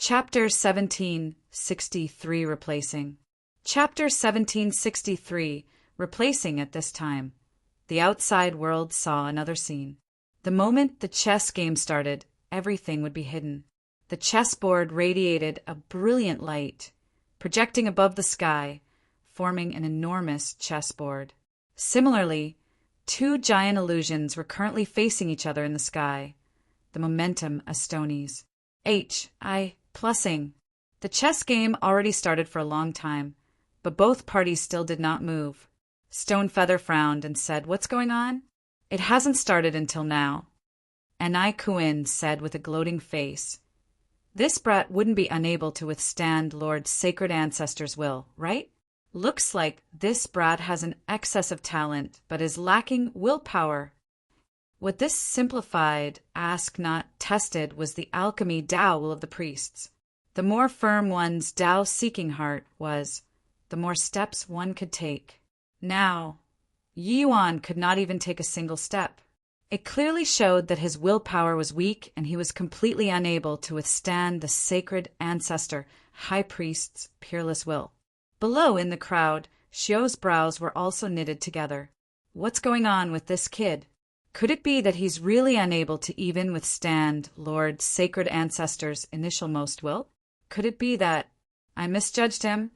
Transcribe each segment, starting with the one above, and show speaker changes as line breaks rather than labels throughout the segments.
Chapter 1763 Replacing. Chapter 1763 Replacing at this time. The outside world saw another scene. The moment the chess game started, everything would be hidden. The chessboard radiated a brilliant light, projecting above the sky, forming an enormous chessboard. Similarly, two giant illusions were currently facing each other in the sky. The momentum Astonies. H.I. Plussing. The chess game already started for a long time, but both parties still did not move. Stonefeather frowned and said, "What's going on?" "It hasn't started until now." Anai Kuin said with a gloating face, "This brat wouldn't be unable to withstand Lord's sacred ancestors' will, right? Looks like this brat has an excess of talent, but is lacking willpower." What this simplified, ask-not tested was the alchemy Tao will of the priests. The more firm one's Tao-seeking heart was, the more steps one could take. Now, Yi Yuan could not even take a single step. It clearly showed that his willpower was weak and he was completely unable to withstand the sacred ancestor, high priest's peerless will. Below in the crowd, Xiu's brows were also knitted together. What's going on with this kid? Could it be that he's really unable to even withstand Lord's sacred ancestor's initialmost will? Could it be that I misjudged him?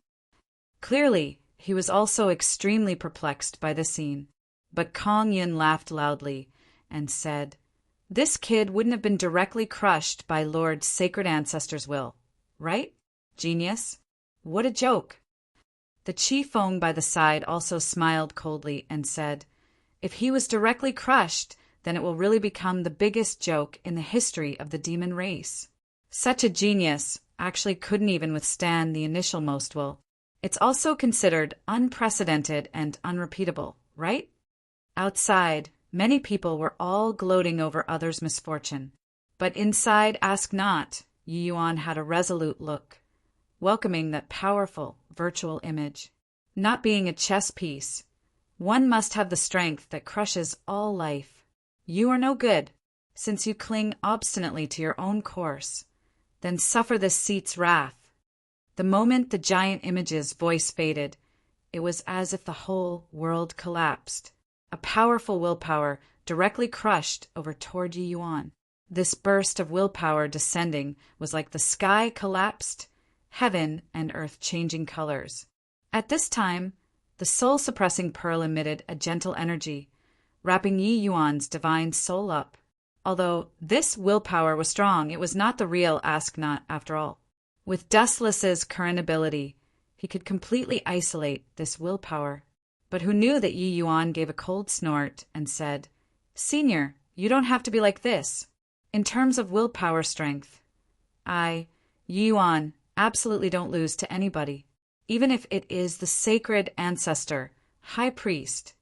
Clearly, he was also extremely perplexed by the scene. But Kong Yin laughed loudly and said, "This kid wouldn't have been directly crushed by Lord's sacred ancestor's will, right? Genius? What a joke!" The Qifeng by the side also smiled coldly and said, "If he was directly crushed, then it will really become the biggest joke in the history of the demon race. Such a genius actually couldn't even withstand the initialmost will. It's also considered unprecedented and unrepeatable, right?" Outside, many people were all gloating over others' misfortune. But inside Ask Not, Yi Yuan had a resolute look, welcoming that powerful virtual image. Not being a chess piece, one must have the strength that crushes all life. You are no good, since you cling obstinately to your own course. Then suffer this seat's wrath. The moment the giant image's voice faded, it was as if the whole world collapsed. A powerful willpower directly crushed over toward Yi Yuan. This burst of willpower descending was like the sky collapsed, heaven and earth changing colors. At this time, the soul-suppressing pearl emitted a gentle energy, wrapping Yi Yuan's divine soul up. Although this willpower was strong, it was not the real Ask Not after all. With Dustless's current ability, he could completely isolate this willpower. But who knew that Yi Yuan gave a cold snort and said, "Senior, you don't have to be like this. In terms of willpower strength, Yi Yuan, absolutely don't lose to anybody, even if it is the sacred ancestor, high priest."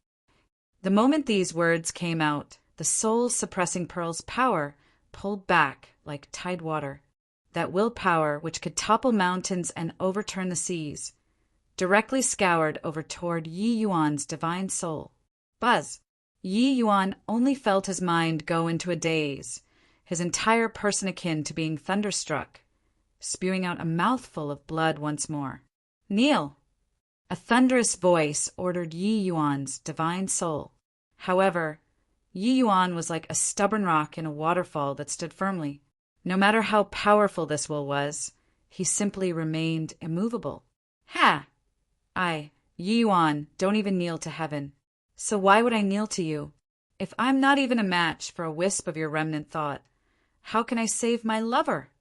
The moment these words came out, the soul-suppressing pearl's power pulled back like tide water. That willpower, which could topple mountains and overturn the seas, directly scoured over toward Yi Yuan's divine soul. Buzz! Yi Yuan only felt his mind go into a daze, his entire person akin to being thunderstruck, spewing out a mouthful of blood once more. "Kneel!" A thunderous voice ordered Yi Yuan's divine soul. However, Yi Yuan was like a stubborn rock in a waterfall that stood firmly. No matter how powerful this will was, he simply remained immovable. "Ha! Yi Yuan, don't even kneel to heaven. So why would I kneel to you? If I'm not even a match for a wisp of your remnant thought, how can I save my lover?"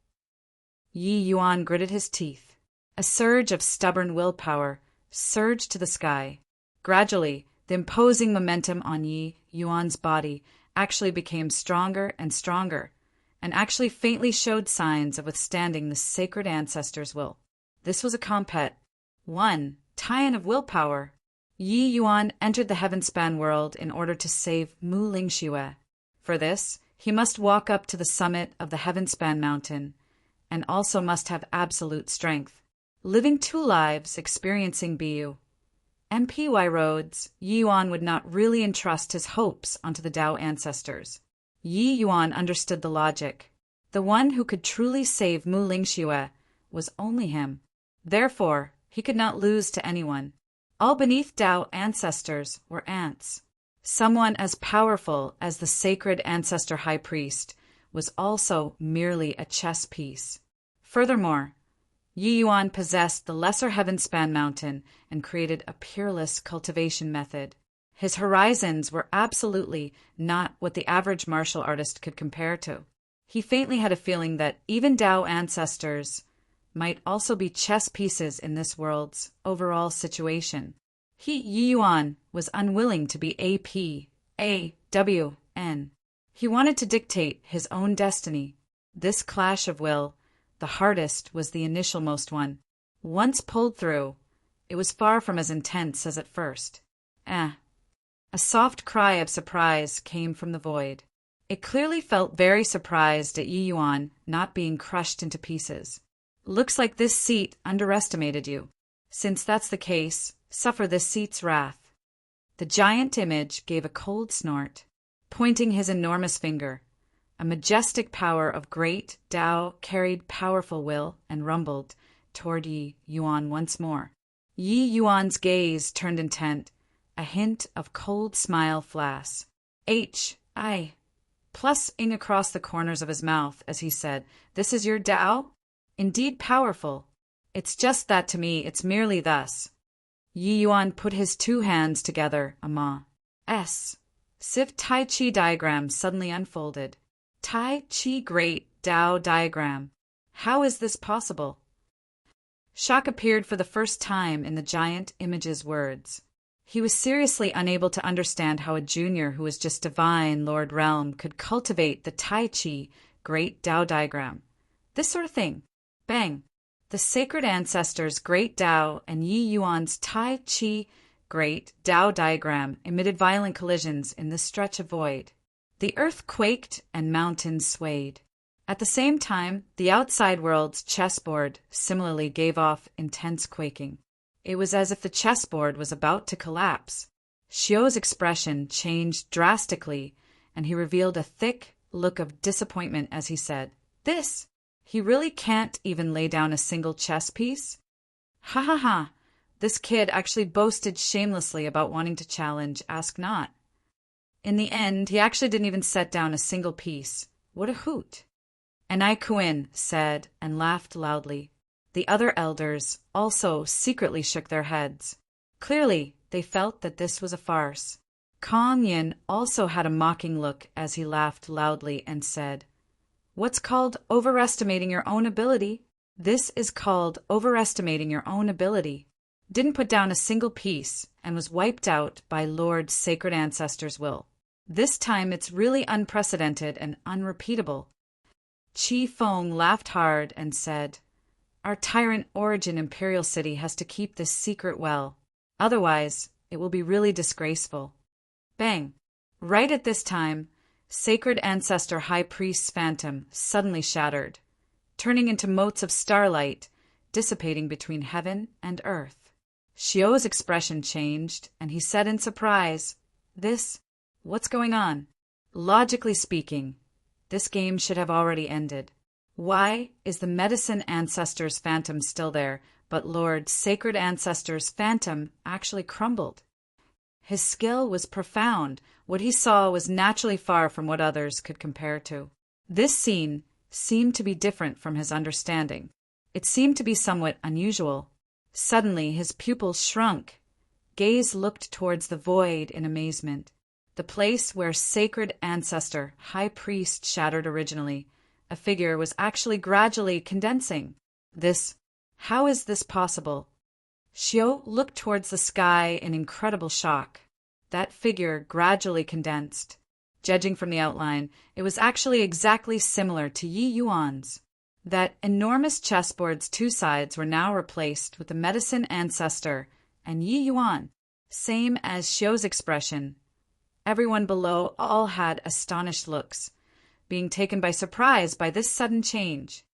Yi Yuan gritted his teeth. A surge of stubborn willpower surged to the sky. Gradually, the imposing momentum on Yi Yuan's body actually became stronger and stronger, and actually faintly showed signs of withstanding the sacred ancestor's will. This was a compet. One tian of willpower. Yi Yuan entered the heaven-span world in order to save Mu Lingxue. For this, he must walk up to the summit of the heaven-span mountain, and also must have absolute strength. Living two lives, experiencing BU. MPY roads, Yi Yuan would not really entrust his hopes onto the Tao ancestors. Yi Yuan understood the logic. The one who could truly save Mu Lingxue was only him. Therefore, he could not lose to anyone. All beneath Tao ancestors were ants. Someone as powerful as the sacred ancestor high priest was also merely a chess piece. Furthermore, Yi Yuan possessed the lesser heaven-span mountain and created a peerless cultivation method. His horizons were absolutely not what the average martial artist could compare to. He faintly had a feeling that even Tao ancestors might also be chess pieces in this world's overall situation. Yi Yuan was unwilling to be APAWN. He wanted to dictate his own destiny. This clash of will, the hardest, was the initialmost one. Once pulled through, it was far from as intense as at first. A soft cry of surprise came from the void. It clearly felt very surprised at Yi Yuan not being crushed into pieces. Looks like this seat underestimated you. Since that's the case, suffer this seat's wrath. The giant image gave a cold snort, pointing his enormous finger. A majestic power of great Tao carried powerful will and rumbled toward Yi Yuan once more. Yi Yuan's gaze turned intent, a hint of cold smile flash. H.I. Plus-ing across the corners of his mouth as he said, "This is your Tao? Indeed powerful. It's just that to me it's merely thus." Yi Yuan put his two hands together, S. Civ Tai Chi diagram suddenly unfolded. Tai Chi Great Tao diagram. How is this possible? Shock appeared for the first time in the giant image's words. He was seriously unable to understand how a junior who was just divine Lord Realm could cultivate the Tai Chi Great Tao diagram. This sort of thing. Bang! The sacred ancestors' Great Tao and Yi Yuan's Tai Chi Great Tao diagram emitted violent collisions in this stretch of void. The earth quaked and mountains swayed. At the same time, the outside world's chessboard similarly gave off intense quaking. It was as if the chessboard was about to collapse. Xiu's expression changed drastically, and he revealed a thick look of disappointment as he said, "This! He really can't even lay down a single chess piece? Ha ha ha! This kid actually boasted shamelessly about wanting to challenge Ask Not. In the end, he actually didn't even set down a single piece. What a hoot!" And I Kuin said and laughed loudly. The other elders also secretly shook their heads. Clearly, they felt that this was a farce. Kong Yin also had a mocking look as he laughed loudly and said, "What's called overestimating your own ability? This is called overestimating your own ability." Didn't put down a single piece and was wiped out by Lord Sacred Ancestor's will. This time it's really unprecedented and unrepeatable. Qi Feng laughed hard and said, "Our tyrant origin Imperial City has to keep this secret well. Otherwise, it will be really disgraceful." Bang! Right at this time, Sacred Ancestor High Priest's phantom suddenly shattered, turning into motes of starlight, dissipating between heaven and earth. Xiu's expression changed, and he said in surprise, What's going on? Logically speaking, this game should have already ended. Why is the Medicine Ancestor's phantom still there, but Lord Sacred Ancestor's phantom actually crumbled? His skill was profound. What he saw was naturally far from what others could compare to. This scene seemed to be different from his understanding. It seemed to be somewhat unusual. Suddenly his pupils shrunk. Gaze looked towards the void in amazement. The place where Sacred Ancestor, High Priest shattered originally, a figure was actually gradually condensing. How is this possible? Xiu looked towards the sky in incredible shock. That figure gradually condensed. Judging from the outline, it was actually exactly similar to Yi Yuan's. That enormous chessboard's two sides were now replaced with the Medicine Ancestor and Yi Yuan, same as Xiu's expression. Everyone below all had astonished looks, being taken by surprise by this sudden change.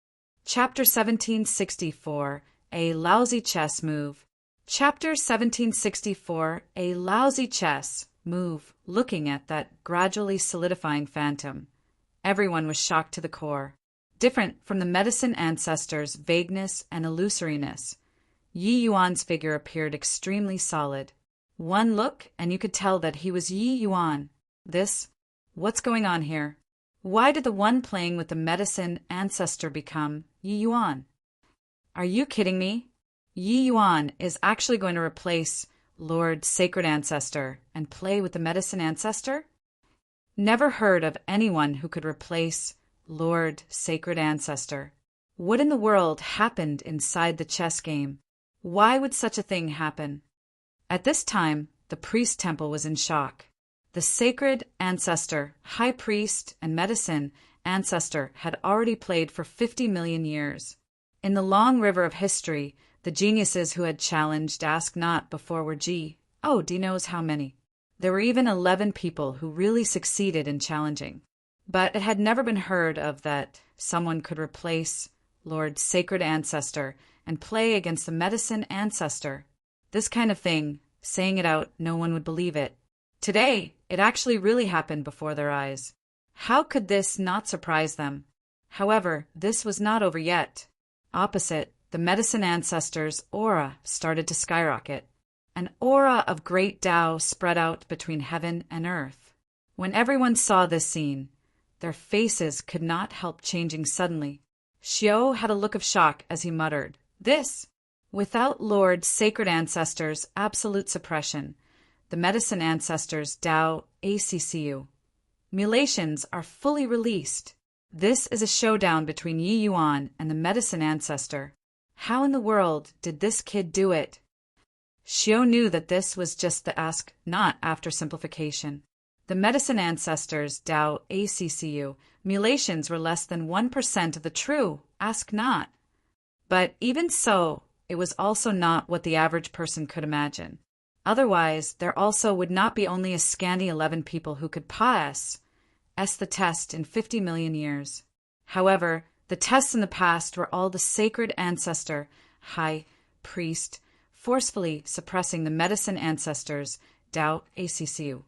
Chapter 1764, A Lousy Chess Move. Chapter 1764, A Lousy Chess Move. Looking at that gradually solidifying phantom, everyone was shocked to the core. Different from the medicine ancestors' vagueness and illusoriness, Yi Yuan's figure appeared extremely solid. One look, and you could tell that he was Yi Yuan. What's going on here? Why did the one playing with the medicine ancestor become Yi Yuan? Are you kidding me? Yi Yuan is actually going to replace Lord Sacred Ancestor and play with the medicine ancestor? Never heard of anyone who could replace Lord Sacred Ancestor. What in the world happened inside the chess game? Why would such a thing happen? At this time, the priest temple was in shock. The Sacred Ancestor, High Priest, and Medicine Ancestor had already played for 50 million years. In the long river of history, the geniuses who had challenged Ask Not before were D knows how many. There were even 11 people who really succeeded in challenging. But it had never been heard of that someone could replace Lord Sacred Ancestor and play against the Medicine Ancestor. This kind of thing, saying it out, no one would believe it. Today, it actually really happened before their eyes. How could this not surprise them? However, this was not over yet. Opposite, the Medicine Ancestor's aura started to skyrocket. An aura of great Tao spread out between heaven and earth. When everyone saw this scene, their faces could not help changing suddenly. Xiao had a look of shock as he muttered, "This!" Without Lord Sacred Ancestor's absolute suppression, the Medicine Ancestors Tao ACCU mutations are fully released. This is a showdown between Yi Yuan and the Medicine Ancestor. How in the world did this kid do it? Xiao knew that this was just the Ask Not after simplification. The Medicine Ancestors Tao ACCU mutations were less than 1% of the true Ask Not. But even so, it was also not what the average person could imagine. Otherwise, there also would not be only a scanty 11 people who could pass the test in 50 million years. However, the tests in the past were all the Sacred Ancestor, High Priest, forcefully suppressing the Medicine Ancestors Tao ACCU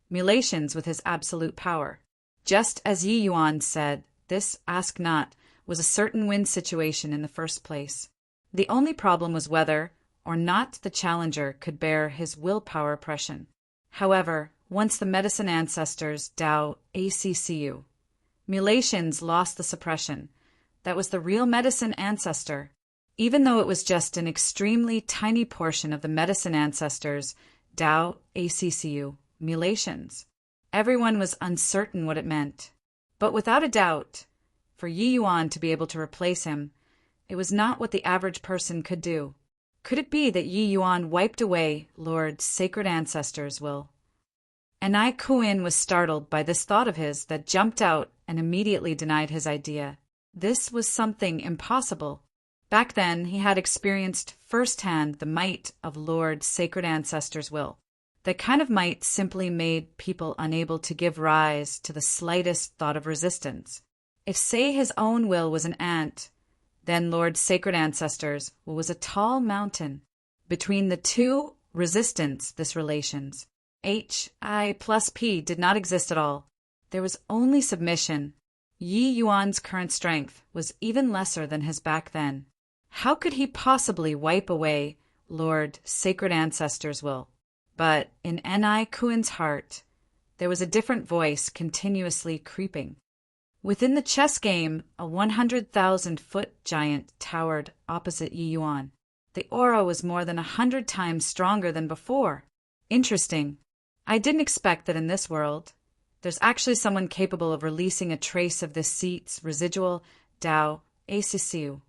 mutations with his absolute power. Just as Yi Yuan said, this Ask Not was a certain win situation in the first place. The only problem was whether or not the challenger could bear his willpower oppression. However, once the Medicine Ancestors Tao ACCU mutations lost the suppression, that was the real Medicine Ancestor. Even though it was just an extremely tiny portion of the Medicine Ancestors Tao ACCU mutations, everyone was uncertain what it meant. But without a doubt, for Yi Yuan to be able to replace him, it was not what the average person could do. Could it be that Yi Yuan wiped away Lord Sacred Ancestor's will? Anai Kuin was startled by this thought of his that jumped out and immediately denied his idea. This was something impossible. Back then, he had experienced firsthand the might of Lord Sacred Ancestor's will. That kind of might simply made people unable to give rise to the slightest thought of resistance. If, say, his own will was an ant, then Lord Sacred Ancestor's will was a tall mountain. Between the two, resistance, this relations. Hi plus P did not exist at all. There was only submission. Yi Yuan's current strength was even lesser than his back then. How could he possibly wipe away Lord Sacred Ancestor's will? But in Ni Kuin's heart, there was a different voice continuously creeping. Within the chess game, a 100,000-foot giant towered opposite Yi Yuan. The aura was more than 100 times stronger than before. Interesting. I didn't expect that in this world, there's actually someone capable of releasing a trace of this seat's residual Tao ACCU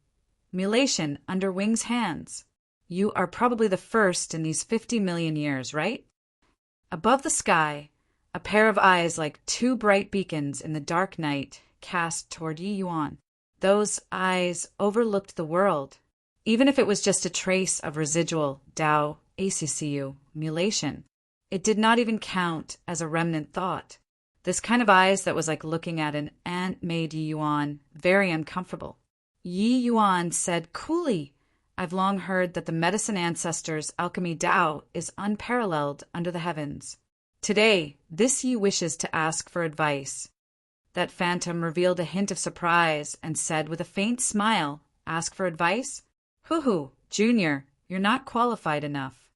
mutation under Wing's hands. You are probably the first in these 50 million years, right? Above the sky, a pair of eyes like two bright beacons in the dark night cast toward Yi Yuan. Those eyes overlooked the world. Even if it was just a trace of residual Tao ACCU mutation, it did not even count as a remnant thought. This kind of eyes that was like looking at an ant made Yi Yuan very uncomfortable. Yi Yuan said coolly, "I've long heard that the Medicine Ancestors' alchemy Tao is unparalleled under the heavens. Today, this Yi wishes to ask for advice." That phantom revealed a hint of surprise and said with a faint smile, "Ask for advice? Hoo-hoo, Junior, you're not qualified enough."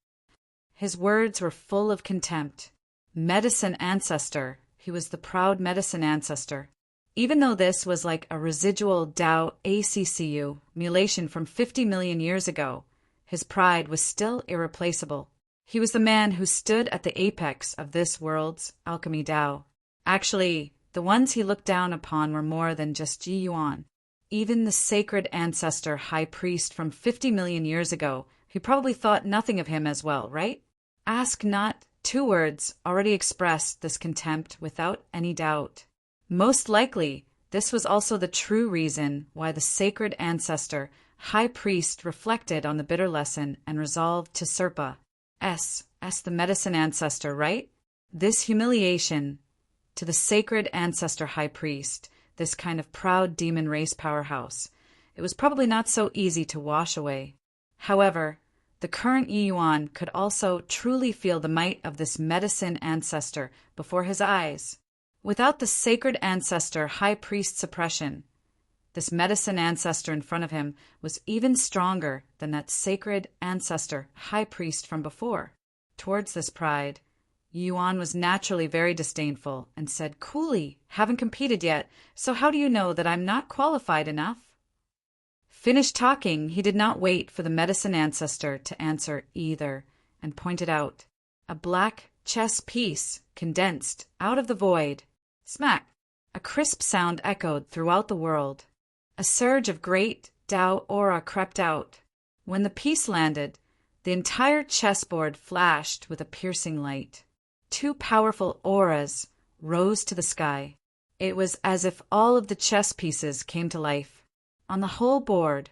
His words were full of contempt. Medicine ancestor. He was the proud medicine ancestor. Even though this was like a residual Tao ACCU mutilation from 50 million years ago, his pride was still irreplaceable. He was the man who stood at the apex of this world's alchemy Tao. Actually, the ones he looked down upon were more than just Ji Yuan. Even the sacred ancestor high priest from 50 million years ago, he probably thought nothing of him as well, right? Ask not. 2 words already expressed this contempt without any doubt. Most likely, this was also the true reason why the sacred ancestor, high priest, reflected on the bitter lesson and resolved to Serpa. The medicine ancestor, right? This humiliation to the sacred ancestor high priest, this kind of proud demon race powerhouse, it was probably not so easy to wash away. However, the current Yi Yuan could also truly feel the might of this medicine ancestor before his eyes. Without the sacred ancestor high priest suppression, this medicine ancestor in front of him was even stronger than that sacred ancestor high priest from before. Towards this pride, Yi Yuan was naturally very disdainful and said coolly, "Haven't competed yet, so how do you know that I'm not qualified enough?" Finished talking, he did not wait for the medicine ancestor to answer either, and pointed out a black chess piece condensed out of the void. Smack! A crisp sound echoed throughout the world. A surge of great Tao aura crept out. When the piece landed, the entire chessboard flashed with a piercing light. 2 powerful auras rose to the sky. It was as if all of the chess pieces came to life. On the whole board,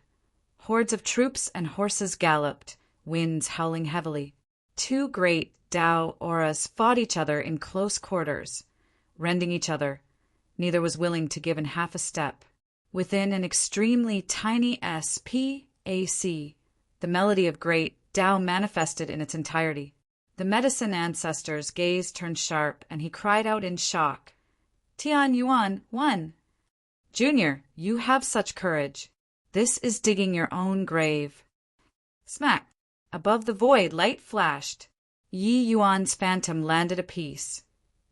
hordes of troops and horses galloped, winds howling heavily. 2 great Tao auras fought each other in close quarters, rending each other. Neither was willing to give in half a step. Within an extremely tiny SPAC, the melody of great Tao manifested in its entirety. The medicine ancestor's gaze turned sharp, and he cried out in shock, "Tian Yuan won! Junior, you have such courage. This is digging your own grave." Smack! Above the void, light flashed. Yi Yuan's phantom landed a piece,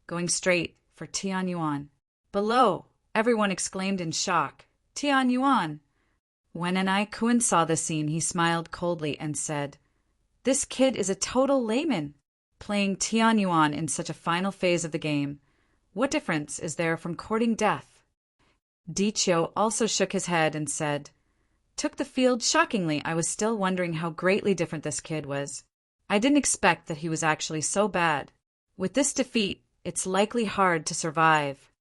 going straight for Tian Yuan. Below, everyone exclaimed in shock, "Tian Yuan!" When Anai Kun saw the scene, he smiled coldly and said, "This kid is a total layman. Playing Tian Yuan in such a final phase of the game. What difference is there from courting death?" Dichio also shook his head and said, "Took the field shockingly. I was still wondering how greatly different this kid was. I didn't expect that he was actually so bad. With this defeat, it's likely hard to survive."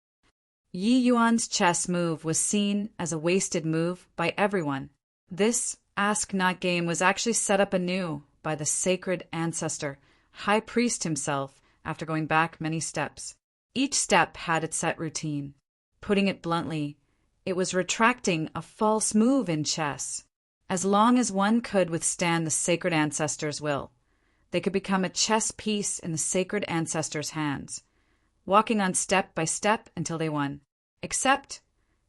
Yi Yuan's chess move was seen as a wasted move by everyone. This Ask Not game was actually set up anew by the sacred ancestor, high priest himself, after going back many steps. Each step had its set routine. Putting it bluntly, it was retracting a false move in chess. As long as one could withstand the sacred ancestor's will, they could become a chess piece in the sacred ancestor's hands, walking on step by step until they won. Except,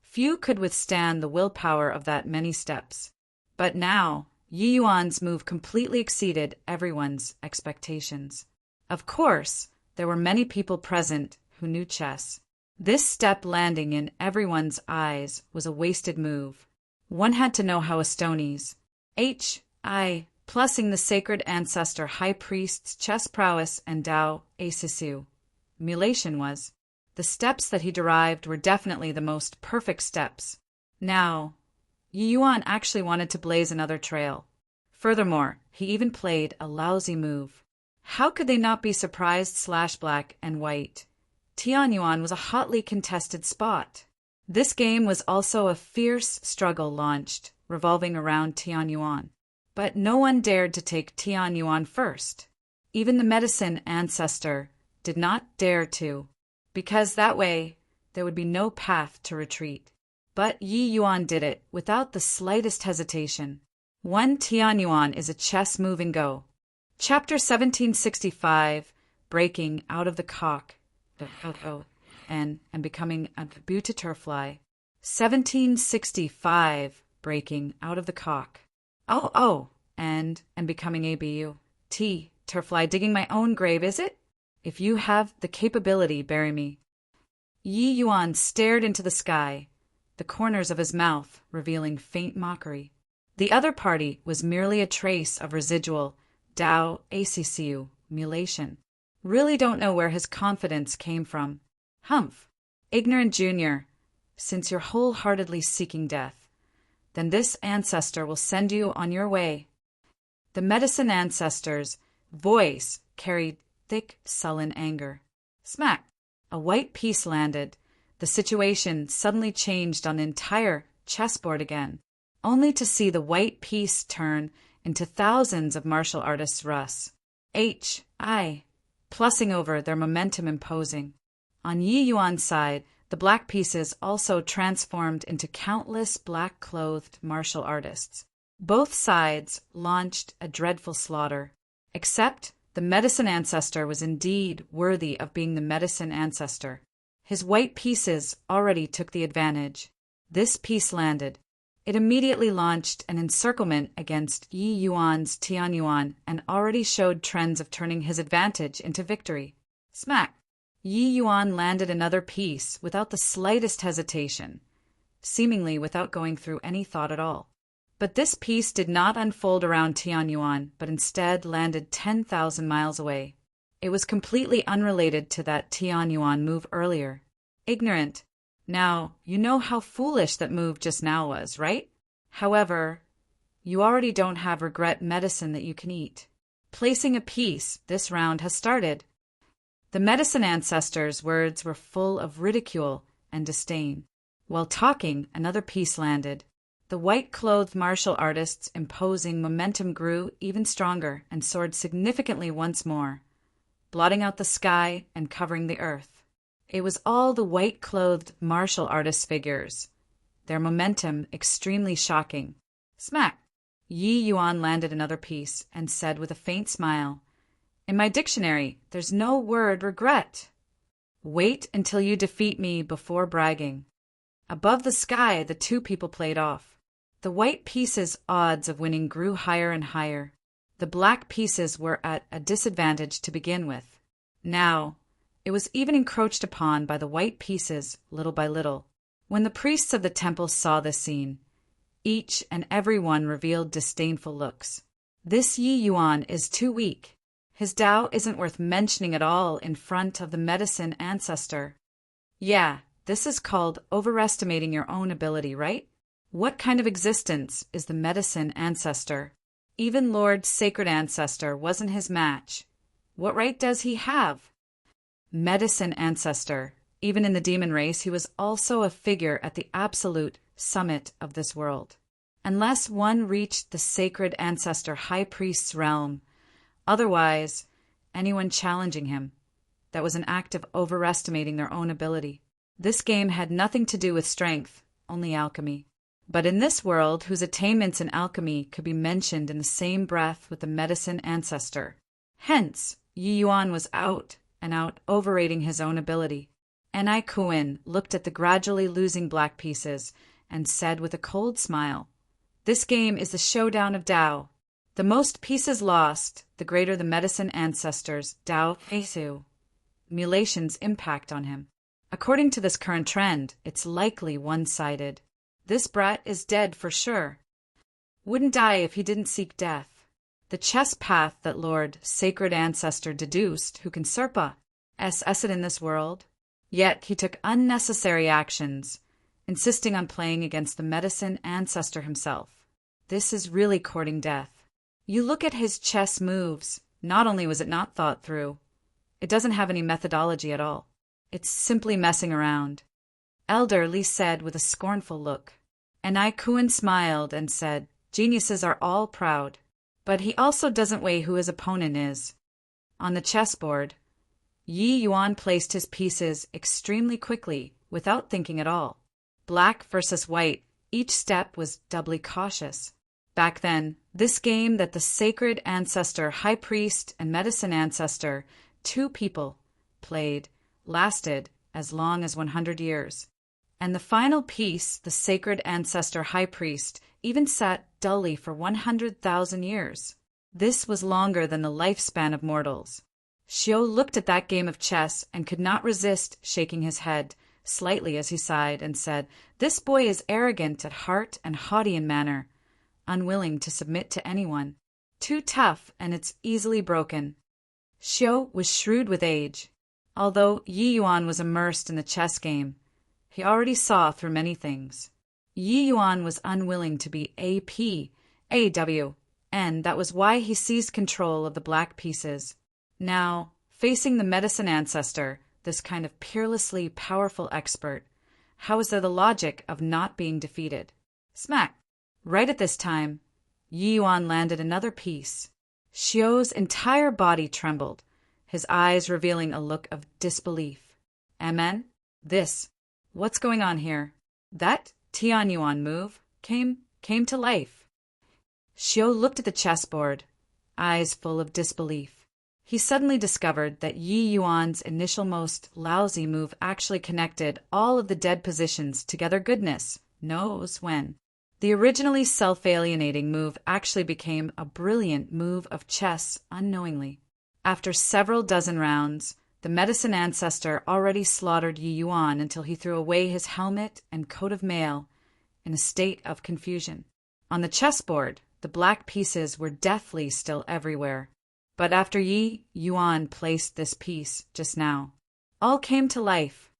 few could withstand the willpower of that many steps. But now, Yi Yuan's move completely exceeded everyone's expectations. Of course, there were many people present who knew chess. This step landing in everyone's eyes was a wasted move. One had to know how Estones, plussing the sacred ancestor high priest's chess prowess and Tao Asisu emulation was. The steps that he derived were definitely the most perfect steps. Now, Yi Yuan actually wanted to blaze another trail. Furthermore, he even played a lousy move. How could they not be surprised / black and white? Tian Yuan was a hotly contested spot. This game was also a fierce struggle launched, revolving around Tian Yuan. But no one dared to take Tian Yuan first. Even the medicine ancestor did not dare to, because that way there would be no path to retreat. But Yi Yuan did it without the slightest hesitation. One Tian Yuan is a chess move and go. Chapter 1765, Breaking Out of the Cock. and becoming a butterfly. 1765, breaking out of the cock. Oh, and becoming a butterfly, digging my own grave, is it? If you have the capability, bury me. Yi Yuan stared into the sky, the corners of his mouth revealing faint mockery. The other party was merely a trace of residual Dao ACCU mulation. Really don't know where his confidence came from. Humph. Ignorant junior, since you're wholeheartedly seeking death, then this ancestor will send you on your way. The medicine ancestor's voice carried thick, sullen anger. Smack! A white piece landed. The situation suddenly changed on the entire chessboard again, only to see the white piece turn into thousands of martial artists' Rus. Plussing over, their momentum imposing. On Yi Yuan's side, the black pieces also transformed into countless black-clothed martial artists. Both sides launched a dreadful slaughter, except the medicine ancestor was indeed worthy of being the medicine ancestor. His white pieces already took the advantage. This piece landed. It immediately launched an encirclement against Yi Yuan's Tianyuan and already showed trends of turning his advantage into victory. Smack! Yi Yuan landed another piece without the slightest hesitation, seemingly without going through any thought at all. But this piece did not unfold around Tianyuan, but instead landed 10,000 miles away. It was completely unrelated to that Tianyuan move earlier. Ignorant. Now, you know how foolish that move just now was, right? However, you already don't have regret medicine that you can eat. Placing a piece, this round has started. The medicine ancestor's words were full of ridicule and disdain. While talking, another piece landed. The white-clothed martial artist's imposing momentum grew even stronger and soared significantly once more, blotting out the sky and covering the earth. It was all the white-clothed martial artist figures, their momentum extremely shocking. Smack! Yi Yuan landed another piece and said with a faint smile, "In my dictionary, there's no word regret. Wait until you defeat me before bragging." Above the sky, the two people played off. The white pieces' odds of winning grew higher and higher. The black pieces were at a disadvantage to begin with. Now, it was even encroached upon by the white pieces, little by little. When the priests of the temple saw this scene, each and every one revealed disdainful looks. This Yi Yuan is too weak. His Tao isn't worth mentioning at all in front of the medicine ancestor. Yeah, this is called overestimating your own ability, right? What kind of existence is the medicine ancestor? Even Lord Sacred Ancestor wasn't his match. What right does he have? Medicine ancestor. Even in the demon race, he was also a figure at the absolute summit of this world. Unless one reached the sacred ancestor high priest's realm, otherwise, anyone challenging him, that was an act of overestimating their own ability. This game had nothing to do with strength, only alchemy. But in this world, whose attainments in alchemy could be mentioned in the same breath with the medicine ancestor. Hence, Yi Yuan was out and out overrating his own ability. Enai Kuin looked at the gradually losing black pieces and said with a cold smile, "This game is the showdown of Tao. The most pieces lost, the greater the medicine ancestor's Tao Feisu mulation's impact on him. According to this current trend, it's likely one-sided. This brat is dead for sure. Wouldn't die if he didn't seek death. The chess path that Lord Sacred Ancestor deduced, who can Serpa S in this world. Yet he took unnecessary actions, insisting on playing against the medicine ancestor himself. This is really courting death. You look at his chess moves, not only was it not thought through, it doesn't have any methodology at all. It's simply messing around." Elder Li said with a scornful look. Enai Kuin smiled and said, "Geniuses are all proud." But he also doesn't weigh who his opponent is. On the chessboard, Yi Yuan placed his pieces extremely quickly, without thinking at all. Black versus white, each step was doubly cautious. Back then, this game that the sacred ancestor, high priest, and medicine ancestor, two people, played, lasted as long as 100 years. And the final piece, the sacred ancestor high priest, even sat dully for 100,000 years. This was longer than the lifespan of mortals. Xiao looked at that game of chess and could not resist shaking his head slightly as he sighed and said, "This boy is arrogant at heart and haughty in manner, unwilling to submit to anyone. Too tough, and it's easily broken." Xiao was shrewd with age. Although Yi Yuan was immersed in the chess game, he already saw through many things. Yi Yuan was unwilling to be AW, and that was why he seized control of the black pieces. Now, facing the medicine ancestor, this kind of peerlessly powerful expert, how is there the logic of not being defeated? Smack! Right at this time, Yi Yuan landed another piece. Xiao's entire body trembled, his eyes revealing a look of disbelief. "Amen? What's going on here?" That Tianyuan move came to life. Xiao looked at the chessboard, eyes full of disbelief. He suddenly discovered that Yi Yuan's initial most lousy move actually connected all of the dead positions together. Goodness knows when. The originally self-alienating move actually became a brilliant move of chess unknowingly. After several dozen rounds, the medicine ancestor already slaughtered Yi Yuan until he threw away his helmet and coat of mail in a state of confusion. On the chessboard, the black pieces were deathly still everywhere. But after Yi Yuan placed this piece just now, all came to life.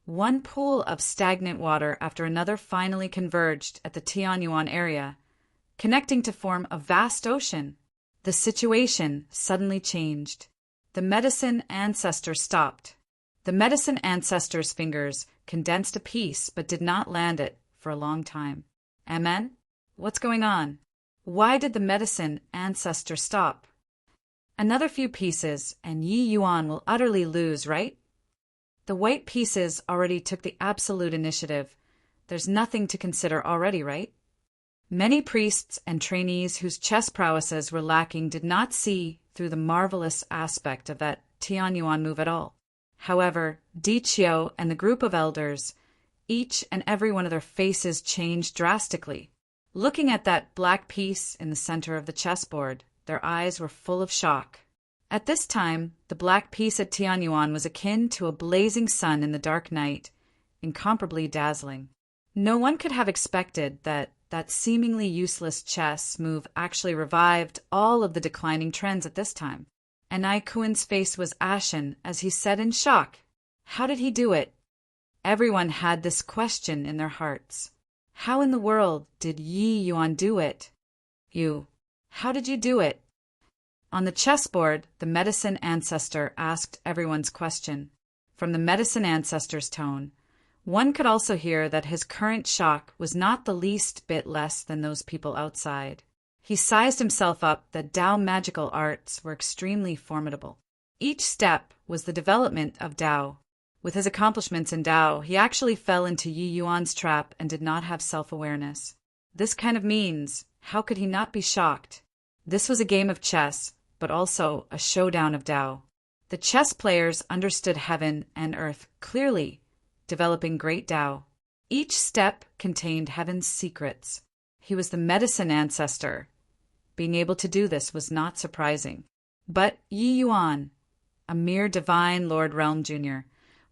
One pool of stagnant water after another finally converged at the Tianyuan area, connecting to form a vast ocean. The situation suddenly changed. The medicine ancestor stopped. The medicine ancestor's fingers condensed a piece but did not land it for a long time. Amen? What's going on? Why did the medicine ancestor stop? Another few pieces, and Yi Yuan will utterly lose, right? The white pieces already took the absolute initiative. There's nothing to consider already, right? Many priests and trainees whose chess prowesses were lacking did not see through the marvelous aspect of that Tianyuan move at all. However, Di Qiu and the group of elders, each and every one of their faces changed drastically. Looking at that black piece in the center of the chessboard, their eyes were full of shock. At this time, the black piece at Tianyuan was akin to a blazing sun in the dark night, incomparably dazzling. No one could have expected that seemingly useless chess move actually revived all of the declining trends at this time. And Ai Kuen's face was ashen as he said in shock, "How did he do it?" Everyone had this question in their hearts. How in the world did Yi Yuan do it? How did you do it? On the chessboard, the medicine ancestor asked everyone's question. From the medicine ancestor's tone, one could also hear that his current shock was not the least bit less than those people outside. He sized himself up that Dao magical arts were extremely formidable. Each step was the development of Dao. With his accomplishments in Dao, he actually fell into Yi Yuan's trap and did not have self-awareness. This kind of means, how could he not be shocked? This was a game of chess, but also a showdown of Dao. The chess players understood heaven and earth clearly, developing great Dao. Each step contained heaven's secrets. He was the medicine ancestor. Being able to do this was not surprising. But Yi Yuan, a mere divine Lord Realm Jr.,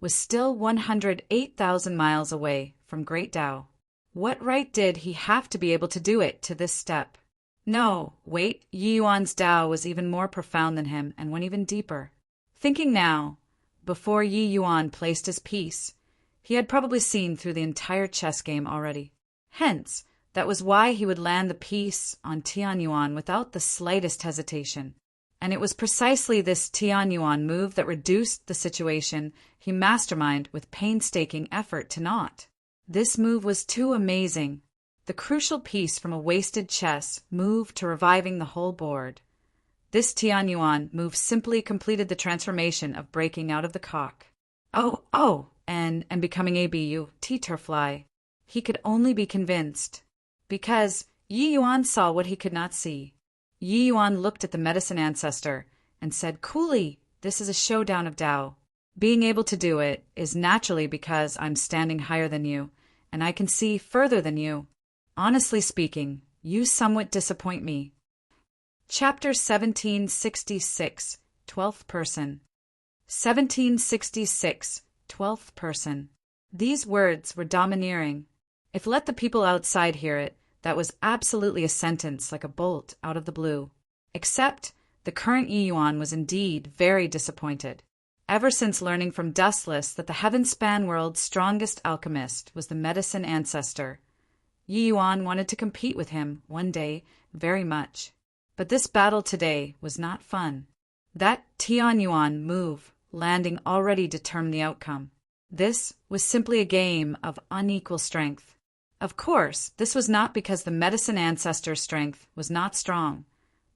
was still 108,000 miles away from great Dao. What right did he have to be able to do it to this step? No, wait, Yi Yuan's Dao was even more profound than him and went even deeper. Thinking now, before Yi Yuan placed his piece, he had probably seen through the entire chess game already. Hence, that was why he would land the piece on Tianyuan without the slightest hesitation. And it was precisely this Tianyuan move that reduced the situation he masterminded with painstaking effort to naught. This move was too amazing. The crucial piece from a wasted chess moved to reviving the whole board. This Tianyuan move simply completed the transformation of breaking out of the cock. And becoming a butterfly. He could only be convinced. Because Yi Yuan saw what he could not see. Yi Yuan looked at the medicine ancestor and said coolly, "This is a showdown of Dao. Being able to do it is naturally because I'm standing higher than you, and I can see further than you. Honestly speaking, you somewhat disappoint me. Chapter 1766, 12th Person. 1766, 12th Person. These words were domineering. If let the people outside hear it, that was absolutely a sentence like a bolt out of the blue. Except the current Yi Yuan was indeed very disappointed. Ever since learning from Dustless that the heaven-span world's strongest alchemist was the medicine ancestor, Yi Yuan wanted to compete with him one day very much. But this battle today was not fun. That Tian Yuan move landing already determined the outcome. This was simply a game of unequal strength. Of course, this was not because the medicine ancestor's strength was not strong,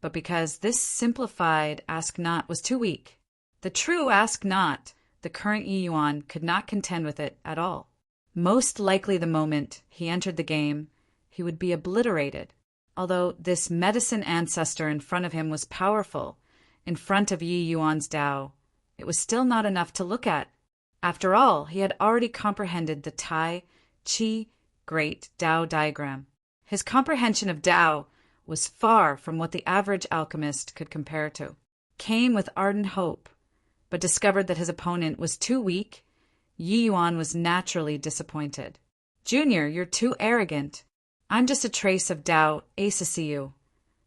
but because this simplified ask-not was too weak. The true ask-not, the current Yi Yuan, could not contend with it at all. Most likely the moment he entered the game, he would be obliterated. Although this medicine ancestor in front of him was powerful, in front of Yi Yuan's Tao, it was still not enough to look at. After all, he had already comprehended the Tai, Chi, Great Tao diagram. His comprehension of Tao was far from what the average alchemist could compare to. Came with ardent hope, but discovered that his opponent was too weak. Yi Yuan was naturally disappointed. Junior, you're too arrogant. I'm just a trace of Tao Accu,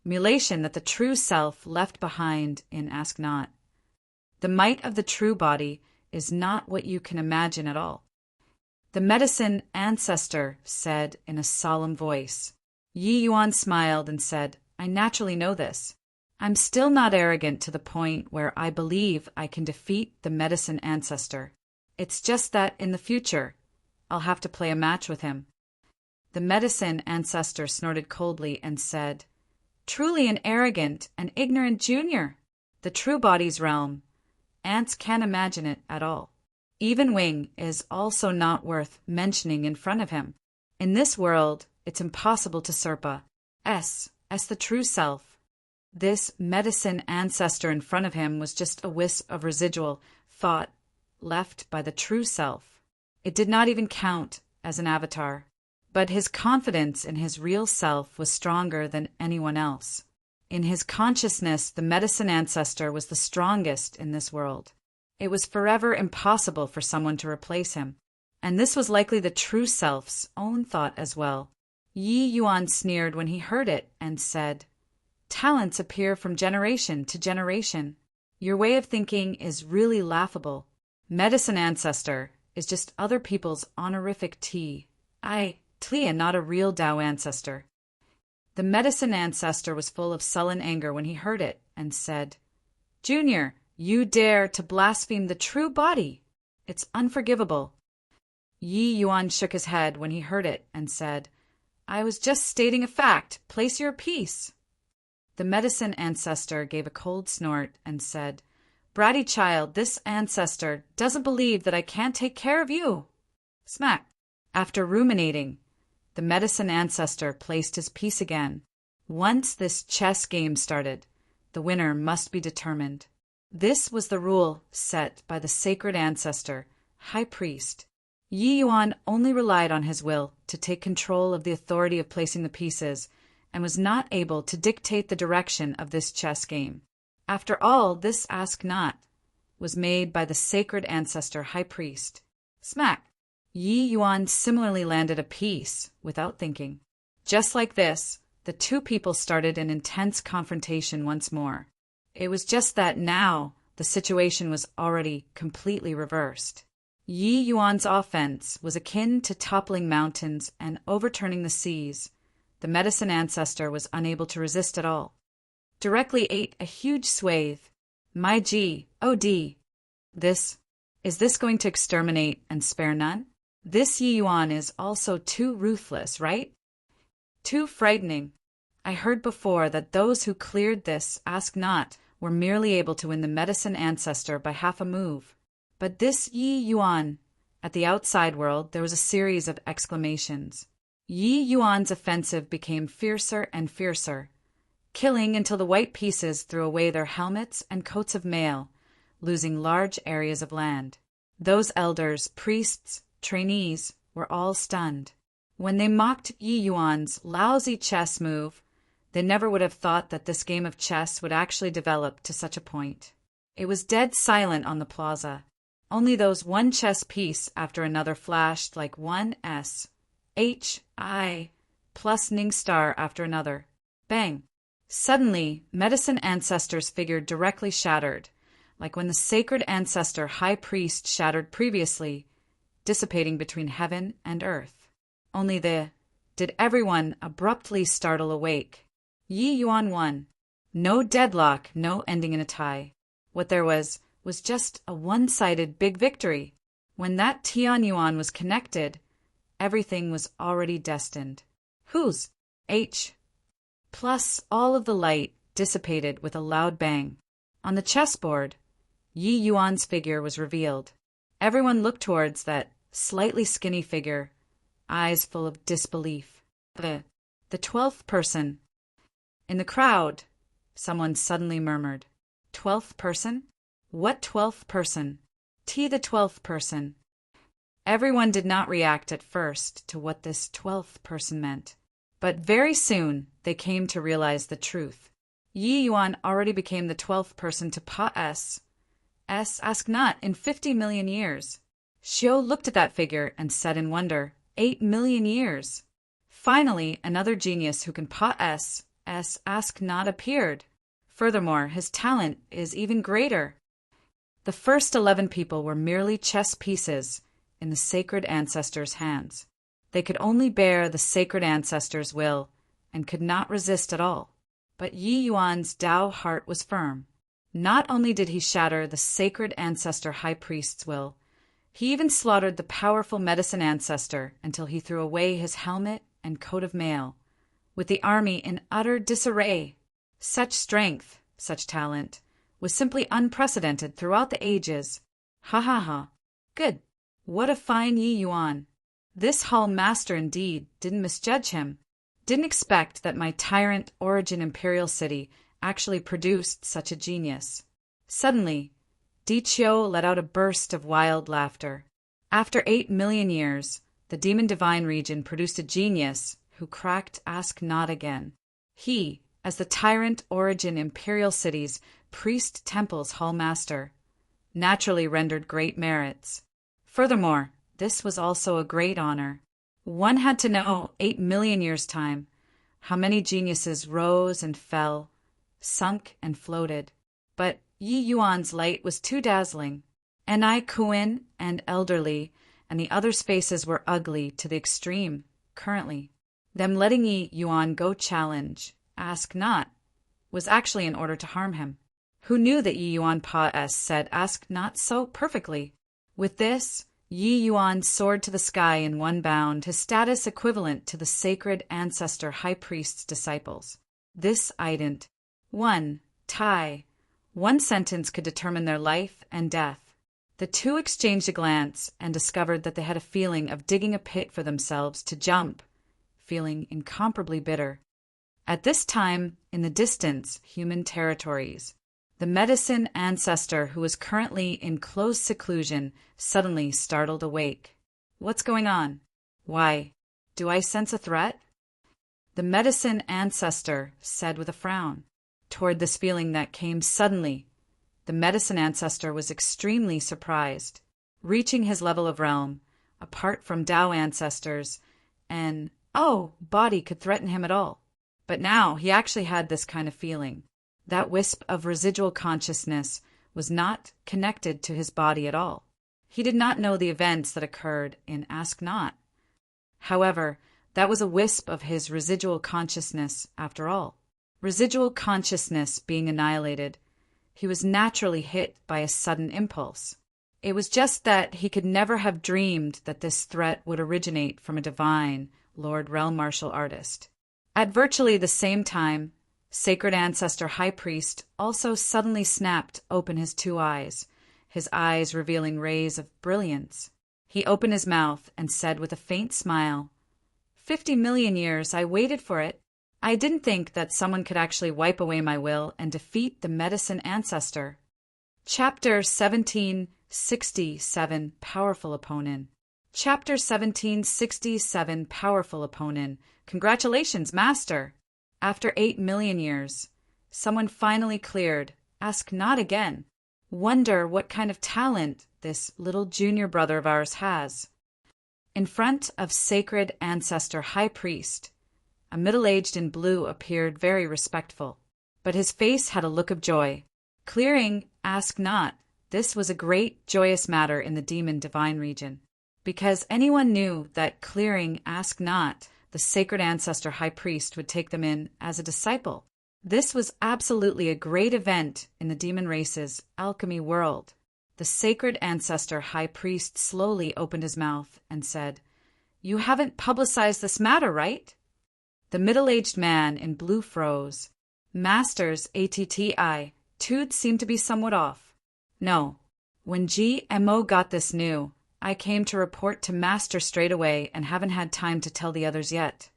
mulation that the true self left behind in Ask Not. The might of the true body is not what you can imagine at all. The medicine ancestor said in a solemn voice. Yi Yuan smiled and said, I naturally know this. I'm still not arrogant to the point where I believe I can defeat the medicine ancestor. It's just that in the future, I'll have to play a match with him. The medicine ancestor snorted coldly and said, Truly an arrogant and ignorant junior. The true body's realm. Ants can't imagine it at all. Even Wing is also not worth mentioning in front of him. In this world, it's impossible to Serpa. As the true self. This medicine ancestor in front of him was just a wisp of residual thought left by the true self. It did not even count as an avatar. But his confidence in his real self was stronger than anyone else. In his consciousness, the medicine ancestor was the strongest in this world. It was forever impossible for someone to replace him. And this was likely the true self's own thought as well. Yi Yuan sneered when he heard it and said, Talents appear from generation to generation. Your way of thinking is really laughable. Medicine ancestor is just other people's honorific tea. Tlia, not a real Tao ancestor. The medicine ancestor was full of sullen anger when he heard it and said, Junior, you dare to blaspheme the true body. It's unforgivable. Yi Yuan shook his head when he heard it and said, I was just stating a fact. Place your piece. The medicine ancestor gave a cold snort and said, Bratty child, this ancestor doesn't believe that I can't take care of you. Smack. After ruminating, the medicine ancestor placed his piece again. Once this chess game started, the winner must be determined. This was the rule set by the sacred ancestor, high priest. Yi Yuan only relied on his will to take control of the authority of placing the pieces and was not able to dictate the direction of this chess game. After all, this ask not was made by the sacred ancestor high priest. Smack! Yi Yuan similarly landed a piece without thinking. Just like this, the two people started an intense confrontation once more. It was just that now the situation was already completely reversed. Yi Yuan's offense was akin to toppling mountains and overturning the seas. The medicine ancestor was unable to resist at all. Directly ate a huge swathe. My G, O.D. Is this going to exterminate and spare none? This Yi Yuan is also too ruthless, right? Too frightening. I heard before that those who cleared this ask not were merely able to win the medicine ancestor by half a move. But this Yi Yuan, at the outside world there was a series of exclamations. Yi Yuan's offensive became fiercer and fiercer, killing until the white pieces threw away their helmets and coats of mail, losing large areas of land. Those elders, priests, trainees were all stunned. When they mocked Yi Yuan's lousy chess move, they never would have thought that this game of chess would actually develop to such a point. It was dead silent on the plaza. Only those one chess piece after another flashed like one S, H, I, plus Ning star after another. Bang! Suddenly, Medicine Ancestor's figure directly shattered, like when the sacred ancestor high priest shattered previously, dissipating between heaven and earth. Only did everyone abruptly startle awake. Yi Yuan won. No deadlock, no ending in a tie. What there was just a one-sided big victory. When that Tian Yuan was connected, everything was already destined. Whose? H. Plus all of the light dissipated with a loud bang. On the chessboard, Yi Yuan's figure was revealed. Everyone looked towards that slightly skinny figure, eyes full of disbelief. The 12th person. In the crowd, someone suddenly murmured, 12th person? What 12th person? The 12th person. Everyone did not react at first to what this 12th person meant, but very soon they came to realize the truth. Yi Yuan already became the 12th person to pot S. Ask not, in 50 million years. Xiu looked at that figure and said in wonder, 8 million years. Finally, another genius who can pot S, ask not appeared. Furthermore, his talent is even greater. The first 11 people were merely chess pieces in the sacred ancestor's hands. They could only bear the sacred ancestor's will and could not resist at all. But Yi Yuan's Dao heart was firm. Not only did he shatter the sacred ancestor high priest's will, he even slaughtered the powerful medicine ancestor until he threw away his helmet and coat of mail, with the army in utter disarray. Such strength, such talent, was simply unprecedented throughout the ages. Ha ha ha. Good. What a fine Yi Yuan. This hall master indeed didn't misjudge him. Didn't expect that my tyrant origin imperial city actually produced such a genius. Suddenly, Di Qiu let out a burst of wild laughter. After 8 million years, the demon divine region produced a genius who cracked Ask Not again. He, as the tyrant origin imperial city's priest temple's hall master, naturally rendered great merits. Furthermore, this was also a great honor. One had to know 8 million years' time how many geniuses rose and fell, sunk and floated. But Yi Yuan's light was too dazzling. Ni Kuan and elderly, and the others' faces were ugly to the extreme, currently. Them letting Yi Yuan go challenge, Ask Not, was actually in order to harm him. Who knew that Yi Yuan Pa S said Ask Not so perfectly? With this, Yi Yuan soared to the sky in one bound, his status equivalent to the sacred ancestor high priest's disciples. This ident. 1. Tai. One sentence could determine their life and death. The two exchanged a glance and discovered that they had a feeling of digging a pit for themselves to jump, feeling incomparably bitter. At this time, in the distance, human territories, the medicine ancestor who was currently in close seclusion suddenly startled awake. What's going on? Why, do I sense a threat? The medicine ancestor said with a frown. Toward this feeling that came suddenly, the medicine ancestor was extremely surprised. Reaching his level of realm, apart from Dao ancestors, and body could threaten him at all. But now he actually had this kind of feeling. That wisp of residual consciousness was not connected to his body at all. He did not know the events that occurred in Ask Not. However, that was a wisp of his residual consciousness after all. Residual consciousness being annihilated, he was naturally hit by a sudden impulse. It was just that he could never have dreamed that this threat would originate from a divine Lord Realm Martial Artist. At virtually the same time, Sacred Ancestor High Priest also suddenly snapped open his two eyes, his eyes revealing rays of brilliance. He opened his mouth and said with a faint smile, 50 million years, I waited for it. I didn't think that someone could actually wipe away my will and defeat the medicine ancestor. Chapter 17 1767 Powerful Opponent. Chapter 1767 Powerful Opponent. Congratulations, Master! After 8 million years, someone finally cleared. Ask not again. Wonder what kind of talent this little junior brother of ours has. In front of sacred ancestor high priest, a middle-aged in blue appeared very respectful, but his face had a look of joy. Clearing, ask not. This was a great, joyous matter in the demon divine region, because anyone knew that clearing, ask not, the sacred ancestor high priest would take them in as a disciple. This was absolutely a great event in the demon race's alchemy world. The sacred ancestor high priest slowly opened his mouth and said, "You haven't publicized this matter, right?" The middle-aged man in blue froze. Master's ATTI, tude seemed to be somewhat off. No. When GMO got this new, I came to report to Master straight away and haven't had time to tell the others yet.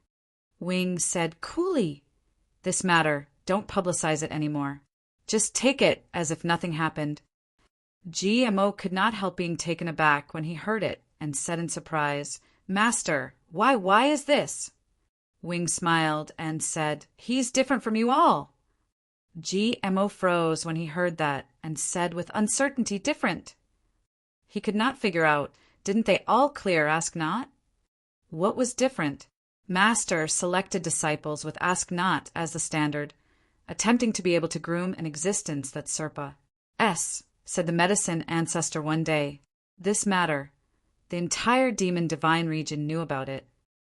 Wing said coolly, "This matter, don't publicize it anymore. Just take it as if nothing happened." GMO could not help being taken aback when he heard it and said in surprise, "Master, why is this?" Wing smiled and said, "He's different from you all." GMO froze when he heard that and said with uncertainty, "Different?" He could not figure out, didn't they all clear ask not? What was different? Master selected disciples with ask not as the standard, attempting to be able to groom an existence that Serpa said the medicine ancestor one day. This matter, the entire demon divine region knew about it.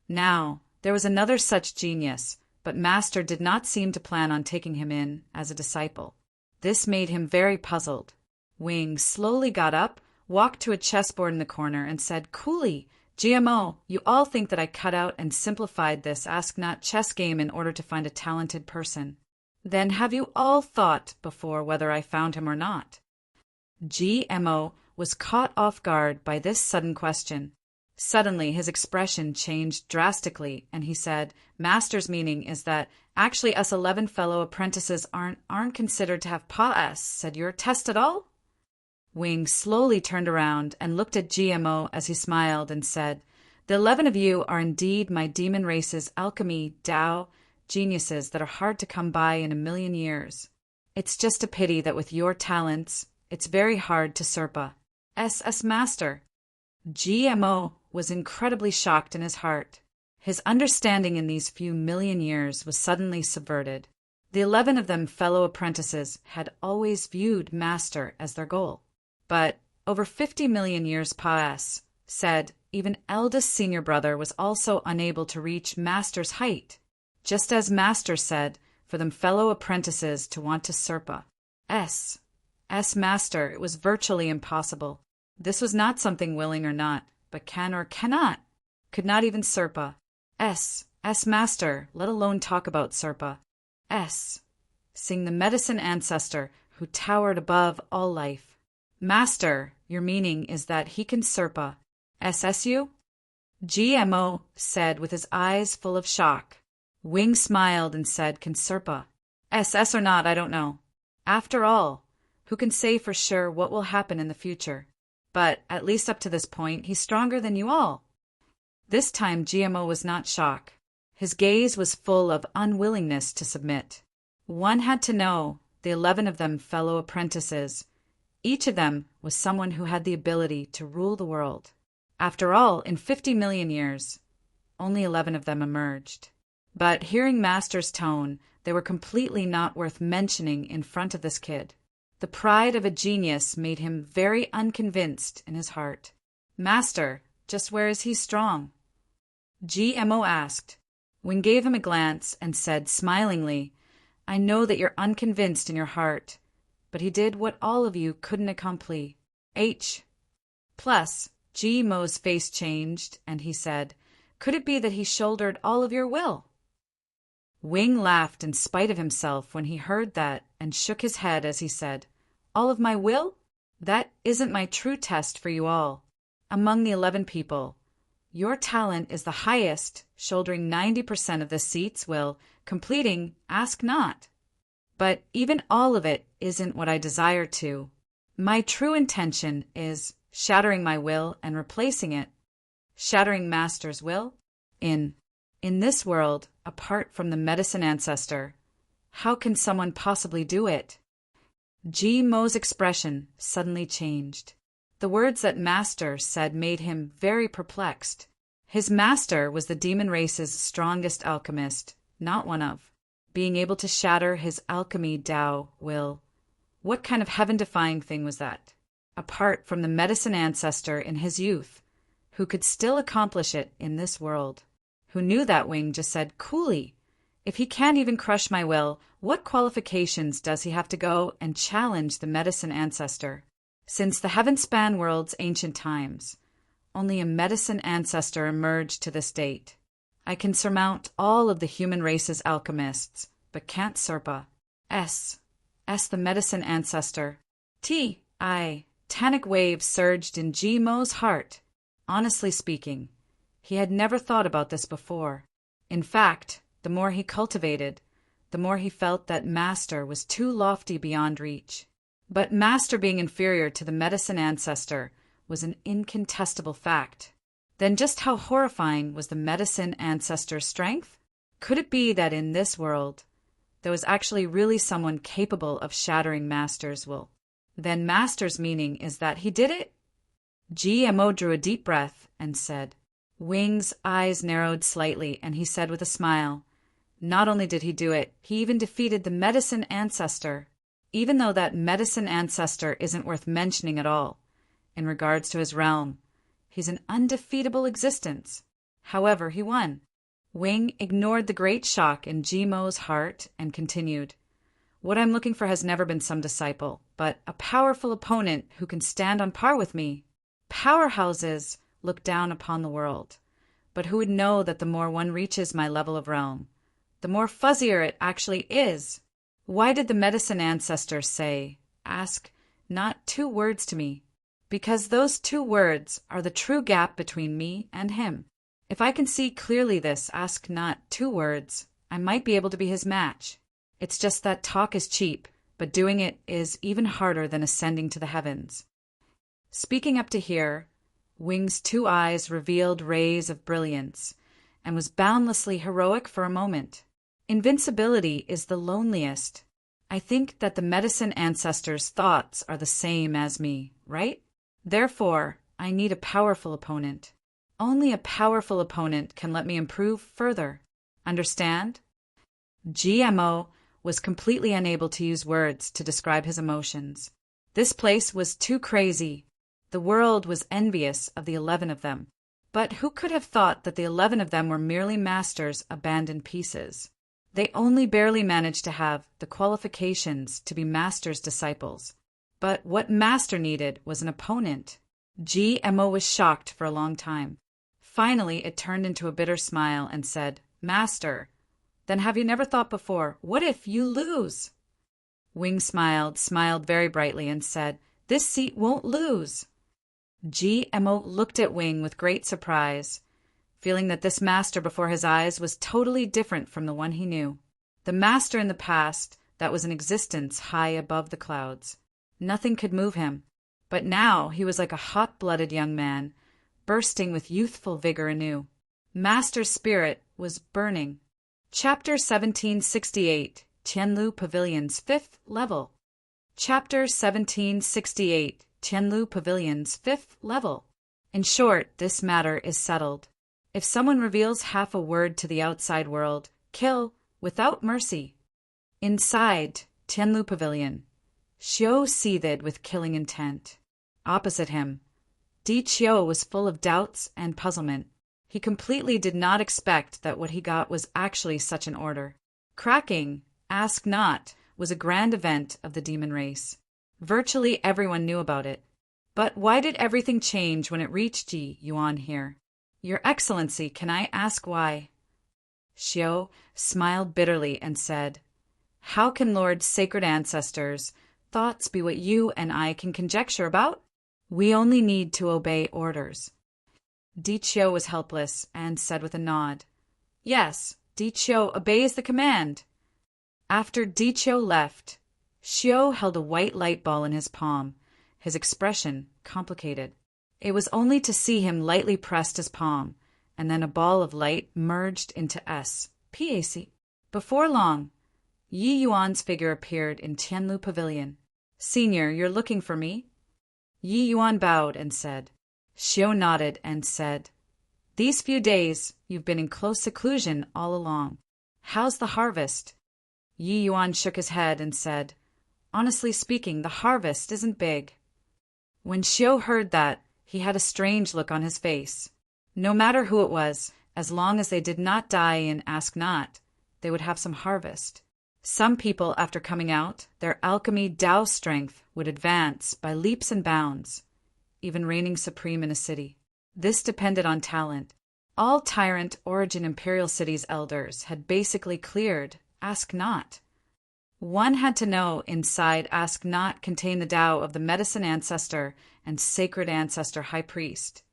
Now, there was another such genius, but Master did not seem to plan on taking him in as a disciple. This made him very puzzled. Wing slowly got up, walked to a chessboard in the corner, and said coolly, "GMO, you all think that I cut out and simplified this ask-not chess game in order to find a talented person. Then have you all thought before whether I found him or not?" GMO was caught off guard by this sudden question. Suddenly his expression changed drastically, and he said, "Master's meaning is that actually us 11 fellow apprentices aren't considered to have PAS. Said your test at all?" Wing slowly turned around and looked at GMO as he smiled and said, "The 11 of you are indeed my demon race's alchemy Tao geniuses that are hard to come by in a million years. It's just a pity that with your talents, it's very hard to Serpa. SS Master." GMO was incredibly shocked in his heart. His understanding in these few million years was suddenly subverted. The 11 of them fellow apprentices had always viewed Master as their goal. But over 50 million years past, said even eldest senior brother was also unable to reach Master's height. Just as Master said, for them fellow apprentices to want to Serpa. S Master, it was virtually impossible. This was not something willing or not, but can or cannot. Could not even Serpa. S Master, let alone talk about Serpa. Sing the medicine ancestor who towered above all life. Master, your meaning is that he can Serpa. SSU? GMO said with his eyes full of shock. Wing smiled and said, "Can Serpa. SS or not, I don't know. After all, who can say for sure what will happen in the future? But, at least up to this point, he's stronger than you all." This time GMO was not shocked. His gaze was full of unwillingness to submit. One had to know, the 11 of them fellow apprentices. Each of them was someone who had the ability to rule the world. After all, in 50 million years, only 11 of them emerged. But hearing Master's tone, they were completely not worth mentioning in front of this kid. The pride of a genius made him very unconvinced in his heart. "Master, just where is he strong?" GMO asked. Wing gave him a glance and said smilingly, "I know that you're unconvinced in your heart, but he did what all of you couldn't accomplish. Plus, GMO's face changed, and he said, "Could it be that he shouldered all of your will?" Wing laughed in spite of himself when he heard that and shook his head as he said, "All of my will? That isn't my true test for you all. Among the 11 people, your talent is the highest, shouldering 90% of the seats will, completing ask not. But even all of it isn't what I desire to. My true intention is shattering my will and replacing it. Shattering Master's will? In this world, apart from the medicine ancestor, how can someone possibly do it? Ji Mo's expression suddenly changed. The words that Master said made him very perplexed. His master was the demon race's strongest alchemist, not one of. Being able to shatter his alchemy Tao will. What kind of heaven-defying thing was that? Apart from the medicine ancestor in his youth, who could still accomplish it in this world. Who knew that Wing just said coolly, if he can't even crush my will, what qualifications does he have to go and challenge the medicine ancestor? Since the heaven-span world's ancient times, only a medicine ancestor emerged to this date. I can surmount all of the human race's alchemists, but can't Serpa. S the medicine ancestor. Tanic waves surged in Ji Mo's heart. Honestly speaking, he had never thought about this before. In fact, the more he cultivated, the more he felt that Master was too lofty beyond reach. But Master being inferior to the medicine ancestor was an incontestable fact. Then just how horrifying was the medicine ancestor's strength? Could it be that in this world, there was actually really someone capable of shattering Master's will? Then Master's meaning is that he did it? GMO drew a deep breath and said. Wing's eyes narrowed slightly, and he said with a smile, not only did he do it, he even defeated the medicine ancestor, even though that medicine ancestor isn't worth mentioning at all. In regards to his realm, he's an undefeatable existence. However, he won. Wing ignored the great shock in Ji Mo's heart and continued, what I'm looking for has never been some disciple, but a powerful opponent who can stand on par with me. Powerhouses look down upon the world, but who would know that the more one reaches my level of realm, the more fuzzier it actually is? Why did the medicine ancestor say, ask not 2 words to me? Because those 2 words are the true gap between me and him. If I can see clearly this ask not 2 words, I might be able to be his match. It's just that talk is cheap, but doing it is even harder than ascending to the heavens. Speaking up to here, Wing's 2 eyes revealed rays of brilliance, and was boundlessly heroic for a moment. Invincibility is the loneliest. I think that the medicine ancestor's thoughts are the same as me, right? Therefore, I need a powerful opponent. Only a powerful opponent can let me improve further. Understand? GMO was completely unable to use words to describe his emotions. This place was too crazy. The world was envious of the 11 of them. But who could have thought that the 11 of them were merely Master's abandoned pieces? They only barely managed to have the qualifications to be Master's disciples. But what Master needed was an opponent. GMO was shocked for a long time. Finally, it turned into a bitter smile and said, Master, then have you never thought before, what if you lose? Wing smiled very brightly and said, this seat won't lose. GMO looked at Wing with great surprise, feeling that this Master before his eyes was totally different from the one he knew. The Master in the past that was in existence high above the clouds. Nothing could move him. But now he was like a hot-blooded young man, bursting with youthful vigor anew. Master's spirit was burning. Chapter 1768, Tianlu Pavilion's 5th level. Chapter 1768, Tianlu Pavilion's 5th level. In short, this matter is settled. If someone reveals half a word to the outside world, kill without mercy. Inside Tianlu Pavilion, Xiao seethed with killing intent. Opposite him, Di Qiu was full of doubts and puzzlement. He completely did not expect that what he got was actually such an order. Cracking, ask not, was a grand event of the demon race. Virtually everyone knew about it. But why did everything change when it reached Ji Yuan here? Your Excellency, can I ask why? Xiao smiled bitterly and said, how can Lord's sacred ancestors' thoughts be what you and I can conjecture about? We only need to obey orders. Di Qiu was helpless and said with a nod, yes, Di Qiu obeys the command. After Di Qiu left, Xiao held a white light ball in his palm his expression complicated. It was only to see him lightly pressed his palm, and then a ball of light merged into SPAC. Before long, Yi Yuan's figure appeared in Tianlu Pavilion. "Senior, you're looking for me?" Yi Yuan bowed and said. Xiao nodded and said, "These few days, you've been in close seclusion all along. How's the harvest?" Yi Yuan shook his head and said, "Honestly speaking, the harvest isn't big." When Xiao heard that, he had a strange look on his face. No matter who it was, as long as they did not die in Ask Not, they would have some harvest. Some people, after coming out, their alchemy Tao strength would advance by leaps and bounds, even reigning supreme in a city. This depended on talent. All Tyrant Origin Imperial City's elders had basically cleared Ask Not. One had to know inside Ask Not contained the Tao of the Medicine Ancestor and Sacred Ancestor High Priest.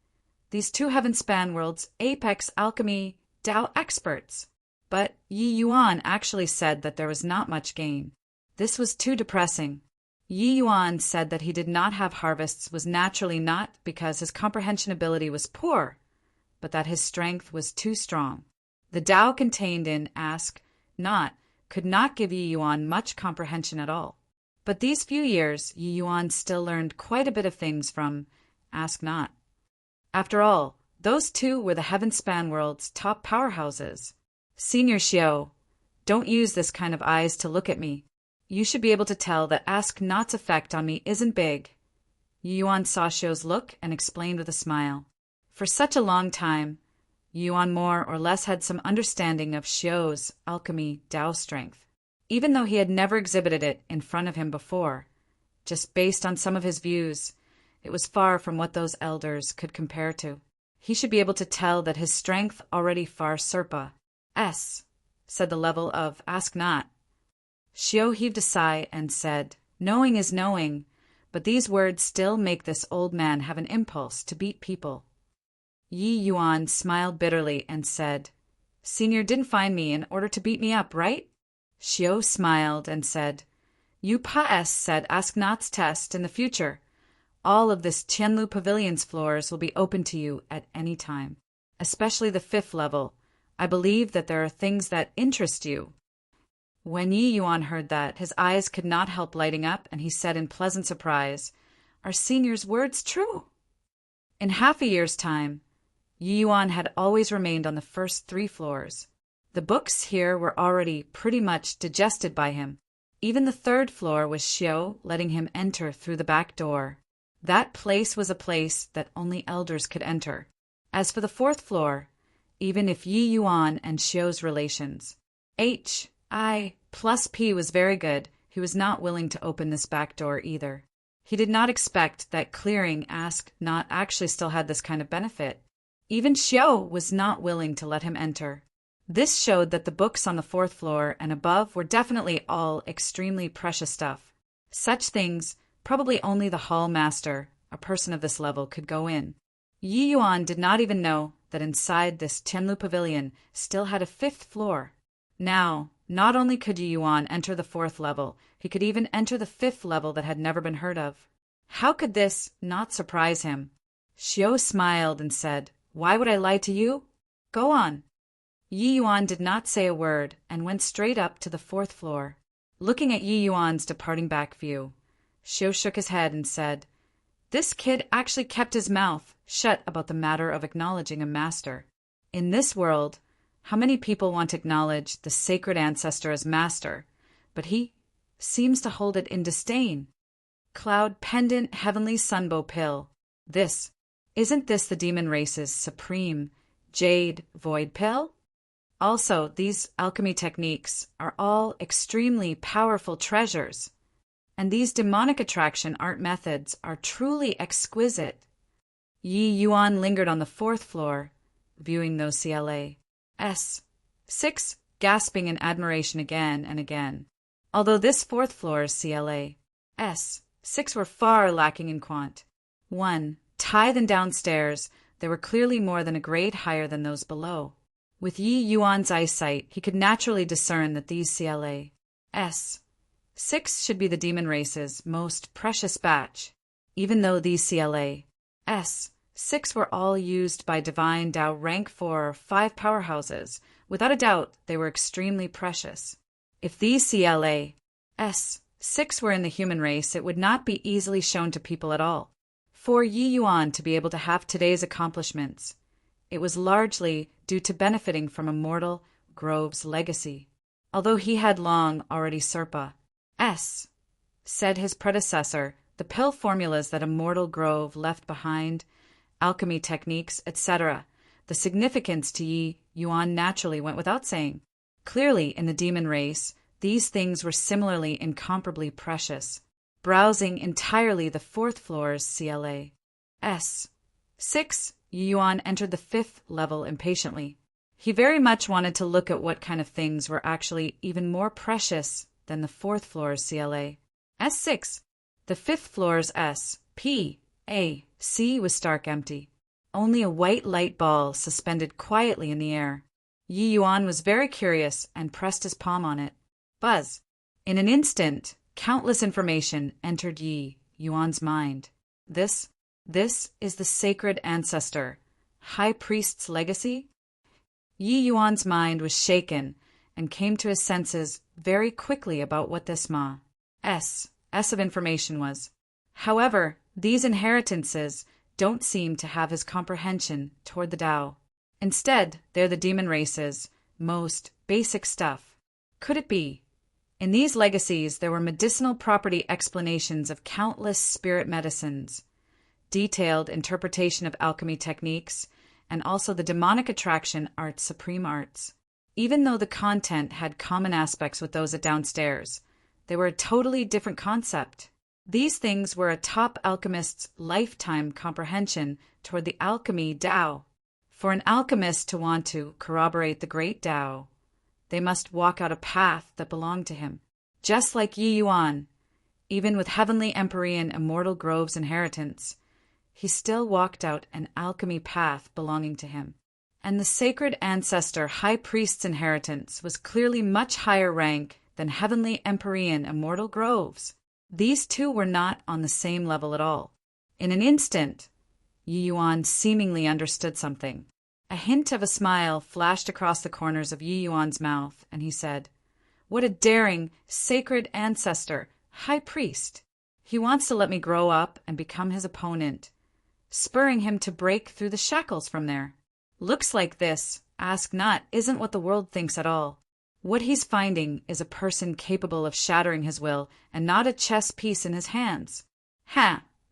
These two heaven-span worlds apex alchemy Tao experts. But Yi Yuan actually said that there was not much gain. This was too depressing. Yi Yuan said that he did not have harvests was naturally not because his comprehension ability was poor, but that his strength was too strong. The Tao contained in Ask Not could not give Yi Yuan much comprehension at all. But these few years, Yi Yuan still learned quite a bit of things from Ask Not. After all, those two were the Heaven-span world's top powerhouses. "Senior Xiao, don't use this kind of eyes to look at me. You should be able to tell that Ask Not's effect on me isn't big." Yi Yuan saw Xiao's look and explained with a smile. For such a long time, Yi Yuan more or less had some understanding of Xiao's alchemy Tao strength, even though he had never exhibited it in front of him before. Just based on some of his views, it was far from what those elders could compare to. He should be able to tell that his strength already far surpa said the level of Ask Not. Xiao heaved a sigh and said, "Knowing is knowing, but these words still make this old man have an impulse to beat people." Yi Yuan smiled bitterly and said, "Senior didn't find me in order to beat me up, right?" Xiao smiled and said, "You said Ask Not's test in the future. All of this Tianlu Pavilion's floors will be open to you at any time, especially the 5th level. I believe that there are things that interest you." When Yi Yuan heard that, his eyes could not help lighting up, and he said in pleasant surprise, "Are Senior's words true?" In half a year's time, Yi Yuan had always remained on the first 3 floors. The books here were already pretty much digested by him. Even the 3rd floor was Xiao letting him enter through the back door. That place was a place that only elders could enter. As for the 4th floor, even if Yi Yuan and Xiao's relations, HI plus P was very good, he was not willing to open this back door either. He did not expect that clearing Ask Not actually still had this kind of benefit. Even Xiao was not willing to let him enter. This showed that the books on the 4th floor and above were definitely all extremely precious stuff. Such things probably only the hall master, a person of this level, could go in. Yi Yuan did not even know that inside this Tianlu Pavilion still had a 5th floor. Now, not only could Yi Yuan enter the 4th level, he could even enter the 5th level that had never been heard of. How could this not surprise him? Xiao smiled and said, "Why would I lie to you? Go on." Yi Yuan did not say a word and went straight up to the 4th floor. Looking at Yi Yuan's departing back view, Xiao shook his head and said, "This kid actually kept his mouth shut about the matter of acknowledging a master. In this world, how many people want to acknowledge the sacred ancestor as master, but he seems to hold it in disdain. Cloud pendant heavenly sunbow pill. Isn't this the demon race's supreme jade void pill? Also, these alchemy techniques are all extremely powerful treasures, and these demonic attraction art methods are truly exquisite." Yi Yuan lingered on the 4th floor, viewing those CLAs, 6, gasping in admiration again and again. Although this 4th floor's CLAs, 6 were far lacking in quant. 1, higher than downstairs, they were clearly more than a grade higher than those below. With Yi Yuan's eyesight, he could naturally discern that these CLAs, 6 should be the demon race's most precious batch. Even though these CLAs 6 were all used by divine Tao rank 4 or 5 powerhouses, without a doubt they were extremely precious. If these CLAs 6 were in the human race, it would not be easily shown to people at all. For Yi Yuan to be able to have today's accomplishments, it was largely due to benefiting from Immortal Grove's legacy. Although he had long already said his predecessor, the pill formulas that Immortal Grove left behind, alchemy techniques, etc., the significance to Yi Yuan naturally went without saying. Clearly, in the demon race, these things were similarly incomparably precious. Browsing entirely the 4th floor's CLAs 6, Yi Yuan entered the 5th level impatiently. He very much wanted to look at what kind of things were actually even more precious than the 4th floor's CLAs 6. The 5th floor's SPAC was stark empty. Only a white light ball suspended quietly in the air. Yi Yuan was very curious and pressed his palm on it. Buzz! In an instant, countless information entered Yi Yuan's mind. This is the sacred ancestor, High Priest's legacy? Yi Yuan's mind was shaken and came to his senses very quickly about what this S of information was. However, these inheritances don't seem to have his comprehension toward the Tao. Instead, they're the demon race's most basic stuff. Could it be? In these legacies, there were medicinal property explanations of countless spirit medicines, detailed interpretation of alchemy techniques, and also the demonic attraction arts, supreme arts. Even though the content had common aspects with those at downstairs, they were a totally different concept. These things were a top alchemist's lifetime comprehension toward the alchemy Tao. For an alchemist to want to corroborate the great Tao, they must walk out a path that belonged to him. Just like Yi Yuan, even with Heavenly Empyrean Immortal Grove's inheritance, he still walked out an alchemy path belonging to him. And the sacred ancestor High Priest's inheritance was clearly much higher rank than Heavenly Empyrean Immortal Grove's. These two were not on the same level at all. In an instant, Yi Yuan seemingly understood something. A hint of a smile flashed across the corners of Yi Yuan's mouth, and he said, "What a daring, sacred ancestor, High Priest! He wants to let me grow up and become his opponent, spurring him to break through the shackles from there. Looks like this, ask not, isn't what the world thinks at all. What he's finding is a person capable of shattering his will and not a chess piece in his hands.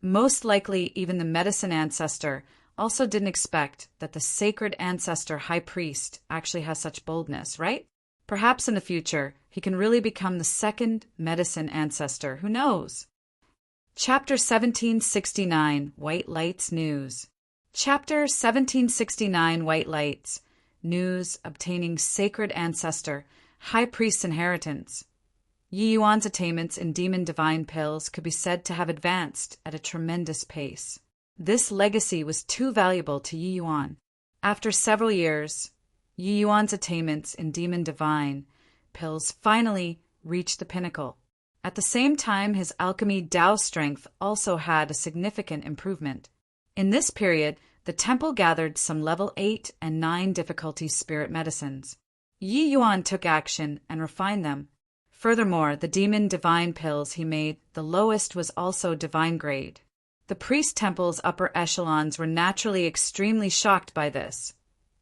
Most likely even the medicine ancestor also didn't expect that the sacred ancestor High Priest actually has such boldness, right? Perhaps in the future, he can really become the second medicine ancestor. Who knows?" Chapter 1769, White Lights News. Chapter 1769, White Lights News, obtaining sacred ancestor, High Priest's inheritance. Yi Yuan's attainments in demon divine pills could be said to have advanced at a tremendous pace. This legacy was too valuable to Yi Yuan. After several years, Yi Yuan's attainments in demon divine pills finally reached the pinnacle. At the same time, his alchemy Tao strength also had a significant improvement. In this period, the temple gathered some level 8 and 9 difficulty spirit medicines. Yi Yuan took action and refined them. Furthermore, the demon divine pills he made, the lowest was also divine grade. The priest temple's upper echelons were naturally extremely shocked by this,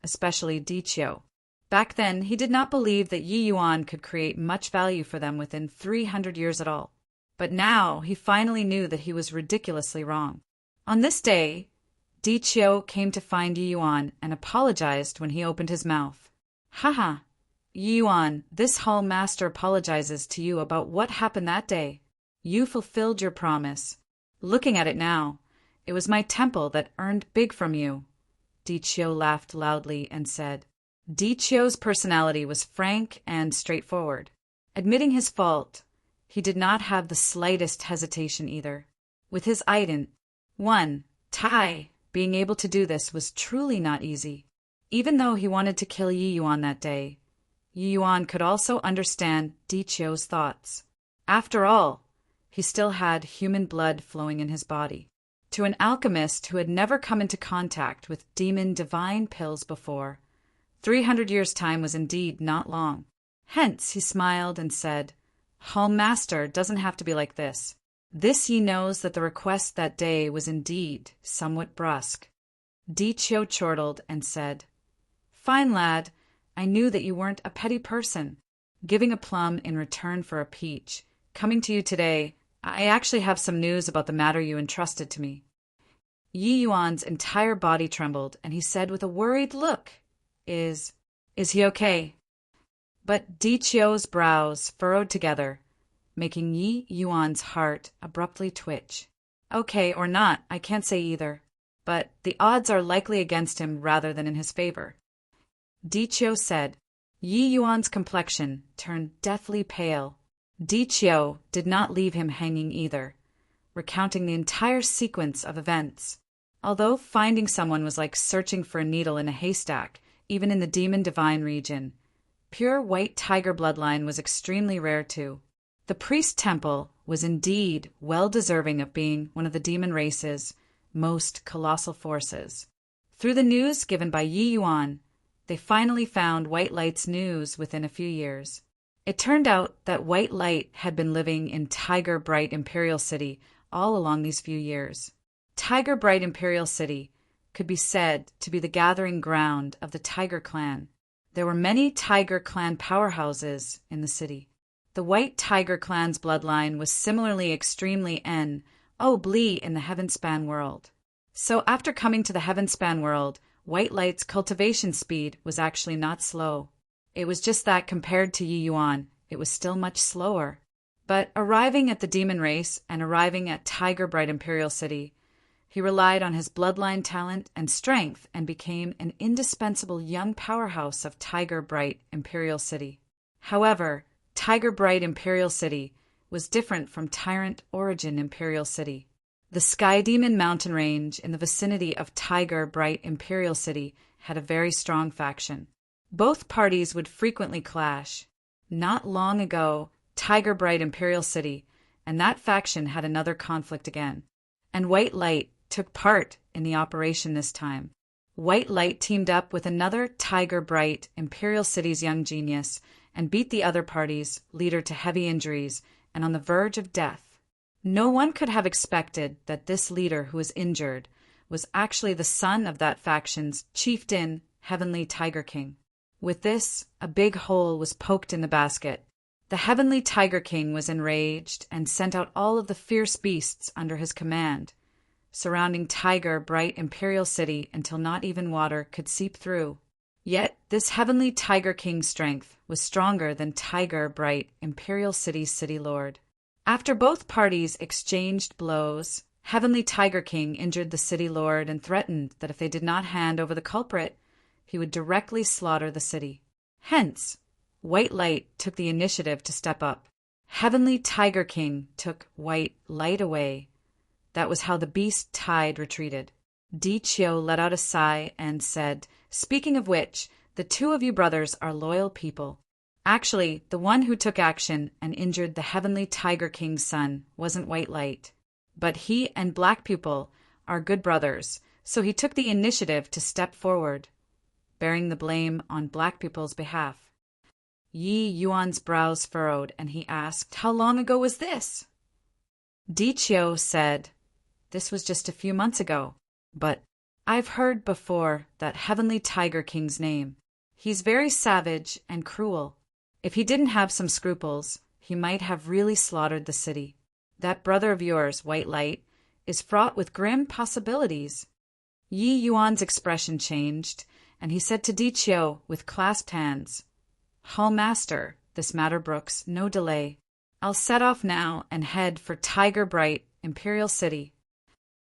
especially Dichio. Back then, he did not believe that Yi Yuan could create much value for them within 300 years at all. But now, he finally knew that he was ridiculously wrong. On this day, Dichio came to find Yi Yuan and apologized when he opened his mouth. "Haha, Yi Yuan, this hall master apologizes to you about what happened that day. You fulfilled your promise. Looking at it now, it was my temple that earned big from you." Dichio laughed loudly and said. Dichio's personality was frank and straightforward. Admitting his fault, he did not have the slightest hesitation either. With his ident, Tai, being able to do this was truly not easy. Even though he wanted to kill Yi Yuan that day, Yi Yuan could also understand Dichio's thoughts. After all, he still had human blood flowing in his body. To an alchemist who had never come into contact with demon divine pills before, 300 years' time was indeed not long. Hence he smiled and said, "Hall Master doesn't have to be like this. This ye knows that the request that day was indeed somewhat brusque." Dichio chortled and said, "Fine lad, I knew that you weren't a petty person, giving a plum in return for a peach. Coming to you today, I actually have some news about the matter you entrusted to me." Yi Yuan's entire body trembled, and he said with a worried look, Is he okay?" But Dichio's brows furrowed together, making Yi Yuan's heart abruptly twitch. "Okay or not, I can't say either, but the odds are likely against him rather than in his favor," Dichio said. Yi Yuan's complexion turned deathly pale. Dichio did not leave him hanging either, recounting the entire sequence of events. Although finding someone was like searching for a needle in a haystack, even in the demon divine region, pure white tiger bloodline was extremely rare too. The priest temple was indeed well deserving of being one of the demon race's most colossal forces. Through the news given by Yi Yuan, they finally found White Light's news within a few years. It turned out that White Light had been living in Tiger Bright Imperial City all along these few years. Tiger Bright Imperial City could be said to be the gathering ground of the Tiger Clan. There were many Tiger Clan powerhouses in the city. The White Tiger Clan's bloodline was similarly extremely Blee in the Heavenspan world. So after coming to the Heavenspan world, White Light's cultivation speed was actually not slow. It was just that compared to Yi Yuan, it was still much slower. But arriving at the demon race and arriving at Tiger Bright Imperial City, he relied on his bloodline talent and strength and became an indispensable young powerhouse of Tiger Bright Imperial City. However, Tiger Bright Imperial City was different from Tyrant Origin Imperial City. The Sky Demon mountain range in the vicinity of Tiger Bright Imperial City had a very strong faction. Both parties would frequently clash. Not long ago, Tiger Bright Imperial City and that faction had another conflict again, and White Light took part in the operation this time. White Light teamed up with another Tiger Bright Imperial City's young genius and beat the other party's leader to heavy injuries and on the verge of death. No one could have expected that this leader who was injured was actually the son of that faction's chieftain, Heavenly Tiger King. With this, a big hole was poked in the basket. The Heavenly Tiger King was enraged and sent out all of the fierce beasts under his command, surrounding Tiger Bright Imperial City until not even water could seep through. Yet this Heavenly Tiger King's strength was stronger than Tiger Bright Imperial City's city lord. After both parties exchanged blows, Heavenly Tiger King injured the city lord and threatened that if they did not hand over the culprit, he would directly slaughter the city. Hence, White Light took the initiative to step up. Heavenly Tiger King took White Light away. That was how the beast tide retreated. Dichio let out a sigh and said, "Speaking of which, the two of you brothers are loyal people. Actually, the one who took action and injured the Heavenly Tiger King's son wasn't White Light. But he and Black Pupil are good brothers, so he took the initiative to step forward, bearing the blame on Black Pupil's behalf." Yi Yuan's brows furrowed, and he asked, "How long ago was this?" Dichio said, "This was just a few months ago, but I've heard before that Heavenly Tiger King's name. He's very savage and cruel. If he didn't have some scruples, he might have really slaughtered the city. That brother of yours, White Light, is fraught with grim possibilities." Yi Yuan's expression changed, and he said to Dichio with clasped hands, "Hall Master, this matter brooks no delay. I'll set off now and head for Tiger Bright Imperial City."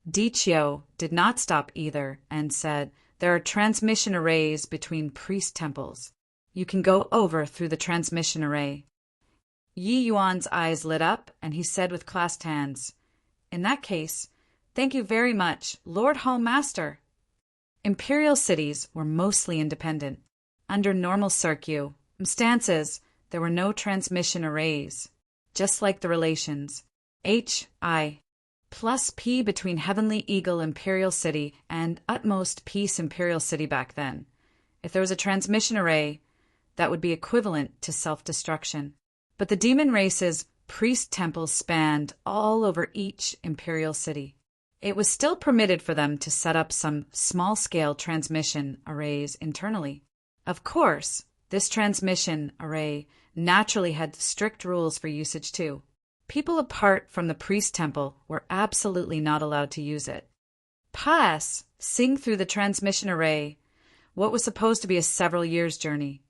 Dichio did not stop either and said, "There are transmission arrays between priest temples. You can go over through the transmission array." Yi Yuan's eyes lit up, and he said with clasped hands, "In that case, thank you very much, Lord Hall Master." Imperial cities were mostly independent. Under normal circumstances, there were no transmission arrays, just like the relations H.I. plus P between Heavenly Eagle Imperial City and Utmost Peace Imperial City back then. If there was a transmission array, that would be equivalent to self-destruction. But the demon race's priest temples spanned all over each imperial city. It was still permitted for them to set up some small-scale transmission arrays internally. Of course, this transmission array naturally had strict rules for usage too. People apart from the priest temple were absolutely not allowed to use it. Sing through the transmission array, what was supposed to be a several years' journey.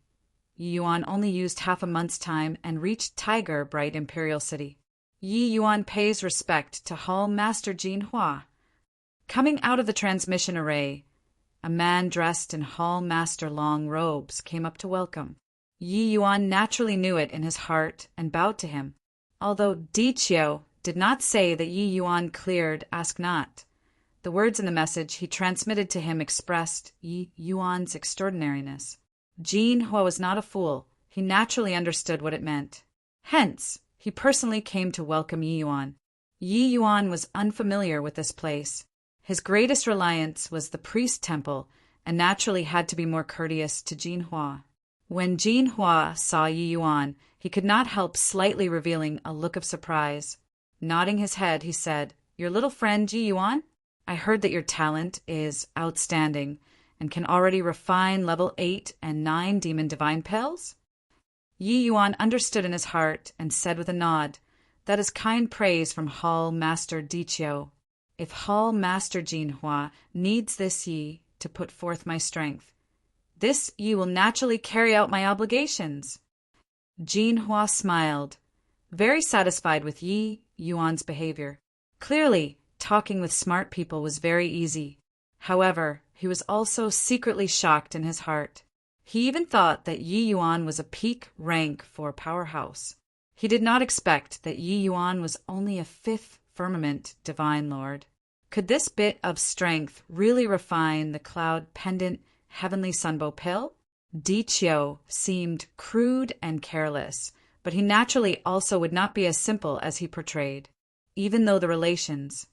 Yi Yuan only used half a month's time and reached Tiger Bright Imperial City. Yi Yuan pays respect to Hall Master Jin Hua. Coming out of the transmission array, a man dressed in Hall Master long robes came up to welcome. Yi Yuan naturally knew it in his heart and bowed to him. Although Di Qiu did not say that Yi Yuan cleared ask not, the words in the message he transmitted to him expressed Yi Yuan's extraordinariness. Jin Hua was not a fool. He naturally understood what it meant. Hence, he personally came to welcome Yi Yuan. Yi Yuan was unfamiliar with this place. His greatest reliance was the priest temple, and naturally had to be more courteous to Jin Hua. When Jin Hua saw Yi Yuan, he could not help slightly revealing a look of surprise. Nodding his head, he said, "Your little friend Yi Yuan? I heard that your talent is outstanding and can already refine level 8 and 9 demon divine pills?" Yi Yuan understood in his heart and said with a nod, "That is kind praise from Hall Master Di Qiu. If Hall Master Jin Hua needs this Yi to put forth my strength, this Yi will naturally carry out my obligations." Jin Hua smiled, very satisfied with Yi Yuan's behavior. Clearly, talking with smart people was very easy. However, he was also secretly shocked in his heart. He even thought that Yi Yuan was a peak rank for powerhouse. He did not expect that Yi Yuan was only a 5th firmament divine lord. Could this bit of strength really refine the cloud pendant heavenly sunbow pill? Di Qiu seemed crude and careless, but he naturally also would not be as simple as he portrayed. Even though the relations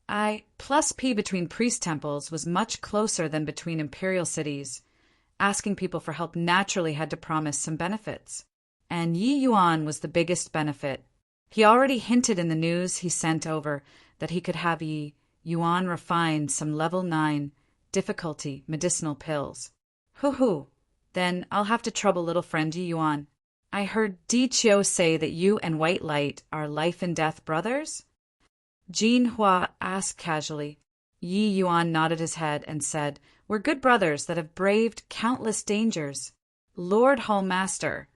I plus P between priest temples was much closer than between imperial cities, asking people for help naturally had to promise some benefits. And Yi Yuan was the biggest benefit. He already hinted in the news he sent over that he could have Yi Yuan refine some level 9 difficulty medicinal pills. Hoo-hoo, then I'll have to trouble little friend Yi Yuan. I heard Di Qiu say that you and White Light are life and death brothers? Jin Hua asked casually. Yi Yuan nodded his head and said, "We're good brothers that have braved countless dangers. Lord Hall Master,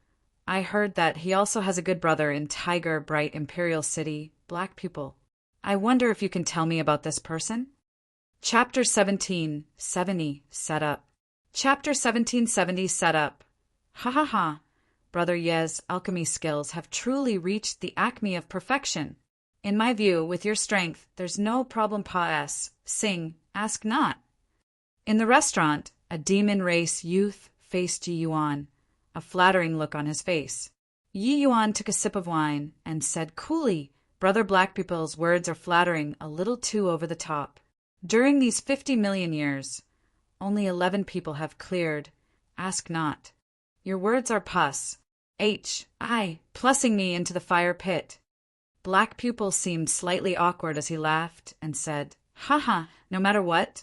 I heard that he also has a good brother in Tiger Bright Imperial City, Black Pupil. I wonder if you can tell me about this person?" Chapter 1770 Set Up. Chapter 1770 Set Up. Ha ha ha. Brother Ye's alchemy skills have truly reached the acme of perfection. In my view, with your strength, there's no problem sing, ask not. In the restaurant, a demon race youth faced Yi Yuan, a flattering look on his face. Yi Yuan took a sip of wine and said coolly, "Brother Black People's words are flattering a little too over the top. During these 50 million years, only 11 people have cleared, ask not. Your words are plussing me into the fire pit." Black Pupil seemed slightly awkward as he laughed and said, "Haha, no matter what,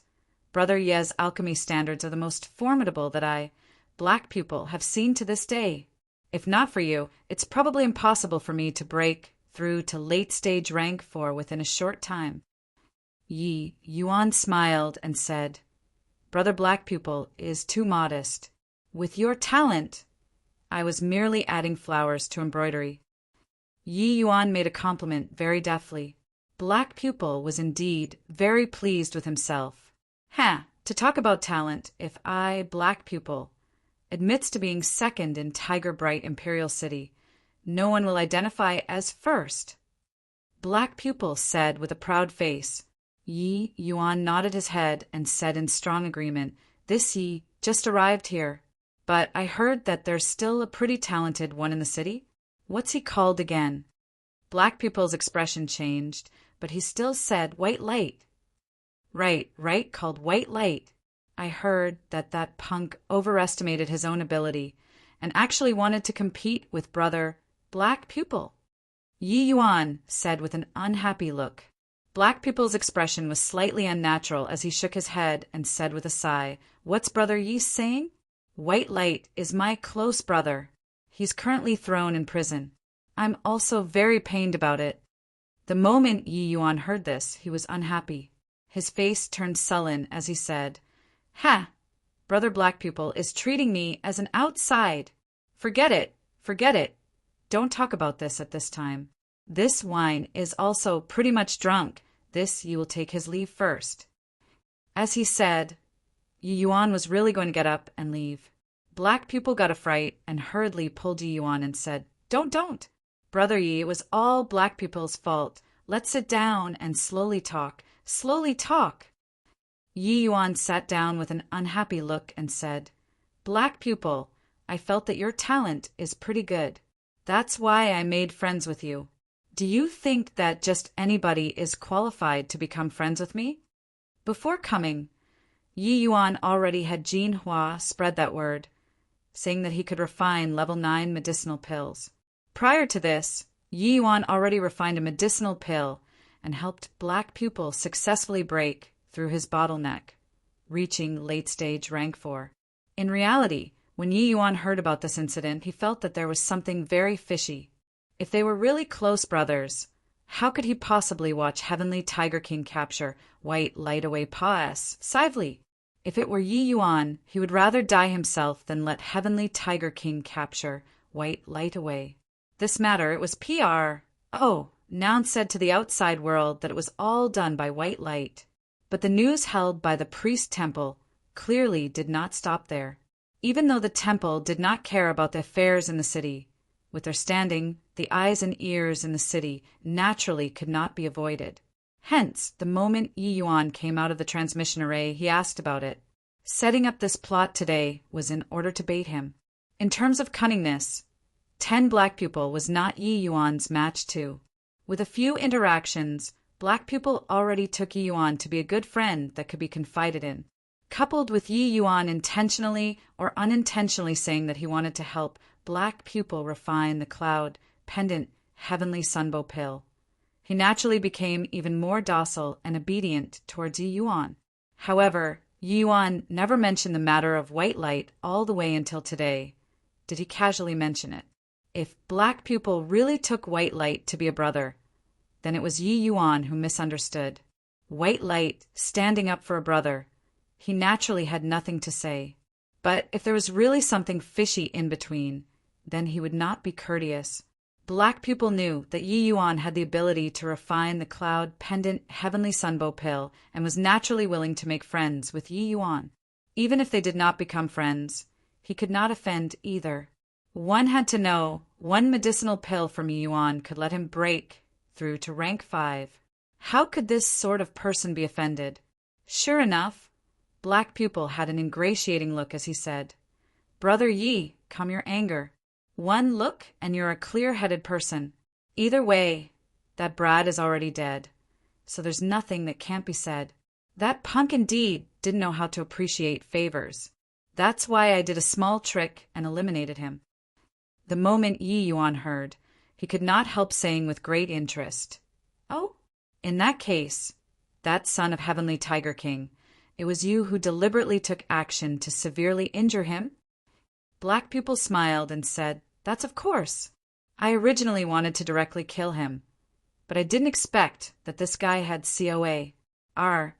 Brother Ye's alchemy standards are the most formidable that I, Black Pupil, have seen to this day. If not for you, it's probably impossible for me to break through to late-stage rank 4 within a short time." Yi Yuan smiled and said, "Brother Black Pupil is too modest. With your talent, I was merely adding flowers to embroidery." Yi Yuan made a compliment very deftly. Black Pupil was indeed very pleased with himself. To talk about talent, if I, Black Pupil, admits to being second in Tiger Bright Imperial City, no one will identify as first. Black Pupil said with a proud face. Yi Yuan nodded his head and said in strong agreement, "This Yi just arrived here, but I heard that there's still a pretty talented one in the city. What's he called again?" Black Pupil's expression changed, but he still said white light. Right, called white light. I heard that punk overestimated his own ability and actually wanted to compete with brother Black Pupil. Yi Yuan said with an unhappy look. Black Pupil's expression was slightly unnatural as he shook his head and said with a sigh, "What's Brother Yi saying? White Light is my close brother. He's currently thrown in prison. I'm also very pained about it." The moment Yi Yuan heard this, he was unhappy. His face turned sullen as he said, "Ha! Brother Black Pupil is treating me as an outside. Forget it. Don't talk about this at this time. This wine is also pretty much drunk. This you will take his leave first." As he said, Yi Yuan was really going to get up and leave. Black Pupil got a fright and hurriedly pulled Yi Yuan and said, Don't. Brother Yi, it was all Black Pupil's fault. Let's sit down and slowly talk. Yi Yuan sat down with an unhappy look and said, "Black Pupil, I felt that your talent is pretty good. That's why I made friends with you. Do you think that just anybody is qualified to become friends with me?" Before coming, Yi Yuan already had Jin Hua spread that word, saying that he could refine level 9 medicinal pills. Prior to this, Yi Yuan already refined a medicinal pill and helped Black Pupil successfully break through his bottleneck, reaching late-stage rank 4. In reality, when Yi Yuan heard about this incident, he felt that there was something very fishy. If they were really close brothers, how could he possibly watch Heavenly Tiger King capture White Light Away Pa's Sively? If it were Yi Yuan, he would rather die himself than let Heavenly Tiger King capture White Light Away. This matter, it was PR. Oh, Noun said to the outside world that it was all done by White Light. But the news held by the priest temple clearly did not stop there. Even though the temple did not care about the affairs in the city, with their standing, the eyes and ears in the city naturally could not be avoided. Hence, the moment Yi Yuan came out of the transmission array, he asked about it. Setting up this plot today was in order to bait him. In terms of cunningness, 10 Black Pupil was not Yi Yuan's match too. With a few interactions, Black Pupil already took Yi Yuan to be a good friend that could be confided in. Coupled with Yi Yuan intentionally or unintentionally saying that he wanted to help Black Pupil refine the cloud pendant Heavenly Sunbow pill, he naturally became even more docile and obedient towards Yi Yuan. However, Yi Yuan never mentioned the matter of White Light all the way until today. Did he casually mention it? If Black Pupil really took White Light to be a brother, then it was Yi Yuan who misunderstood. White Light standing up for a brother. He naturally had nothing to say. But if there was really something fishy in between, then he would not be courteous. Black Pupil knew that Yi Yuan had the ability to refine the cloud pendant Heavenly Sunbow pill and was naturally willing to make friends with Yi Yuan. Even if they did not become friends, he could not offend either. One had to know one medicinal pill from Yi Yuan could let him break through to rank 5. How could this sort of person be offended? Sure enough, Black Pupil had an ingratiating look as he said, "Brother Yi, calm your anger. One look and you're a clear-headed person. Either way, that Brad is already dead, so there's nothing that can't be said. That punk indeed didn't know how to appreciate favors. That's why I did a small trick and eliminated him." The moment Yi Yuan heard, he could not help saying with great interest, "Oh, in that case, that son of Heavenly Tiger King, it was you who deliberately took action to severely injure him?" Black Pupil smiled and said, "That's of course. I originally wanted to directly kill him, but I didn't expect that this guy had COA,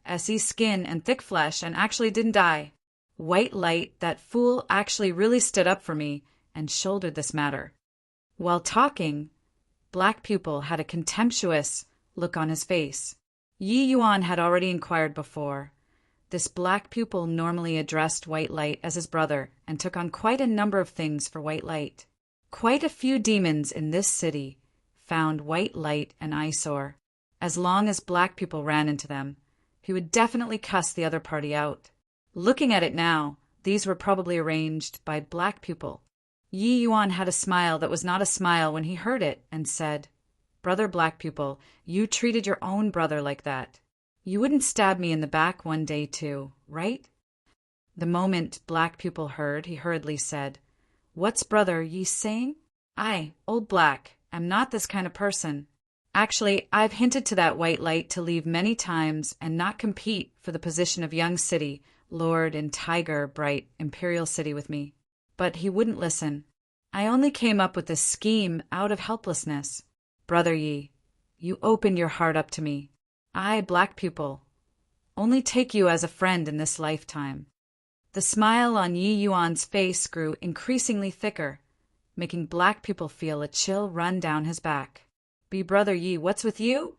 SE skin and thick flesh and actually didn't die. White Light, that fool actually really stood up for me and shouldered this matter." While talking, Black Pupil had a contemptuous look on his face. Yi Yuan had already inquired before. This Black Pupil normally addressed White Light as his brother and took on quite a number of things for White Light. Quite a few demons in this city found White Light an eyesore. As long as Black Pupil ran into them, he would definitely cuss the other party out. Looking at it now, these were probably arranged by Black Pupil. Yi Yuan had a smile that was not a smile when he heard it and said, Brother Black Pupil, you treated your own brother like that. You wouldn't stab me in the back one day too, right? The moment Black Pupil heard, he hurriedly said, What's brother ye saying? I, old Black, am not this kind of person. Actually, I've hinted to that white light to leave many times and not compete for the position of young city, lord in tiger bright imperial city with me. But he wouldn't listen. I only came up with this scheme out of helplessness. Brother Yi, you opened your heart up to me. I, Black Pupil, only take you as a friend in this lifetime. The smile on Yi Yuan's face grew increasingly thicker, making Black Pupil feel a chill run down his back. Be Brother Yi, what's with you?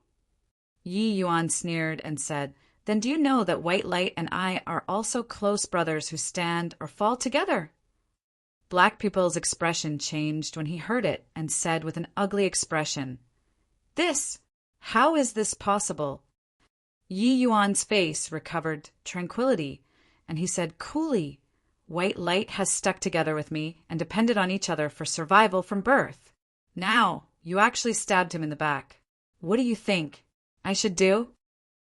Yi Yuan sneered and said, Then do you know that White Light and I are also close brothers who stand or fall together? Black Pupil's expression changed when he heard it and said with an ugly expression, How is this possible? Yi Yuan's face recovered tranquility, and he said coolly, White Light has stuck together with me and depended on each other for survival from birth. Now, you actually stabbed him in the back. What do you think I should do?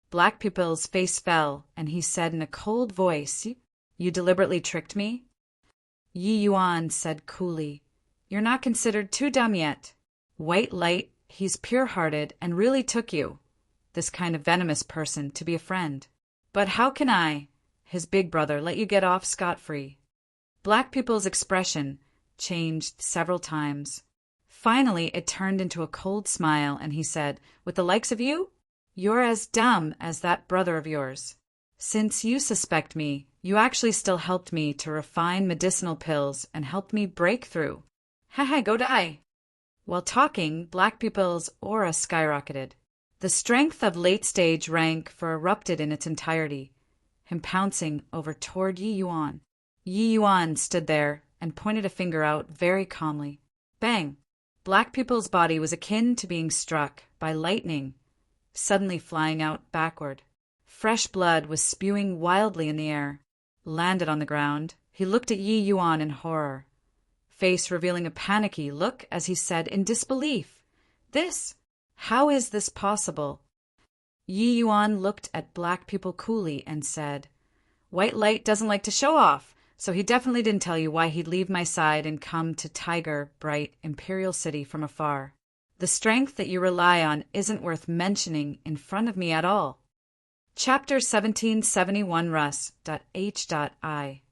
Black Pupil's face fell, and he said in a cold voice, You deliberately tricked me? Yi Yuan said coolly, You're not considered too dumb yet. White Light, he's pure-hearted and really took you, this kind of venomous person, to be a friend. But how can I, his big brother, let you get off scot-free? Black Pupil's expression changed several times. Finally, it turned into a cold smile, and he said, With the likes of you, you're as dumb as that brother of yours. Since you suspect me, you actually still helped me to refine medicinal pills and helped me break through. Haha, go die. While talking, Black Pupil's aura skyrocketed. The strength of late-stage rank erupted in its entirety, him pouncing over toward Yi Yuan. Yi Yuan stood there and pointed a finger out very calmly. Bang! Black Pupil's body was akin to being struck by lightning, suddenly flying out backward. Fresh blood was spewing wildly in the air. Landed on the ground, he looked at Yi Yuan in horror, face revealing a panicky look as he said in disbelief, How is this possible? Yi Yuan looked at Black Pupil coolly and said, White Light doesn't like to show off, so he definitely didn't tell you why he'd leave my side and come to Tiger Bright Imperial City from afar. The strength that you rely on isn't worth mentioning in front of me at all. Chapter 1771 Rus.H.I.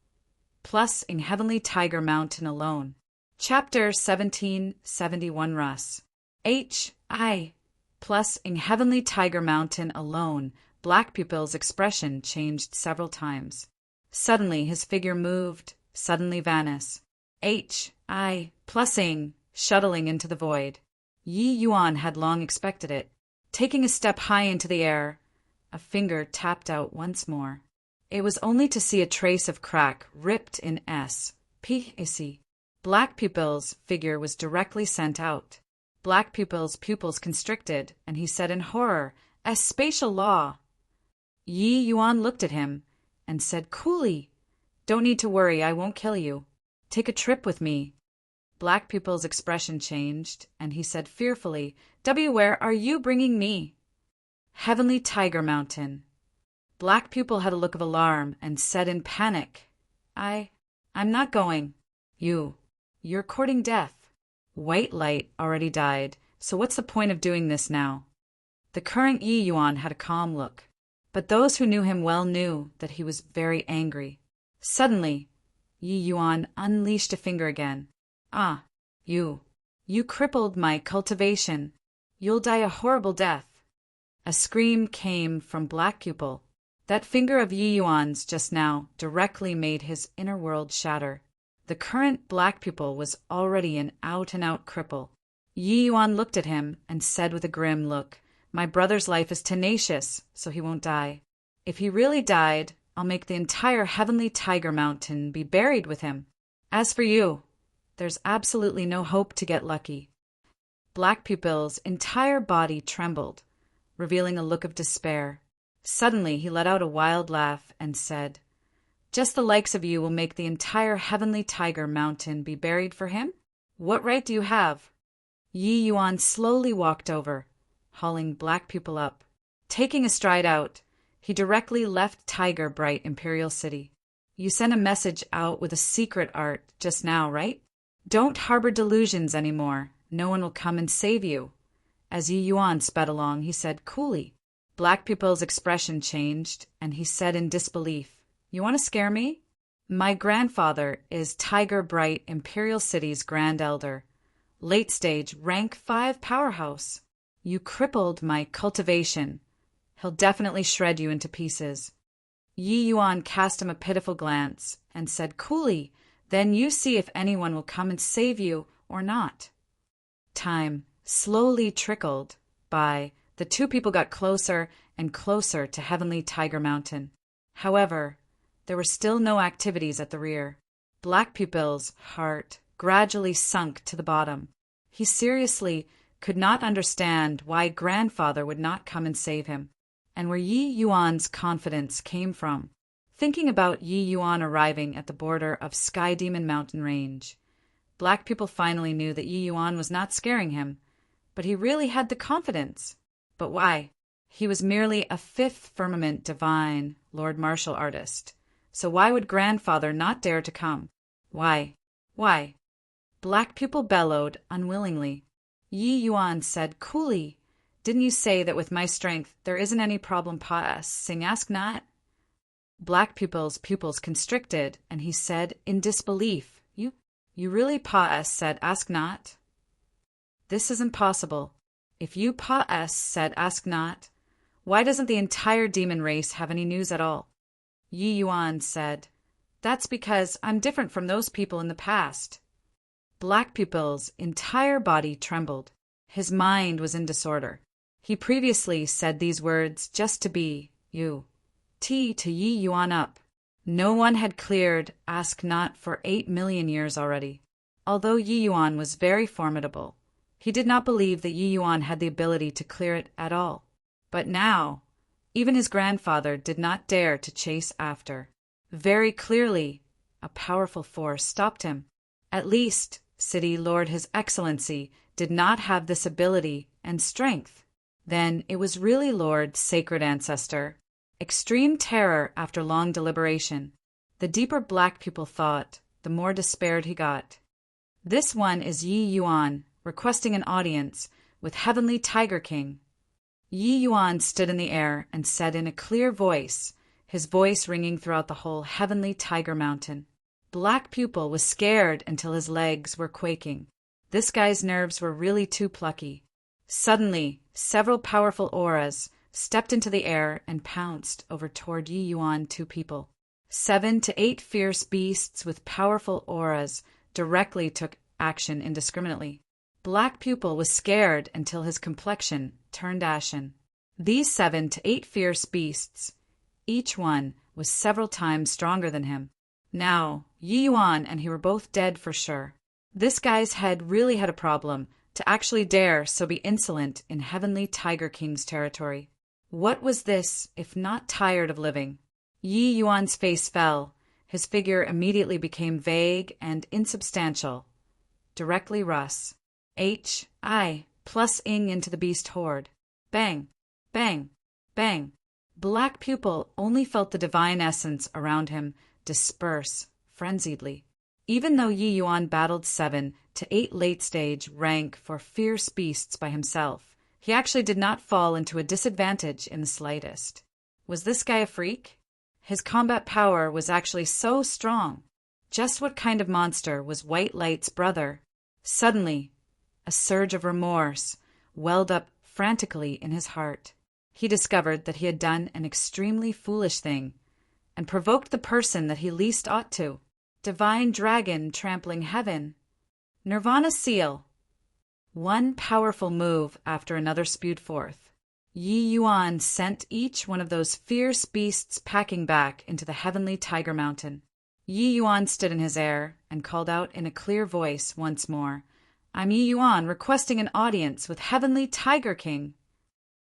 Plus in Heavenly Tiger Mountain alone. Chapter 1771 Rus. H.I. Plus in Heavenly Tiger Mountain alone. Black Pupil's expression changed several times. Suddenly his figure moved, suddenly vanished. H.I. Plusing, shuttling into the void. Yi Yuan had long expected it. Taking a step high into the air, a finger tapped out once more. It was only to see a trace of crack ripped in S. P.I.C. Black Pupil's figure was directly sent out. Black Pupil's pupils constricted, and he said in horror, "A spatial law." Yi Yuan looked at him and said coolly, "Don't need to worry, I won't kill you. Take a trip with me." Black Pupil's expression changed, and he said fearfully, "Where are you bringing me?" Heavenly Tiger Mountain. Black Pupil had a look of alarm and said in panic, I'm not going. You're courting death. White Light already died, so what's the point of doing this now? The current Yi Yuan had a calm look, but those who knew him well knew that he was very angry. Suddenly, Yi Yuan unleashed a finger again. You crippled my cultivation. You'll die a horrible death." A scream came from Black Pupil. That finger of Yi Yuan's just now directly made his inner world shatter. The current Black Pupil was already an out-and-out cripple. Yi Yuan looked at him and said with a grim look, "My brother's life is tenacious, so he won't die. If he really died, I'll make the entire Heavenly Tiger Mountain be buried with him. As for you, there's absolutely no hope to get lucky." Black Pupil's entire body trembled, revealing a look of despair. Suddenly he let out a wild laugh and said, "Just the likes of you will make the entire Heavenly Tiger Mountain be buried for him? What right do you have?" Yi Yuan slowly walked over, hauling Black Pupil up. Taking a stride out, he directly left Tiger Bright Imperial City. You sent a message out with a secret art just now, right? Don't harbor delusions anymore. No one will come and save you. As Yi Yuan sped along, he said coolly. Black Pupil's expression changed, and he said in disbelief, "You want to scare me? My grandfather is Tiger Bright Imperial City's Grand Elder. Late stage, rank 5 powerhouse. You crippled my cultivation. He'll definitely shred you into pieces." Yi Yuan cast him a pitiful glance and said coolly, "Then you see if anyone will come and save you or not." Time slowly trickled by. The two people got closer and closer to Heavenly Tiger Mountain. However, there were still no activities at the rear. Black Pupil's heart gradually sunk to the bottom. He seriously could not understand why grandfather would not come and save him, and where Yi Yuan's confidence came from. Thinking about Yi Yuan arriving at the border of Sky Demon Mountain Range, Black Pupil finally knew that Yi Yuan was not scaring him, but he really had the confidence. But why? He was merely a 5th firmament divine Lord Martial artist. So why would grandfather not dare to come? Why? Why? Black Pupil bellowed unwillingly. Yi Yuan said coolly, "Didn't you say that with my strength there isn't any problem passing? Ask not?" Black Pupil's pupils constricted, and he said in disbelief, You really said ask not? This is impossible. If you said ask not, why doesn't the entire demon race have any news at all? Yi Yuan said, "That's because I'm different from those people in the past." Black Pupil's entire body trembled. His mind was in disorder. He previously said these words just to be to Yi Yuan up. No one had cleared ask not for 8 million years already. Although Yi Yuan was very formidable, he did not believe that Yi Yuan had the ability to clear it at all. But now, even his grandfather did not dare to chase after. Very clearly, a powerful force stopped him. At least, City Lord His Excellency did not have this ability and strength. Then it was really Lord Sacred Ancestor. Extreme terror after long deliberation. The deeper Black Pupil thought, the more despaired he got. This one is Yi Yuan, requesting an audience with Heavenly Tiger King. Yi Yuan stood in the air and said in a clear voice, his voice ringing throughout the whole Heavenly Tiger Mountain. Black Pupil was scared until his legs were quaking. This guy's nerves were really too plucky. Suddenly, several powerful auras stepped into the air and pounced over toward Yi Yuan two people. 7 to 8 fierce beasts with powerful auras directly took action indiscriminately. Black Pupil was scared until his complexion turned ashen. These 7 to 8 fierce beasts, each one was several times stronger than him. Now, Yi Yuan and he were both dead for sure. This guy's head really had a problem to actually dare so be insolent in Heavenly Tiger King's territory. What was this, if not tired of living? Yi Yuan's face fell. His figure immediately became vague and insubstantial. Directly Russ. H.I. plus ing into the beast horde. Bang, bang, bang. Black Pupil only felt the divine essence around him disperse frenziedly. Even though Yi Yuan battled 7 to 8 late-stage rank for fierce beasts by himself, he actually did not fall into a disadvantage in the slightest. Was this guy a freak? His combat power was actually so strong. Just what kind of monster was White Light's brother? Suddenly, a surge of remorse welled up frantically in his heart. He discovered that he had done an extremely foolish thing and provoked the person that he least ought to. Divine dragon trampling heaven. Nirvana seal. One powerful move after another spewed forth. Yi Yuan sent each one of those fierce beasts packing back into the Heavenly Tiger Mountain. Yi Yuan stood in his air and called out in a clear voice once more, "I'm Yi Yuan requesting an audience with Heavenly Tiger King."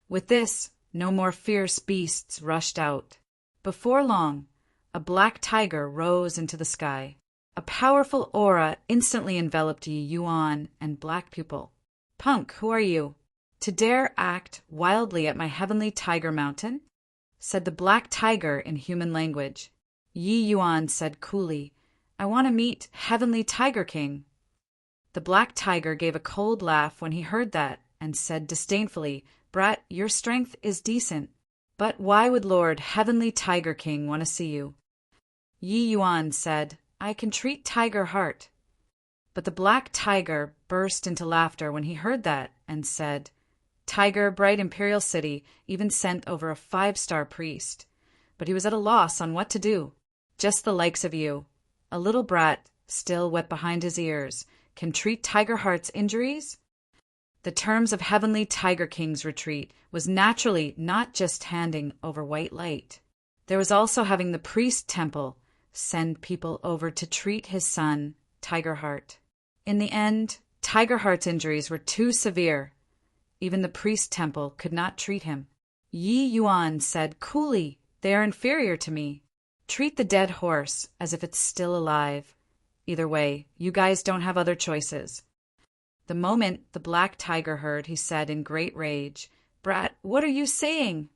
With this, no more fierce beasts rushed out. Before long, a black tiger rose into the sky. A powerful aura instantly enveloped Yi Yuan and Black Pupil. Punk, who are you? To dare act wildly at my heavenly tiger mountain? Said the black tiger in human language. Yi Yuan said coolly, I want to meet Heavenly Tiger King. The black tiger gave a cold laugh when he heard that and said disdainfully, Brat, your strength is decent, but why would Lord Heavenly Tiger King want to see you? Yi Yuan said, I can treat Tiger Heart. But the black tiger burst into laughter when he heard that and said, Tiger, bright imperial city, even sent over a 5-star priest. But he was at a loss on what to do. Just the likes of you, a little brat, still wet behind his ears, can treat Tiger Heart's injuries? The terms of Heavenly Tiger King's retreat was naturally not just handing over white light. There was also having the priest temple send people over to treat his son, Tiger Heart. In the end, Tiger Heart's injuries were too severe. Even the priest temple could not treat him. Yi Yuan said coolly, They are inferior to me. Treat the dead horse as if it's still alive. Either way, you guys don't have other choices. The moment the black tiger heard, he said in great rage, Brat, what are you saying?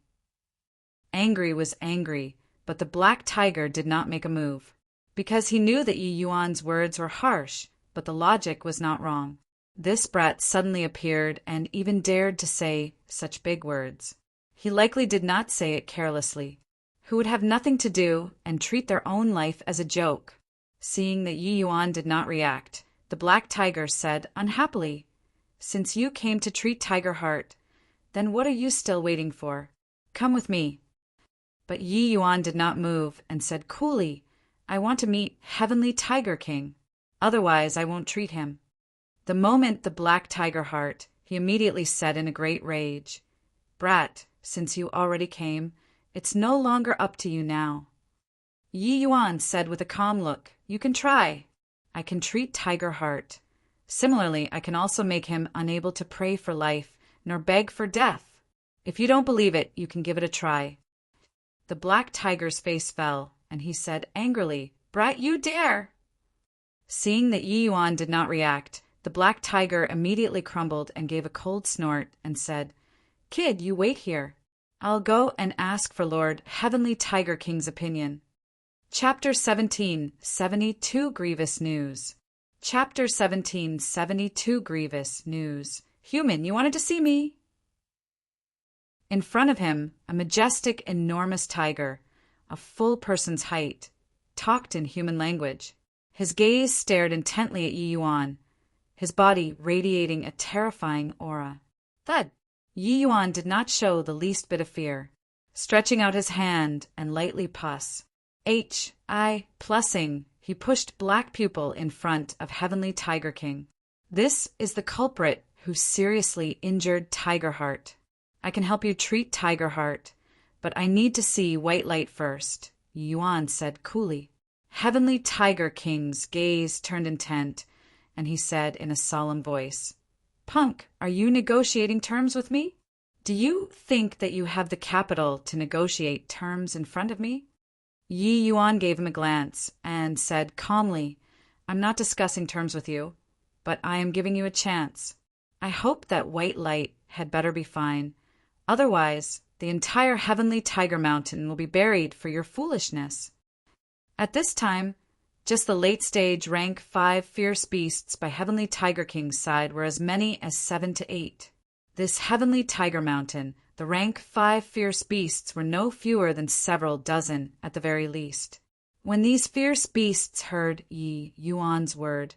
Angry was angry, but the black tiger did not make a move. Because he knew that Yi Yuan's words were harsh, but the logic was not wrong. This brat suddenly appeared and even dared to say such big words. He likely did not say it carelessly. Who would have nothing to do and treat their own life as a joke? Seeing that Yi Yuan did not react, the black tiger said unhappily, Since you came to treat Tiger Heart, then what are you still waiting for? Come with me. But Yi Yuan did not move and said coolly, I want to meet Heavenly Tiger King. Otherwise, I won't treat him. The moment the black tiger heart, he immediately said in a great rage, Brat, since you already came, it's no longer up to you now. Yi Yuan said with a calm look, You can try. I can treat Tiger Heart. Similarly, I can also make him unable to pray for life, nor beg for death. If you don't believe it, you can give it a try. The black tiger's face fell, and he said angrily, Brat, you dare! Seeing that Yi Yuan did not react, the black tiger immediately crumbled and gave a cold snort and said, Kid, you wait here. I'll go and ask for Lord Heavenly Tiger King's opinion. Chapter 17, 72 Grievous News. Chapter 17, 72 Grievous News. Human, you wanted to see me? In front of him, a majestic, enormous tiger, a full person's height, talked in human language. His gaze stared intently at Yi Yuan, his body radiating a terrifying aura. Thud! Yi Yuan did not show the least bit of fear, stretching out his hand and lightly puss. Plussing, he pushed black pupil in front of Heavenly Tiger King. This is the culprit who seriously injured Tiger Heart. I can help you treat Tiger Heart, but I need to see white light first, Yi Yuan said coolly. Heavenly Tiger King's gaze turned intent, and he said in a solemn voice, Punk, are you negotiating terms with me? Do you think that you have the capital to negotiate terms in front of me? Yi Yuan gave him a glance and said calmly, I'm not discussing terms with you, but I am giving you a chance. I hope that white light had better be fine. Otherwise, the entire Heavenly Tiger Mountain will be buried for your foolishness. At this time, just the late-stage rank 5 fierce beasts by Heavenly Tiger King's side were as many as 7 to 8. This Heavenly Tiger Mountain, the rank 5 fierce beasts were no fewer than several dozen at the very least. When these fierce beasts heard Yi Yuan's word,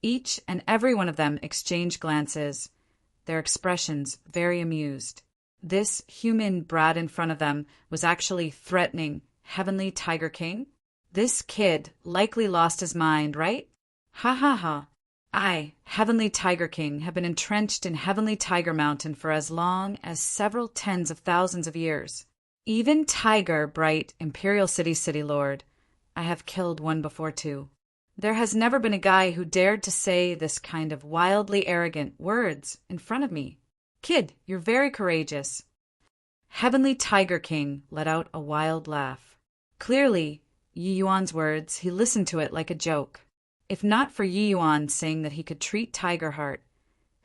each and every one of them exchanged glances, their expressions very amused. This human brat in front of them was actually threatening Heavenly Tiger King. This kid likely lost his mind, right? Ha ha ha. I, Heavenly Tiger King, have been entrenched in Heavenly Tiger Mountain for as long as several tens of thousands of years. Even Tiger, bright Imperial City Lord, I have killed one before too. There has never been a guy who dared to say this kind of wildly arrogant words in front of me. Kid, you're very courageous. Heavenly Tiger King let out a wild laugh. Clearly, Yi Yuan's words, he listened to it like a joke. If not for Yi Yuan saying that he could treat Tiger Heart,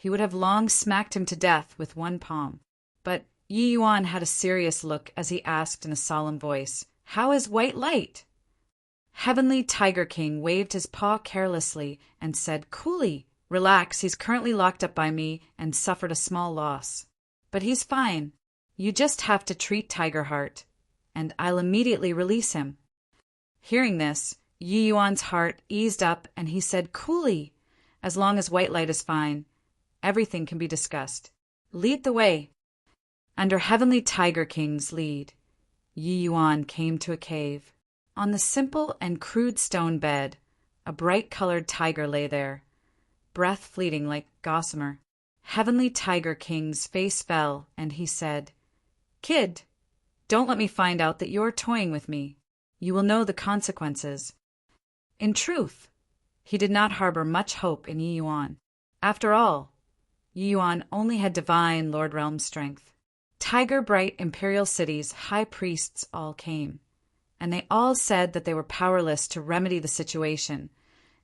he would have long smacked him to death with one palm. But Yi Yuan had a serious look as he asked in a solemn voice, "How is white light?" Heavenly Tiger King waved his paw carelessly and said, "Coolly, relax, he's currently locked up by me and suffered a small loss. But he's fine. You just have to treat Tiger Heart, and I'll immediately release him." Hearing this, Yi Yuan's heart eased up and he said, "Coolly, as long as white light is fine, everything can be discussed. Lead the way." Under Heavenly Tiger King's lead, Yi Yuan came to a cave. On the simple and crude stone bed, a bright-colored tiger lay there, breath fleeting like gossamer. Heavenly Tiger King's face fell, and he said, "Kid, don't let me find out that you're toying with me. You will know the consequences." In truth, he did not harbor much hope in Yi Yuan. After all, Yi Yuan only had divine Lord Realm strength. Tiger Bright Imperial City's high priests all came, and they all said that they were powerless to remedy the situation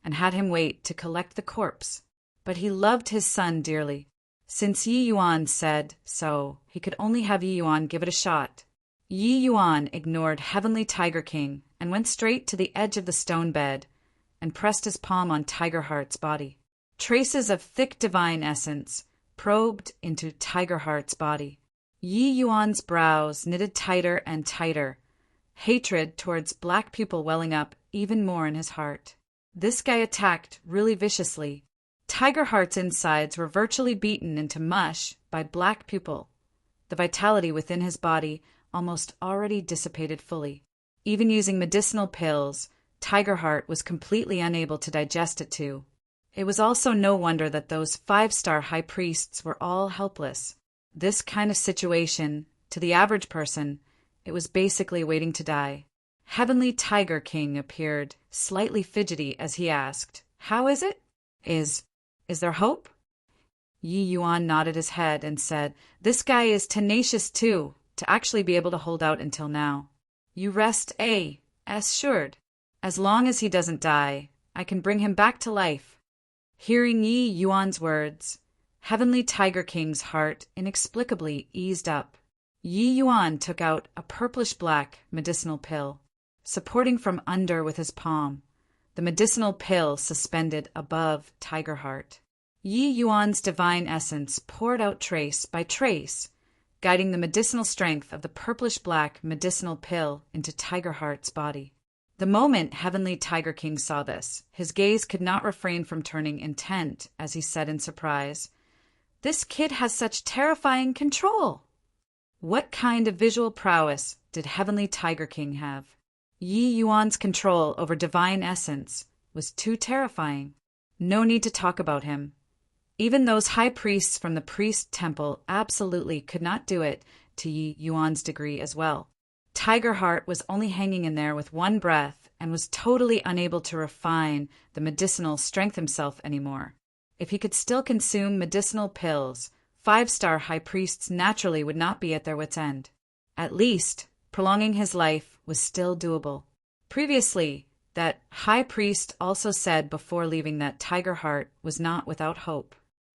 and had him wait to collect the corpse. But he loved his son dearly. Since Yi Yuan said so, he could only have Yi Yuan give it a shot. Yi Yuan ignored Heavenly Tiger King and went straight to the edge of the stone bed and pressed his palm on Tiger Heart's body. Traces of thick divine essence probed into Tiger Heart's body. Yi Yuan's brows knitted tighter and tighter, hatred towards Black Pupil welling up even more in his heart. This guy attacked really viciously. Tiger Heart's insides were virtually beaten into mush by Black Pupil. The vitality within his body almost already dissipated fully. Even using medicinal pills, Tiger Heart was completely unable to digest it too. It was also no wonder that those 5-star high priests were all helpless. This kind of situation, to the average person, it was basically waiting to die. Heavenly Tiger King appeared, slightly fidgety as he asked, "How is it? Is there hope?" Yi Yuan nodded his head and said, "This guy is tenacious too, to actually be able to hold out until now. You rest assured. As long as he doesn't die, I can bring him back to life." Hearing Yi Yuan's words, Heavenly Tiger King's heart inexplicably eased up. Yi Yuan took out a purplish-black medicinal pill, supporting from under with his palm, the medicinal pill suspended above Tiger Heart. Yi Yuan's divine essence poured out trace by trace, guiding the medicinal strength of the purplish-black medicinal pill into Tiger Heart's body. The moment Heavenly Tiger King saw this, his gaze could not refrain from turning intent as he said in surprise, "This kid has such terrifying control!" What kind of visual prowess did Heavenly Tiger King have? Yi Yuan's control over divine essence was too terrifying. No need to talk about him. Even those high priests from the priest temple absolutely could not do it to Yi Yuan's degree as well. Tiger Heart was only hanging in there with one breath and was totally unable to refine the medicinal strength himself anymore. If he could still consume medicinal pills, 5-star high priests naturally would not be at their wits' end. At least, prolonging his life was still doable. Previously, that high priest also said before leaving that Tiger Heart was not without hope.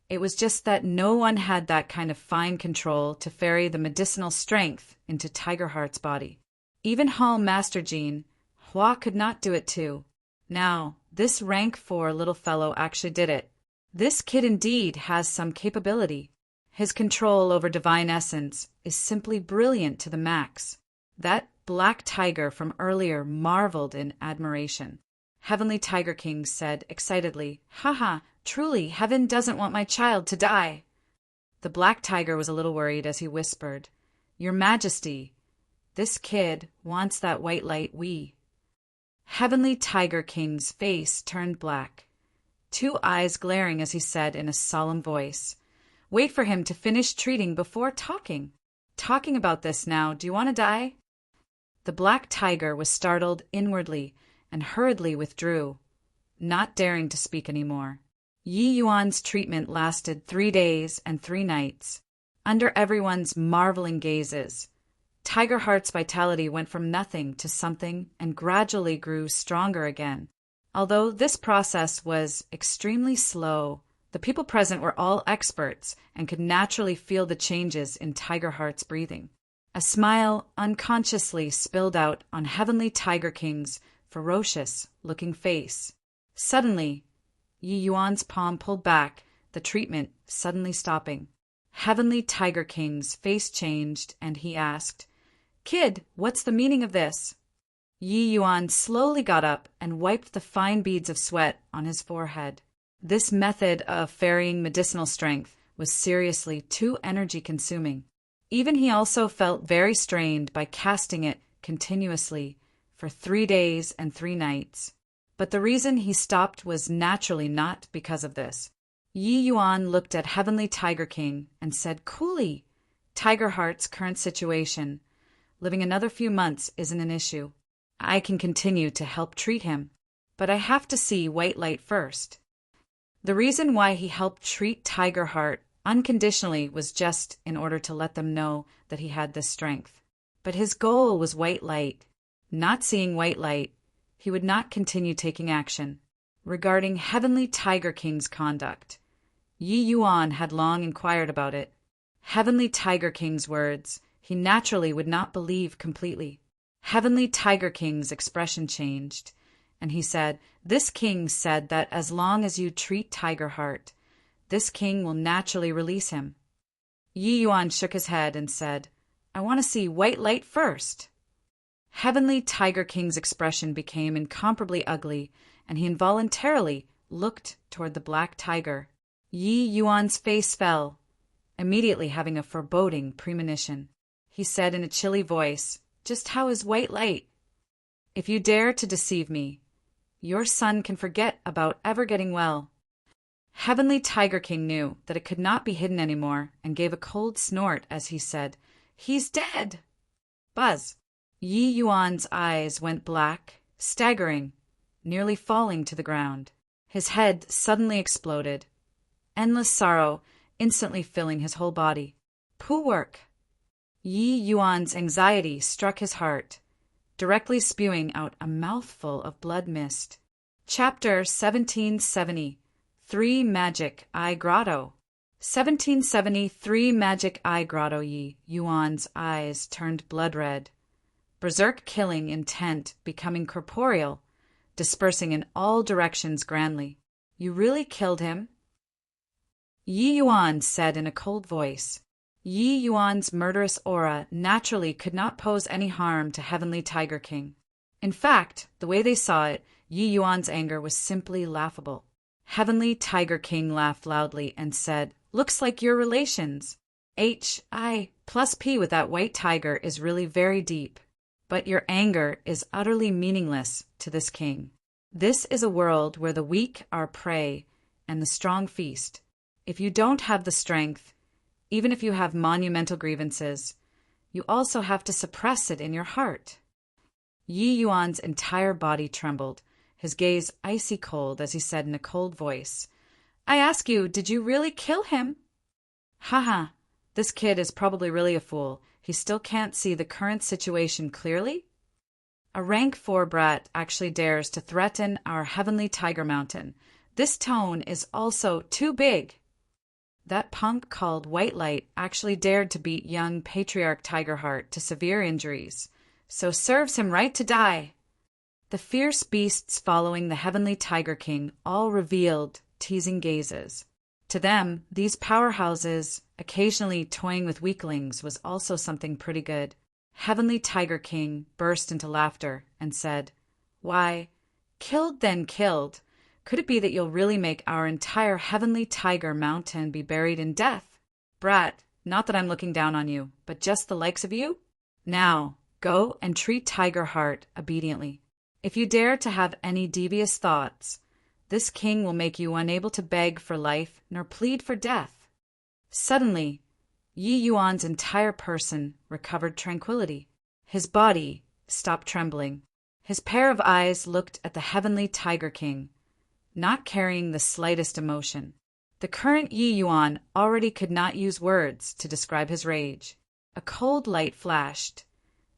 It was just that no one had that kind of fine control to ferry the medicinal strength into Tiger Heart's body. Even Hall Master Gene, Hua could not do it too. Now, this rank 4 little fellow actually did it. This kid indeed has some capability. His control over divine essence is simply brilliant to the max. That black tiger from earlier marveled in admiration. Heavenly Tiger King said excitedly, "Haha, truly, heaven doesn't want my child to die." The black tiger was a little worried as he whispered, "Your Majesty, this kid wants that white light Heavenly Tiger King's face turned black, 2 eyes glaring as he said in a solemn voice, "Wait for him to finish treating before talking. Talking about this now, do you want to die?" The black tiger was startled inwardly and hurriedly withdrew, not daring to speak any more. Yi Yuan's treatment lasted 3 days and 3 nights. Under everyone's marveling gazes, Tiger Heart's vitality went from nothing to something and gradually grew stronger again. Although this process was extremely slow, The people present were all experts and could naturally feel the changes in Tigerheart's breathing. A smile unconsciously spilled out on Heavenly Tiger King's ferocious-looking face. Suddenly, Yi Yuan's palm pulled back, the treatment suddenly stopping. Heavenly Tiger King's face changed, and he asked, "Kid, what's the meaning of this?" Yi Yuan slowly got up and wiped the fine beads of sweat on his forehead. This method of ferrying medicinal strength was seriously too energy-consuming. Even he also felt very strained by casting it continuously for 3 days and 3 nights. But the reason he stopped was naturally not because of this. Yi Yuan looked at Heavenly Tiger King and said coolly, "Tigerheart's current situation, living another few months isn't an issue. I can continue to help treat him, but I have to see White Light first." The reason why he helped treat Tigerheart unconditionally was just in order to let them know that he had this strength. But his goal was White Light. Not seeing White Light, he would not continue taking action. Regarding Heavenly Tiger King's conduct, Yi Yuan had long inquired about it. Heavenly Tiger King's words he naturally would not believe completely. Heavenly Tiger King's expression changed, and he said, "This king said that as long as you treat Tigerheart, this king will naturally release him." Yi Yuan shook his head and said, "I want to see White Light first." Heavenly Tiger King's expression became incomparably ugly, and he involuntarily looked toward the black tiger. Yi Yuan's face fell, immediately having a foreboding premonition. He said in a chilly voice, "Just how is White Light? If you dare to deceive me, your son can forget about ever getting well." Heavenly Tiger King knew that it could not be hidden anymore and gave a cold snort as he said, "He's dead!" Buzz! Yi Yuan's eyes went black, staggering, nearly falling to the ground. His head suddenly exploded, endless sorrow instantly filling his whole body. Poor work! Yi Yuan's anxiety struck his heart, directly spewing out a mouthful of blood mist. Chapter 1770. 3 Magic Eye Grotto. 1773 Magic Eye Grotto. Yi Yuan's eyes turned blood red. Berserk killing intent becoming corporeal, dispersing in all directions grandly. "You really killed him?" Yi Yuan said in a cold voice. Yi Yuan's murderous aura naturally could not pose any harm to Heavenly Tiger King. In fact, the way they saw it, Yi Yuan's anger was simply laughable. Heavenly Tiger King laughed loudly and said, "Looks like you're relations. I plus P with that white tiger is really very deep. But your anger is utterly meaningless to this king. This is a world where the weak are prey and the strong feast. If you don't have the strength, even if you have monumental grievances, you also have to suppress it in your heart." Yi Yuan's entire body trembled, his gaze icy cold as he said in a cold voice, "I ask you, did you really kill him?" "Haha, this kid is probably really a fool. He still can't see the current situation clearly? A rank 4 brat actually dares to threaten our Heavenly Tiger Mountain. This tone is also too big. That punk called White Light actually dared to beat young Patriarch Tigerheart to severe injuries, so serves him right to die." The fierce beasts following the Heavenly Tiger King all revealed teasing gazes. To them, these powerhouses occasionally toying with weaklings was also something pretty good. Heavenly Tiger King burst into laughter and said, "Why, killed then killed. Could it be that you'll really make our entire Heavenly Tiger Mountain be buried in death? Brat, not that I'm looking down on you, but just the likes of you? Now, go and treat Tigerheart obediently. If you dare to have any devious thoughts, this king will make you unable to beg for life nor plead for death." Suddenly, Yi Yuan's entire person recovered tranquility. His body stopped trembling. His pair of eyes looked at the Heavenly Tiger King, not carrying the slightest emotion. The current Yi Yuan already could not use words to describe his rage. A cold light flashed.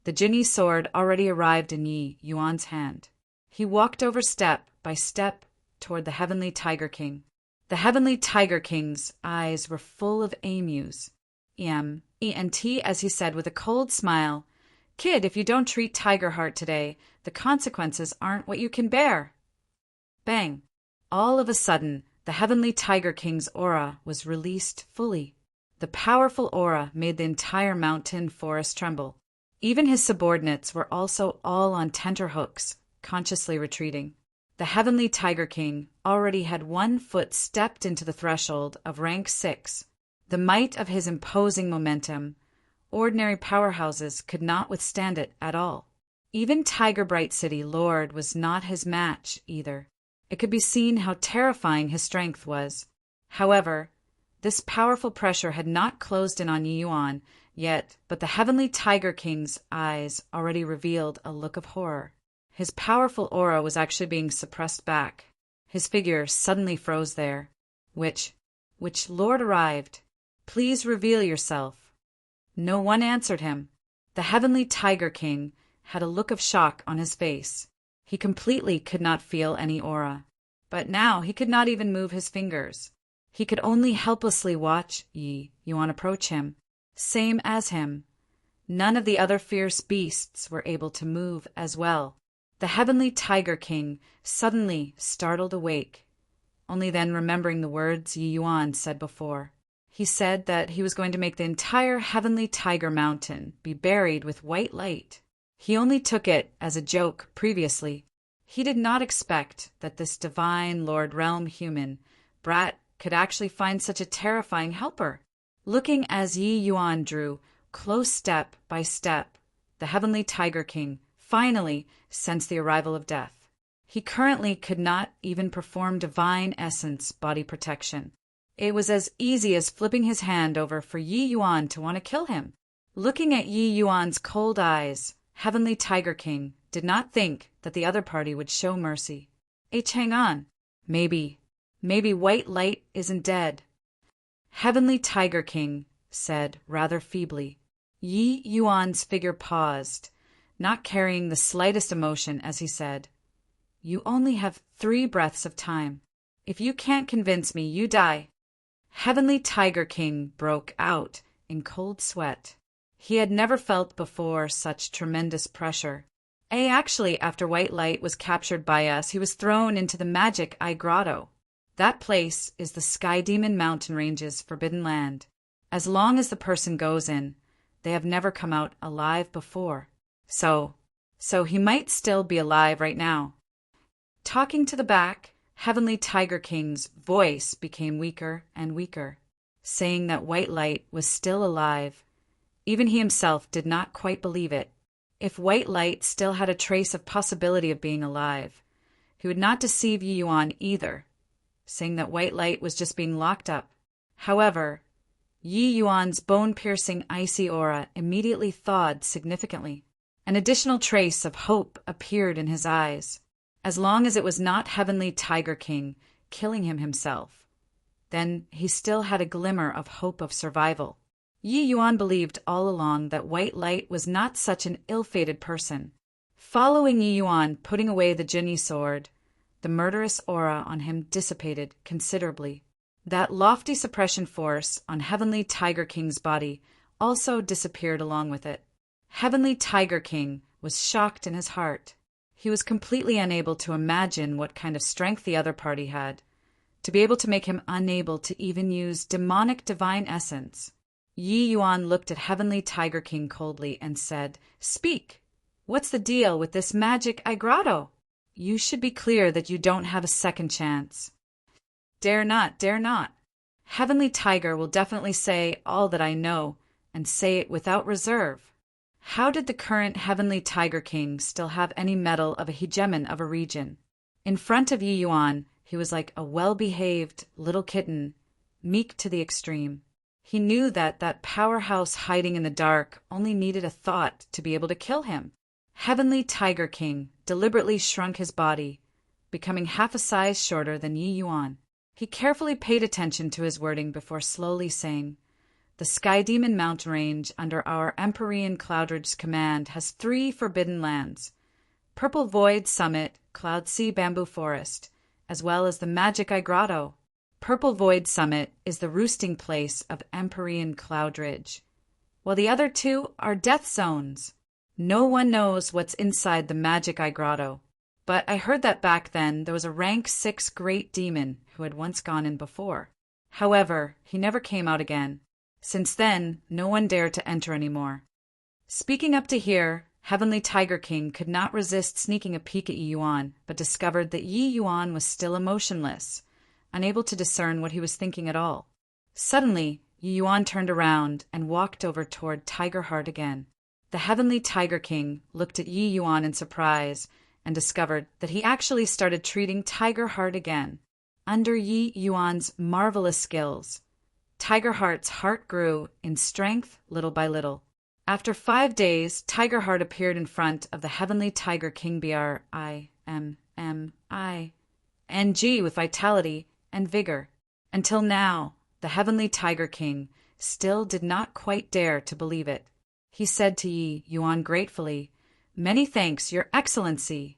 The Jinni sword already arrived in Yi Yuan's hand. He walked over step by step toward the Heavenly Tiger King. The heavenly Tiger King's eyes were full of emus. ENT, as he said with a cold smile, "Kid, if you don't treat Tiger Heart today, the consequences aren't what you can bear." Bang! All of a sudden, the heavenly Tiger King's aura was released fully. The powerful aura made the entire mountain forest tremble. Even his subordinates were also all on tenterhooks, consciously retreating. The heavenly Tiger King already had 1 foot stepped into the threshold of rank 6. The might of his imposing momentum, ordinary powerhouses could not withstand it at all. Even Tiger Bright City Lord was not his match either. It could be seen how terrifying his strength was. However, this powerful pressure had not closed in on Yi Yuan yet, but the heavenly Tiger King's eyes already revealed a look of horror. His powerful aura was actually being suppressed back. His figure suddenly froze there. Which Lord arrived? Please reveal yourself. No one answered him. The heavenly Tiger King had a look of shock on his face. He completely could not feel any aura. But now he could not even move his fingers. He could only helplessly watch Yi Yuan approach him. Same as him. None of the other fierce beasts were able to move as well. The heavenly Tiger King suddenly startled awake, only then remembering the words Yi Yuan said before. He said that he was going to make the entire heavenly Tiger Mountain be buried with white light. He only took it as a joke previously. He did not expect that this divine Lord Realm human brat could actually find such a terrifying helper. Looking as Yi Yuan drew close step by step, the heavenly Tiger King finally sensed the arrival of death. He currently could not even perform divine essence body protection. It was as easy as flipping his hand over for Yi Yuan to want to kill him. Looking at Yi Yuan's cold eyes, heavenly Tiger King did not think that the other party would show mercy. Hang on. Maybe white light isn't dead. Heavenly Tiger King said rather feebly. Yi Yuan's figure paused, not carrying the slightest emotion as he said, "You only have 3 breaths of time. If you can't convince me, you die." Heavenly Tiger King broke out in cold sweat. He had never felt before such tremendous pressure. Actually, after white light was captured by us, he was thrown into the Magic Eye Grotto. That place is the Sky Demon Mountain Range's forbidden land. As long as the person goes in, they have never come out alive before. So he might still be alive right now. Talking to the back, Heavenly Tiger King's voice became weaker and weaker, saying that white light was still alive. Even he himself did not quite believe it. If white light still had a trace of possibility of being alive, he would not deceive Yi Yuan either, saying that white light was just being locked up. However, Yi Yuan's bone-piercing icy aura immediately thawed significantly. An additional trace of hope appeared in his eyes. As long as it was not Heavenly Tiger King killing him himself, then he still had a glimmer of hope of survival. Yi Yuan believed all along that white light was not such an ill-fated person. Following Yi Yuan putting away the Jinni sword, the murderous aura on him dissipated considerably. That lofty suppression force on Heavenly Tiger King's body also disappeared along with it. Heavenly Tiger King was shocked in his heart. He was completely unable to imagine what kind of strength the other party had, to be able to make him unable to even use demonic divine essence. Yi Yuan looked at Heavenly Tiger King coldly and said, "Speak! What's the deal with this Magic Eye Grotto? You should be clear that you don't have a second chance." Dare not. Heavenly Tiger will definitely say all that I know, and say it without reserve. How did the current Heavenly Tiger King still have any mettle of a hegemon of a region? In front of Yi Yuan, he was like a well-behaved little kitten, meek to the extreme. He knew that powerhouse hiding in the dark only needed a thought to be able to kill him. Heavenly Tiger King deliberately shrunk his body, becoming half a size shorter than Yi Yuan. He carefully paid attention to his wording before slowly saying, "The Sky Demon Mountain Range under our Empyrean Cloudridge's command has 3 forbidden lands, Purple Void Summit, Cloud Sea Bamboo Forest, as well as the Magic Eye Grotto. Purple Void Summit is the roosting place of Empyrean Cloud Ridge, while the other two are death zones. No one knows what's inside the Magic Eye Grotto, but I heard that back then there was a rank 6 great demon who had once gone in before. However, he never came out again. Since then, no one dared to enter anymore. Speaking up to here, Heavenly Tiger King could not resist sneaking a peek at Yi Yuan, but discovered that Yi Yuan was still emotionless, unable to discern what he was thinking at all. Suddenly, Yi Yuan turned around and walked over toward Tiger Heart again. The Heavenly Tiger King looked at Yi Yuan in surprise and discovered that he actually started treating Tiger Heart again. Under Yi Yuan's marvelous skills, Tiger Heart's heart grew in strength little by little. After 5 days, Tiger Heart appeared in front of the Heavenly Tiger King BRIMMING with vitality and vigor. Until now, the Heavenly Tiger King still did not quite dare to believe it. He said to Yi Yuan gratefully, "Many thanks, Your Excellency."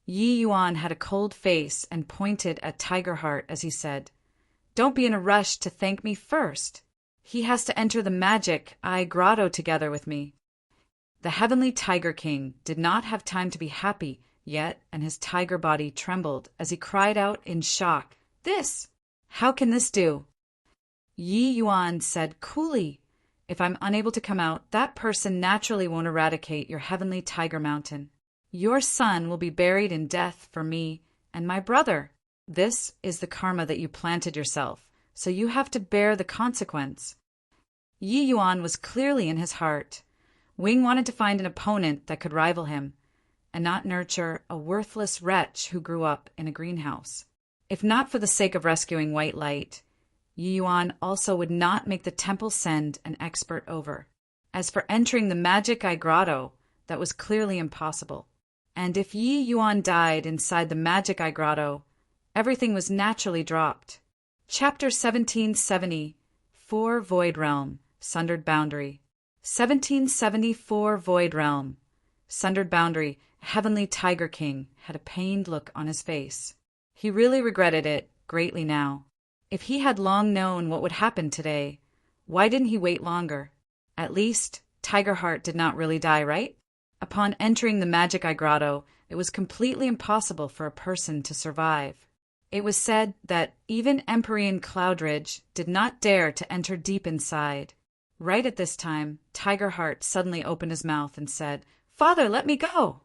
Yi Yuan had a cold face and pointed at Tiger Heart as he said, "Don't be in a rush to thank me first. He has to enter the Magic Eye Grotto together with me." The Heavenly Tiger King did not have time to be happy yet, and his tiger body trembled as he cried out in shock, "This! How can this do?" Yi Yuan said coolly, "If I'm unable to come out, that person naturally won't eradicate your Heavenly Tiger Mountain. Your son will be buried in death for me and my brother. This is the karma that you planted yourself, so you have to bear the consequence." Yi Yuan was clearly in his heart. Wing wanted to find an opponent that could rival him, and not nurture a worthless wretch who grew up in a greenhouse. If not for the sake of rescuing White Light, Yi Yuan also would not make the temple send an expert over. As for entering the Magic Eye Grotto, that was clearly impossible. And if Yi Yuan died inside the Magic Eye Grotto, everything was naturally dropped. Chapter 1774 Void Realm, Sundered Boundary. 1774 Void Realm, Sundered Boundary. Heavenly Tiger King had a pained look on his face. He really regretted it greatly now. If he had long known what would happen today, why didn't he wait longer? At least, Tiger Heart did not really die, right? Upon entering the Magic Eye Grotto, it was completely impossible for a person to survive. It was said that even Empyrean Cloud Ridge did not dare to enter deep inside. Right at this time, Tiger Heart suddenly opened his mouth and said, "Father, let me go!"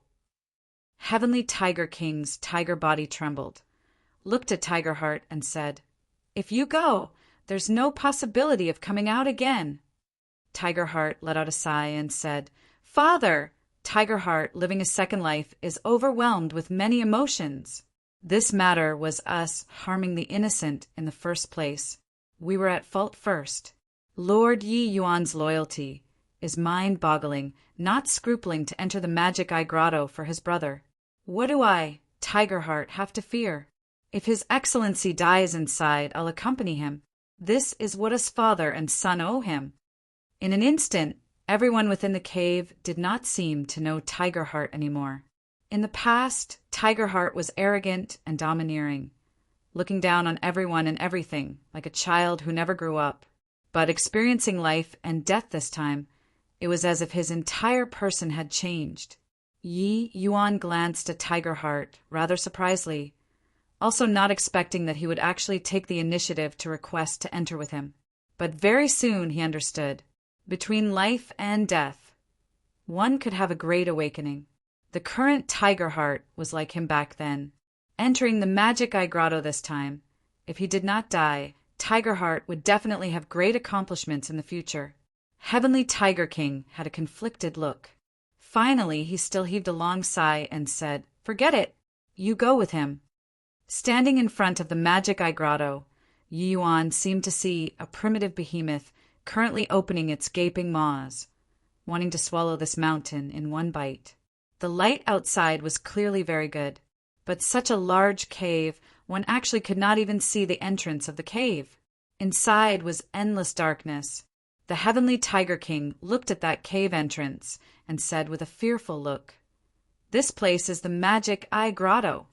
Heavenly Tiger King's tiger body trembled, looked at Tiger Heart and said, "If you go, there's no possibility of coming out again." Tiger Heart let out a sigh and said, "Father!" Tiger Heart, living a second life, is overwhelmed with many emotions. This matter was us harming the innocent in the first place. We were at fault first. Lord Yi Yuan's loyalty is mind-boggling, not scrupling to enter the Magic Eye Grotto for his brother. What do I, Tiger Heart, have to fear? If His Excellency dies inside, I'll accompany him. This is what us father and son owe him. In an instant, everyone within the cave did not seem to know Tiger Heart anymore. In the past, Tiger Heart was arrogant and domineering, looking down on everyone and everything like a child who never grew up. But experiencing life and death this time, it was as if his entire person had changed. Yi Yuan glanced at Tiger Heart rather surprisedly, also not expecting that he would actually take the initiative to request to enter with him. But very soon he understood. Between life and death, one could have a great awakening. The current Tiger Heart was like him back then. Entering the Magic Eye Grotto this time, if he did not die, Tiger Heart would definitely have great accomplishments in the future. Heavenly Tiger King had a conflicted look. Finally, he still heaved a long sigh and said, "Forget it. You go with him." Standing in front of the Magic Eye Grotto, Yi Yuan seemed to see a primitive behemoth currently opening its gaping maws, wanting to swallow this mountain in one bite. The light outside was clearly very good, but such a large cave, one actually could not even see the entrance of the cave. Inside was endless darkness. The Heavenly Tiger King looked at that cave entrance and said with a fearful look, "This place is the Magic Eye Grotto."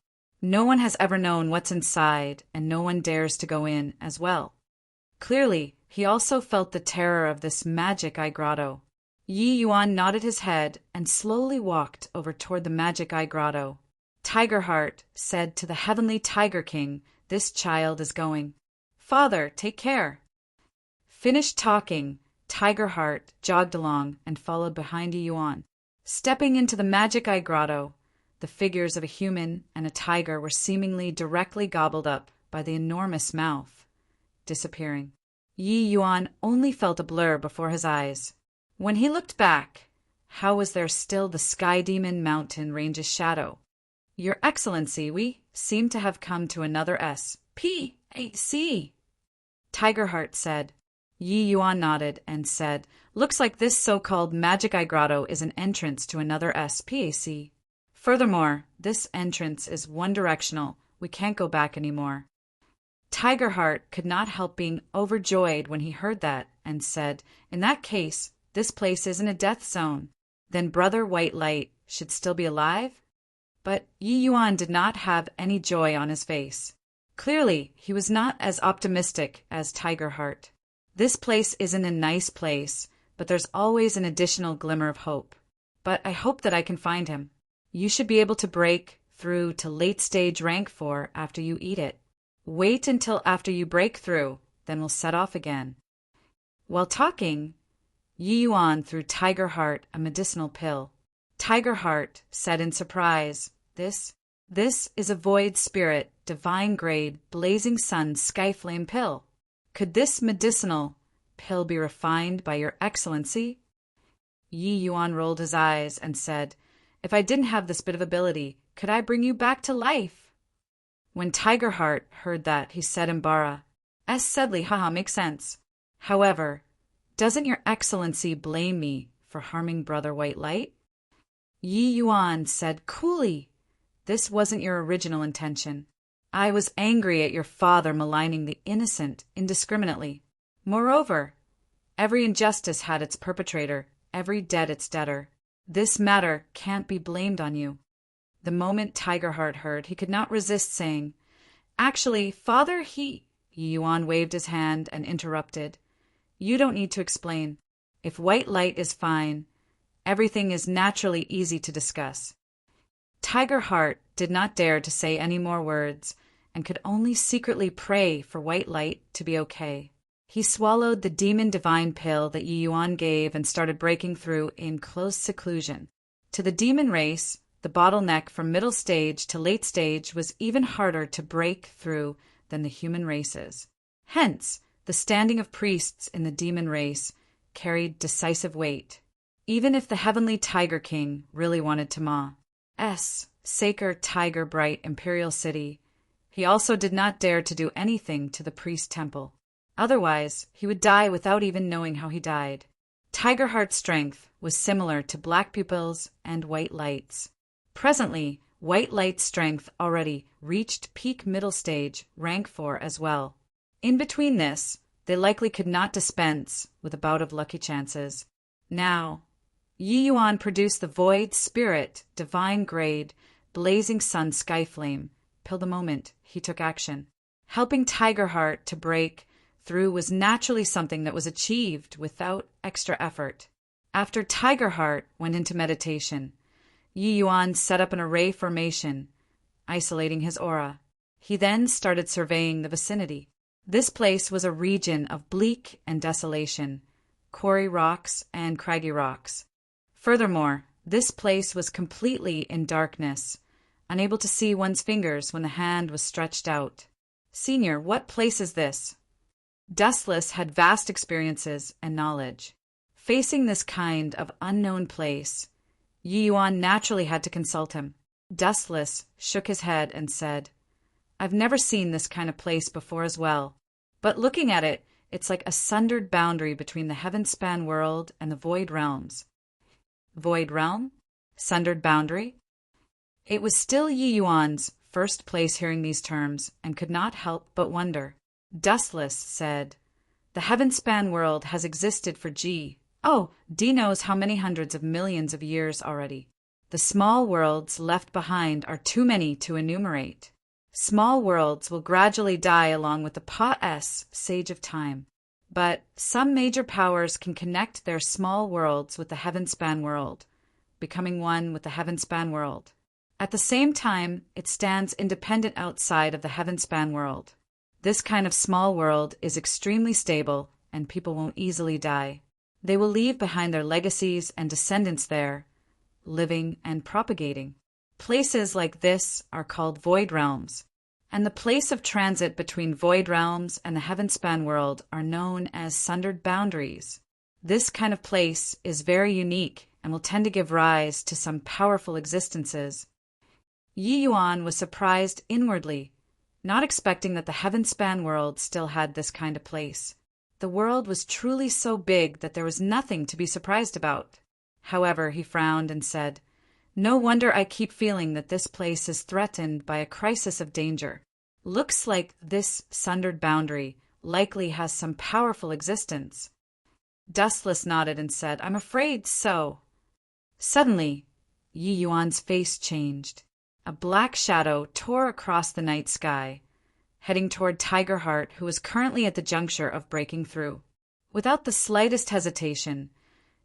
No one has ever known what's inside, and no one dares to go in as well. Clearly, he also felt the terror of this magic eye grotto. Yi Yuan nodded his head and slowly walked over toward the magic eye grotto. Tigerheart said to the heavenly Tiger King, "This child is going. Father, take care." Finished talking, Tigerheart jogged along and followed behind Yi Yuan. Stepping into the magic eye grotto, the figures of a human and a tiger were seemingly directly gobbled up by the enormous mouth, disappearing. Yi Yuan only felt a blur before his eyes. When he looked back, how was there still the Sky Demon Mountain Range's shadow? "Your Excellency, we seem to have come to another SPAC. Tigerheart said. Yi Yuan nodded and said, "Looks like this so-called Magic Eye Grotto is an entrance to another SPAC. Furthermore, this entrance is one-directional. We can't go back anymore." Tigerheart could not help being overjoyed when he heard that and said, "In that case, this place isn't a death zone. Then Brother White Light should still be alive?" But Yi Yuan did not have any joy on his face. Clearly, he was not as optimistic as Tigerheart. "This place isn't a nice place, but there's always an additional glimmer of hope. But I hope that I can find him. You should be able to break through to late stage rank 4 after you eat it. Wait until after you break through, then we'll set off again." While talking, Yi Yuan threw Tigerheart a medicinal pill. Tigerheart said in surprise, This is a Void Spirit, Divine Grade, Blazing Sun Skyflame pill. Could this medicinal pill be refined by your Excellency?" Yi Yuan rolled his eyes and said, "If I didn't have this bit of ability, could I bring you back to life?" When Tigerheart heard that, he said in Bara, "Sedley, haha, makes sense. However, doesn't your Excellency blame me for harming Brother White Light?" Yi Yuan said coolly, "This wasn't your original intention. I was angry at your father maligning the innocent indiscriminately. Moreover, every injustice had its perpetrator, every debt its debtor. This matter can't be blamed on you." The moment Tigerheart heard, he could not resist saying, "Actually, Father, Yi Yuan waved his hand and interrupted. "You don't need to explain. If White Light is fine, everything is naturally easy to discuss." Tigerheart did not dare to say any more words and could only secretly pray for White Light to be okay. He swallowed the demon divine pill that Yi Yuan gave and started breaking through in close seclusion. To the demon race, the bottleneck from middle stage to late stage was even harder to break through than the human races. Hence, the standing of priests in the demon race carried decisive weight. Even if the heavenly Tiger King really wanted to Ma's Saker Tiger Bright Imperial City, he also did not dare to do anything to the priest temple. Otherwise, he would die without even knowing how he died. Tigerheart's strength was similar to Black Pupil's and White Light's. Presently, White Light's strength already reached peak middle stage, rank 4 as well. In between this, they likely could not dispense with a bout of lucky chances. Now, Yi Yuan produced the Void Spirit, Divine Grade, Blazing Sun Skyflame pill the moment he took action. Helping Tigerheart to break through was naturally something that was achieved without extra effort. After Tigerheart went into meditation, Yi Yuan set up an array formation, isolating his aura. He then started surveying the vicinity. This place was a region of bleak and desolation, quarry rocks and craggy rocks. Furthermore, this place was completely in darkness, unable to see one's fingers when the hand was stretched out. "Senior, what place is this?" Dustless had vast experiences and knowledge. Facing this kind of unknown place, Yi Yuan naturally had to consult him. Dustless shook his head and said, "I've never seen this kind of place before as well, but looking at it, it's like a sundered boundary between the heaven-span world and the void realms." Void realm? Sundered boundary? It was still Yi Yuan's first place hearing these terms and could not help but wonder. Dustless said, "The heaven-span world has existed for D knows how many hundreds of millions of years already. The small worlds left behind are too many to enumerate. Small worlds will gradually die along with the Sage of Time. But some major powers can connect their small worlds with the Heavenspan world, becoming one with the Heavenspan world. At the same time, it stands independent outside of the Heavenspan world. This kind of small world is extremely stable, and people won't easily die. They will leave behind their legacies and descendants there, living and propagating. Places like this are called void realms, and the place of transit between void realms and the Heavenspan world are known as sundered boundaries. This kind of place is very unique and will tend to give rise to some powerful existences. Yi Yuan was surprised inwardly, not expecting that the Heavenspan world still had this kind of place. The world was truly so big that there was nothing to be surprised about. However, he frowned and said, "No wonder I keep feeling that this place is threatened by a crisis of danger. Looks like this sundered boundary likely has some powerful existence." Dustless nodded and said, "I'm afraid so." Suddenly, Yi Yuan's face changed. A black shadow tore across the night sky, heading toward Tigerheart, who was currently at the juncture of breaking through. Without the slightest hesitation,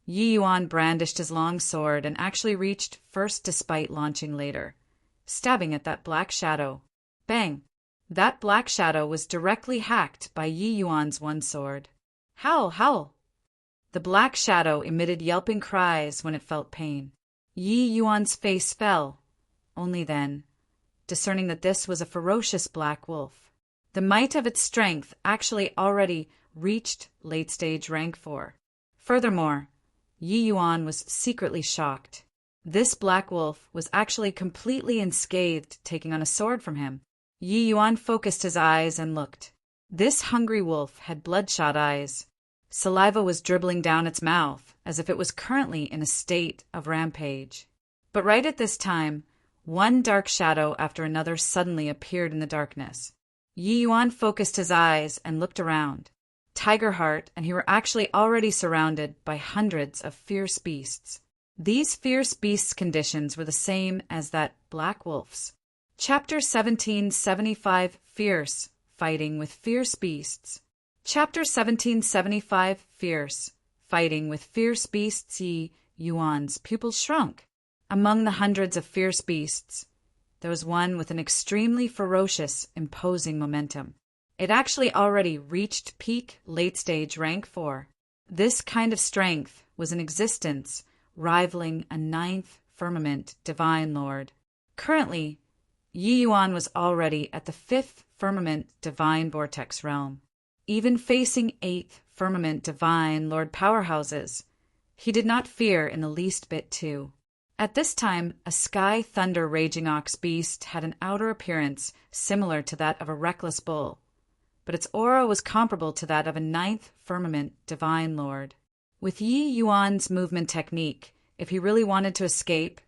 Yi Yuan brandished his long sword and actually reached first despite launching later, stabbing at that black shadow. Bang! That black shadow was directly hacked by Yi Yuan's one sword. Howl, howl! The black shadow emitted yelping cries when it felt pain. Yi Yuan's face fell. Only then, discerning that this was a ferocious black wolf. The might of its strength actually already reached late-stage rank 4. Furthermore, Yi Yuan was secretly shocked. This black wolf was actually completely unscathed, taking on a sword from him. Yi Yuan focused his eyes and looked. This hungry wolf had bloodshot eyes. Saliva was dribbling down its mouth, as if it was currently in a state of rampage. But right at this time, one dark shadow after another suddenly appeared in the darkness. Yi Yuan focused his eyes and looked around. Tigerheart and he were actually already surrounded by hundreds of fierce beasts. These fierce beasts' conditions were the same as that black wolf's. Chapter 1775 Fierce, Fighting with Fierce Beasts. Chapter 1775 Fierce, Fighting with Fierce Beasts. Yi Yuan's pupils shrunk. Among the hundreds of fierce beasts, there was one with an extremely ferocious, imposing momentum. It actually already reached peak late-stage rank 4. This kind of strength was in existence, rivaling a 9th firmament divine lord. Currently, Yi Yuan was already at the 5th firmament divine vortex realm. Even facing 8th firmament divine lord powerhouses, he did not fear in the least bit too. At this time, a sky thunder raging ox beast had an outer appearance similar to that of a reckless bull, but its aura was comparable to that of a 9th firmament divine lord. With Yi Yuan's movement technique, if he really wanted to escape,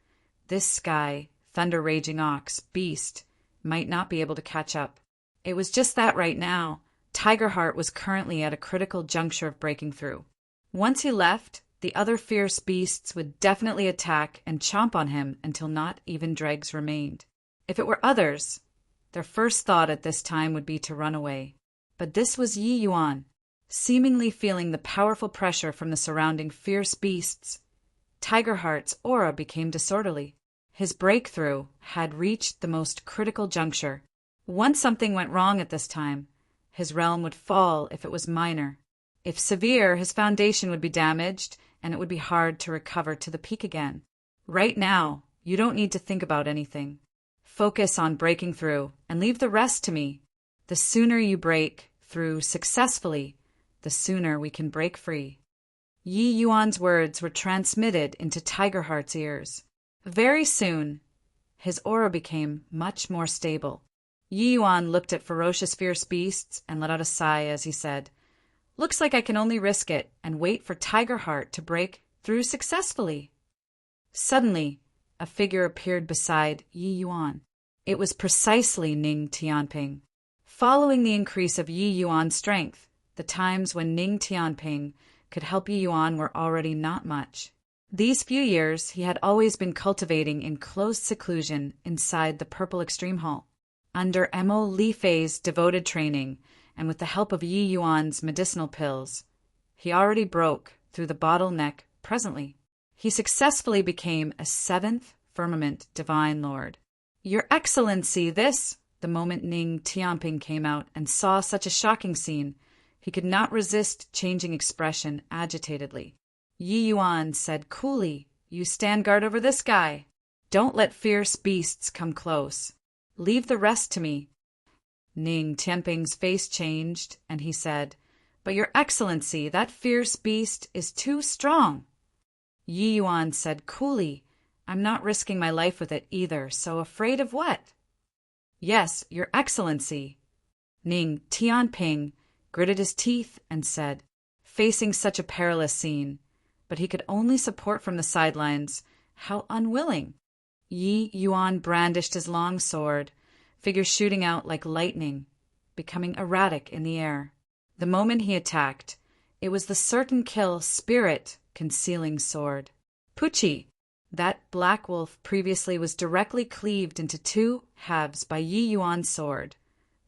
this sky thunder raging ox beast might not be able to catch up. It was just that right now, Tigerheart was currently at a critical juncture of breaking through. Once he left, the other fierce beasts would definitely attack and chomp on him until not even dregs remained. If it were others, their first thought at this time would be to run away. But this was Yi Yuan, seemingly feeling the powerful pressure from the surrounding fierce beasts. Tigerheart's aura became disorderly. His breakthrough had reached the most critical juncture. Once something went wrong at this time, his realm would fall if it was minor. If severe, his foundation would be damaged, and it would be hard to recover to the peak again. Right now, you don't need to think about anything. Focus on breaking through, and leave the rest to me. The sooner you break through successfully, the sooner we can break free. Yi Yuan's words were transmitted into Tigerheart's ears. Very soon, his aura became much more stable. Yi Yuan looked at ferocious fierce beasts and let out a sigh as he said, "Looks like I can only risk it and wait for Tigerheart to break through successfully." Suddenly, a figure appeared beside Yi Yuan. It was precisely Ning Tianping. Following the increase of Yi Yuan's strength, the times when Ning Tianping could help Yi Yuan were already not much. These few years he had always been cultivating in close seclusion inside the Purple Extreme Hall. Under Mo Lifei's devoted training, and with the help of Yi Yuan's medicinal pills, he already broke through the bottleneck presently. He successfully became a 7th firmament divine lord. Your Excellency, this... The moment Ning Tianping came out and saw such a shocking scene, he could not resist changing expression agitatedly. Yi Yuan said coolly, "You stand guard over this guy. Don't let fierce beasts come close. Leave the rest to me." Ning Tianping's face changed, and he said, "But Your Excellency, that fierce beast is too strong." Yi Yuan said coolly, "I'm not risking my life with it either, so afraid of what?" "Yes, Your Excellency." Ning Tianping gritted his teeth and said, facing such a perilous scene, but he could only support from the sidelines, how unwilling. Yi Yuan brandished his long sword, figure shooting out like lightning, becoming erratic in the air. The moment he attacked, it was the certain kill spirit concealing sword. Pucci! That black wolf previously was directly cleaved into 2 halves by Yi Yuan's sword,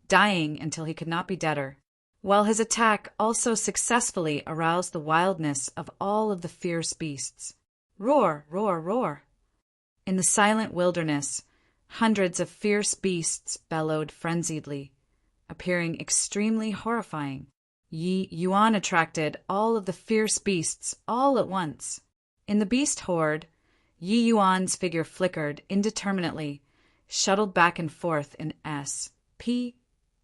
dying until he could not be deader, while his attack also successfully aroused the wildness of all of the fierce beasts. Roar, roar, roar! In the silent wilderness, hundreds of fierce beasts bellowed frenziedly, appearing extremely horrifying. Yi Yuan attracted all of the fierce beasts all at once. In the beast horde, Yi Yuan's figure flickered indeterminately, shuttled back and forth in S, P,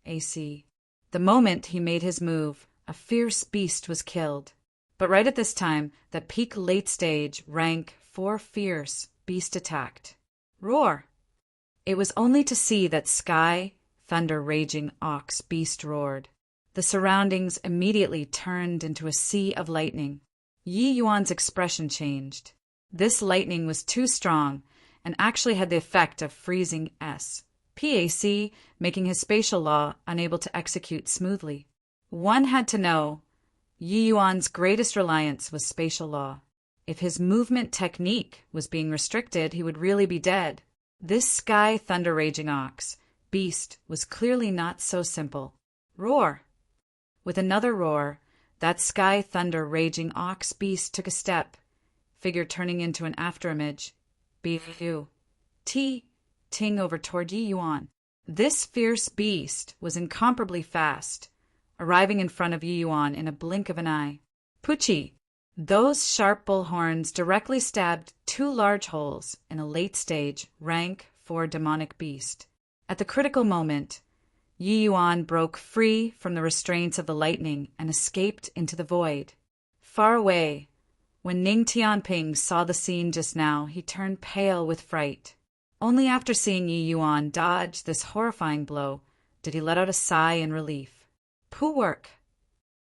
A, C. The moment he made his move, a fierce beast was killed. But right at this time, the peak late stage, rank 4 fierce beast attacked. Roar! It was only to see that sky, thunder raging ox beast roared. The surroundings immediately turned into a sea of lightning. Yi Yuan's expression changed. This lightning was too strong and actually had the effect of freezing PAC, making his spatial law unable to execute smoothly. One had to know Yi Yuan's greatest reliance was spatial law. If his movement technique was being restricted, he would really be dead. This sky thunder raging ox beast was clearly not so simple. Roar! With another roar, that sky thunder raging ox beast took a step, figure turning into an afterimage. B-U. T. Ting over toward Yi Yuan. This fierce beast was incomparably fast, arriving in front of Yi Yuan in a blink of an eye. Pucci! Those sharp bull horns directly stabbed 2 large holes in a late-stage, rank 4 demonic beast. At the critical moment, Yi Yuan broke free from the restraints of the lightning and escaped into the void. Far away, when Ning Tianping saw the scene just now, he turned pale with fright. Only after seeing Yi Yuan dodge this horrifying blow did he let out a sigh in relief. Pooh work!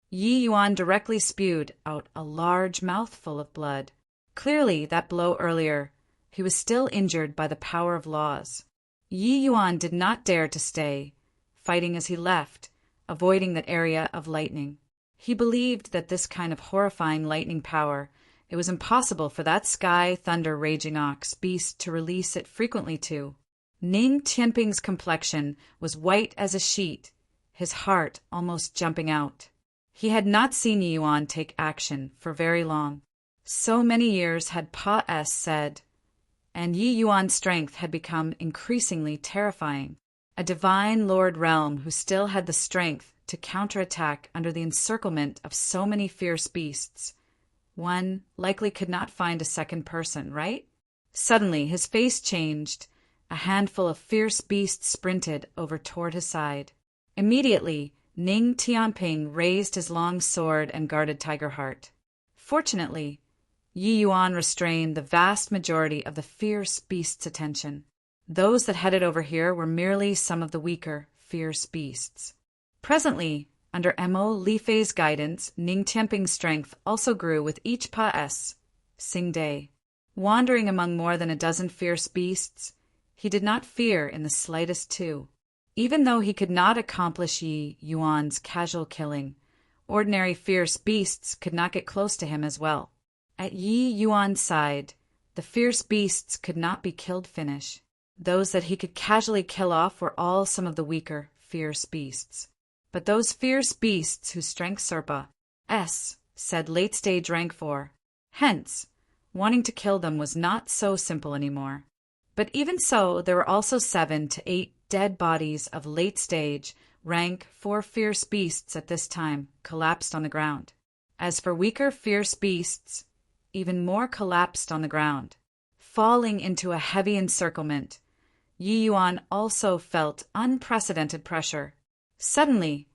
Yi Yuan directly spewed out a large mouthful of blood. Clearly, that blow earlier, he was still injured by the power of laws. Yi Yuan did not dare to stay, fighting as he left, avoiding that area of lightning. He believed that this kind of horrifying lightning power, it was impossible for that sky thunder raging ox beast to release it frequently to. Ning Tianping's complexion was white as a sheet, his heart almost jumping out. He had not seen Yi Yuan take action for very long. So many years had Pa S said, and Yi Yuan's strength had become increasingly terrifying. A divine lord realm who still had the strength to counterattack under the encirclement of so many fierce beasts. One likely could not find a second person, right? Suddenly, his face changed. A handful of fierce beasts sprinted over toward his side. Immediately, Ning Tianping raised his long sword and guarded Tigerheart. Fortunately, Yi Yuan restrained the vast majority of the fierce beasts' attention. Those that headed over here were merely some of the weaker, fierce beasts. Presently, under Mo Lifei's guidance, Ning Tianping's strength also grew with each Pa S, Sing Day. Wandering among more than a dozen fierce beasts, he did not fear in the slightest too. Even though he could not accomplish Yi Yuan's casual killing, ordinary fierce beasts could not get close to him as well. At Yi Yuan's side, the fierce beasts could not be killed finish. Those that he could casually kill off were all some of the weaker, fierce beasts. But those fierce beasts whose strength Serpa said late-stage rank 4. Hence, wanting to kill them was not so simple anymore. But even so, there were also 7 to 8 dead bodies of late-stage, rank 4 fierce beasts at this time, collapsed on the ground. As for weaker, fierce beasts, even more collapsed on the ground. Falling into a heavy encirclement, Yi Yuan also felt unprecedented pressure. Suddenly,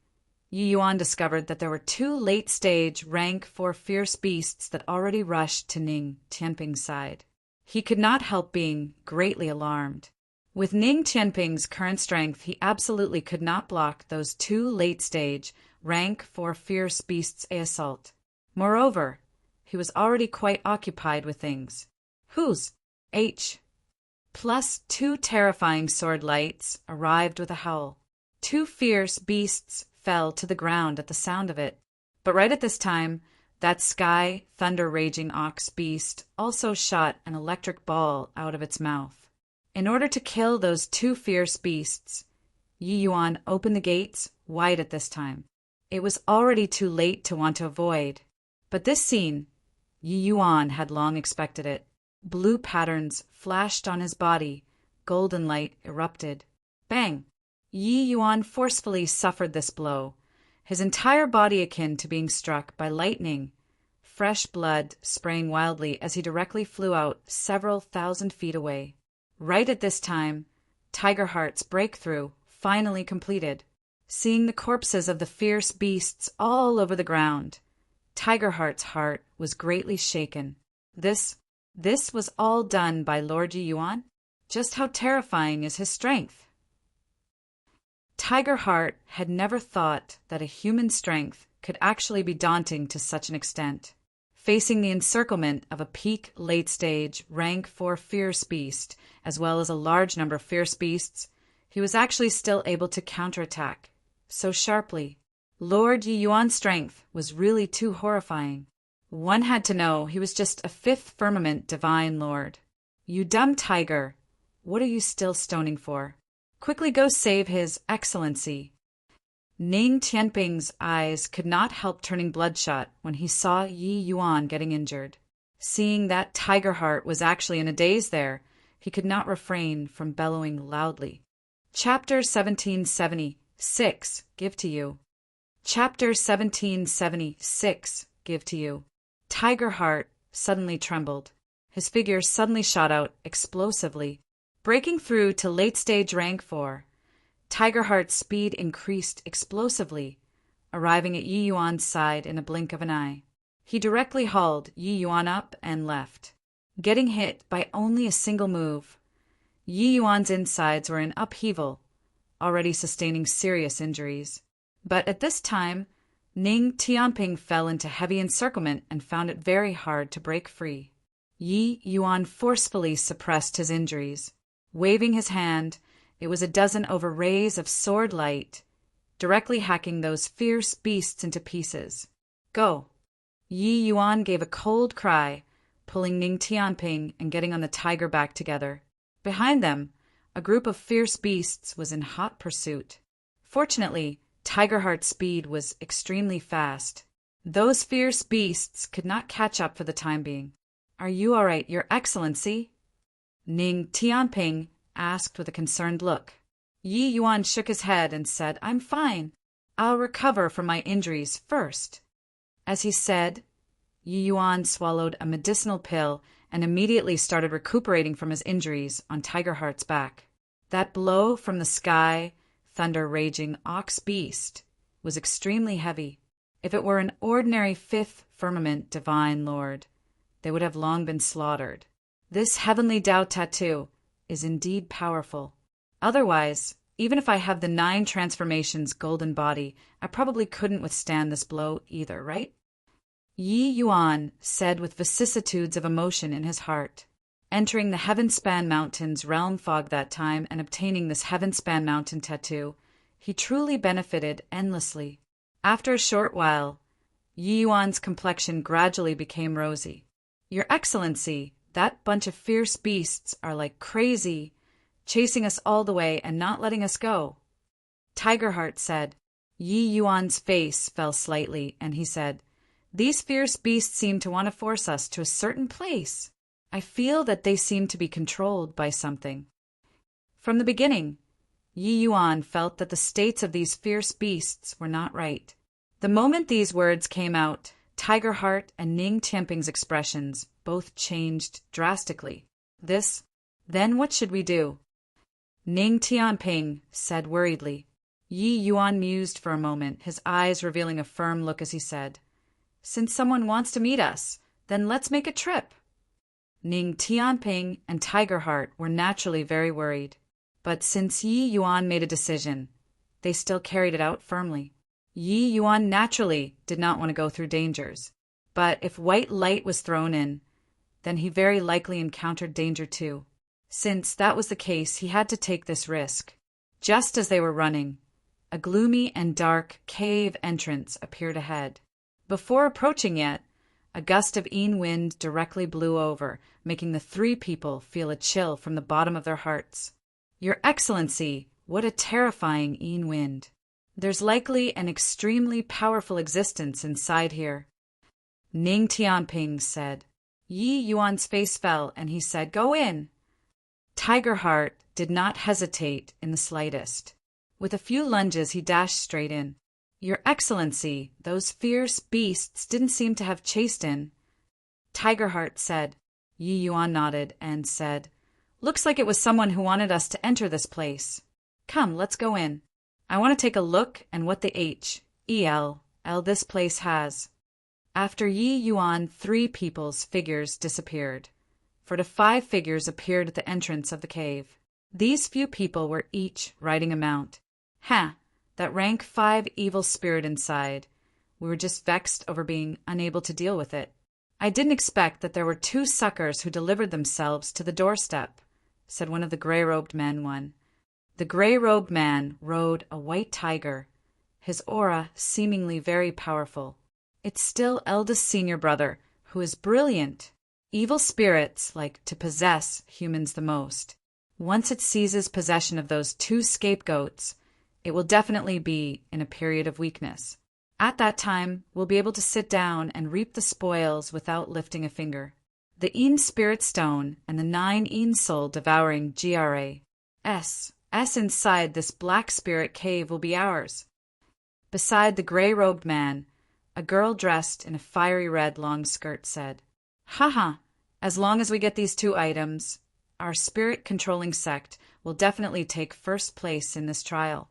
Yi Yuan discovered that there were 2 late-stage, rank 4 fierce beasts that already rushed to Ning Tianping's side. He could not help being greatly alarmed. With Ning Tianping's current strength, he absolutely could not block those 2 late-stage, rank 4 fierce beasts' assault. Moreover, he was already quite occupied with things whose plus 2 terrifying sword lights arrived with a howl. 2 fierce beasts fell to the ground at the sound of it. But right at this time, that sky thunder raging ox beast also shot an electric ball out of its mouth. In order to kill those 2 fierce beasts, Yi Yuan opened the gates wide at this time. It was already too late to want to avoid. But this scene, Yi Yuan had long expected it. Blue patterns flashed on his body, golden light erupted. Bang! Yi Yuan forcefully suffered this blow, his entire body akin to being struck by lightning, fresh blood spraying wildly as he directly flew out several thousand feet away. Right at this time, Tigerheart's breakthrough finally completed. Seeing the corpses of the fierce beasts all over the ground, Tigerheart's heart was greatly shaken. This was all done by Lord Yi Yuan? Just how terrifying is his strength? Tigerheart had never thought that a human strength could actually be daunting to such an extent. Facing the encirclement of a peak late-stage, rank 4 fierce beast, as well as a large number of fierce beasts, he was actually still able to counterattack so sharply. Lord Yi Yuan's strength was really too horrifying. One had to know he was just a 5th firmament divine lord. You dumb tiger, what are you still stoning for? Quickly go save his excellency. Ning Tianping's eyes could not help turning bloodshot when he saw Yi Yuan getting injured. Seeing that Tigerheart was actually in a daze there, he could not refrain from bellowing loudly. Chapter 1776, Give to You. Chapter 1776, Give to You. Tigerheart suddenly trembled. His figure suddenly shot out explosively. Breaking through to late-stage rank 4, Tigerheart's speed increased explosively, arriving at Yi Yuan's side in a blink of an eye. He directly hauled Yi Yuan up and left. Getting hit by only a single move, Yi Yuan's insides were in upheaval, already sustaining serious injuries. But at this time, Ning Tianping fell into heavy encirclement and found it very hard to break free. Yi Yuan forcefully suppressed his injuries. Waving his hand, it was a dozen over rays of sword light, directly hacking those fierce beasts into pieces. Go! Yi Yuan gave a cold cry, pulling Ning Tianping and getting on the tiger back together. Behind them, a group of fierce beasts was in hot pursuit. Fortunately, Tigerheart's speed was extremely fast. Those fierce beasts could not catch up for the time being. Are you all right, Your Excellency? Ning Tianping asked with a concerned look. Yi Yuan shook his head and said, I'm fine. I'll recover from my injuries first. As he said, Yi Yuan swallowed a medicinal pill and immediately started recuperating from his injuries on Tigerheart's back. That blow from the sky, thunder-raging ox beast, was extremely heavy. If it were an ordinary 5th firmament divine lord, they would have long been slaughtered. This heavenly Tao tattoo is indeed powerful. Otherwise, even if I have the 9 transformations golden body, I probably couldn't withstand this blow either, right? Yi Yuan said with vicissitudes of emotion in his heart. Entering the Heaven-Span Mountain's realm fog that time and obtaining this Heaven-Span Mountain tattoo, he truly benefited endlessly. After a short while, Yi Yuan's complexion gradually became rosy. Your Excellency, that bunch of fierce beasts are like crazy, chasing us all the way and not letting us go. Tigerheart said. Yi Yuan's face fell slightly, and he said, "These fierce beasts seem to want to force us to a certain place. I feel that they seem to be controlled by something." From the beginning, Yi Yuan felt that the states of these fierce beasts were not right. The moment these words came out, Tigerheart and Ning Tianping's expressions both changed drastically. Then what should we do? Ning Tianping said worriedly. Yi Yuan mused for a moment, his eyes revealing a firm look as he said, "Since someone wants to meet us, then let's make a trip." Ning Tianping and Tigerheart were naturally very worried, but since Yi Yuan made a decision, they still carried it out firmly. Yi Yuan naturally did not want to go through dangers, but if white light was thrown in, then he very likely encountered danger too. Since that was the case, he had to take this risk. Just as they were running, a gloomy and dark cave entrance appeared ahead. Before approaching yet, a gust of Yin wind directly blew over, making the three people feel a chill from the bottom of their hearts. "Your Excellency, what a terrifying Yin wind. There's likely an extremely powerful existence inside here," Ning Tianping said. Yi Yuan's face fell, and he said, "Go in." Tigerheart did not hesitate in the slightest. With a few lunges, he dashed straight in. "Your Excellency, those fierce beasts didn't seem to have chased in," Tigerheart said. Yi Yuan nodded and said, "Looks like it was someone who wanted us to enter this place. Come, let's go in. I want to take a look at what the H.E.L. this place has." After Yi Yuan, three people's figures disappeared. 4 to 5 figures appeared at the entrance of the cave. These few people were each riding a mount. That rank 5 evil spirit inside. We were just vexed over being unable to deal with it. "I didn't expect that there were 2 suckers who delivered themselves to the doorstep," said one of the gray-robed men. The gray-robed man rode a white tiger, his aura seemingly very powerful. "It's still eldest senior brother, who is brilliant. Evil spirits like to possess humans the most. Once it seizes possession of those 2 scapegoats, it will definitely be in a period of weakness. At that time, we'll be able to sit down and reap the spoils without lifting a finger. The Yin Spirit Stone and the 9 Yin Soul devouring GRAS inside this black spirit cave will be ours." Beside the gray-robed man, a girl dressed in a fiery red long skirt said, "As long as we get these 2 items, our spirit-controlling sect will definitely take first place in this trial."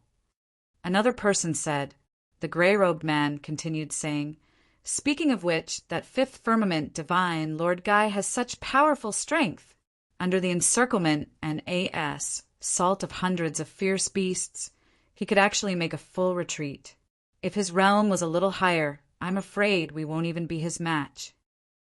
Another person said. The gray-robed man continued saying, "Speaking of which, that 5th firmament divine Lord Guy has such powerful strength. Under the encirclement and salt of hundreds of fierce beasts, he could actually make a full retreat. If his realm was a little higher, I'm afraid we won't even be his match."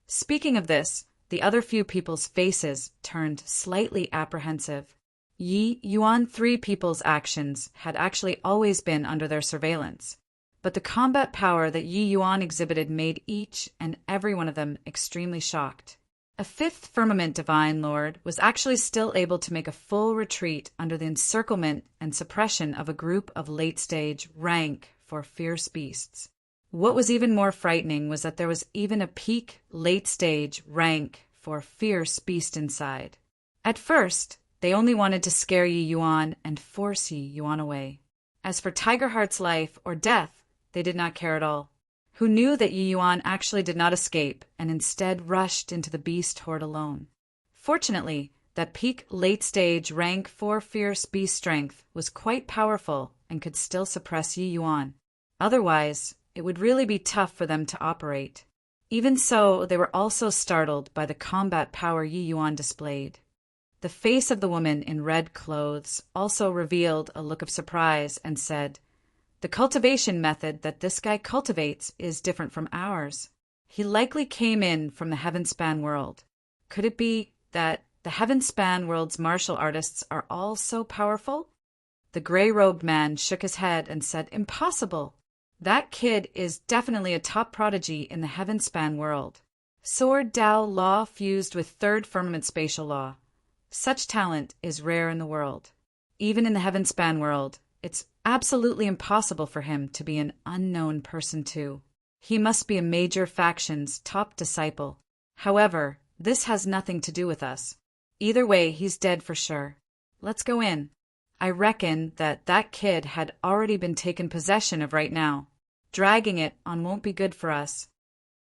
Speaking of this, the other few people's faces turned slightly apprehensive. Yi Yuan 3 people's actions had actually always been under their surveillance, but the combat power that Yi Yuan exhibited made each and every one of them extremely shocked. A 5th firmament divine lord was actually still able to make a full retreat under the encirclement and suppression of a group of late-stage rank for fierce beasts. What was even more frightening was that there was even a peak late-stage rank for fierce beast inside. At first, they only wanted to scare Yi Yuan and force Yi Yuan away. As for Tigerheart's life or death, they did not care at all. Who knew that Yi Yuan actually did not escape and instead rushed into the beast horde alone. Fortunately, that peak late-stage rank 4 fierce beast strength was quite powerful and could still suppress Yi Yuan. Otherwise, it would really be tough for them to operate. Even so, they were also startled by the combat power Yi Yuan displayed. The face of the woman in red clothes also revealed a look of surprise and said, "The cultivation method that this guy cultivates is different from ours. He likely came in from the Heavenspan world. Could it be that the Heavenspan world's martial artists are all so powerful?" The gray-robed man shook his head and said, "Impossible. That kid is definitely a top prodigy in the Heavenspan world. Sword Dao law fused with 3rd firmament spatial law. Such talent is rare in the world. Even in the Heavenspan world, it's absolutely impossible for him to be an unknown person too. He must be a major faction's top disciple. However, this has nothing to do with us. Either way, he's dead for sure. Let's go in. I reckon that kid had already been taken possession of right now. Dragging it on won't be good for us.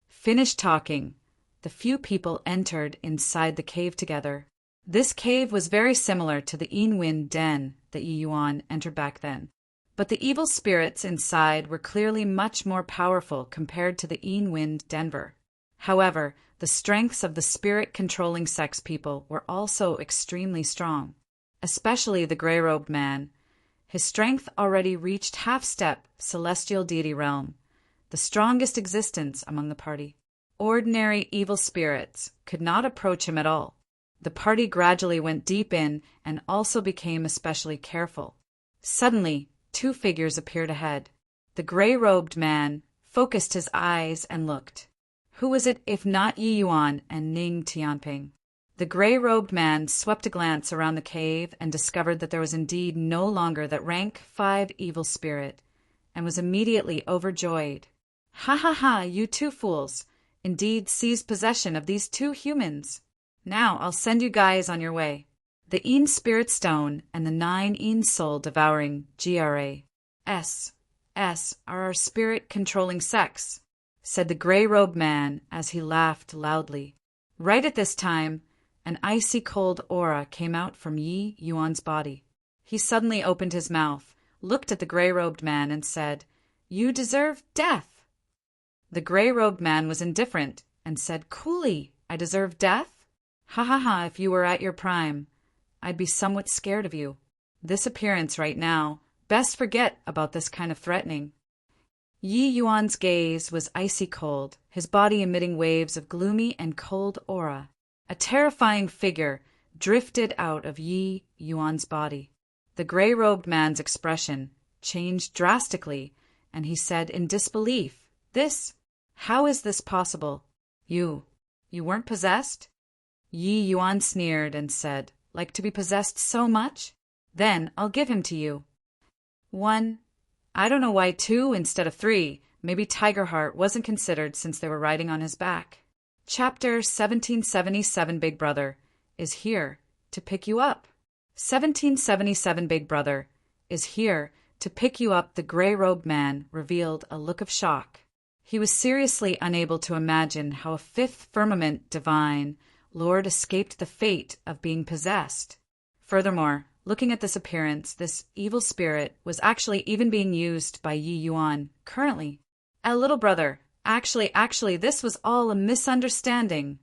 Finished talking. The few people entered inside the cave together. This cave was very similar to the Inwind den that Yi Yuan entered back then. But the evil spirits inside were clearly much more powerful compared to the Inwind Denver. However, the strengths of the spirit-controlling sex people were also extremely strong, especially the gray-robed man. His strength already reached half-step celestial deity realm, the strongest existence among the party. Ordinary evil spirits could not approach him at all. The party gradually went deep in and also became especially careful. Suddenly, two figures appeared ahead. The gray-robed man focused his eyes and looked. Who was it if not Yi Yuan and Ning Tianping? The gray-robed man swept a glance around the cave and discovered that there was indeed no longer that rank 5 evil spirit, and was immediately overjoyed. Ha ha ha, you two fools! Indeed seized possession of these 2 humans. Now I'll send you guys on your way. The Een Spirit Stone and the 9 Een Soul devouring GRAS are our spirit-controlling sex, said the gray-robed man as he laughed loudly. Right at this time, an icy cold aura came out from Yi Yuan's body. He suddenly opened his mouth, looked at the gray-robed man and said, "You deserve death." The gray-robed man was indifferent and said coolly, "I deserve death? Ha ha ha, if you were at your prime, I'd be somewhat scared of you. This appearance right now, best forget about this kind of threatening." Yi Yuan's gaze was icy cold, his body emitting waves of gloomy and cold aura. A terrifying figure drifted out of Yi Yuan's body. The gray-robed man's expression changed drastically, and he said in disbelief, How is this possible? You weren't possessed?" Yi Yuan sneered and said, "Like to be possessed so much? Then I'll give him to you." 1. I don't know why 2 instead of 3. Maybe Tigerheart wasn't considered since they were riding on his back. Chapter 1777 Big Brother is here to pick you up. 1777 Big Brother is here to pick you up. The gray-robed man revealed a look of shock. He was seriously unable to imagine how a 5th firmament divine lord escaped the fate of being possessed. Furthermore, looking at this appearance, this evil spirit was actually even being used by Yi Yuan currently. Little brother, actually, this was all a misunderstanding,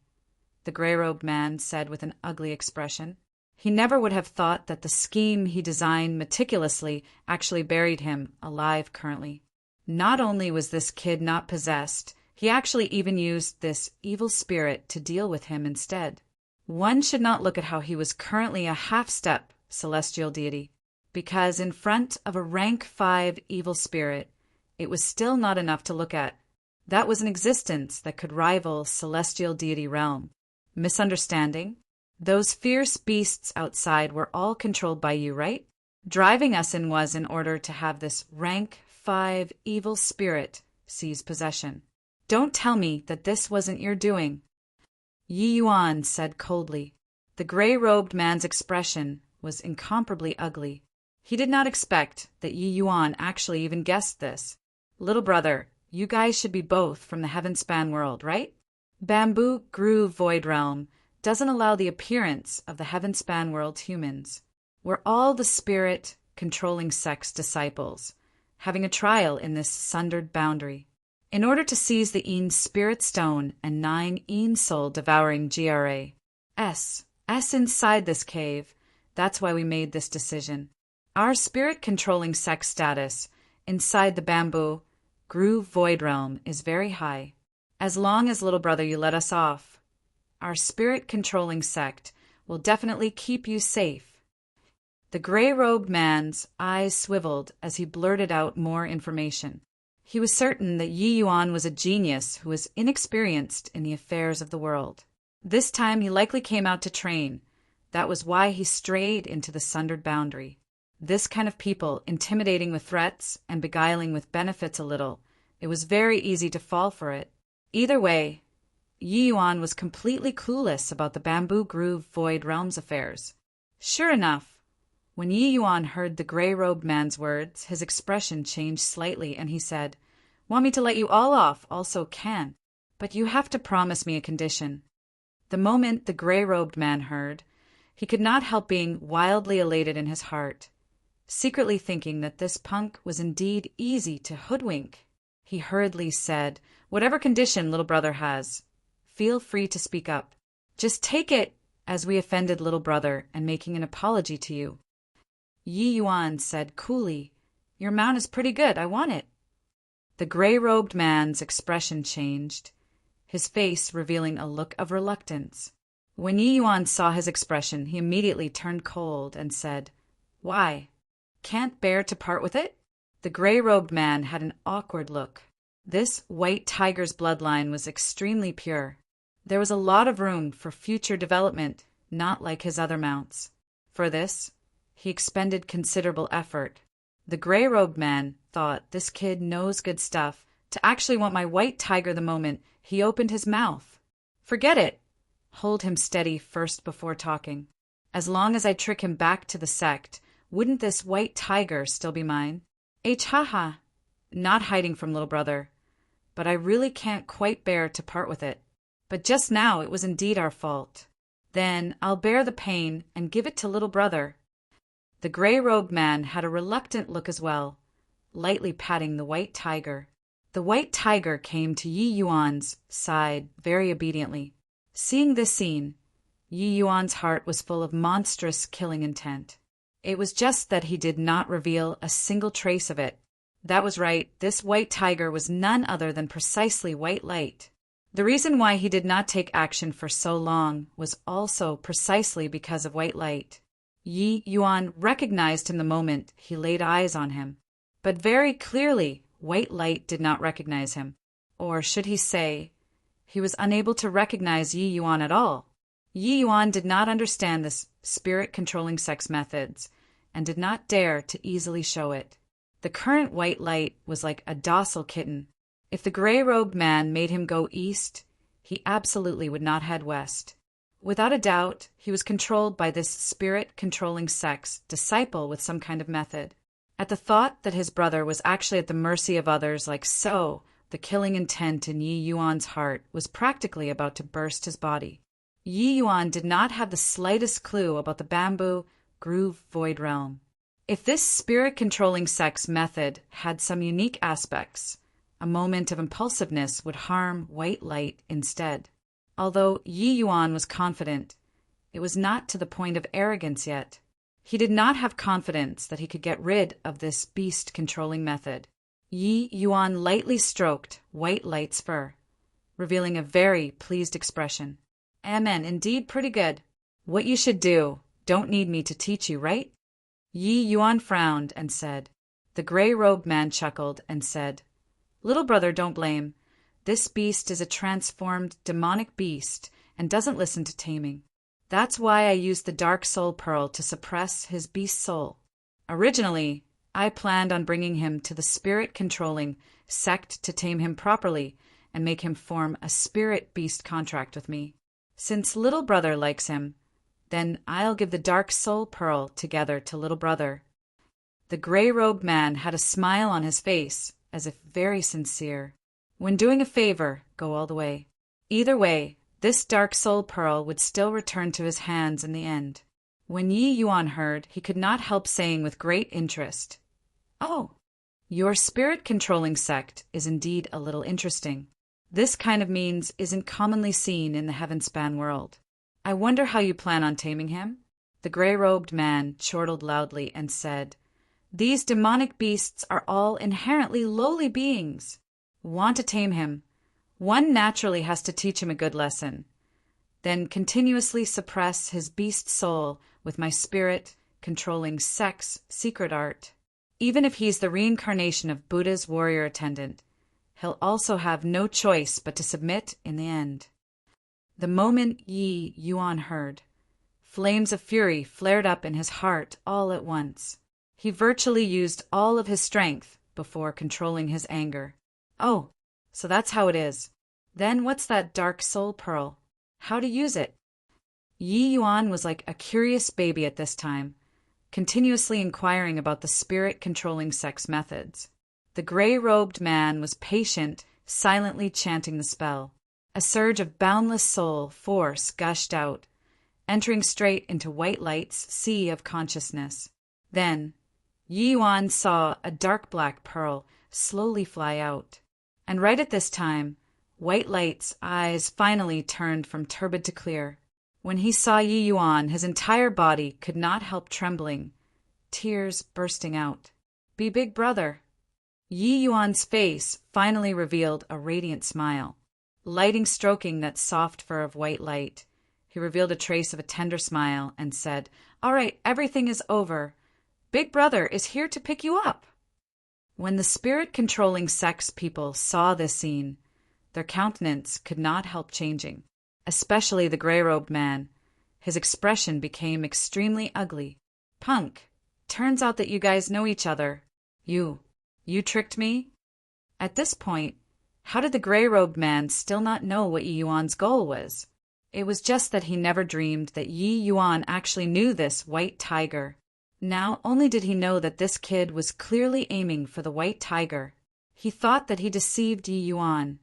the gray-robed man said with an ugly expression. He never would have thought that the scheme he designed meticulously actually buried him alive currently. Not only was this kid not possessed, he actually even used this evil spirit to deal with him instead. One should not look at how he was currently a half-step celestial deity, because in front of a rank 5 evil spirit, it was still not enough to look at. That was an existence that could rival celestial deity realm. Misunderstanding? Those fierce beasts outside were all controlled by you, right? Driving us in was in order to have this rank 5 evil spirit seize possession. Don't tell me that this wasn't your doing. Yi Yuan said coldly. The gray-robed man's expression was incomparably ugly. He did not expect that Yi Yuan actually even guessed this. Little brother, you guys should be both from the Heavenspan world, right? Bamboo Groove Void Realm doesn't allow the appearance of the Heavenspan world humans. We're all the spirit-controlling sex disciples, having a trial in this sundered boundary. In order to seize the Een Spirit Stone and 9 Een Soul devouring GRAS inside this cave, that's why we made this decision. Our spirit-controlling sex status inside the Bamboo Groove Void Realm is very high. As long as, little brother, you let us off, our spirit-controlling sect will definitely keep you safe. The gray-robed man's eyes swiveled as he blurted out more information. He was certain that Yi Yuan was a genius who was inexperienced in the affairs of the world. This time he likely came out to train, That was why he strayed into the sundered boundary. This kind of people, intimidating with threats and beguiling with benefits a little, it was very easy to fall for it. Either way, Yi Yuan was completely clueless about the Bamboo Groove Void Realms affairs. Sure enough, when Yi Yuan heard the gray-robed man's words, his expression changed slightly and he said, "Want me to let you all off? Also can. But you have to promise me a condition." The moment the gray-robed man heard, he could not help being wildly elated in his heart, secretly thinking that this punk was indeed easy to hoodwink. He hurriedly said, "Whatever condition little brother has, feel free to speak up. Just take it as we offended little brother and making an apology to you." Yi Yuan said coolly, "Your mount is pretty good, I want it." The gray-robed man's expression changed, his face revealing a look of reluctance. When Yi Yuan saw his expression, he immediately turned cold and said, "Why? Can't bear to part with it?" The gray-robed man had an awkward look. This white tiger's bloodline was extremely pure. There was a lot of room for future development, not like his other mounts. For this, he expended considerable effort. The gray-robed man thought, "This kid knows good stuff to actually want my white tiger the moment he opened his mouth. Forget it. Hold him steady first before talking. As long as I trick him back to the sect, wouldn't this white tiger still be mine? Haha, not hiding from little brother, but I really can't quite bear to part with it. But just now it was indeed our fault. Then I'll bear the pain and give it to little brother." The gray-robed man had a reluctant look as well, lightly patting the white tiger. The white tiger came to Yi Yuan's side very obediently. Seeing this scene, Yi Yuan's heart was full of monstrous killing intent. It was just that he did not reveal a single trace of it. That was right, this white tiger was none other than precisely White Light. The reason why he did not take action for so long was also precisely because of White Light. Yi Yuan recognized him the moment he laid eyes on him. But very clearly, White Light did not recognize him. Or should he say, he was unable to recognize Yi Yuan at all. Yi Yuan did not understand this spirit-controlling sex methods and did not dare to easily show it. The current White Light was like a docile kitten. If the gray-robed man made him go east, he absolutely would not head west. Without a doubt, he was controlled by this spirit-controlling sex disciple with some kind of method. At the thought that his brother was actually at the mercy of others like so, the killing intent in Yi Yuan's heart was practically about to burst his body. Yi Yuan did not have the slightest clue about the Bamboo Groove Void Realm. If this spirit-controlling sex method had some unique aspects, a moment of impulsiveness would harm White Light instead. Although Yi Yuan was confident, it was not to the point of arrogance yet. He did not have confidence that he could get rid of this beast-controlling method. Yi Yuan lightly stroked White Light's fur, revealing a very pleased expression. "Amen, indeed pretty good. What you should do, don't need me to teach you, right?" Yi Yuan frowned and said. The gray-robed man chuckled and said, "Little brother, don't blame. This beast is a transformed demonic beast and doesn't listen to taming. That's why I used the Dark Soul Pearl to suppress his beast soul. Originally, I planned on bringing him to the spirit-controlling sect to tame him properly and make him form a spirit-beast contract with me. Since little brother likes him, then I'll give the Dark Soul Pearl together to little brother." The gray-robed man had a smile on his face, as if very sincere. When doing a favor, go all the way. Either way, this Dark Soul Pearl would still return to his hands in the end. When Yi Yuan heard, he could not help saying with great interest, "Oh, your spirit-controlling sect is indeed a little interesting. This kind of means isn't commonly seen in the Heavenspan world. I wonder how you plan on taming him?" The gray-robed man chortled loudly and said, "These demonic beasts are all inherently lowly beings. Want to tame him, one naturally has to teach him a good lesson, then continuously suppress his beast soul with my spirit-controlling sex secret art. Even if he's the reincarnation of Buddha's warrior attendant, he'll also have no choice but to submit in the end." The moment Yi Yuan heard, Flames of fury flared up in his heart all at once. He virtually used all of his strength before controlling his anger. Oh, so that's how it is. Then what's that dark soul pearl? How to use it? Yi Yuan was like a curious baby at this time, continuously inquiring about the spirit-controlling sex methods. The gray-robed man was patient, silently chanting the spell. A surge of boundless soul force gushed out, entering straight into White Light's sea of consciousness. Then, Yi Yuan saw a dark black pearl slowly fly out. And right at this time, White Light's eyes finally turned from turbid to clear. When he saw Yi Yuan, his entire body could not help trembling, tears bursting out. Be big brother. Yi Yuan's face finally revealed a radiant smile. Lighting stroking that soft fur of White Light, he revealed a trace of a tender smile and said, "All right, everything is over. Big brother is here to pick you up." When the spirit-controlling sex people saw this scene, their countenance could not help changing, especially the gray-robed man. His expression became extremely ugly. "Punk, turns out that you guys know each other. You tricked me?" At this point, how did the gray-robed man still not know what Yi Yuan's goal was? It was just that he never dreamed that Yi Yuan actually knew this white tiger. Now only did he know that this kid was clearly aiming for the white tiger. He thought that he deceived Yi Yuan,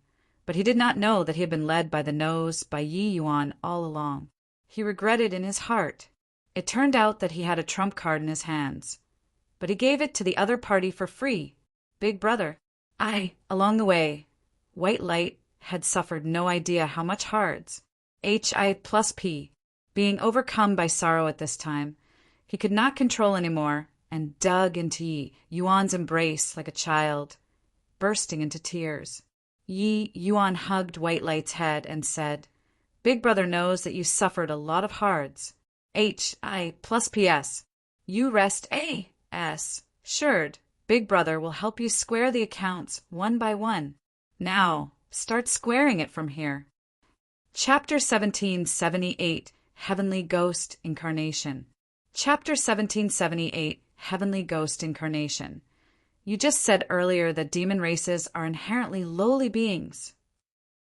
but he did not know that he had been led by the nose by Yi Yuan all along. He regretted in his heart. It turned out that he had a trump card in his hands, but he gave it to the other party for free. Big brother. Along the way, White Light had suffered no idea how much hards. Hi+P. Being overcome by sorrow at this time, he could not control anymore and dug into Yi Yuan's embrace like a child, bursting into tears. Yi Yuan hugged White Light's head and said, "Big brother knows that you suffered a lot of hards. Hi+PS. You rest assured. Big brother will help you square the accounts one by one. Now, start squaring it from here." Chapter 1778, Heavenly Ghost Incarnation. Chapter 1778, Heavenly Ghost Incarnation. You just said earlier that demon races are inherently lowly beings.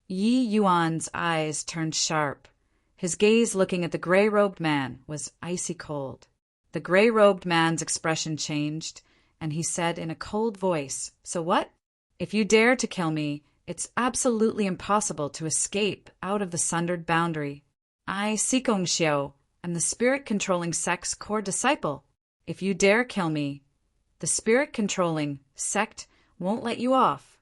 Yi Yuan's eyes turned sharp. His gaze looking at the gray-robed man was icy cold. The gray-robed man's expression changed, and he said in a cold voice, "So what? If you dare to kill me, it's absolutely impossible to escape out of the sundered boundary. I, Sikong Xiao, am the spirit-controlling sex core disciple. If you dare kill me, the spirit-controlling sect won't let you off."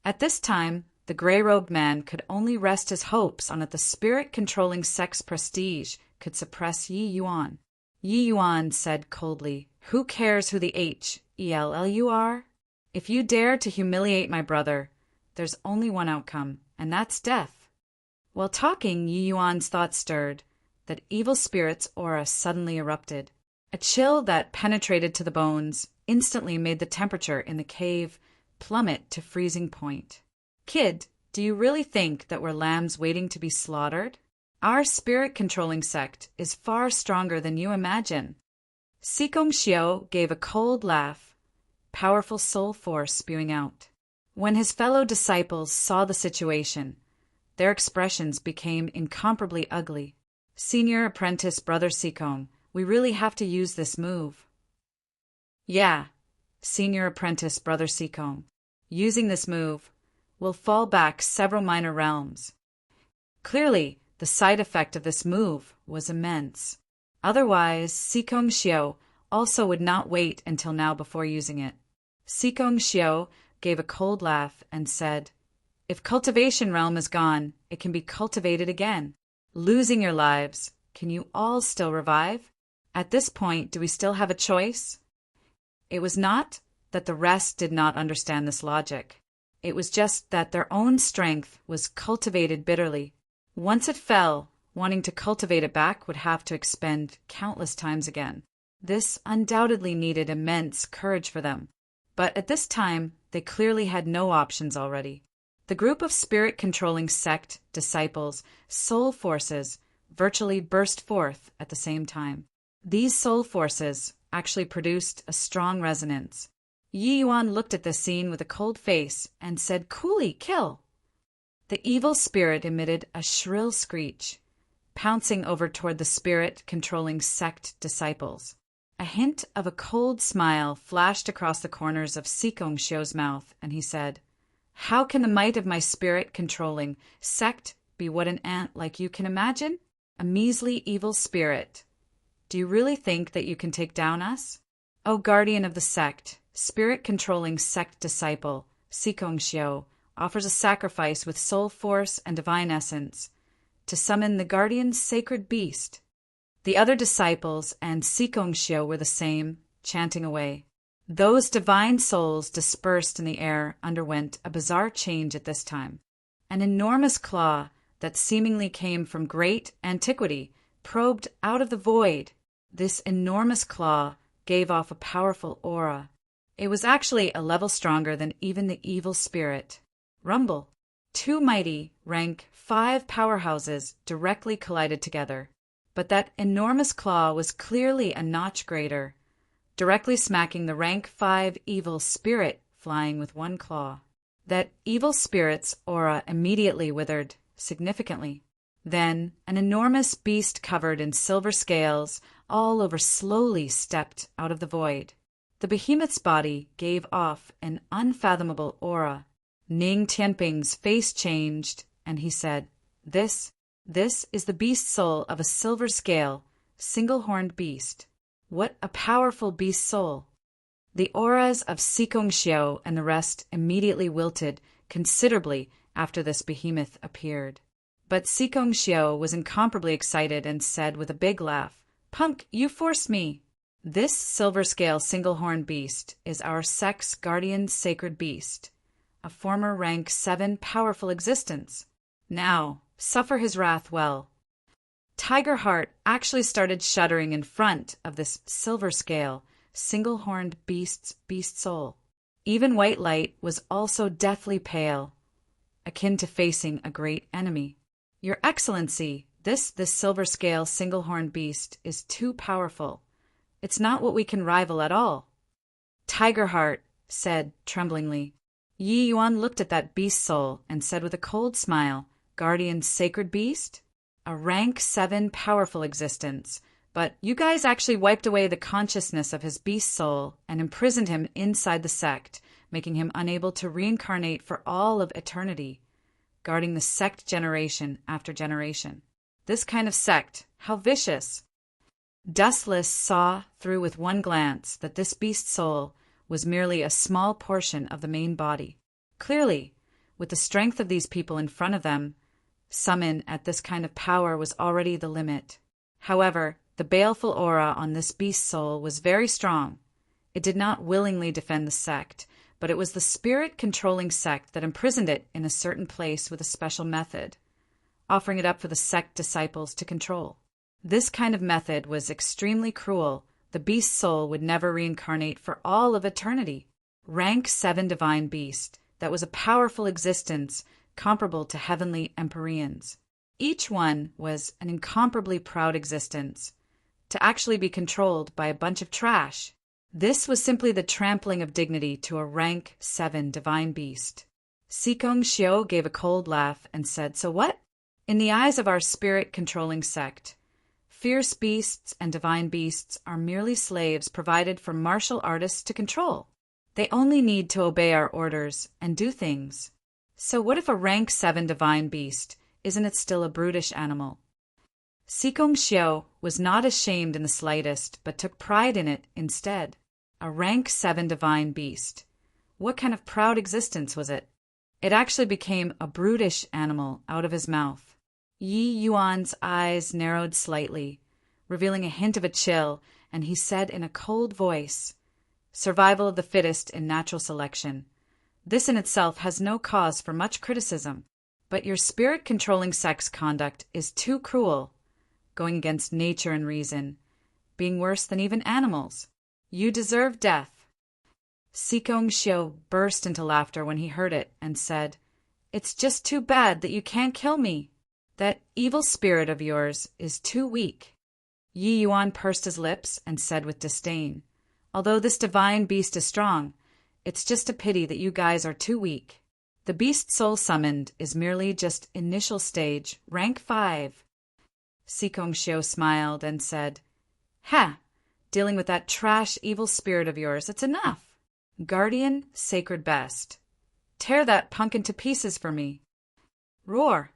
At this time, the gray-robed man could only rest his hopes on that the spirit-controlling sect's prestige could suppress Yi Yuan. Yi Yuan said coldly, "Who cares who the HELLU are? If you dare to humiliate my brother, there's only one outcome, and that's death." While talking, Yi Yuan's thoughts stirred. That evil spirit's aura suddenly erupted. A chill that penetrated to the bones instantly made the temperature in the cave plummet to freezing point. "Kid, do you really think that we're lambs waiting to be slaughtered? Our spirit-controlling sect is far stronger than you imagine." Sikong Xiao gave a cold laugh, powerful soul force spewing out. When his fellow disciples saw the situation, their expressions became incomparably ugly. "Senior apprentice Brother Sikong, we really have to use this move." "Yeah, Senior apprentice Brother Sikong, using this move will fall back several minor realms." Clearly, the side effect of this move was immense. Otherwise, Sikong Xiao also would not wait until now before using it. Sikong Xiao gave a cold laugh and said, "If cultivation realm is gone, it can be cultivated again. Losing your lives, can you all still revive? At this point, do we still have a choice?" It was not that the rest did not understand this logic. It was just that their own strength was cultivated bitterly. Once it fell, wanting to cultivate it back would have to expend countless times again. This undoubtedly needed immense courage for them. But at this time, they clearly had no options already. The group of spirit-controlling sect disciples, soul forces, virtually burst forth at the same time. These soul forces actually produced a strong resonance. Yi Yuan looked at the scene with a cold face and said, "Coolly, kill!" The evil spirit emitted a shrill screech, pouncing over toward the spirit-controlling sect disciples. A hint of a cold smile flashed across the corners of Sikong Xiu's mouth, and he said, "How can the might of my spirit-controlling sect be what an ant like you can imagine? A measly evil spirit. Do you really think that you can take down us? O guardian of the sect, spirit-controlling sect disciple, Sikong Xiu offers a sacrifice with soul force and divine essence to summon the guardian's sacred beast." The other disciples and Sikong Xiu were the same, chanting away. Those divine souls dispersed in the air underwent a bizarre change at this time. An enormous claw that seemingly came from great antiquity probed out of the void. This enormous claw gave off a powerful aura. It was actually a level stronger than even the evil spirit. Rumble. Two mighty, rank 5 powerhouses directly collided together. But that enormous claw was clearly a notch greater, directly smacking the rank 5 evil spirit flying with one claw. That evil spirit's aura immediately withered significantly. Then an enormous beast covered in silver scales all over slowly stepped out of the void. The behemoth's body gave off an unfathomable aura. Ning Tianping's face changed, and he said, This is the beast soul of a silver scale, single-horned beast. What a powerful beast soul!" The auras of Sikong Xiu and the rest immediately wilted considerably after this behemoth appeared. But Sikong Xiu was incomparably excited and said with a big laugh, "Punk, you forced me. This silver-scale single-horned beast is our sect's guardian sacred beast, a former rank 7 powerful existence. Now, suffer his wrath well." Tiger Heart actually started shuddering in front of this silver-scale, single-horned beast soul. Even White Light was also deathly pale, akin to facing a great enemy. "Your Excellency, this silver-scale, single-horned beast is too powerful. It's not what we can rival at all." Tiger Heart said tremblingly. Yi Yuan looked at that beast soul and said with a cold smile, "Guardian's sacred beast? A rank 7 powerful existence, but you guys actually wiped away the consciousness of his beast soul and imprisoned him inside the sect, making him unable to reincarnate for all of eternity, guarding the sect generation after generation. This kind of sect, how vicious!" Dustless saw through with one glance that this beast soul was merely a small portion of the main body. Clearly, with the strength of these people in front of them, summon at this kind of power was already the limit. However, the baleful aura on this beast soul was very strong. It did not willingly defend the sect, but it was the spirit-controlling sect that imprisoned it in a certain place with a special method, offering it up for the sect disciples to control. This kind of method was extremely cruel. The beast soul would never reincarnate for all of eternity. Rank 7 divine beast, that was a powerful existence comparable to heavenly Empyreans. Each one was an incomparably proud existence, to actually be controlled by a bunch of trash. This was simply the trampling of dignity to a rank 7 divine beast. Sikong Xiu gave a cold laugh and said, "So what? In the eyes of our spirit-controlling sect, fierce beasts and divine beasts are merely slaves provided for martial artists to control. They only need to obey our orders and do things. So what if a rank 7 divine beast, isn't it still a brutish animal?" Sikong Xiu was not ashamed in the slightest, but took pride in it instead. A rank 7 divine beast. What kind of proud existence was it? It actually became a brutish animal out of his mouth. Yi Yuan's eyes narrowed slightly, revealing a hint of a chill, and he said in a cold voice, "Survival of the fittest in natural selection. This in itself has no cause for much criticism, but your spirit-controlling sect's conduct is too cruel, going against nature and reason, being worse than even animals. You deserve death." Sikong Xiu burst into laughter when he heard it and said, "It's just too bad that you can't kill me. That evil spirit of yours is too weak. Yi Yuan pursed his lips and said with disdain, "Although this divine beast is strong, it's just a pity that you guys are too weak. The beast soul summoned is merely just initial stage, rank 5. Sikong Xiu smiled and said, "Ha! Dealing with that trash evil spirit of yours, it's enough. Guardian, sacred best. Tear that punk into pieces for me." Roar!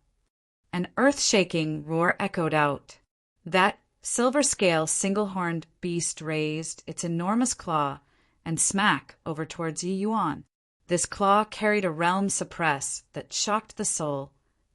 An earth-shaking roar echoed out. That silver-scale, single-horned beast raised its enormous claw and smack over towards Yi Yuan. This claw carried a realm suppress that shocked the soul,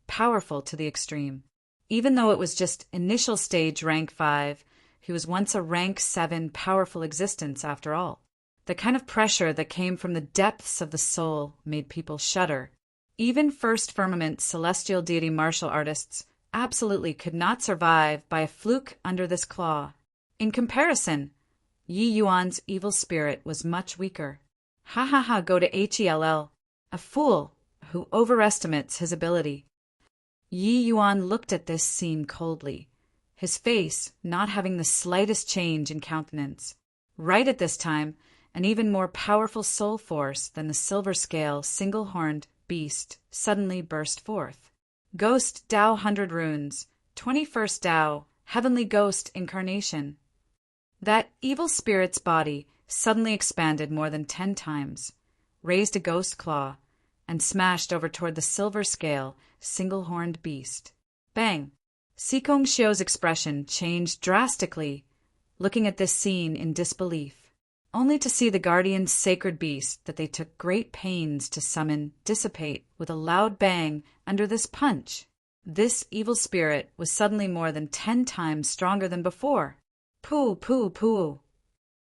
powerful to the extreme. Even though it was just initial stage rank 5, he was once a rank 7 powerful existence after all. The kind of pressure that came from the depths of the soul made people shudder. Even first firmament celestial deity martial artists absolutely could not survive by a fluke under this claw. In comparison, Yi Yuan's evil spirit was much weaker. Ha ha ha, go to HELL. A fool who overestimates his ability. Yi Yuan looked at this scene coldly, his face not having the slightest change in countenance. Right at this time, an even more powerful soul force than the silver-scale, single-horned beast suddenly burst forth. Ghost Tao 100 Runes, 21st Tao, Heavenly Ghost Incarnation. That evil spirit's body suddenly expanded more than 10 times, raised a ghost claw, and smashed over toward the silver-scale, single-horned beast. Bang! Sikong Xiu's expression changed drastically, looking at this scene in disbelief, only to see the guardian's sacred beast that they took great pains to summon dissipate with a loud bang under this punch. This evil spirit was suddenly more than 10 times stronger than before. Pooh, pooh, pooh.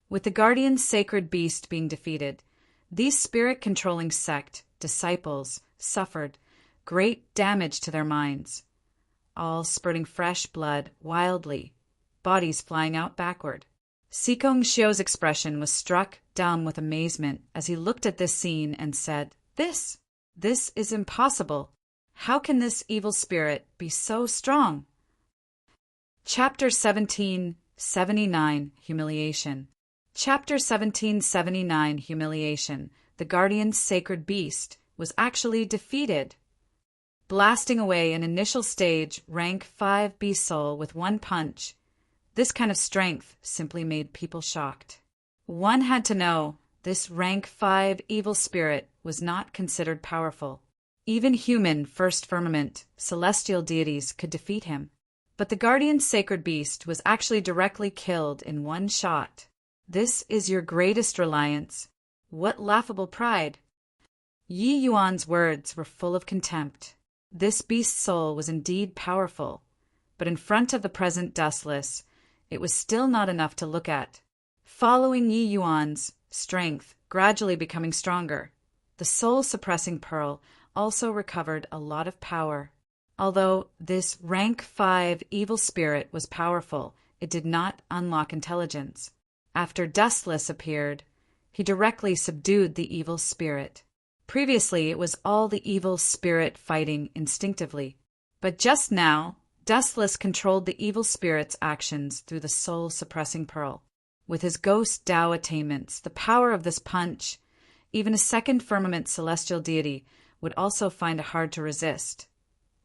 With the guardian's sacred beast being defeated, these spirit-controlling sect disciples suffered great damage to their minds, all spurting fresh blood wildly, bodies flying out backward. Sikong Xiu's expression was struck dumb with amazement as he looked at this scene and said, This is impossible. How can this evil spirit be so strong?" Chapter 1779, Humiliation. Chapter 1779, Humiliation. The guardian's sacred beast was actually defeated. Blasting away an initial stage rank 5 beast soul with one punch, this kind of strength simply made people shocked. One had to know this rank 5 evil spirit was not considered powerful. Even human first firmament celestial deities could defeat him. But the guardian's sacred beast was actually directly killed in one shot. This is your greatest reliance. What laughable pride! Yi Yuan's words were full of contempt. This beast's soul was indeed powerful, but in front of the present dustless, it was still not enough to look at. Following Yi Yuan's strength gradually becoming stronger, the soul-suppressing pearl also recovered a lot of power. Although this rank 5 evil spirit was powerful, it did not unlock intelligence. After Dustless appeared, he directly subdued the evil spirit. Previously, it was all the evil spirit fighting instinctively. But just now, Dustless controlled the evil spirit's actions through the soul-suppressing pearl. With his ghost Tao attainments, the power of this punch, even a second firmament celestial deity would also find it hard to resist,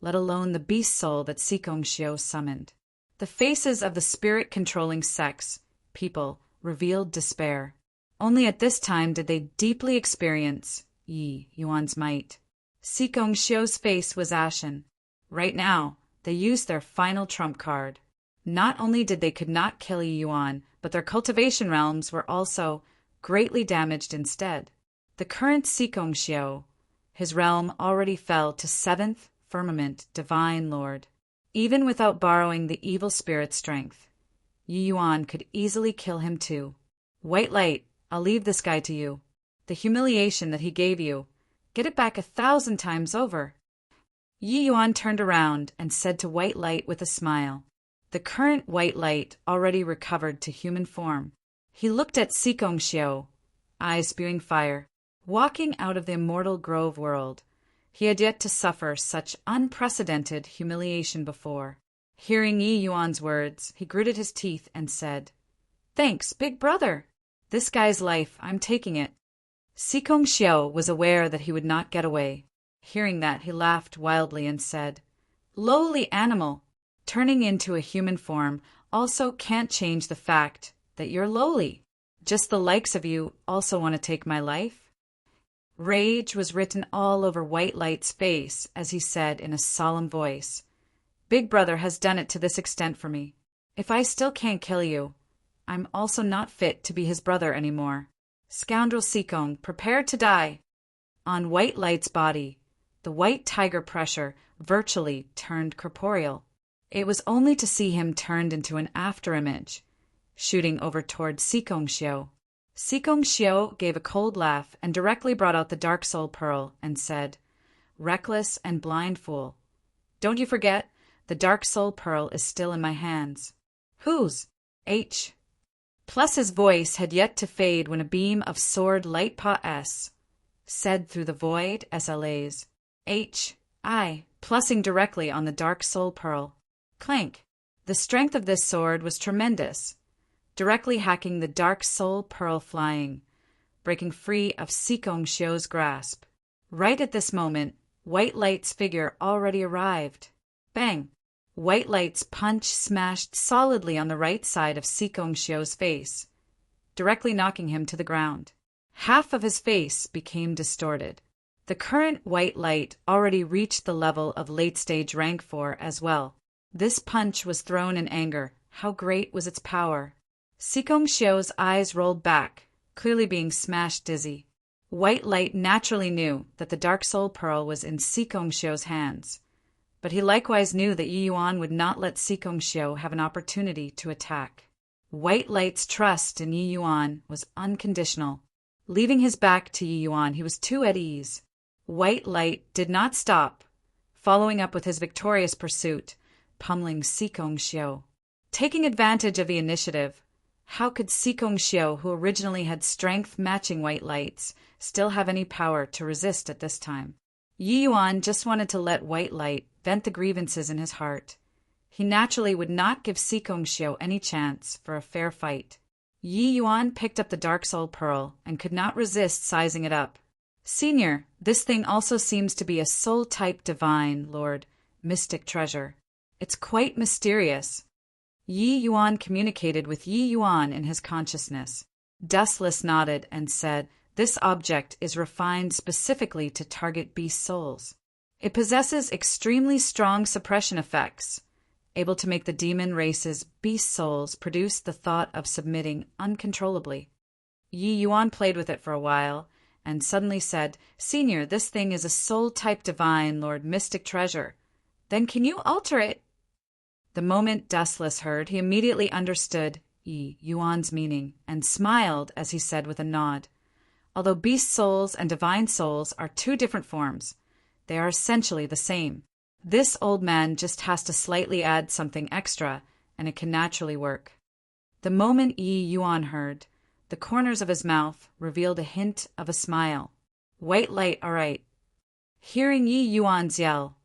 let alone the beast soul that Sikong Xiu summoned. The faces of the spirit-controlling sects, people, revealed despair. Only at this time did they deeply experience Yi Yuan's might. Sikong Xiu's face was ashen. Right now, they used their final trump card. Not only did they could not kill Yi Yuan, but their cultivation realms were also greatly damaged instead. The current Sikong Xiu, his realm already fell to 7th firmament divine lord. Even without borrowing the evil spirit's strength, Yi Yuan could easily kill him too. White Light, I'll leave this guy to you. The humiliation that he gave you, get it back 1,000 times over. Yi Yuan turned around and said to White Light with a smile. The current White Light already recovered to human form. He looked at Sikong Xiu, eyes spewing fire. Walking out of the immortal grove world, He had yet to suffer such unprecedented humiliation before. Hearing Yi Yuan's words, he gritted his teeth and said, "Thanks, big brother. This guy's life, I'm taking it." Sikong Xiao was aware that he would not get away. Hearing that, he laughed wildly and said, "Lowly animal, turning into a human form also can't change the fact that you're lowly. Just the likes of you also want to take my life?" Rage was written all over White Light's face as he said in a solemn voice, "Big brother has done it to this extent for me. If I still can't kill you, I'm also not fit to be his brother anymore. Scoundrel Sikong, prepare to die." On White Light's body, the white tiger pressure virtually turned corporeal. It was only to see him turned into an afterimage, shooting over toward Sikong Xiao. Sikong Xiao gave a cold laugh and directly brought out the Dark Soul Pearl and said, "Reckless and blind fool. Don't you forget, the Dark Soul Pearl is still in my hands." "Whose?" H. Plus his voice had yet to fade when a beam of sword light pa s said through the void SLAs, "H. I," plussing directly on the Dark Soul Pearl. Clank. The strength of this sword was tremendous, directly hacking the Dark Soul Pearl flying, breaking free of Sikong Xiao's grasp. Right at this moment, White Light's figure already arrived. Bang! White Light's punch smashed solidly on the right side of Sikong Xiao's face, directly knocking him to the ground. Half of his face became distorted. The current White Light already reached the level of late-stage rank 4 as well. This punch was thrown in anger. How great was its power! Sikong Xiao's eyes rolled back, clearly being smashed dizzy. White Light naturally knew that the Dark Soul Pearl was in Sikong Xiao's hands, but he likewise knew that Yi Yuan would not let Sikong Xiao have an opportunity to attack. White Light's trust in Yi Yuan was unconditional. Leaving his back to Yi Yuan, he was too at ease. White Light did not stop, following up with his victorious pursuit, pummeling Sikong Xiao. Taking advantage of the initiative, how could Sikong Xiao, who originally had strength matching White Light's, still have any power to resist at this time? Yi Yuan just wanted to let White Light vent the grievances in his heart. He naturally would not give Sikong Xiao any chance for a fair fight. Yi Yuan picked up the Dark Soul Pearl and could not resist sizing it up. "Senior, this thing also seems to be a soul-type divine, Lord, mystic treasure. It's quite mysterious." Yi Yuan communicated with Yi Yuan in his consciousness. Dustless nodded and said, "This object is refined specifically to target beast souls. It possesses extremely strong suppression effects, able to make the demon race's beast souls produce the thought of submitting uncontrollably." Yi Yuan played with it for a while, and suddenly said, "Senior, this thing is a soul-type divine, Lord Mystic Treasure. Then can you alter it?" The moment Dustless heard, he immediately understood Yi Yuan's meaning, and smiled as he said with a nod, "Although beast souls and divine souls are two different forms, they are essentially the same. This old man just has to slightly add something extra, and it can naturally work." The moment Yi Yuan heard, the corners of his mouth revealed a hint of a smile. "White Light, all right." Hearing Yi Yuan's yell,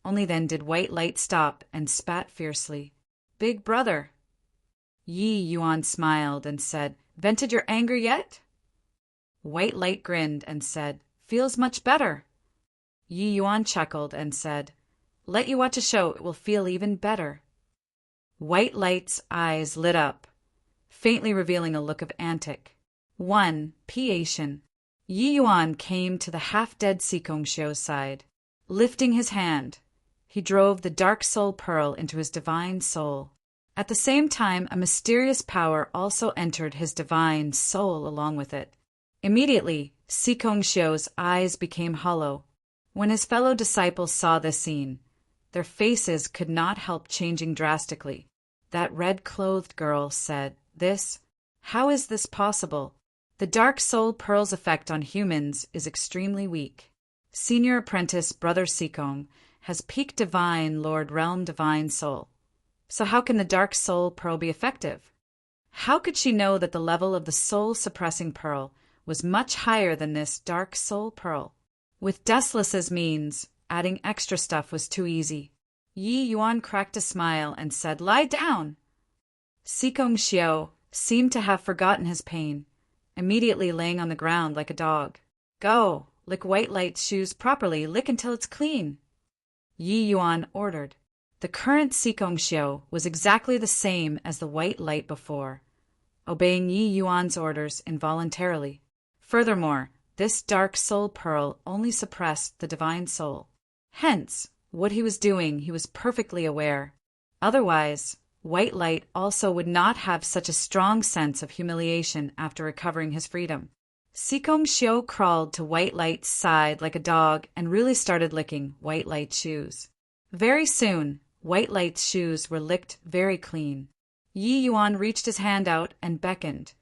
only then did White Light stop and spat fiercely. "Big brother." Yi Yuan smiled and said, "Vented your anger yet?" White Light grinned and said, "Feels much better." Yi Yuan chuckled and said, "Let you watch a show, it will feel even better." White Light's eyes lit up, faintly revealing a look of antic. Patience. Yi Yuan came to the half-dead Sikong Xiao's side. Lifting his hand, he drove the Dark Soul Pearl into his divine soul. At the same time, a mysterious power also entered his divine soul along with it. Immediately, Sikong Xiao's eyes became hollow. When his fellow disciples saw this scene, their faces could not help changing drastically. That red-clothed girl said, How is this possible? The Dark Soul Pearl's effect on humans is extremely weak. Senior apprentice Brother Sikong has peak divine Lord Realm Divine Soul. So how can the Dark Soul Pearl be effective? How could she know that the level of the soul-suppressing pearl was much higher than this Dark Soul Pearl? With Dessless's means, adding extra stuff was too easy. Yi Yuan cracked a smile and said, "Lie down." Sikong Xiao seemed to have forgotten his pain, immediately laying on the ground like a dog. "Go, lick White Light's shoes properly, lick until it's clean," Yi Yuan ordered. The current Sikong Xiao was exactly the same as the White Light before, obeying Yi Yuan's orders involuntarily. Furthermore, this dark soul pearl only suppressed the divine soul. Hence, what he was doing he was perfectly aware. Otherwise, White Light also would not have such a strong sense of humiliation after recovering his freedom. Sikong Xiao crawled to White Light's side like a dog and really started licking White Light's shoes. Very soon, White Light's shoes were licked very clean. Yi Yuan reached his hand out and beckoned.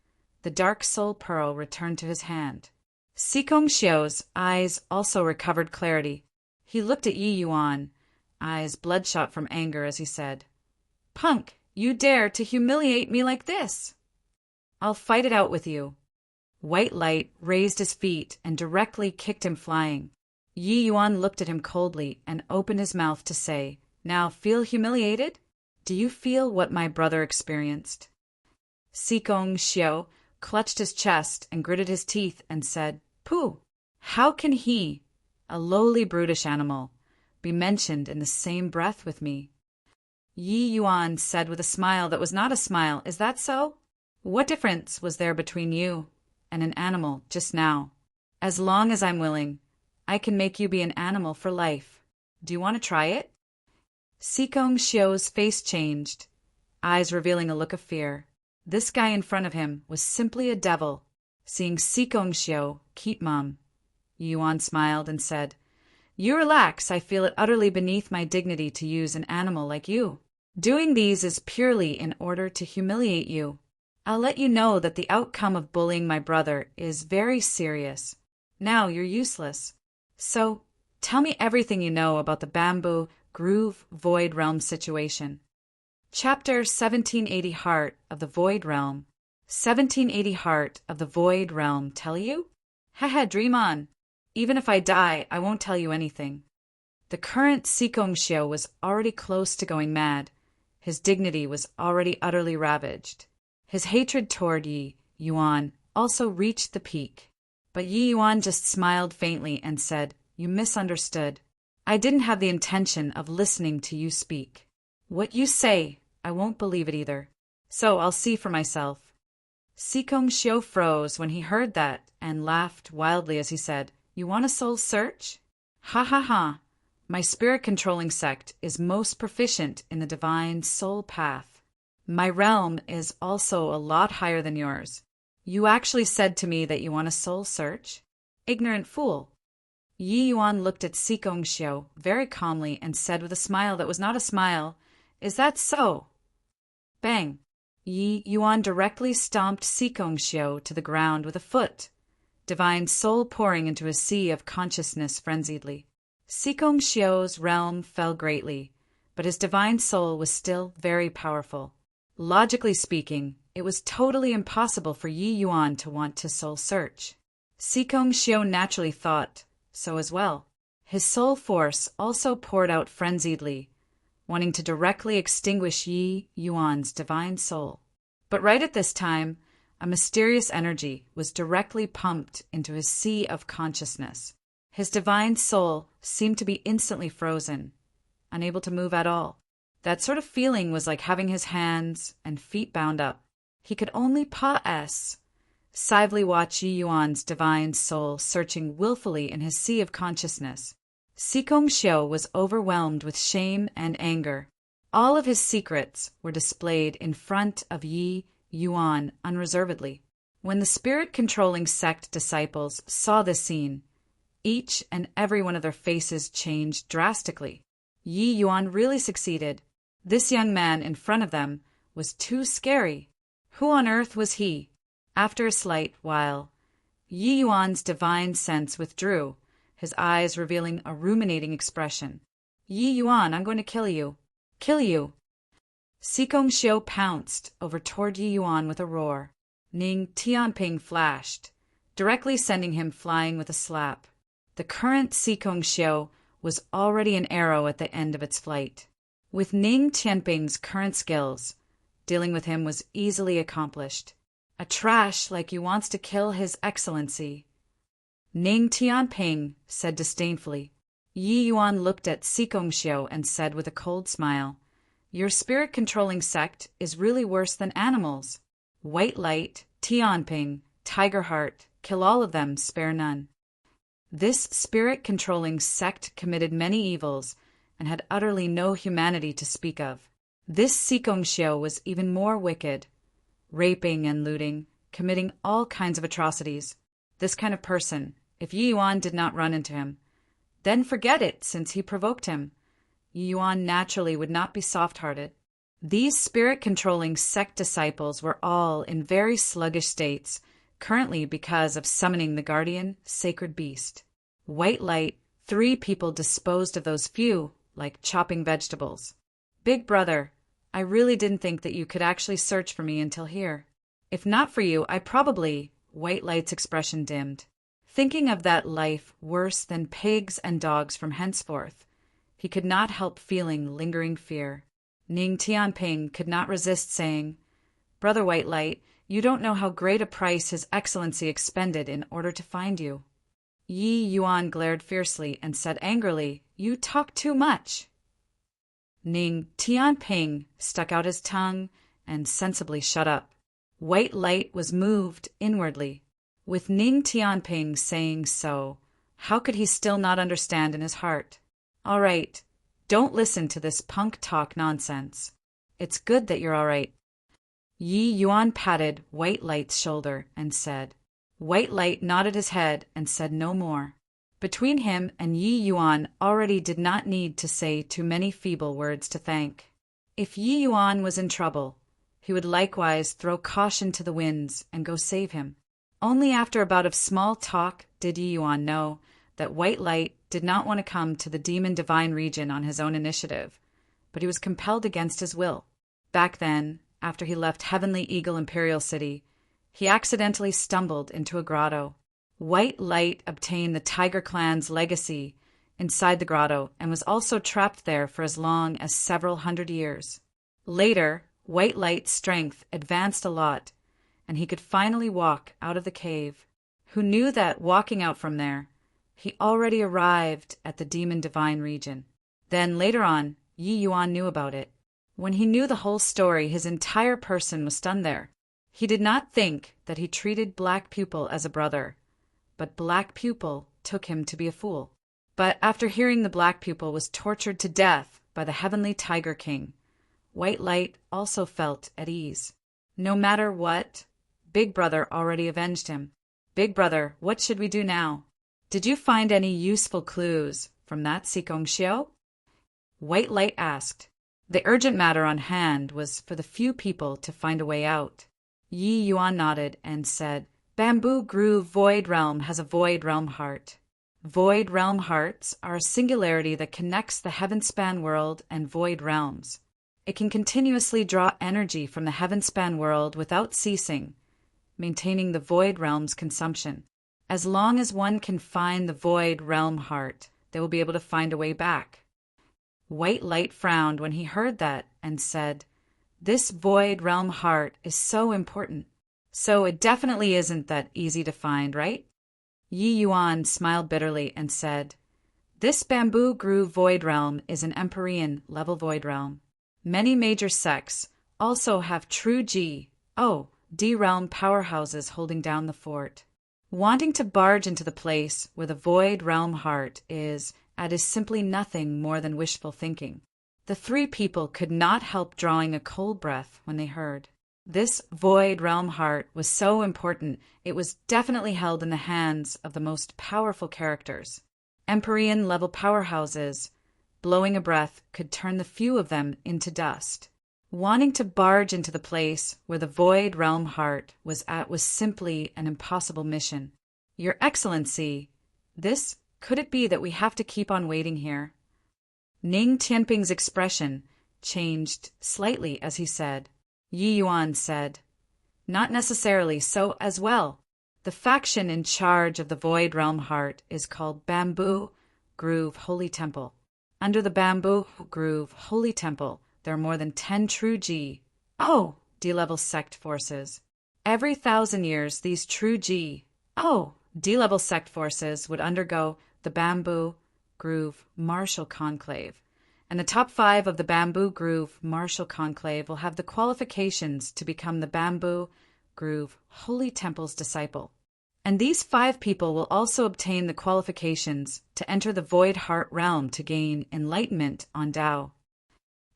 The dark soul pearl returned to his hand. Sikong Xiao's eyes also recovered clarity. He looked at Yi Yuan, eyes bloodshot from anger as he said, "Punk, you dare to humiliate me like this? I'll fight it out with you." White Light raised his feet and directly kicked him flying. Yi Yuan looked at him coldly and opened his mouth to say, "Now feel humiliated? Do you feel what my brother experienced?" Sikong Xiao clutched his chest and gritted his teeth and said, "Pooh! How can he, a lowly brutish animal, be mentioned in the same breath with me?" Yi Yuan said with a smile that was not a smile, "Is that so? What difference was there between you and an animal just now? As long as I'm willing, I can make you be an animal for life. Do you want to try it?" Sikong Xiao's face changed, eyes revealing a look of fear. This guy in front of him was simply a devil. Seeing Sikong Xiao keep mum, Yuan smiled and said, "You relax, I feel it utterly beneath my dignity to use an animal like you. Doing these is purely in order to humiliate you. I'll let you know that the outcome of bullying my brother is very serious. Now you're useless. So, tell me everything you know about the Bamboo Groove Void Realm situation." Chapter 1780 Heart of the Void Realm. 1780 Heart of the Void Realm tell you? Haha, dream on. Even if I die, I won't tell you anything. The current Sikong Xiao was already close to going mad. His dignity was already utterly ravaged. His hatred toward Yi Yuan also reached the peak. But Yi Yuan just smiled faintly and said, "You misunderstood. I didn't have the intention of listening to you speak. What you say, I won't believe it either. So I'll see for myself." Sikong Xiao froze when he heard that and laughed wildly as he said, "You want a soul search? Ha ha ha. My spirit-controlling sect is most proficient in the divine soul path. My realm is also a lot higher than yours. You actually said to me that you want a soul search? Ignorant fool." Yi Yuan looked at Sikong Xiao very calmly and said with a smile that was not a smile, "Is that so?" Bang! Yi Yuan directly stomped Sikong Xiao to the ground with a foot, divine soul pouring into a sea of consciousness frenziedly. Sikong Xiao's realm fell greatly, but his divine soul was still very powerful. Logically speaking, it was totally impossible for Yi Yuan to want to soul search. Sikong Xiao naturally thought so as well. His soul force also poured out frenziedly, wanting to directly extinguish Yi Yuan's divine soul. But right at this time, a mysterious energy was directly pumped into his sea of consciousness. His divine soul seemed to be instantly frozen, unable to move at all. That sort of feeling was like having his hands and feet bound up. He could only passively watch Yi Yuan's divine soul searching willfully in his sea of consciousness. Sikong Xiao was overwhelmed with shame and anger. All of his secrets were displayed in front of Yi Yuan unreservedly. When the spirit-controlling sect disciples saw this scene, each and every one of their faces changed drastically. Yi Yuan really succeeded. This young man in front of them was too scary. Who on earth was he? After a slight while, Yi Yuan's divine sense withdrew, his eyes revealing a ruminating expression. "Yi Yuan, I'm going to kill you. Kill you." Sikong Xiao pounced over toward Yi Yuan with a roar. Ning Tianping flashed, directly sending him flying with a slap. The current Sikong Xiao was already an arrow at the end of its flight. With Ning Tianping's current skills, dealing with him was easily accomplished. A trash like you wants to kill His Excellency. Ning Tianping said disdainfully. Yi Yuan looked at Sikong Xiao and said with a cold smile, "Your spirit-controlling sect is really worse than animals. White Light, Tianping, Tiger Heart, kill all of them, spare none." This spirit-controlling sect committed many evils and had utterly no humanity to speak of. This Sikong Xiao was even more wicked, raping and looting, committing all kinds of atrocities. This kind of person, if Yi Yuan did not run into him, then forget it, since he provoked him. Yi Yuan naturally would not be soft-hearted. These spirit-controlling sect disciples were all in very sluggish states, currently because of summoning the guardian sacred beast. White Light, 3 people disposed of those few, like chopping vegetables. Big brother, I really didn't think that you could actually search for me until here. If not for you, I probably... White Light's expression dimmed. Thinking of that life worse than pigs and dogs from henceforth, he could not help feeling lingering fear. Ning Tianping could not resist saying, "Brother White Light, you don't know how great a price His Excellency expended in order to find you." Yi Yuan glared fiercely and said angrily, "You talk too much." Ning Tianping stuck out his tongue and sensibly shut up. White Light was moved inwardly. With Ning Tianping saying so, how could he still not understand in his heart? All right, don't listen to this punk talk nonsense. It's good that you're all right. Yi Yuan patted White Light's shoulder and said. White Light nodded his head and said no more. Between him and Yi Yuan already did not need to say too many feeble words to thank. If Yi Yuan was in trouble, he would likewise throw caution to the winds and go save him. Only after a bout of small talk did Yi Yuan know that White Light did not want to come to the Demon Divine region on his own initiative, but he was compelled against his will. Back then, after he left Heavenly Eagle Imperial City, he accidentally stumbled into a grotto. White Light obtained the Tiger Clan's legacy inside the grotto and was also trapped there for as long as several hundred years. Later, White Light's strength advanced a lot, and he could finally walk out of the cave. Who knew that walking out from there, he already arrived at the Demon Divine region. Then later on, Yi Yuan knew about it. When he knew the whole story, his entire person was stunned there. He did not think that he treated Black Pupil as a brother, but Black Pupil took him to be a fool. But after hearing the Black Pupil was tortured to death by the Heavenly Tiger King, White Light also felt at ease. No matter what, Big Brother already avenged him. Big Brother, what should we do now? Did you find any useful clues from that Sikong Xiao? White Light asked. The urgent matter on hand was for the few people to find a way out. Yi Yuan nodded and said, Bamboo Groove Void Realm has a Void Realm Heart. Void Realm Hearts are a singularity that connects the Heavenspan world and Void Realms. It can continuously draw energy from the Heavenspan world without ceasing, maintaining the Void Realm's consumption. As long as one can find the Void Realm Heart, they will be able to find a way back. White Light frowned when he heard that and said, This Void Realm Heart is so important. So it definitely isn't that easy to find, right? Yi Yuan smiled bitterly and said, This Bamboo Groove Void Realm is an Empyrean level Void Realm. Many major sects also have true D realm powerhouses holding down the fort. Wanting to barge into the place where the Void Realm Heart is simply nothing more than wishful thinking. The 3 people could not help drawing a cold breath when they heard. This Void Realm Heart was so important, it was definitely held in the hands of the most powerful characters. Empyrean level powerhouses, blowing a breath, could turn the few of them into dust. Wanting to barge into the place where the Void Realm Heart was at was simply an impossible mission. Your Excellency, could it be that we have to keep on waiting here? Ning Tianping's expression changed slightly as he said. Yi Yuan said, Not necessarily so as well. The faction in charge of the Void Realm Heart is called Bamboo Groove Holy Temple. Under the Bamboo Groove Holy Temple, there are more than 10 true D-level sect forces. Every 1,000 years, these true D-level sect forces would undergo the Bamboo Groove Martial Conclave, and the top 5 of the Bamboo Groove Martial Conclave will have the qualifications to become the Bamboo Groove Holy Temple's disciple. And these 5 people will also obtain the qualifications to enter the Void Heart Realm to gain enlightenment on Tao.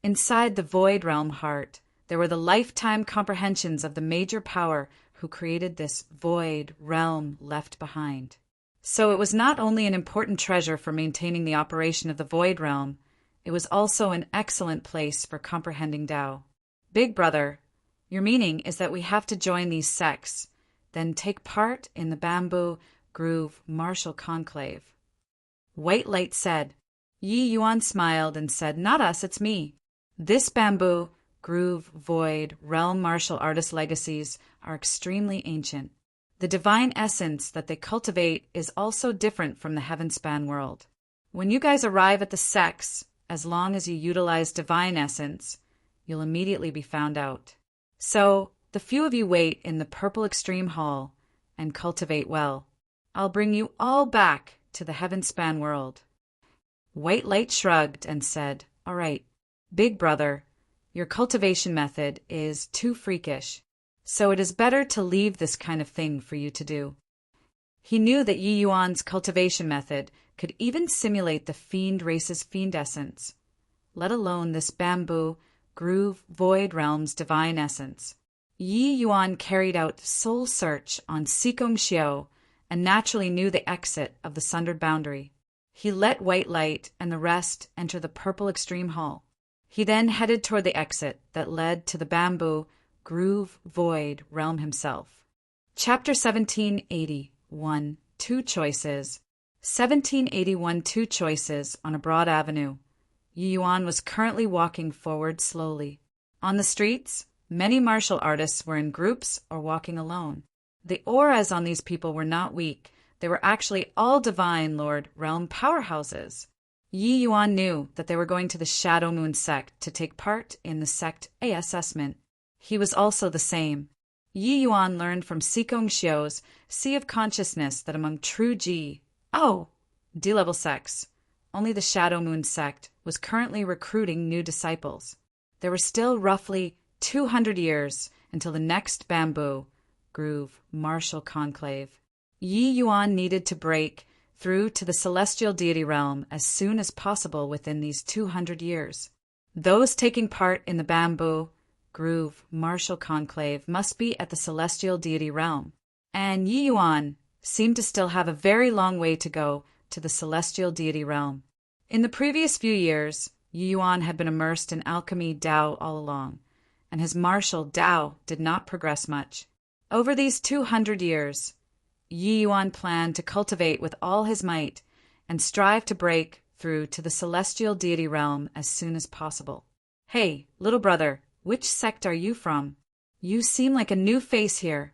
Inside the Void Realm Heart, there were the lifetime comprehensions of the major power who created this Void Realm left behind. So it was not only an important treasure for maintaining the operation of the Void Realm, it was also an excellent place for comprehending Tao. Big brother, your meaning is that we have to join these sects, then take part in the Bamboo Groove Martial Conclave. White Light said. Yi Yuan smiled and said, "Not us, it's me. This Bamboo Groove Void Realm Martial Artist legacies are extremely ancient. The divine essence that they cultivate is also different from the Heavenspan world. When you guys arrive at the sects, as long as you utilize divine essence, you'll immediately be found out. So, the few of you wait in the Purple Extreme Hall and cultivate well. I'll bring you all back to the Heavenspan world." White Light shrugged and said, "All right, big brother, your cultivation method is too freakish, so it is better to leave this kind of thing for you to do." He knew that Yi Yuan's cultivation method could even simulate the fiend race's fiend essence, let alone this Bamboo Groove Void Realm's divine essence. Yi Yuan carried out soul search on Sikong Xiao and naturally knew the exit of the sundered boundary. He let White Light and the rest enter the Purple Extreme Hall. He then headed toward the exit that led to the Bamboo Groove Void Realm himself. Chapter 1781, Two Choices. 1781, Two Choices on a broad avenue. Yi Yuan was currently walking forward slowly. On the streets, many martial artists were in groups or walking alone. The auras on these people were not weak. They were actually all Divine Lord Realm powerhouses. Yi Yuan knew that they were going to the Shadow Moon sect to take part in the sect assessment. He was also the same. Yi Yuan learned from Sikong Xiao's Sea of Consciousness that among true D-level sects, only the Shadow Moon sect was currently recruiting new disciples. There were still roughly 200 years until the next Bamboo Groove Martial Conclave. Yi Yuan needed to break through to the celestial deity realm as soon as possible within these 200 years. Those taking part in the Bamboo Groove Martial Conclave must be at the celestial deity realm, and Yi Yuan seemed to still have a very long way to go to the celestial deity realm. In the previous few years, Yi Yuan had been immersed in alchemy Tao all along, and his martial Tao did not progress much. Over these 200 years, Yi Yuan planned to cultivate with all his might and strive to break through to the celestial deity realm as soon as possible. "Hey, little brother, which sect are you from? You seem like a new face here."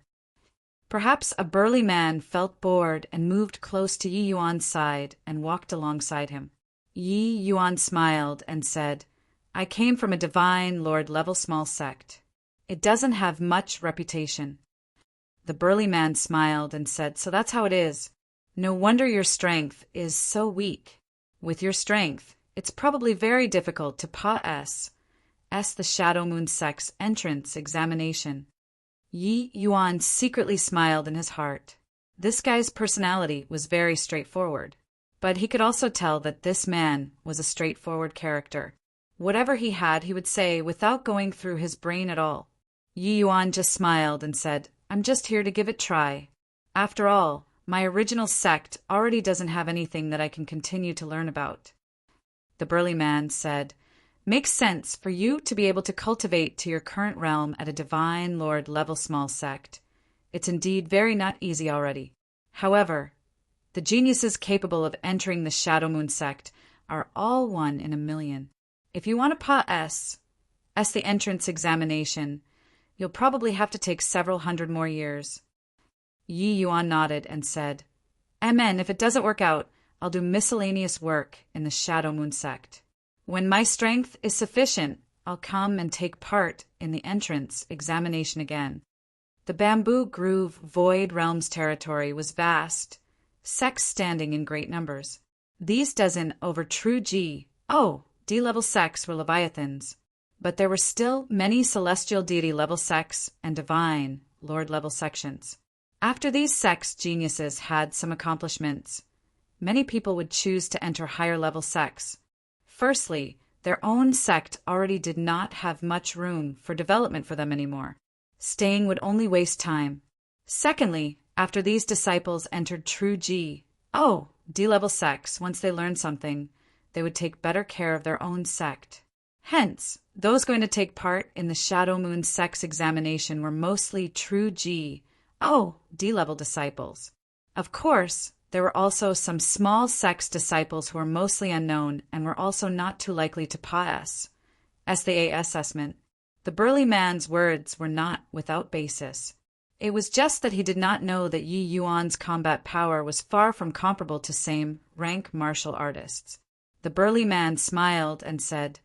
Perhaps a burly man felt bored and moved close to Yi Yuan's side and walked alongside him. Yi Yuan smiled and said, "I came from a Divine Lord level small sect. It doesn't have much reputation." The burly man smiled and said, "So that's how it is. No wonder your strength is so weak. With your strength, it's probably very difficult to pass the Shadow Moon sect's entrance examination." Yi Yuan secretly smiled in his heart. This guy's personality was very straightforward, but he could also tell that this man was a straightforward character. Whatever he had, he would say without going through his brain at all. Yi Yuan just smiled and said, "I'm just here to give it a try. After all, my original sect already doesn't have anything that I can continue to learn about." The burly man said, "Makes sense for you to be able to cultivate to your current realm at a Divine Lord level small sect. It's indeed very not easy already. However, the geniuses capable of entering the Shadow Moon sect are all 1 in a million. If you want to pass the entrance examination, you'll probably have to take several hundred more years." Yi Yuan nodded and said, Amen. If it doesn't work out, I'll do miscellaneous work in the Shadow Moon sect. When my strength is sufficient, I'll come and take part in the entrance examination again. The Bamboo Groove Void Realms territory was vast, sects standing in great numbers. These dozen over true D-level sects were Leviathans, but there were still many celestial deity level sects and divine lord level sections. After these sects geniuses had some accomplishments, many people would choose to enter higher level sects. Firstly, their own sect already did not have much room for development for them anymore. Staying would only waste time. Secondly, after these disciples entered true D-level sects, once they learned something, they would take better care of their own sect. Hence, those going to take part in the Shadow Moon sect's examination were mostly true D-level disciples. Of course, there were also some small sects disciples who were mostly unknown and were also not too likely to pass the assessment. The burly man's words were not without basis. It was just that he did not know that Yi Yuan's combat power was far from comparable to same rank martial artists. The burly man smiled and said,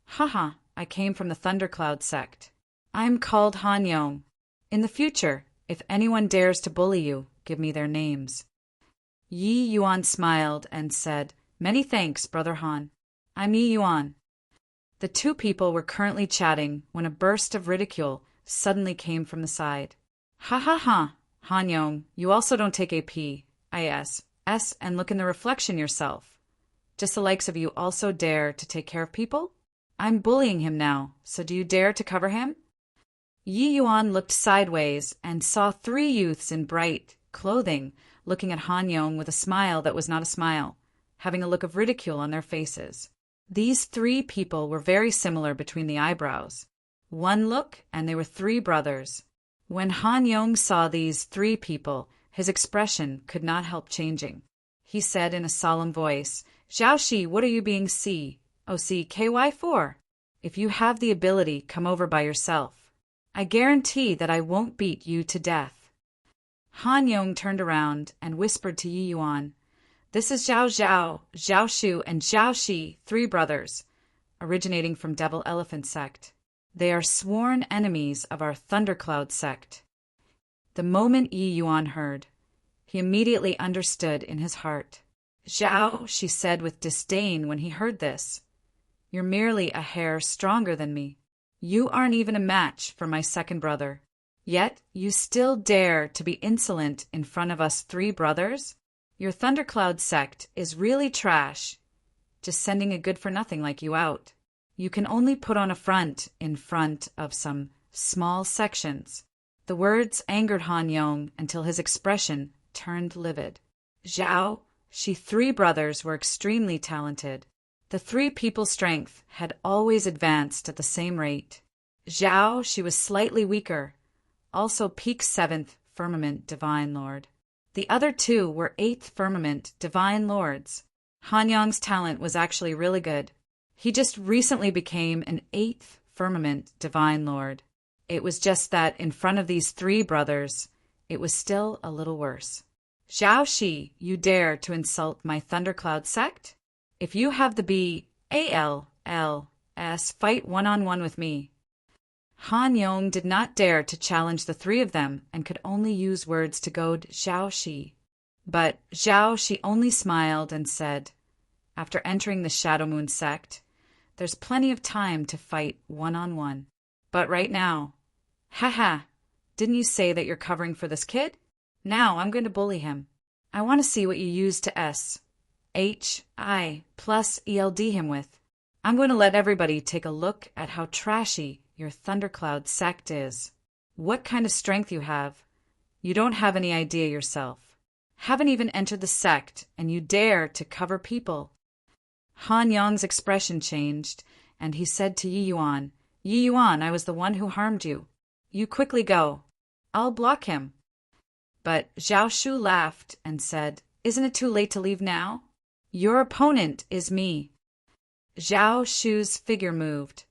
Haha, I came from the Thundercloud sect. I'm called Han Yong. In the future, if anyone dares to bully you, give me their names. Yi Yuan smiled and said, Many thanks, Brother Han. I'm Yi Yuan. The two people were currently chatting when a burst of ridicule suddenly came from the side. Ha ha ha, Han Yong, you also don't take APIS and look in the reflection yourself. Just the likes of you also dare to take care of people? I'm bullying him now, so do you dare to cover him? Yi Yuan looked sideways and saw three youths in bright clothing looking at Han Yong with a smile that was not a smile, having a look of ridicule on their faces. These three people were very similar between the eyebrows. One look, and they were three brothers. When Han Yong saw these three people, his expression could not help changing. He said in a solemn voice, Zhaoxi, what are you being COCKY for? If you have the ability, come over by yourself. I guarantee that I won't beat you to death. Han Yong turned around and whispered to Yi Yuan, This is Zhao Zhao, Zhao Shu, and Zhao Shi, three brothers, originating from Devil Elephant sect. They are sworn enemies of our Thundercloud sect. The moment Yi Yuan heard, he immediately understood in his heart. Zhao, she said with disdain when he heard this, you're merely a hair stronger than me. You aren't even a match for my second brother. Yet you still dare to be insolent in front of us three brothers? Your Thundercloud sect is really trash, just sending a good-for-nothing like you out. You can only put on a front in front of some small sections. The words angered Han Yong until his expression turned livid. Zhao, she three brothers were extremely talented. The three people's strength had always advanced at the same rate. Zhao, she was slightly weaker, also peak 7th Firmament Divine Lord. The other two were 8th Firmament Divine Lords. Han Yong's talent was actually really good. He just recently became an 8th Firmament Divine Lord. It was just that in front of these three brothers, it was still a little worse. Zhao Shi, you dare to insult my Thundercloud sect? If you have the BALLS, fight one-on-one with me. Han Yong did not dare to challenge the three of them and could only use words to goad Zhao Shi. But Zhao Shi only smiled and said, After entering the Shadow Moon sect, there's plenty of time to fight one-on-one. But right now, haha, didn't you say that you're covering for this kid? Now I'm going to bully him. I want to see what you use to SHI plus ELD him with. I'm going to let everybody take a look at how trashy your Thundercloud sect is. What kind of strength you have. You don't have any idea yourself. Haven't even entered the sect, and you dare to cover people. Han Yong's expression changed, and he said to Yi Yuan, Yi Yuan, I was the one who harmed you. You quickly go. I'll block him. But Zhao Shu laughed and said, Isn't it too late to leave now? Your opponent is me. Zhao Shu's figure moved,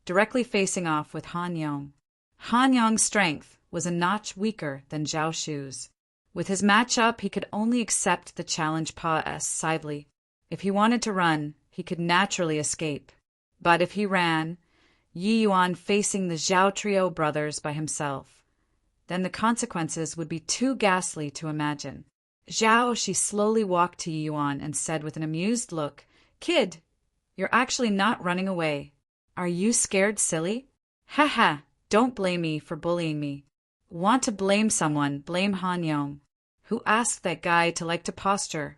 directly facing off with Han Yong. Han Yong's strength was a notch weaker than Zhao Shu's. With his match up, he could only accept the challenge pas sidely. If he wanted to run, he could naturally escape. But if he ran, Yi Yuan facing the Zhao Trio brothers by himself, then the consequences would be too ghastly to imagine. Zhao, she slowly walked to Yi Yuan and said with an amused look, "Kid, you're actually not running away. Are you scared silly? Ha ha, don't blame me for bullying me. Want to blame someone, blame Han Yong. Who asked that guy to like to posture?"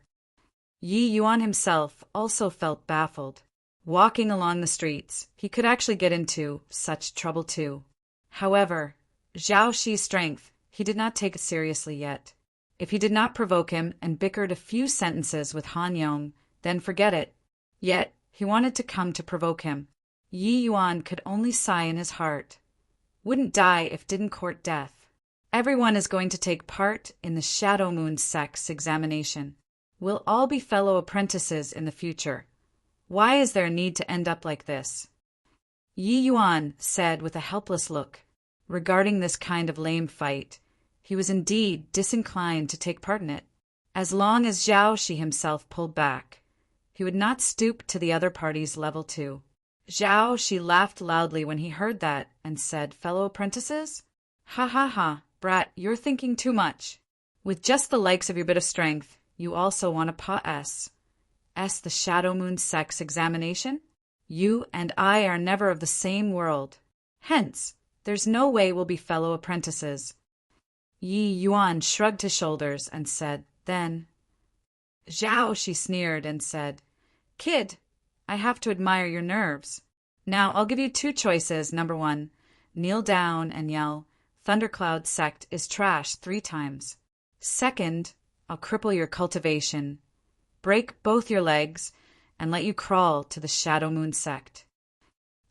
Yi Yuan himself also felt baffled. Walking along the streets, he could actually get into such trouble too. However, Zhao Xi's strength, he did not take it seriously yet. If he did not provoke him and bickered a few sentences with Han Yong, then forget it. Yet, he wanted to come to provoke him. Yi Yuan could only sigh in his heart. Wouldn't die if didn't court death. Everyone is going to take part in the Shadow Moon Sect's examination. We'll all be fellow apprentices in the future. Why is there a need to end up like this? Yi Yuan said with a helpless look. Regarding this kind of lame fight, he was indeed disinclined to take part in it. As long as Zhao Xi himself pulled back, he would not stoop to the other party's level too. Zhao Xi laughed loudly when he heard that and said, "Fellow apprentices? Ha ha ha, brat, you're thinking too much. With just the likes of your bit of strength, you also want to pass the Shadow Moon Sect's examination? You and I are never of the same world. Hence, there's no way we'll be fellow apprentices." Yi Yuan shrugged his shoulders and said, "Then." Zhao, she sneered and said, "Kid, I have to admire your nerves. Now, I'll give you two choices. Number one, kneel down and yell, 'Thundercloud Sect is trash' 3 times. Second, I'll cripple your cultivation, break both your legs, and let you crawl to the Shadow Moon Sect."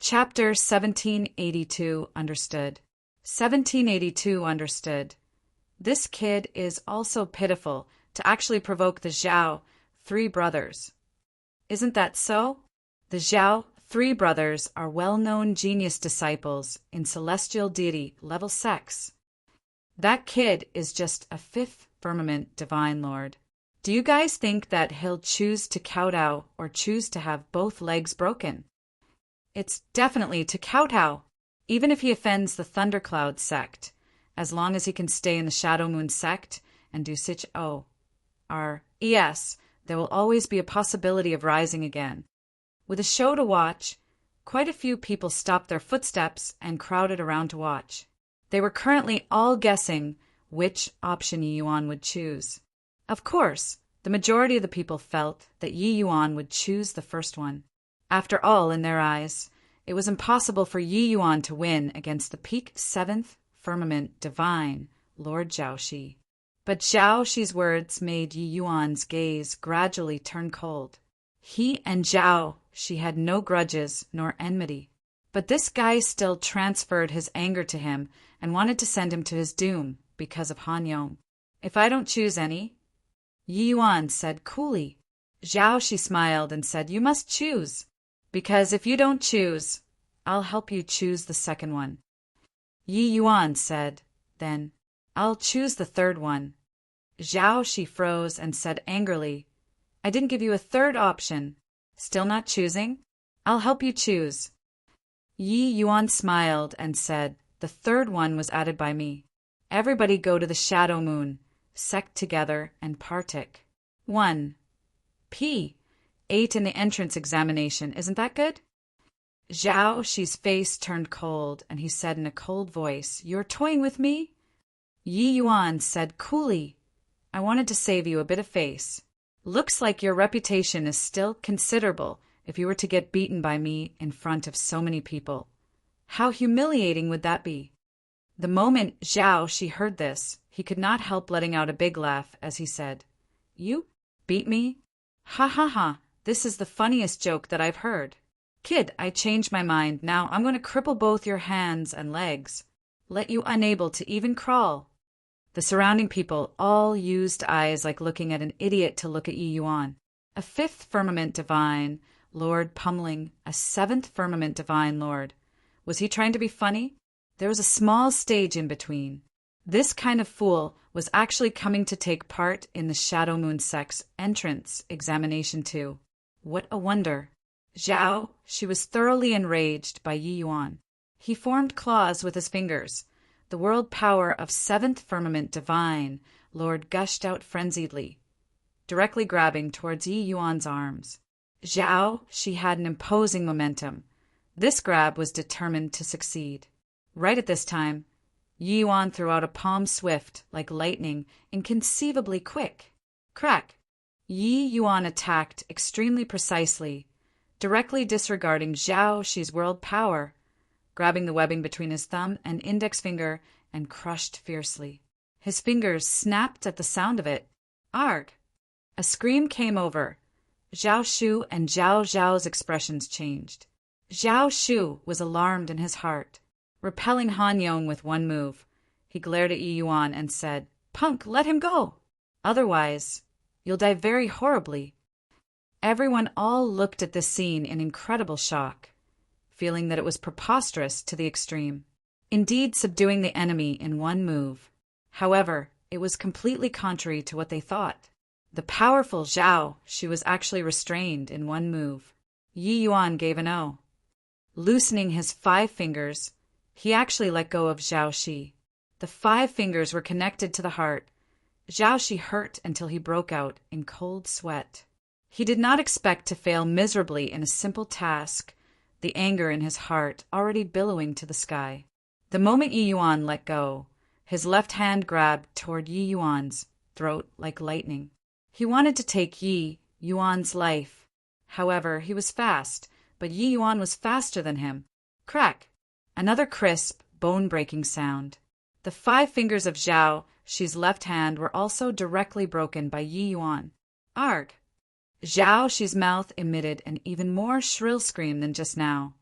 Chapter 1782 understood. 1782 understood. This kid is also pitiful to actually provoke the Zhao 3 brothers. Isn't that so? The Zhao 3 brothers are well-known genius disciples in celestial deity level sects. That kid is just a 5th firmament divine lord. Do you guys think that he'll choose to kowtow or choose to have both legs broken? It's definitely to kowtow, even if he offends the Thundercloud Sect, as long as he can stay in the Shadow Moon Sect and do yes, there will always be a possibility of rising again. With a show to watch, quite a few people stopped their footsteps and crowded around to watch. They were currently all guessing which option Yi Yuan would choose. Of course, the majority of the people felt that Yi Yuan would choose the first one. After all, in their eyes, it was impossible for Yi Yuan to win against the peak 7th firmament divine Lord Zhao Xi. But Zhao Xi's words made Yi Yuan's gaze gradually turn cold. He and Zhao Xi had no grudges nor enmity. But this guy still transferred his anger to him and wanted to send him to his doom because of Han Yong. "If I don't choose any," Yi Yuan said coolly. Zhao Xi smiled and said, "You must choose, because if you don't choose, I'll help you choose the second one." Yi Yuan said, "Then, I'll choose the third one." Zhao Xi froze and said angrily, "I didn't give you a third option. Still not choosing? I'll help you choose." Yi Yuan smiled and said, "The third one was added by me. Everybody go to the Shadow Moon Sect together and partic. 1. P. 8 in the entrance examination. Isn't that good?" Zhao Xi's face turned cold, and he said in a cold voice, "You're toying with me?" Yi Yuan said coolly, "I wanted to save you a bit of face. Looks like your reputation is still considerable if you were to get beaten by me in front of so many people. How humiliating would that be?" The moment Zhao Xi heard this, he could not help letting out a big laugh as he said, "You beat me? Ha ha ha, this is the funniest joke that I've heard. Kid, I changed my mind. Now I'm going to cripple both your hands and legs, let you unable to even crawl." The surrounding people all used eyes like looking at an idiot to look at Yi Yuan. A 5th firmament divine lord pummeling a 7th firmament divine lord. Was he trying to be funny? There was a small stage in between. This kind of fool was actually coming to take part in the Shadow Moon Sect's entrance examination too. What a wonder! Zhao, she was thoroughly enraged by Yi Yuan. He formed claws with his fingers. The world power of seventh firmament divine Lord gushed out frenziedly, directly grabbing towards Yi Yuan's arms. Zhao, she had an imposing momentum. This grab was determined to succeed. Right at this time, Yi Yuan threw out a palm swift, like lightning, inconceivably quick. Crack! Yi Yuan attacked extremely precisely, directly disregarding Zhao Shi's world power, grabbing the webbing between his thumb and index finger and crushed fiercely. His fingers snapped at the sound of it. Arg! A scream came over. Zhao Shu and Zhao Zhao's expressions changed. Zhao Shu was alarmed in his heart. Repelling Han Yong with one move, he glared at Yi Yuan and said, "Punk, let him go! Otherwise, you'll die very horribly." Everyone all looked at this scene in incredible shock, feeling that it was preposterous to the extreme. Indeed, subduing the enemy in one move. However, it was completely contrary to what they thought. The powerful Zhao, she was actually restrained in one move. Yi Yuan gave an O. Loosening his 5 fingers, he actually let go of Zhao Shi. The 5 fingers were connected to the heart. Zhao Shi hurt until he broke out in cold sweat. He did not expect to fail miserably in a simple task, the anger in his heart already billowing to the sky. The moment Yi Yuan let go, his left hand grabbed toward Yi Yuan's throat like lightning. He wanted to take Yi Yuan's life. However, he was fast, but Yi Yuan was faster than him. Crack! Another crisp, bone-breaking sound. The 5 fingers of Zhao Shi's left hand were also directly broken by Yi Yuan. Arg! Zhao Shi's mouth emitted an even more shrill scream than just now,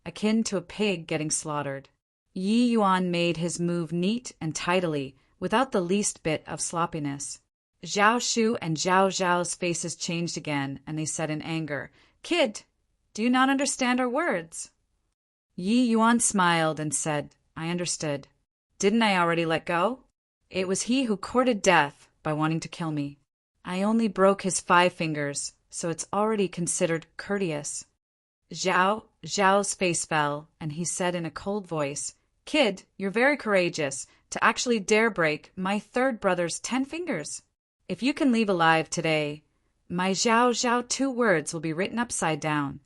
akin to a pig getting slaughtered. Yi Yuan made his move neat and tidily, without the least bit of sloppiness. Zhao Shu and Zhao Zhao's faces changed again, and they said in anger, "Kid, do you not understand our words?" Yi Yuan smiled and said, "I understood. Didn't I already let go? It was he who courted death by wanting to kill me. I only broke his 5 fingers, so it's already considered courteous." Zhao's face fell, and he said in a cold voice, "Kid, you're very courageous to actually dare break my 3rd brother's 10 fingers. If you can leave alive today, my Zhao 2 words will be written upside down."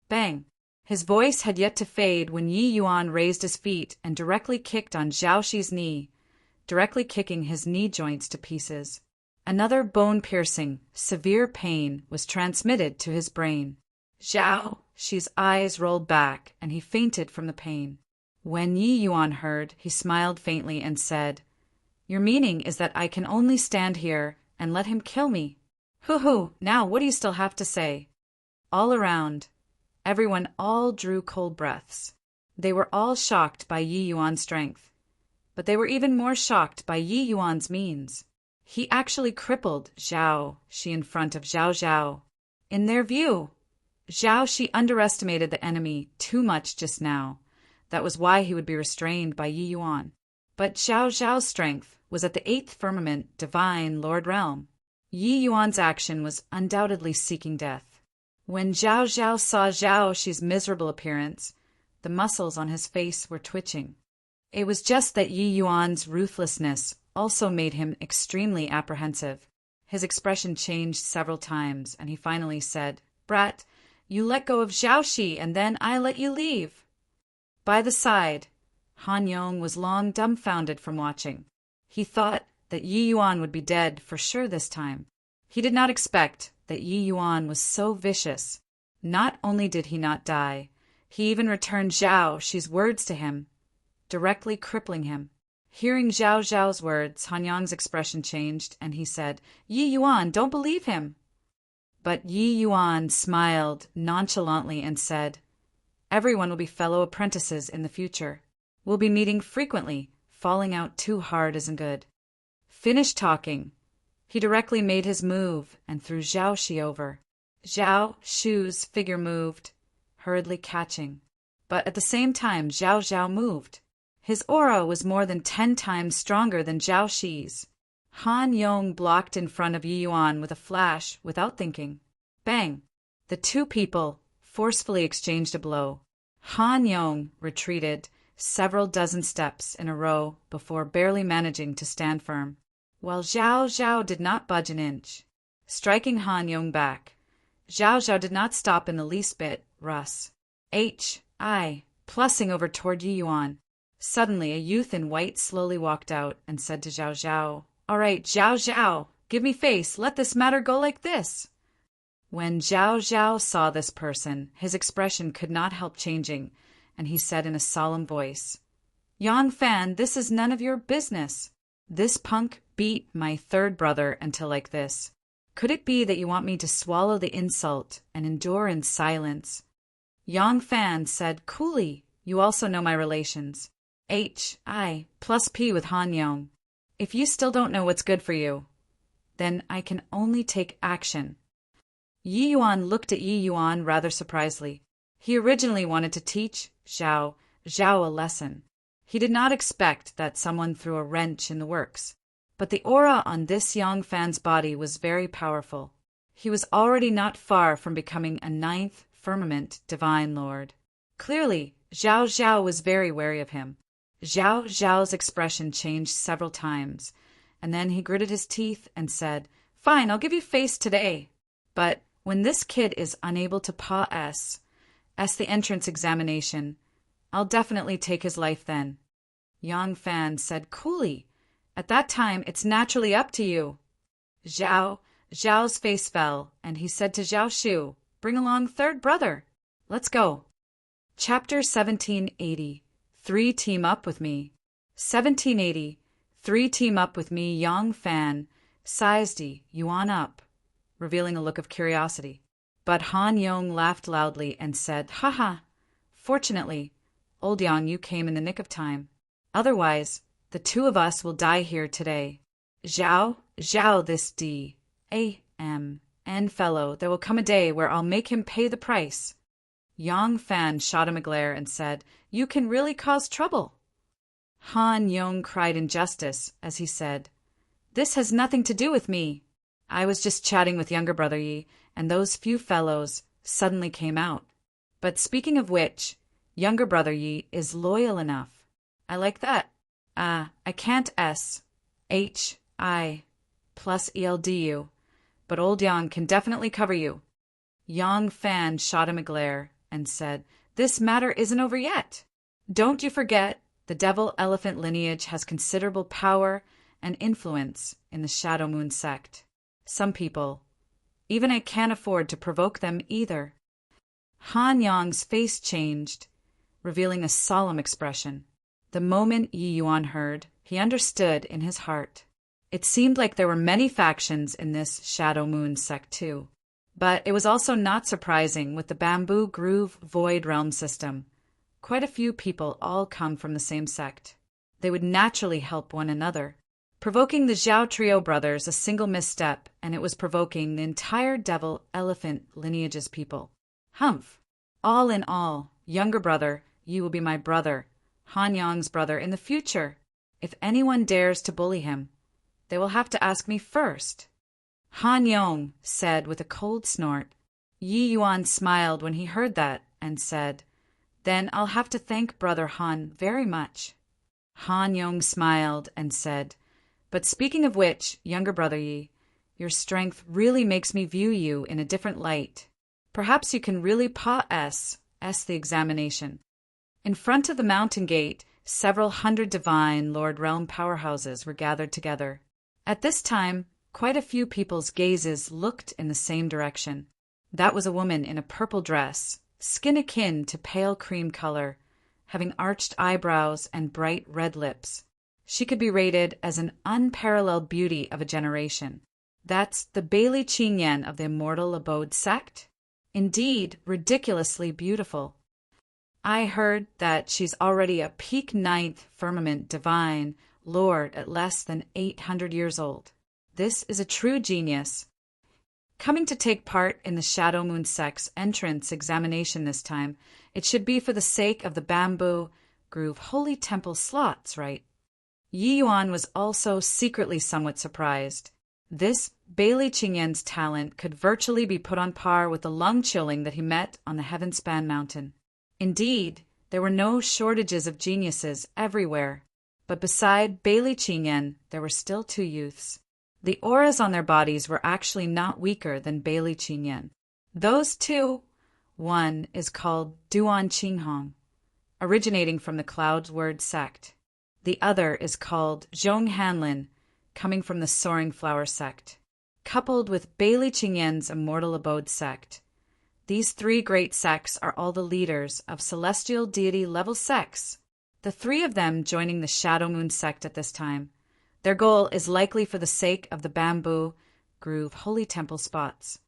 Bang! His voice had yet to fade when Yi Yuan raised his feet and directly kicked on Zhao Shi's knee, directly kicking his knee joints to pieces. Another bone-piercing, severe pain was transmitted to his brain. Zhao Shi's eyes rolled back, and he fainted from the pain. When Yi Yuan heard, he smiled faintly and said, "Your meaning is that I can only stand here and let him kill me? Hoo-hoo, now what do you still have to say?" All around, everyone all drew cold breaths. They were all shocked by Yi Yuan's strength, but they were even more shocked by Yi Yuan's means. He actually crippled Zhao Shi in front of Zhao Zhao. In their view, Zhao Shi underestimated the enemy too much just now. That was why he would be restrained by Yi Yuan. But Zhao Zhao's strength was at the 8th firmament divine Lord Realm. Yi Yuan's action was undoubtedly seeking death. When Zhao Zhao saw Zhao Shi's miserable appearance, the muscles on his face were twitching. It was just that Yi Yuan's ruthlessness also made him extremely apprehensive. His expression changed several times, and he finally said, "Brat, you let go of Zhao Shi, and then I let you leave." By the side, Han Yong was long dumbfounded from watching. He thought that Yi Yuan would be dead for sure this time. He did not expect that Yi Yuan was so vicious. Not only did he not die, he even returned Zhao Shi's words to him, directly crippling him. Hearing Zhao Zhao's words, Han Yong's expression changed, and he said, "Yi Yuan, don't believe him." But Yi Yuan smiled nonchalantly and said, "Everyone will be fellow apprentices in the future. We'll be meeting frequently. Falling out too hard isn't good." Finished talking, he directly made his move and threw Zhao Shi over. Zhao Shu's figure moved, hurriedly catching. But at the same time, Zhao Zhao moved. His aura was more than 10 times stronger than Zhao Shi's. Han Yong blocked in front of Yi Yuan with a flash without thinking. Bang! The two people forcefully exchanged a blow. Han Yong retreated several dozen steps in a row before barely managing to stand firm, while Zhao Zhao did not budge an inch, striking Han Yong back. Zhao Zhao did not stop in the least bit. Russ. Plussing over toward Yi Yuan. Suddenly, a youth in white slowly walked out and said to Zhao Zhao, "All right, Zhao Zhao, give me face, let this matter go like this." When Zhao Zhao saw this person, his expression could not help changing, and he said in a solemn voice, "Yang Fan, this is none of your business. This punk beat my third brother until like this. Could it be that you want me to swallow the insult and endure in silence?" Yang Fan said coolly, "You also know my relations. HI plus P with Han Yong. If you still don't know what's good for you, then I can only take action." Yi Yuan looked at Yi Yuan rather surprisedly. He originally wanted to teach Zhao Zhao a lesson. He did not expect that someone threw a wrench in the works. But the aura on this Yang Fan's body was very powerful. He was already not far from becoming a ninth firmament divine lord. Clearly, Zhao Zhao was very wary of him. Zhao Zhao's expression changed several times, and then he gritted his teeth and said, "Fine, I'll give you face today. But when this kid is unable to pass the entrance examination, I'll definitely take his life then." Yang Fan said coolly, "At that time, it's naturally up to you." Zhao's face fell, and he said to Zhao Shu, "Bring along third brother. Let's go." Chapter 1780. 3 Team Up With Me. 1780. 3 Team Up With Me. Yang Fan sized Yuan up, revealing a look of curiosity. But Han Yong laughed loudly and said, "Haha! Fortunately, old Yang, you came in the nick of time. Otherwise, the two of us will die here today. Zhao, this D.A.M.N. fellow, there will come a day where I'll make him pay the price." Yang Fan shot him a glare and said, "You can really cause trouble." Han Yong cried injustice as he said, "This has nothing to do with me. I was just chatting with younger brother Yi, and those few fellows suddenly came out. But speaking of which, younger brother Yi is loyal enough. I like that. I can't SHI plus ELDU, but old Yang can definitely cover you." Yang Fan shot him a glare and said, "This matter isn't over yet. Don't you forget, the devil elephant lineage has considerable power and influence in the Shadow Moon sect. Some people, even I can't afford to provoke them either." Han Yong's face changed, revealing a solemn expression. The moment Yi Yuan heard, he understood in his heart. It seemed like there were many factions in this Shadow Moon sect too. But it was also not surprising with the Bamboo Groove Void Realm system. Quite a few people all come from the same sect. They would naturally help one another, provoking the Zhao Trio brothers a single misstep, and it was provoking the entire devil elephant lineage's people. Humph! All in all, younger brother, you will be my brother, Han Yong's brother in the future. If anyone dares to bully him, they will have to ask me first." Han Yong said with a cold snort. Yi Yuan smiled when he heard that and said, "Then I'll have to thank brother Han very much." Han Yong smiled and said, "But speaking of which, younger brother Yi, your strength really makes me view you in a different light. Perhaps you can really pass the examination." In front of the mountain gate, several hundred divine Lord Realm powerhouses were gathered together. At this time, quite a few people's gazes looked in the same direction. That was a woman in a purple dress, skin akin to pale cream color, having arched eyebrows and bright red lips. She could be rated as an unparalleled beauty of a generation. That's the Bailey Qingyan of the Immortal Abode sect? Indeed, ridiculously beautiful. I heard that she's already a peak ninth firmament divine lord at less than 800 years old. This is a true genius. Coming to take part in the Shadow Moon sect's entrance examination this time, it should be for the sake of the Bamboo groove holy temple slots, right? Yi Yuan was also secretly somewhat surprised. This Bailey Qingyan's talent could virtually be put on par with the lung chilling that he met on the Heavenspan mountain. Indeed, there were no shortages of geniuses everywhere. But beside Bailey Qingyan, there were still two youths. The auras on their bodies were actually not weaker than Bailey Qingyan. Those two, one is called Duan Qinghong, originating from the Cloud's Word sect. The other is called Zhong Hanlin, coming from the Soaring Flower sect, coupled with Bailey Qingyan's Immortal Abode sect. These three great sects are all the leaders of celestial deity level sects, the three of them joining the Shadow Moon sect at this time. Their goal is likely for the sake of the bamboo groove holy temple spots.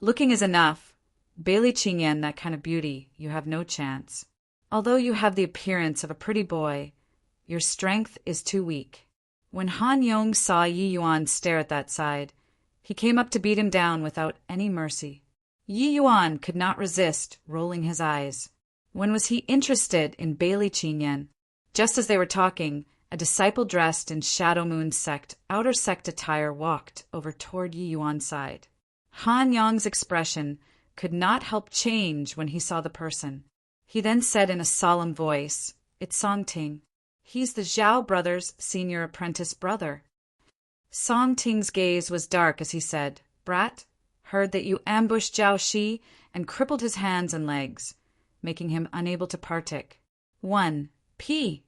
Looking is enough. Bailey Qingyan, that kind of beauty, you have no chance. Although you have the appearance of a pretty boy, your strength is too weak. When Han Yong saw Yi Yuan stare at that side, he came up to beat him down without any mercy. Yi Yuan could not resist rolling his eyes. When was he interested in Bailey Qingyan? Just as they were talking, a disciple dressed in Shadow Moon sect outer sect attire walked over toward Yi Yuan's side. Han Yong's expression could not help change when he saw the person. He then said in a solemn voice, "It's Song Ting. He's the Zhao brothers' senior apprentice brother." Song Ting's gaze was dark as he said, "Brat, heard that you ambushed Zhao Shi and crippled his hands and legs, making him unable to partake. 1. P.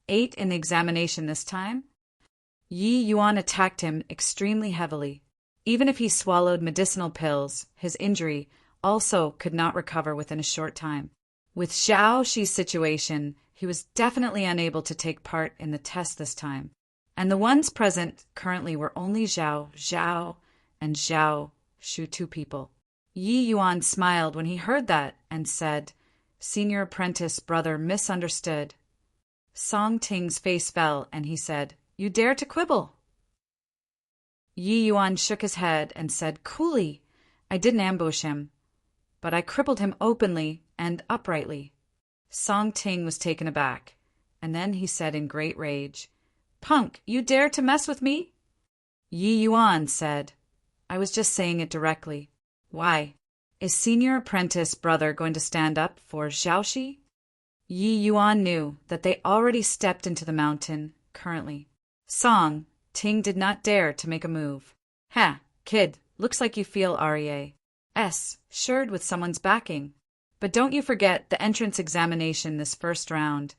8 in the examination this time?" Yi Yuan attacked him extremely heavily. Even if he swallowed medicinal pills, his injury also could not recover within a short time. With Zhao Shi's situation, he was definitely unable to take part in the test this time. And the ones present currently were only Zhao, and Zhao Shu, two people. Yi Yuan smiled when he heard that and said, "Senior apprentice brother misunderstood." Song Ting's face fell and he said, "You dare to quibble?" Yi Yuan shook his head and said coolly, "I didn't ambush him, but I crippled him openly and uprightly." Song Ting was taken aback, and then he said in great rage, "Punk, you dare to mess with me?" Yi Yuan said, "I was just saying it directly. Why? Is senior apprentice brother going to stand up for Zhaoxi?" Yi Yuan knew that they already stepped into the mountain currently. Song Ting did not dare to make a move. "Ha, kid, looks like you feel REA's assured with someone's backing. But don't you forget the entrance examination this first round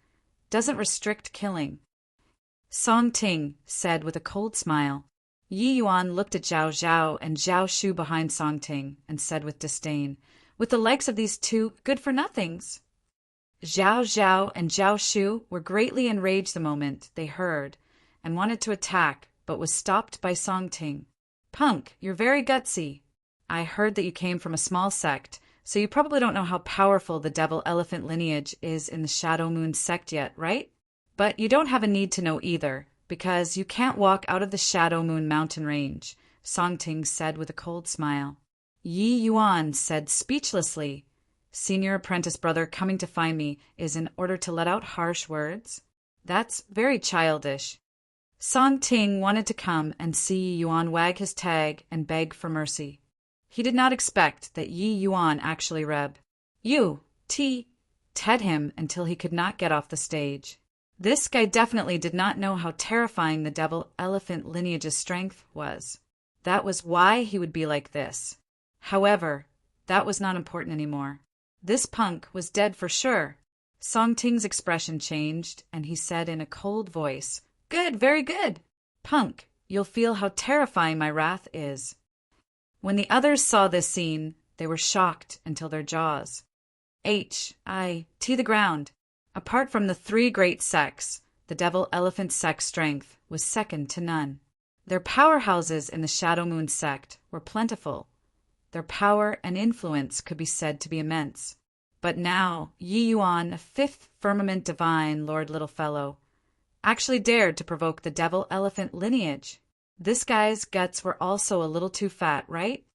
doesn't restrict killing." Song Ting said with a cold smile. Yi Yuan looked at Zhao Zhao and Zhao Shu behind Song Ting and said with disdain, "With the likes of these two good-for-nothings." Zhao Zhao and Zhao Shu were greatly enraged the moment they heard and wanted to attack, but was stopped by Song Ting. "Punk, you're very gutsy. I heard that you came from a small sect, so you probably don't know how powerful the Devil Elephant lineage is in the Shadow Moon sect yet, right? But you don't have a need to know either, because you can't walk out of the Shadow Moon mountain range," Song Ting said with a cold smile. Yi Yuan said speechlessly, "Senior apprentice brother coming to find me is in order to let out harsh words? That's very childish." Song Ting wanted to come and see Yi Yuan wag his tag and beg for mercy. He did not expect that Yi Yuan actually ted him until he could not get off the stage. This guy definitely did not know how terrifying the Devil Elephant lineage's strength was. That was why he would be like this. However, that was not important anymore. This punk was dead for sure. Song Ting's expression changed, and he said in a cold voice, "Good, very good. Punk, you'll feel how terrifying my wrath is." When the others saw this scene, they were shocked until their jaws the ground. Apart from the three great sects, the Devil Elephant sect's strength was second to none. Their powerhouses in the Shadow Moon sect were plentiful. Their power and influence could be said to be immense. But now, Yi Yuan, a fifth firmament divine Lord Littlefellow, actually dared to provoke the Devil Elephant lineage. This guy's guts were also a little too fat, right?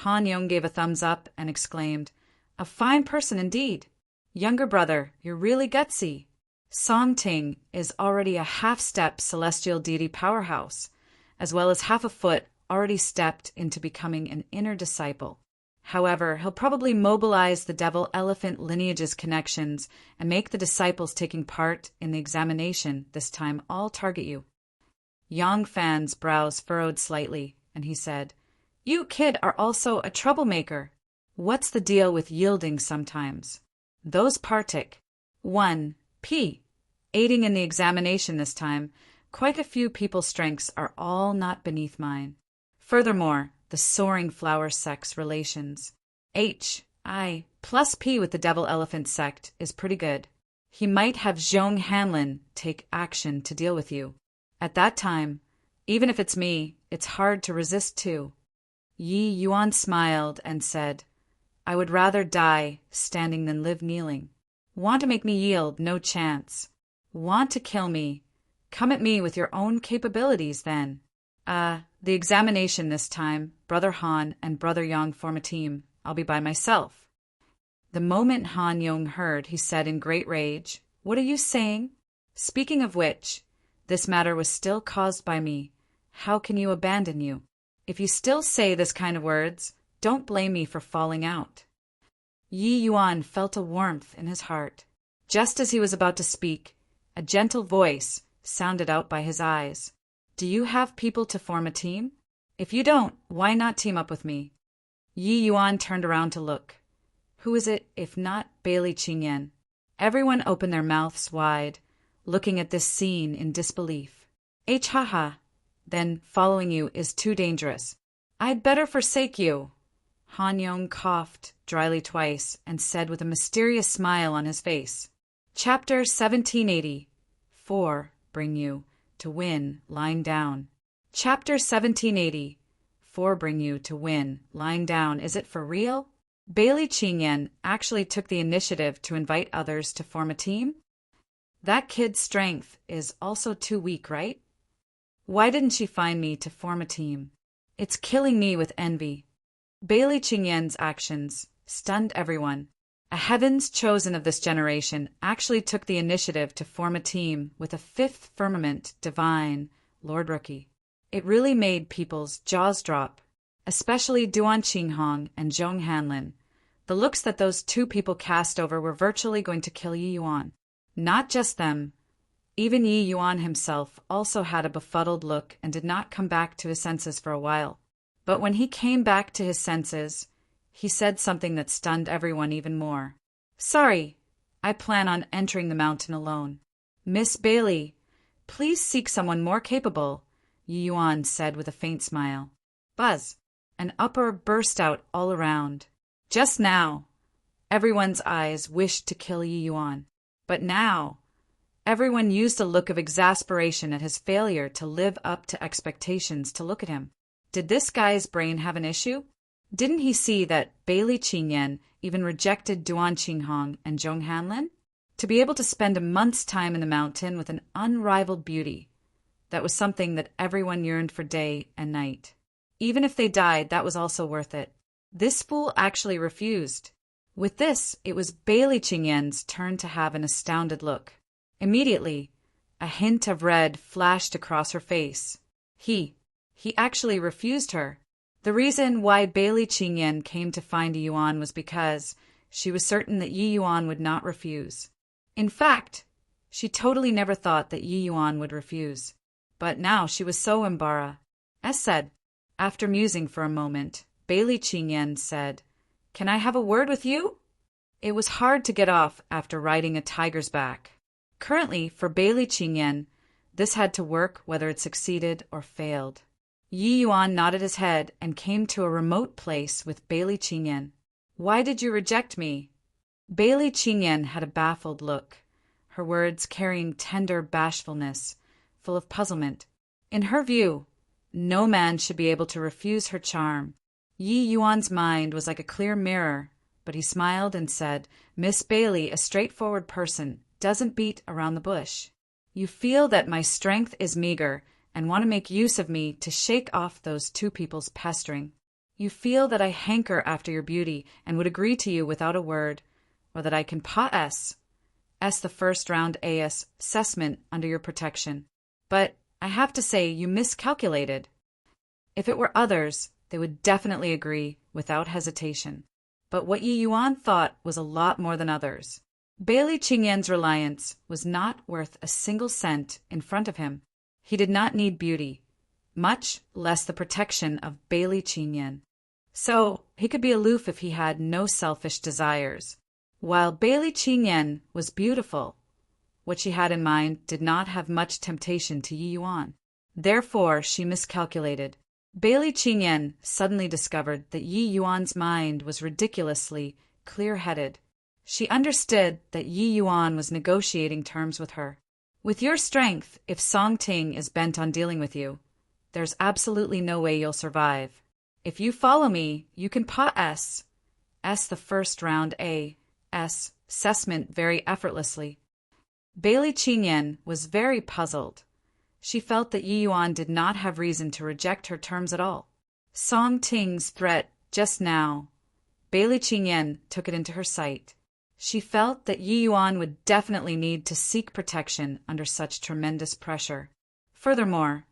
Han Yong gave a thumbs up and exclaimed, "A fine person indeed. Younger brother, you're really gutsy." Song Ting is already a half-step celestial deity powerhouse, as well as half a foot already stepped into becoming an inner disciple. However, he'll probably mobilize the devil elephant lineage's connections and make the disciples taking part in the examination this time all target you. Yang Fan's brows furrowed slightly, and he said, "You, kid, are also a troublemaker. What's the deal with yielding sometimes? Those partic. 1. P. Aiding in the examination this time, quite a few people's strengths are all not beneath mine. Furthermore, the soaring flower sex relations. H. I. Plus P with the devil elephant sect is pretty good. He might have Zhong Hanlin take action to deal with you. At that time, even if it's me, it's hard to resist too." Yi Yuan smiled and said, "I would rather die standing than live kneeling. Want to make me yield? No chance. Want to kill me? Come at me with your own capabilities then. The examination this time, Brother Han and Brother Yang form a team. I'll be by myself." The moment Han Yong heard, he said in great rage, "What are you saying? Speaking of which, this matter was still caused by me. How can you abandon you? If you still say this kind of words, don't blame me for falling out." Yi Yuan felt a warmth in his heart. Just as he was about to speak, a gentle voice sounded out by his eyes. "Do you have people to form a team? If you don't, why not team up with me?" Yi Yuan turned around to look. Who is it if not Bailey Qingyan? Everyone opened their mouths wide, looking at this scene in disbelief. Haha, then following you is too dangerous. I'd better forsake you." Han Yong coughed dryly twice and said with a mysterious smile on his face, Chapter 1780. 4. Bring you to win, lying down. Chapter 1780. 4. Bring you to win, lying down. Is it for real? Bailey Qingyan actually took the initiative to invite others to form a team? That kid's strength is also too weak, right? Why didn't she find me to form a team? It's killing me with envy. Bailey Qingyan's actions stunned everyone. A heavens chosen of this generation actually took the initiative to form a team with a fifth firmament divine Lord Rookie. It really made people's jaws drop, especially Duan Qinghong and Zhong Hanlin. The looks that those two people cast over were virtually going to kill Yi Yuan. Not just them. Even Yi Yuan himself also had a befuddled look and did not come back to his senses for a while. But when he came back to his senses, he said something that stunned everyone even more. "Sorry, I plan on entering the mountain alone. Miss Bailey, please seek someone more capable," Yi Yuan said with a faint smile. Buzz! An uproar burst out all around. Just now, everyone's eyes wished to kill Yi Yuan. But now, everyone used a look of exasperation at his failure to live up to expectations to look at him. Did this guy's brain have an issue? Didn't he see that Bailey Qingyan even rejected Duan Qinghong and Zhong Hanlin? To be able to spend a month's time in the mountain with an unrivaled beauty, that was something that everyone yearned for day and night. Even if they died, that was also worth it. This fool actually refused. With this, it was Bailey Qingyan's turn to have an astounded look. Immediately, a hint of red flashed across her face. He actually refused her. The reason why Bailey Qingyan came to find Yi Yuan was because she was certain that Yi Yuan would not refuse. In fact, she totally never thought that Yi Yuan would refuse. But now she was so embarrassed. As said, after musing for a moment, Bailey Qingyan said, "Can I have a word with you?" It was hard to get off after riding a tiger's back. Currently, for Bailey Qingyan, this had to work whether it succeeded or failed. Yi Yuan nodded his head and came to a remote place with Bailey Qingyan. "Why did you reject me?" Bailey Qingyan had a baffled look, her words carrying tender bashfulness, full of puzzlement. In her view, no man should be able to refuse her charm. Yi Yuan's mind was like a clear mirror, but he smiled and said, "Miss Bailey, a straightforward person, doesn't beat around the bush. You feel that my strength is meager and want to make use of me to shake off those two people's pestering. You feel that I hanker after your beauty and would agree to you without a word, or that I can possess the first round assessment under your protection. But I have to say you miscalculated. If it were others, they would definitely agree without hesitation. But what Yi Yuan thought was a lot more than others. Bailey Qingyan's reliance was not worth a single cent in front of him. He did not need beauty, much less the protection of Bailey Qingyan. So he could be aloof if he had no selfish desires. While Bailey Qingyan was beautiful, what she had in mind did not have much temptation to Yi Yuan. Therefore, she miscalculated. Bailey Qingyan suddenly discovered that Yi Yuan's mind was ridiculously clear-headed. She understood that Yi Yuan was negotiating terms with her. With your strength, if Song Ting is bent on dealing with you, there's absolutely no way you'll survive. If you follow me, you can pass the first round assessment very effortlessly. Bailey Qingyan was very puzzled. She felt that Yi Yuan did not have reason to reject her terms at all. Song Ting's threat just now, Bailey Qingyan took it into her sight. She felt that Yi Yuan would definitely need to seek protection under such tremendous pressure. Furthermore,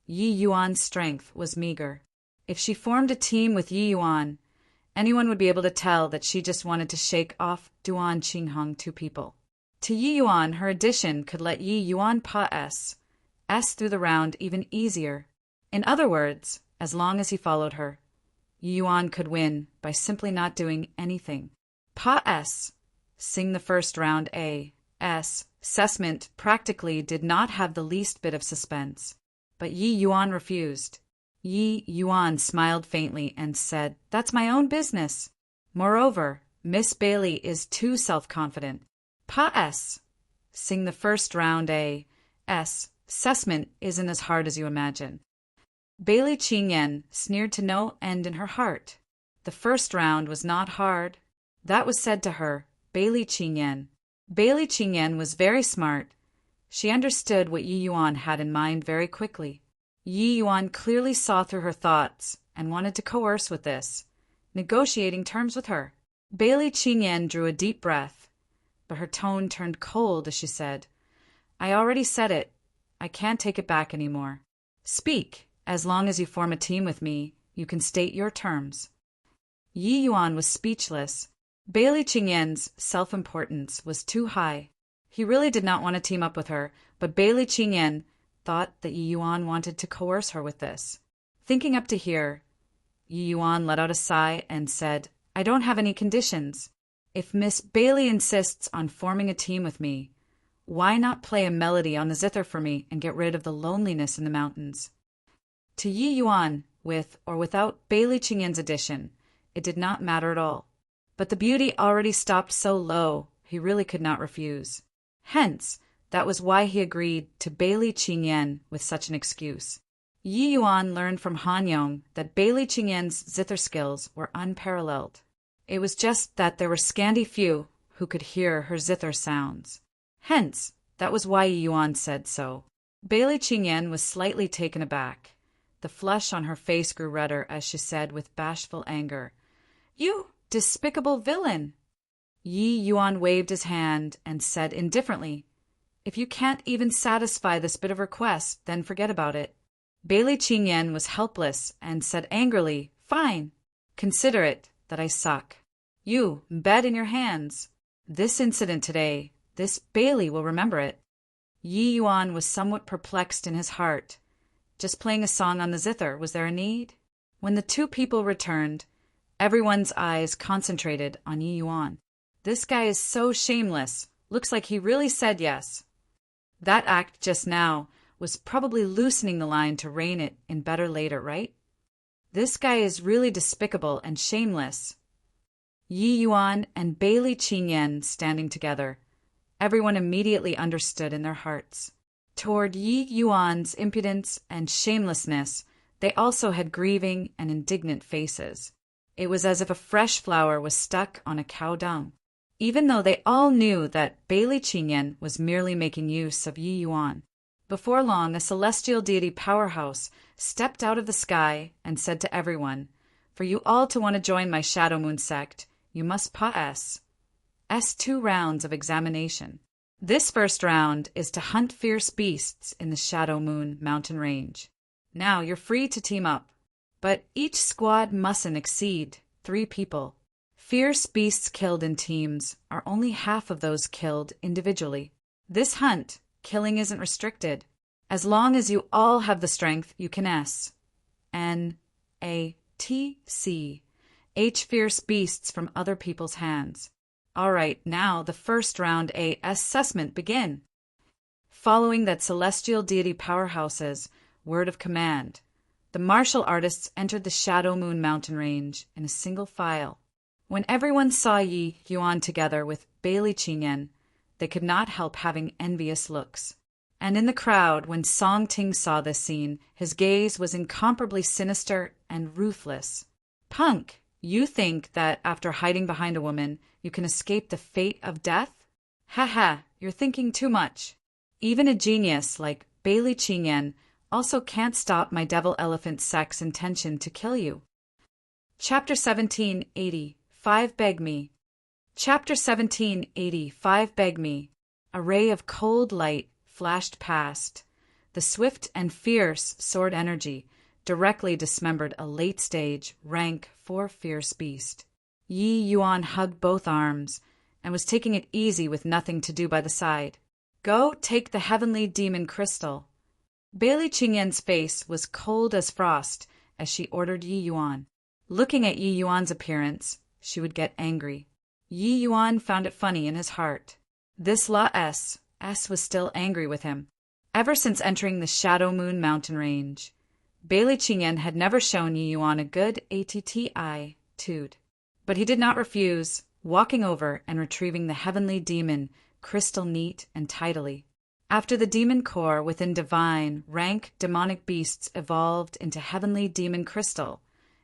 Yi Yuan's strength was meager. If she formed a team with Yi Yuan, anyone would be able to tell that she just wanted to shake off Duan Qinghong two people. To Yi Yuan, her addition could let Yi Yuan pass through the round even easier. In other words, as long as he followed her, Yi Yuan could win by simply not doing anything. Sing the first round assessment practically did not have the least bit of suspense. But Yi Yuan refused. Yi Yuan smiled faintly and said, "That's my own business. Moreover, Miss Bailey is too self-confident. Sing the first round assessment isn't as hard as you imagine." Bailey Qingyan sneered to no end in her heart. The first round was not hard. That was said to her, Bailey Qingyan. Bailey Qingyan was very smart. She understood what Yi Yuan had in mind very quickly. Yi Yuan clearly saw through her thoughts and wanted to coerce with this, negotiating terms with her. Bailey Qingyan drew a deep breath, but her tone turned cold as she said, "I already said it. I can't take it back anymore. Speak. As long as you form a team with me, you can state your terms." Yi Yuan was speechless. Bailey Qingyan's self-importance was too high. He really did not want to team up with her, but Bailey Qingyan thought that Yi Yuan wanted to coerce her with this. Thinking up to here, Yi Yuan let out a sigh and said, "I don't have any conditions. If Miss Bailey insists on forming a team with me, why not play a melody on the zither for me and get rid of the loneliness in the mountains?" To Yi Yuan, with or without Bailey Qingyan's addition, it did not matter at all. But the beauty already stopped so low, he really could not refuse. Hence, that was why he agreed to Bailey Qingyan with such an excuse. Yi Yuan learned from Han Yong that Bailey Qingyan's zither skills were unparalleled. It was just that there were scanty few who could hear her zither sounds. Hence, that was why Yi Yuan said so. Bailey Qingyan was slightly taken aback. The flush on her face grew redder as she said with bashful anger, "You despicable villain!" Yi Yuan waved his hand and said indifferently, "If you can't even satisfy this bit of request, then forget about it." Bailey Qingyan was helpless and said angrily, "Fine. Consider it that I suck. You, bed in your hands. This incident today, this Bailey will remember it." Yi Yuan was somewhat perplexed in his heart. Just playing a song on the zither, was there a need? When the two people returned, everyone's eyes concentrated on Yi Yuan. This guy is so shameless. Looks like he really said yes. That act just now was probably loosening the line to rein it in better later, right? This guy is really despicable and shameless. Yi Yuan and Bailey Qingyan standing together. Everyone immediately understood in their hearts. Toward Yi Yuan's impudence and shamelessness, they also had grieving and indignant faces. It was as if a fresh flower was stuck on a cow dung. Even though they all knew that Bailey Qingyan was merely making use of Yi Yuan. Before long, a celestial deity powerhouse stepped out of the sky and said to everyone, "For you all to want to join my Shadow Moon sect, you must pass 2 rounds of examination." This first round is to hunt fierce beasts in the Shadow Moon mountain range. Now you're free to team up, but each squad mustn't exceed 3 people. Fierce beasts killed in teams are only half of those killed individually. This hunt, killing isn't restricted, as long as you all have the strength you can H fierce beasts from other people's hands. Alright, now the first round assessment begin. Following that celestial deity powerhouse's word of command, the martial artists entered the Shadow Moon mountain range in a single file. When everyone saw Yi Yuan together with Bailey Qingyan, they could not help having envious looks. And in the crowd, when Song Ting saw this scene, his gaze was incomparably sinister and ruthless. Punk, you think that after hiding behind a woman, you can escape the fate of death? Haha, you're thinking too much. Even a genius like Bailey Qingyan also can't stop my devil elephant sex intention to kill you. Chapter 1780. 5 Beg Me. Chapter 1780. 5 Beg Me. A ray of cold light flashed past. The swift and fierce sword energy directly dismembered a late-stage, rank 4 fierce beast. Yi Yuan hugged both arms and was taking it easy with nothing to do by the side. Go take the heavenly demon crystal. Bailey Qingyan's face was cold as frost as she ordered Yi Yuan. Looking at Yi Yuan's appearance, she would get angry. Yi Yuan found it funny in his heart. This S was still angry with him. Ever since entering the Shadow Moon mountain range, Bailey Qingyan had never shown Yi Yuan a good attitude. But he did not refuse, walking over and retrieving the heavenly demon crystal neat and tidily. After the demon core within divine, rank demonic beasts evolved into heavenly demon crystal,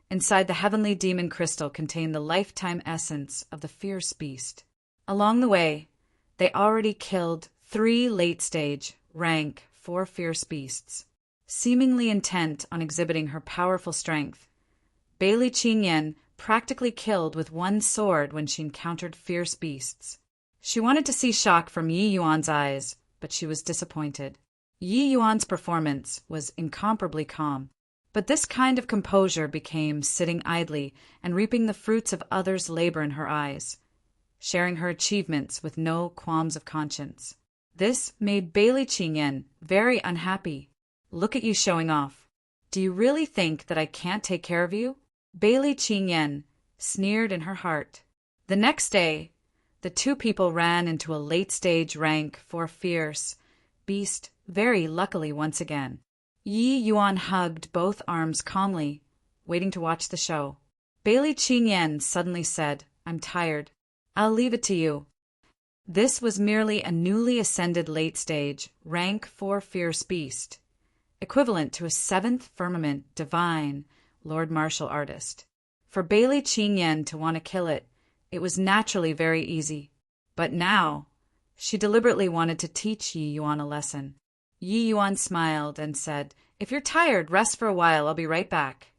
inside the heavenly demon crystal contained the lifetime essence of the fierce beast. Along the way, they already killed 3 late-stage, rank 4 fierce beasts. Seemingly intent on exhibiting her powerful strength, Bailey Qingyan practically killed with 1 sword when she encountered fierce beasts. She wanted to see shock from Yi Yuan's eyes, but she was disappointed. Yi Yuan's performance was incomparably calm, but this kind of composure became sitting idly and reaping the fruits of others' labor in her eyes, sharing her achievements with no qualms of conscience. This made Bailey Qingyan very unhappy. Look at you showing off. Do you really think that I can't take care of you? Bailey Qingyan sneered in her heart. The next day, the 2 people ran into a late-stage rank 4 fierce beast, very luckily once again. Yi Yuan hugged both arms calmly, waiting to watch the show. Bailey Qingyan suddenly said, I'm tired. I'll leave it to you. This was merely a newly ascended late-stage, rank 4 fierce beast, equivalent to a 7th firmament divine Lord martial artist. For Bailey Qingyan to want to kill it, it was naturally very easy. But now, she deliberately wanted to teach Yi Yuan a lesson. Yi Yuan smiled and said, If you're tired, rest for a while, I'll be right back.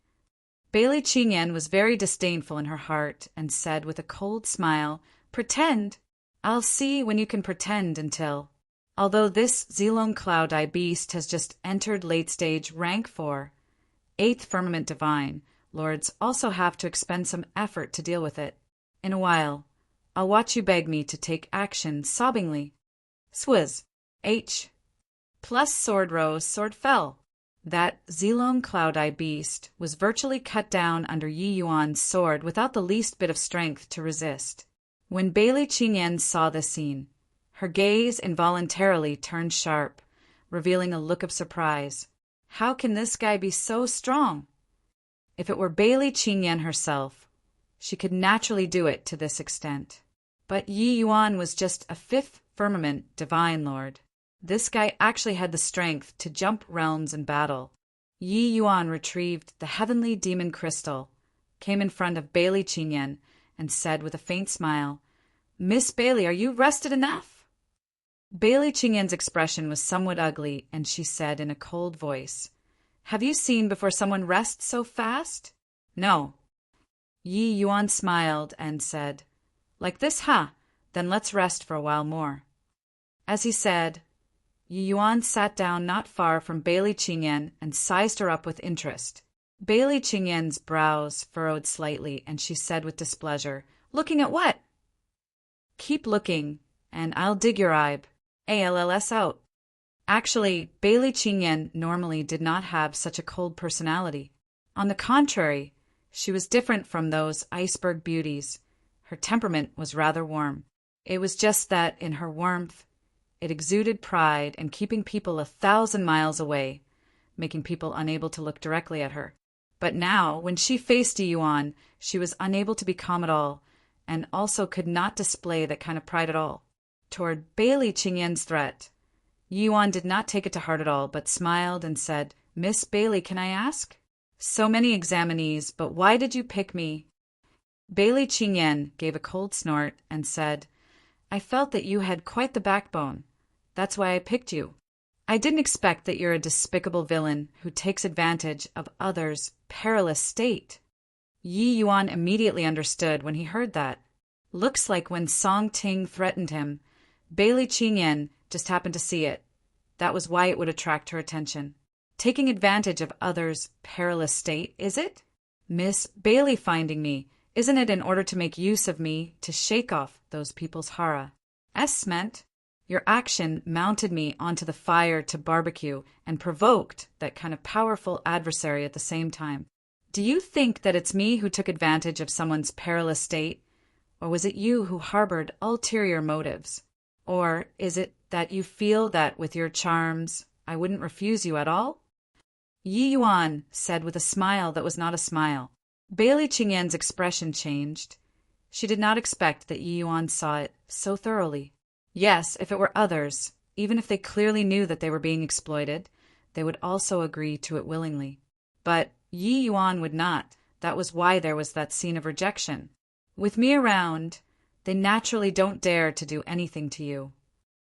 Bailey Qingyan was very disdainful in her heart and said with a cold smile, Pretend. I'll see when you can pretend until. Although this Zilong Cloud Eye beast has just entered late stage rank 4, 8th firmament divine, lords also have to expend some effort to deal with it. In a while, I'll watch you beg me to take action sobbingly. Swizz. H. Plus sword rose, sword fell. That Zilong Cloud Eye beast was virtually cut down under Yi Yuan's sword without the least bit of strength to resist. When Bailey Qingyan saw this scene, her gaze involuntarily turned sharp, revealing a look of surprise. How can this guy be so strong? If it were Bailey Qingyan herself, she could naturally do it to this extent. But Yi Yuan was just a 5th firmament divine lord. This guy actually had the strength to jump realms in battle. Yi Yuan retrieved the heavenly demon crystal, came in front of Bailey Qingyan, and said with a faint smile, Miss Bailey, are you rested enough? Bailey Qingyan's expression was somewhat ugly, and she said in a cold voice, Have you seen before someone rests so fast? No. Yi Yuan smiled and said, Like this, huh? Then let's rest for a while more. As he said, Yi Yuan sat down not far from Bailey Qingyan and sized her up with interest. Bailey Qingyan's brows furrowed slightly, and she said with displeasure, "Looking at what?" "Keep looking, and I'll dig your ALLS out." Actually, Bailey Qingyan normally did not have such a cold personality. On the contrary, she was different from those iceberg beauties. Her temperament was rather warm. It was just that, in her warmth, it exuded pride and keeping people 1,000 miles away, making people unable to look directly at her. But now, when she faced Yi Yuan, she was unable to be calm at all, and also could not display that kind of pride at all. Toward Bailey Qingyan's threat, Yi Yuan did not take it to heart at all, but smiled and said, "Miss Bailey, can I ask? So many examinees, but why did you pick me?" Bailey Qingyan gave a cold snort and said, "I felt that you had quite the backbone. That's why I picked you. I didn't expect that you're a despicable villain who takes advantage of others' perilous state." Yi Yuan immediately understood when he heard that. Looks like when Song Ting threatened him, Bailey Qingyan just happened to see it. That was why it would attract her attention. Taking advantage of others' perilous state, is it? Miss Bailey finding me, isn't it in order to make use of me to shake off those people's hara? Meant your action mounted me onto the fire to barbecue and provoked that kind of powerful adversary at the same time. Do you think that it's me who took advantage of someone's perilous state? Or was it you who harbored ulterior motives? Or is it that you feel that with your charms I wouldn't refuse you at all? Yi Yuan said with a smile that was not a smile. Bailey Qingyan's expression changed. She did not expect that Yi Yuan saw it so thoroughly. Yes, if it were others, even if they clearly knew that they were being exploited, they would also agree to it willingly. But Yi Yuan would not. That was why there was that scene of rejection. With me around, they naturally don't dare to do anything to you.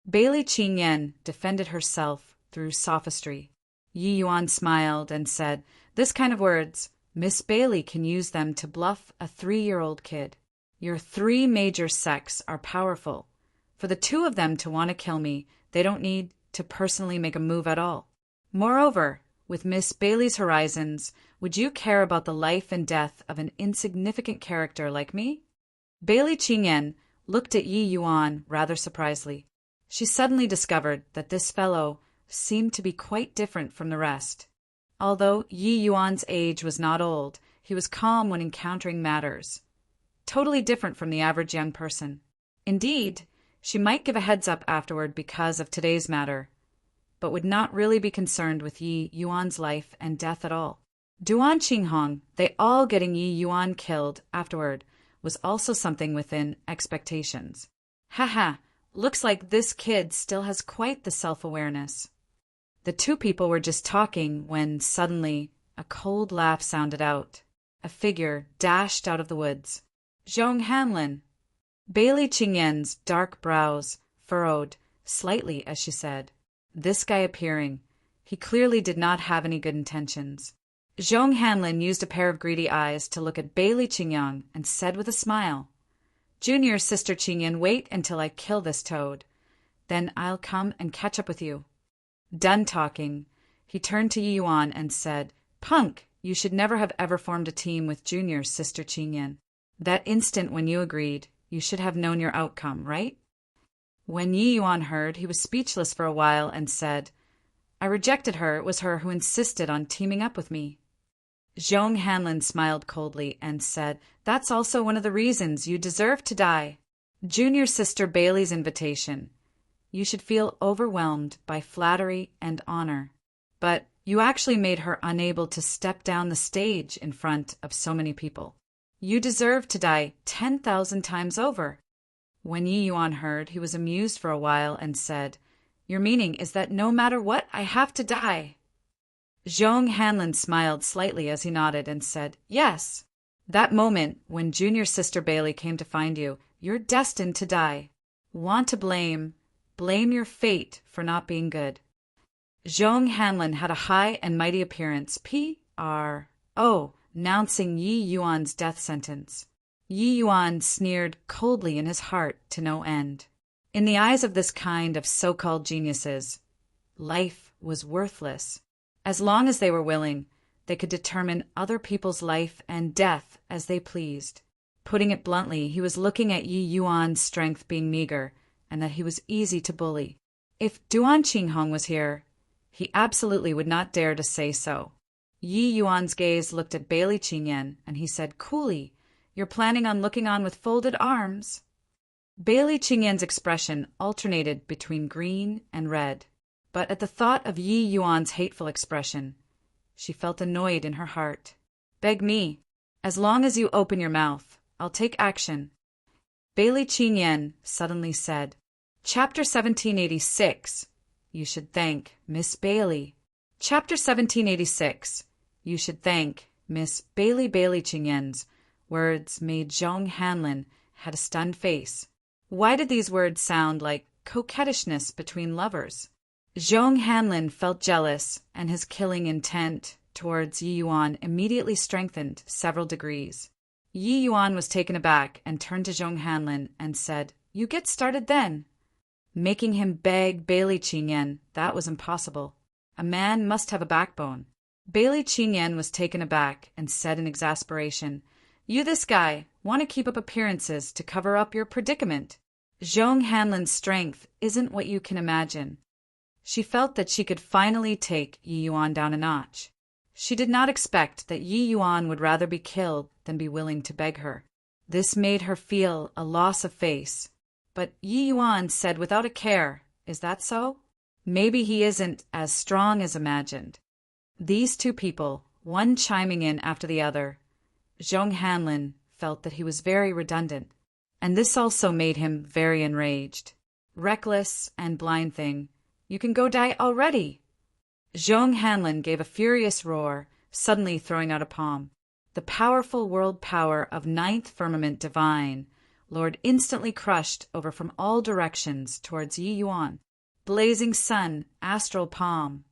Bailey Qingyan defended herself through sophistry. Yi Yuan smiled and said, "This kind of words, Miss Bailey can use them to bluff a 3-year-old kid. Your 3 major sects are powerful. For the 2 of them to want to kill me, they don't need to personally make a move at all. Moreover, with Miss Bailey's horizons, would you care about the life and death of an insignificant character like me?" Bailey Qingyan looked at Yi Yuan rather surprisedly. She suddenly discovered that this fellow seemed to be quite different from the rest. Although Yi Yuan's age was not old, he was calm when encountering matters. Totally different from the average young person. Indeed, she might give a heads up afterward because of today's matter, but would not really be concerned with Yi Yuan's life and death at all. Duan Qinghong, they all getting Yi Yuan killed afterward, was also something within expectations. Haha, looks like this kid still has quite the self-awareness. The 2 people were just talking when suddenly a cold laugh sounded out. A figure dashed out of the woods. Zhong Hanlin. Bailey Qingyan's dark brows furrowed slightly as she said, "This guy appearing, he clearly did not have any good intentions." Zhong Hanlin used a pair of greedy eyes to look at Bailey Qingyan and said with a smile, "Junior Sister Qingyan, wait until I kill this toad. Then I'll come and catch up with you." Done talking, he turned to Yi Yuan and said, "Punk, you should never have ever formed a team with Junior Sister Qingyan. That instant when you agreed, you should have known your outcome, right?" When Yi Yuan heard, he was speechless for a while and said, "I rejected her. It was her who insisted on teaming up with me." Zhong Hanlin smiled coldly and said, "That's also one of the reasons you deserve to die. Junior Sister Bailey's invitation. You should feel overwhelmed by flattery and honor. But you actually made her unable to step down the stage in front of so many people. You deserve to die 10,000 times over." When Yi Yuan heard, he was amused for a while and said, "Your meaning is that no matter what, I have to die." Zhong Hanlin smiled slightly as he nodded and said, "Yes. That moment when Junior Sister Bailey came to find you, you're destined to die. Want to blame your fate for not being good." Zhong Hanlin had a high and mighty appearance, P.R.O., announcing Yi Yuan's death sentence. Yi Yuan sneered coldly in his heart to no end. In the eyes of this kind of so-called geniuses, life was worthless. As long as they were willing, they could determine other people's life and death as they pleased. Putting it bluntly, he was looking at Yi Yuan's strength being meager, and that he was easy to bully. If Duan Qinghong was here, he absolutely would not dare to say so. Yi Yuan's gaze looked at Bailey Qingyan, and he said coolly, "You're planning on looking on with folded arms?" Bailey Qingyan's expression alternated between green and red, but at the thought of Yi Yuan's hateful expression, she felt annoyed in her heart. "Beg me. As long as you open your mouth, I'll take action," Bailey Qingyan suddenly said. Chapter 1786. You should thank Miss Bailey. Chapter 1786. You should thank Miss Bailey. Bailey Qingyan's words made Zhong Hanlin had a stunned face. Why did these words sound like coquettishness between lovers? Zhong Hanlin felt jealous, and his killing intent towards Yi Yuan immediately strengthened several degrees. Yi Yuan was taken aback and turned to Zhong Hanlin and said, "You get started then." Making him beg Bailey Qingyan, that was impossible. A man must have a backbone. Bailey Qingyan was taken aback and said in exasperation, "You this guy, want to keep up appearances to cover up your predicament. Zhong Hanlin's strength isn't what you can imagine." She felt that she could finally take Yi Yuan down a notch. She did not expect that Yi Yuan would rather be killed than be willing to beg her. This made her feel a loss of face. But Yi Yuan said without a care, "Is that so? Maybe he isn't as strong as imagined." These two people, one chiming in after the other, Zhong Hanlin felt that he was very redundant, and this also made him very enraged. "Reckless and blind thing, you can go die already!" Zhong Hanlin gave a furious roar, suddenly throwing out a palm. The powerful world power of ninth firmament divine Lord instantly crushed over from all directions towards Yi Yuan. Blazing sun, astral palm.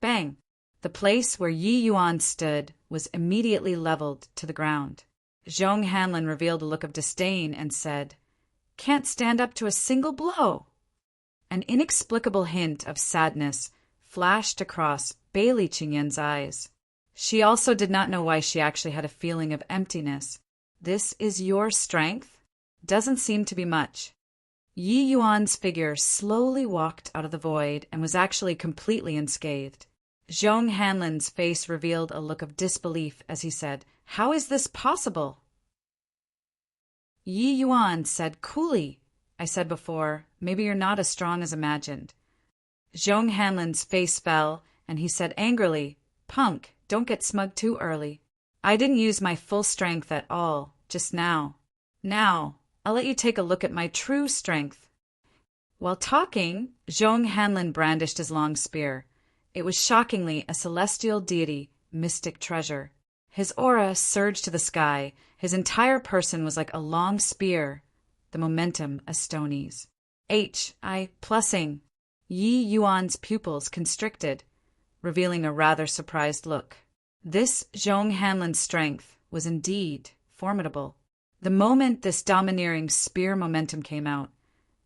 Bang! The place where Yi Yuan stood was immediately leveled to the ground. Zhong Hanlin revealed a look of disdain and said, "Can't stand up to a single blow." An inexplicable hint of sadness flashed across Bailey Qingyan's eyes. She also did not know why she actually had a feeling of emptiness. "This is your strength? Doesn't seem to be much." Yi Yuan's figure slowly walked out of the void and was actually completely unscathed. Zhong Hanlin's face revealed a look of disbelief as he said, "How is this possible?" Yi Yuan said coolly, "I said before, maybe you're not as strong as imagined." Zhong Hanlin's face fell, and he said angrily, "Punk, don't get smug too early. I didn't use my full strength at all, just now. Now, I'll let you take a look at my true strength." While talking, Zhong Hanlin brandished his long spear. It was shockingly a celestial deity, mystic treasure. His aura surged to the sky. His entire person was like a long spear, the momentum a stony's. Plussing. Yi Yuan's pupils constricted, revealing a rather surprised look. This Zhong Hanlin's strength was indeed formidable. The moment this domineering spear momentum came out,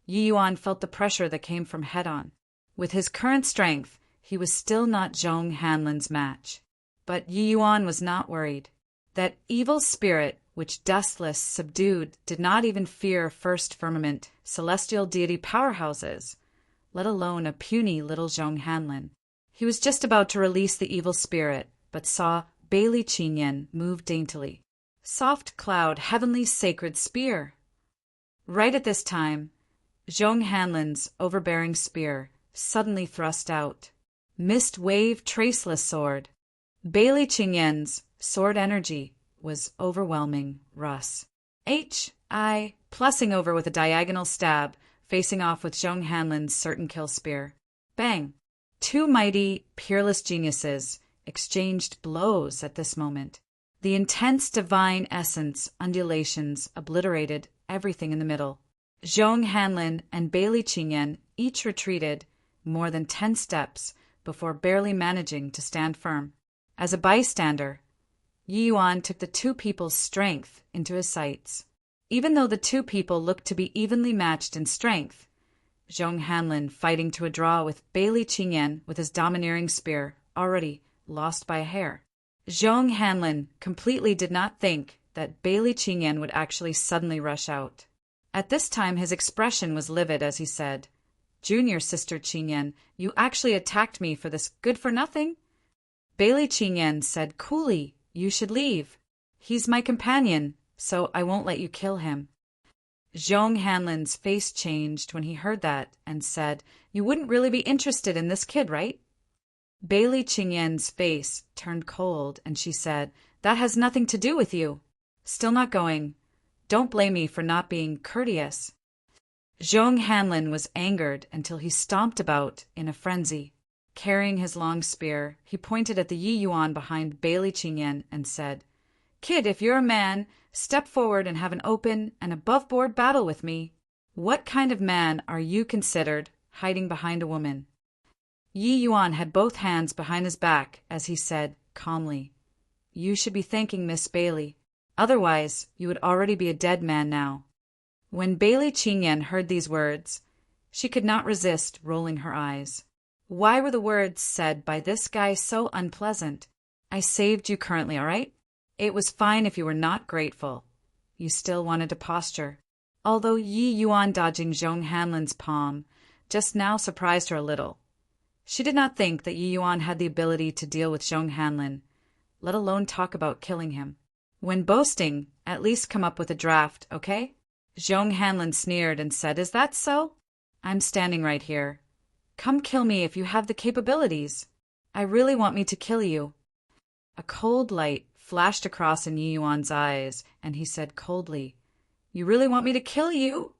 Yi Yuan felt the pressure that came from head-on. With his current strength, he was still not Zhong Hanlin's match. But Yi Yuan was not worried. That evil spirit, which Dustless subdued, did not even fear first firmament, celestial deity powerhouses, let alone a puny little Zhong Hanlin. He was just about to release the evil spirit, but saw Bailey Qingyan move daintily. Soft cloud, heavenly sacred spear. Right at this time, Zhong Hanlin's overbearing spear suddenly thrust out. Mist wave traceless sword. Bailey Qingyan's sword energy was overwhelming Russ. Plussing over with a diagonal stab, facing off with Zhong Hanlin's certain kill spear. Bang! Two mighty, peerless geniuses exchanged blows at this moment. The intense divine essence undulations obliterated everything in the middle. Zhong Hanlin and Bailey Qingyan each retreated more than 10 steps before barely managing to stand firm. As a bystander, Yi Yuan took the two people's strength into his sights. Even though the two people looked to be evenly matched in strength, Zhong Hanlin fighting to a draw with Bailey Qingyan with his domineering spear, already lost by a hair. Zhong Hanlin completely did not think that Bailey Qingyan would actually suddenly rush out. At this time his expression was livid as he said, "Junior sister Qingyan, you actually attacked me for this good-for-nothing?" Bailey Qingyan said coolly, "You should leave. He's my companion, so I won't let you kill him." Zhong Hanlin's face changed when he heard that and said, "You wouldn't really be interested in this kid, right?" Bailey Qingyan's face turned cold and she said, "That has nothing to do with you. Still not going. Don't blame me for not being courteous." Zhong Hanlin was angered until he stomped about in a frenzy. Carrying his long spear, he pointed at the Yi Yuan behind Bailey Qingyan and said, "Kid, if you're a man, step forward and have an open and above-board battle with me. What kind of man are you considered, hiding behind a woman?" Yi Yuan had both hands behind his back as he said, calmly, "You should be thanking Miss Bailey. Otherwise, you would already be a dead man now." When Bailey Qingyan heard these words, she could not resist rolling her eyes. Why were the words said by this guy so unpleasant? "I saved you currently, all right? It was fine if you were not grateful. You still wanted to posture." Although Yi Yuan dodging Zhong Hanlin's palm just now surprised her a little. She did not think that Yi Yuan had the ability to deal with Zhong Hanlin, let alone talk about killing him. When boasting, at least come up with a draft, okay? Zhong Hanlin sneered and said, "Is that so? I'm standing right here. Come kill me if you have the capabilities. I really want me to kill you." A cold light flashed across in Yi Yuan's eyes, and he said coldly, "You really want me to kill you?"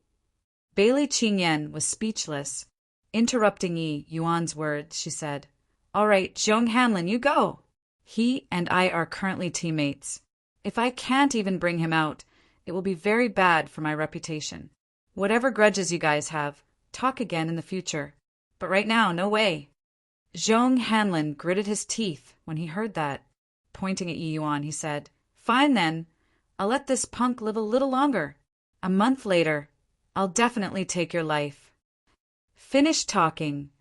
Bailey Qingyan was speechless. Interrupting Yi Yuan's words, she said, "All right, Zhong Hanlin, you go. He and I are currently teammates. If I can't even bring him out, it will be very bad for my reputation. Whatever grudges you guys have, talk again in the future. But right now, no way." Zhong Hanlin gritted his teeth when he heard that. Pointing at Yi Yuan, he said, "Fine then. I'll let this punk live a little longer. A month later, I'll definitely take your life." Finished talking,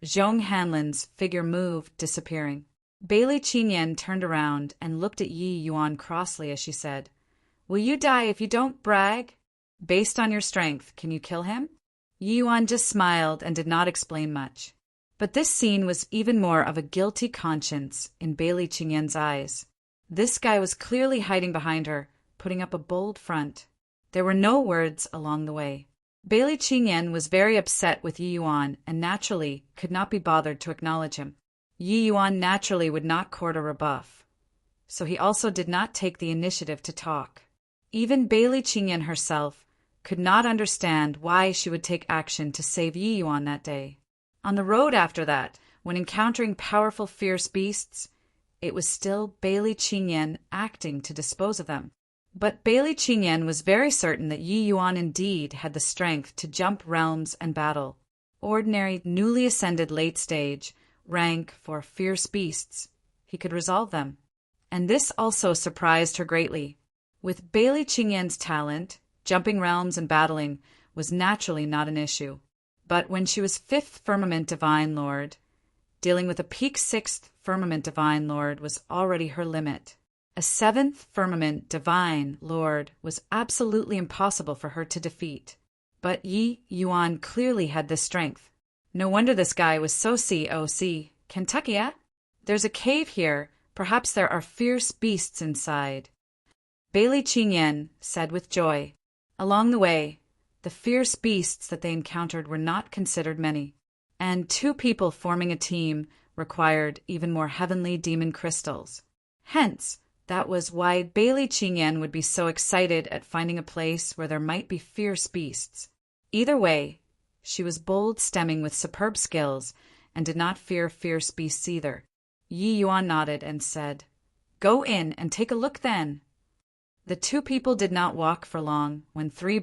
Zhong Hanlin's figure moved, disappearing. Bailey Qingyan turned around and looked at Yi Yuan crossly as she said, "Will you die if you don't brag? Based on your strength, can you kill him?" Yi Yuan just smiled and did not explain much. But this scene was even more of a guilty conscience in Bailey Qingyan's eyes. This guy was clearly hiding behind her, putting up a bold front. There were no words along the way. Bailey Qingyan was very upset with Yi Yuan and naturally could not be bothered to acknowledge him. Yi Yuan naturally would not court a rebuff, so he also did not take the initiative to talk. Even Bailey Qingyan herself could not understand why she would take action to save Yi Yuan that day. On the road after that, when encountering powerful fierce beasts, it was still Bailey Qingyan acting to dispose of them. But Bailey Qingyan was very certain that Yi Yuan indeed had the strength to jump realms and battle. Ordinary, newly ascended late stage, rank for fierce beasts, he could resolve them. And this also surprised her greatly. With Bailey Qingyan's talent, jumping realms and battling was naturally not an issue. But when she was 5th Firmament Divine Lord, dealing with a peak 6th Firmament Divine Lord was already her limit. A 7th Firmament Divine Lord was absolutely impossible for her to defeat. But Yi Yuan clearly had this strength. No wonder this guy was so COC. "Kentucky, eh? There's a cave here. Perhaps there are fierce beasts inside." Bailey Qingyan said with joy. Along the way, the fierce beasts that they encountered were not considered many, and 2 people forming a team required even more heavenly demon crystals. Hence, that was why Bailey Qingyan would be so excited at finding a place where there might be fierce beasts. Either way, she was bold stemming with superb skills and did not fear fierce beasts either. Yi Yuan nodded and said, "Go in and take a look then." The 2 people did not walk for long when 3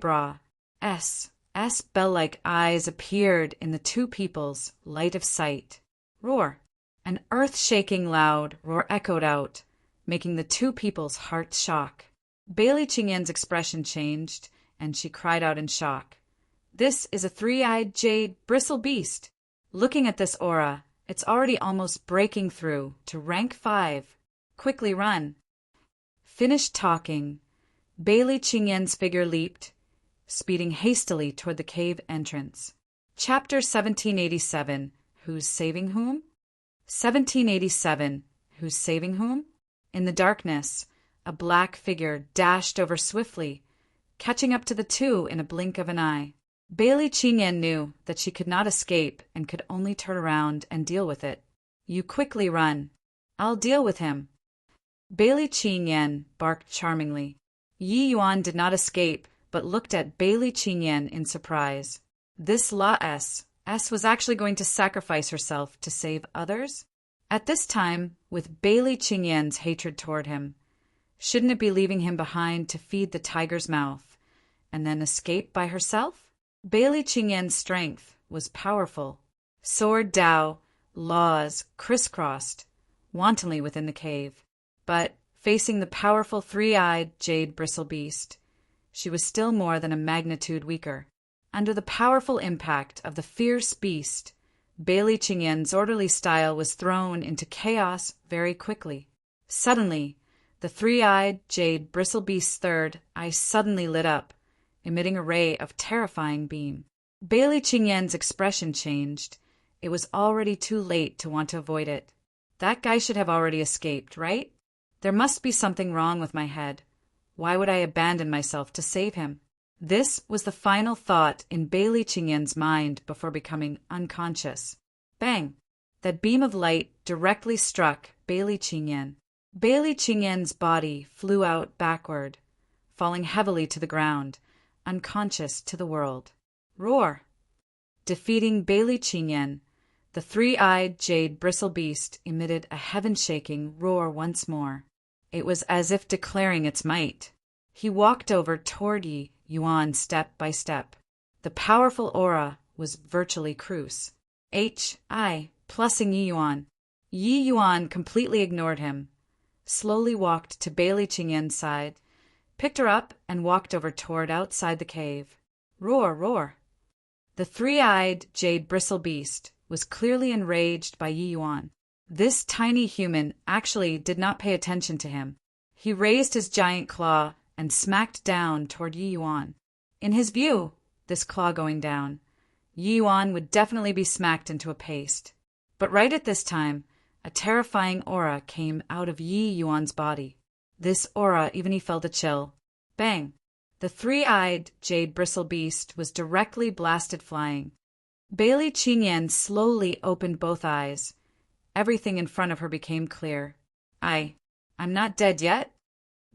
bell-like eyes appeared in the 2 people's light of sight. Roar! An earth-shaking loud roar echoed out, making the 2 people's hearts shock. Bailey Qingyan's expression changed, and she cried out in shock. This is a three-eyed jade bristle beast. Looking at this aura, it's already almost breaking through to rank 5. Quickly run. Finished talking. Bailey Qingyan's figure leaped, speeding hastily toward the cave entrance. Chapter 1787. Who's saving whom? 1787. Who's saving whom? In the darkness, a black figure dashed over swiftly, catching up to the two in a blink of an eye. Bailey Qingyan knew that she could not escape and could only turn around and deal with it. You quickly run. I'll deal with him. Bailey Qingyan barked charmingly. Yi Yuan did not escape, but looked at Bailey Qingyan in surprise. This La S was actually going to sacrifice herself to save others? At this time, with Bailey Qingyan's hatred toward him, shouldn't it be leaving him behind to feed the tiger's mouth, and then escape by herself? Bailey Qingyan's strength was powerful. Sword Dao, laws crisscrossed wantonly within the cave. But, facing the powerful three-eyed jade bristle beast, she was still more than a magnitude weaker. Under the powerful impact of the fierce beast, Bailey Qingyan's orderly style was thrown into chaos very quickly. Suddenly, the three-eyed jade bristle beast's third eye suddenly lit up, emitting a ray of terrifying beam. Bailey Qingyan's expression changed. It was already too late to want to avoid it. That guy should have already escaped, right? There must be something wrong with my head. Why would I abandon myself to save him? This was the final thought in Bailey Qingyan's mind before becoming unconscious. Bang! That beam of light directly struck Bailey Qingyan. Bailey Qingyan's body flew out backward, falling heavily to the ground, unconscious to the world. Roar! Defeating Bailey Qingyan, the three-eyed jade bristle beast emitted a heaven-shaking roar once more. It was as if declaring its might. He walked over toward Yi Yuan step by step. The powerful aura was virtually cruise. Plussing Yi Yuan. Yi Yuan completely ignored him, slowly walked to Bailey Qingyan's side, picked her up, and walked over toward outside the cave. Roar, roar. The three-eyed jade bristle beast was clearly enraged by Yi Yuan. This tiny human actually did not pay attention to him. He raised his giant claw and smacked down toward Yi Yuan. In his view, this claw going down, Yi Yuan would definitely be smacked into a paste. But right at this time, a terrifying aura came out of Yi Yuan's body. This aura, even he felt a chill. Bang! The three-eyed jade bristle beast was directly blasted flying. Bailey Qingyan slowly opened both eyes. Everything in front of her became clear. I'm not dead yet?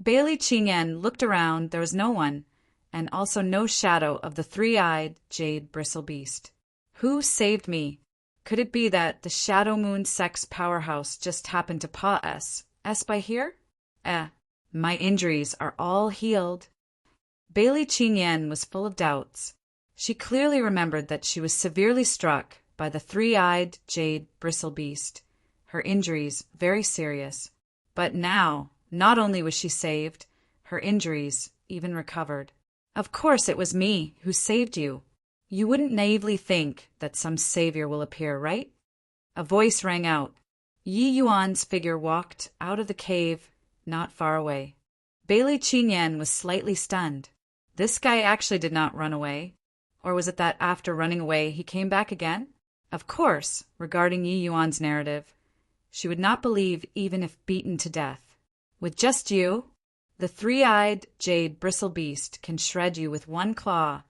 Bailey Qingyan looked around. There was no one, and also no shadow of the three-eyed jade bristle beast. Who saved me? Could it be that the Shadow Moon sex powerhouse just happened to pass by here? My injuries are all healed. Bailey Qingyan was full of doubts. She clearly remembered that she was severely struck by the three-eyed jade bristle beast, her injuries very serious. But now, not only was she saved, her injuries even recovered. Of course it was me who saved you. You wouldn't naively think that some savior will appear, right? A voice rang out. Yi Yuan's figure walked out of the cave not far away. Bailey Qingyan was slightly stunned. This guy actually did not run away. Or was it that after running away he came back again? Of course, regarding Yi Yuan's narrative, she would not believe even if beaten to death. With just you, the three-eyed jade bristle beast can shred you with one claw.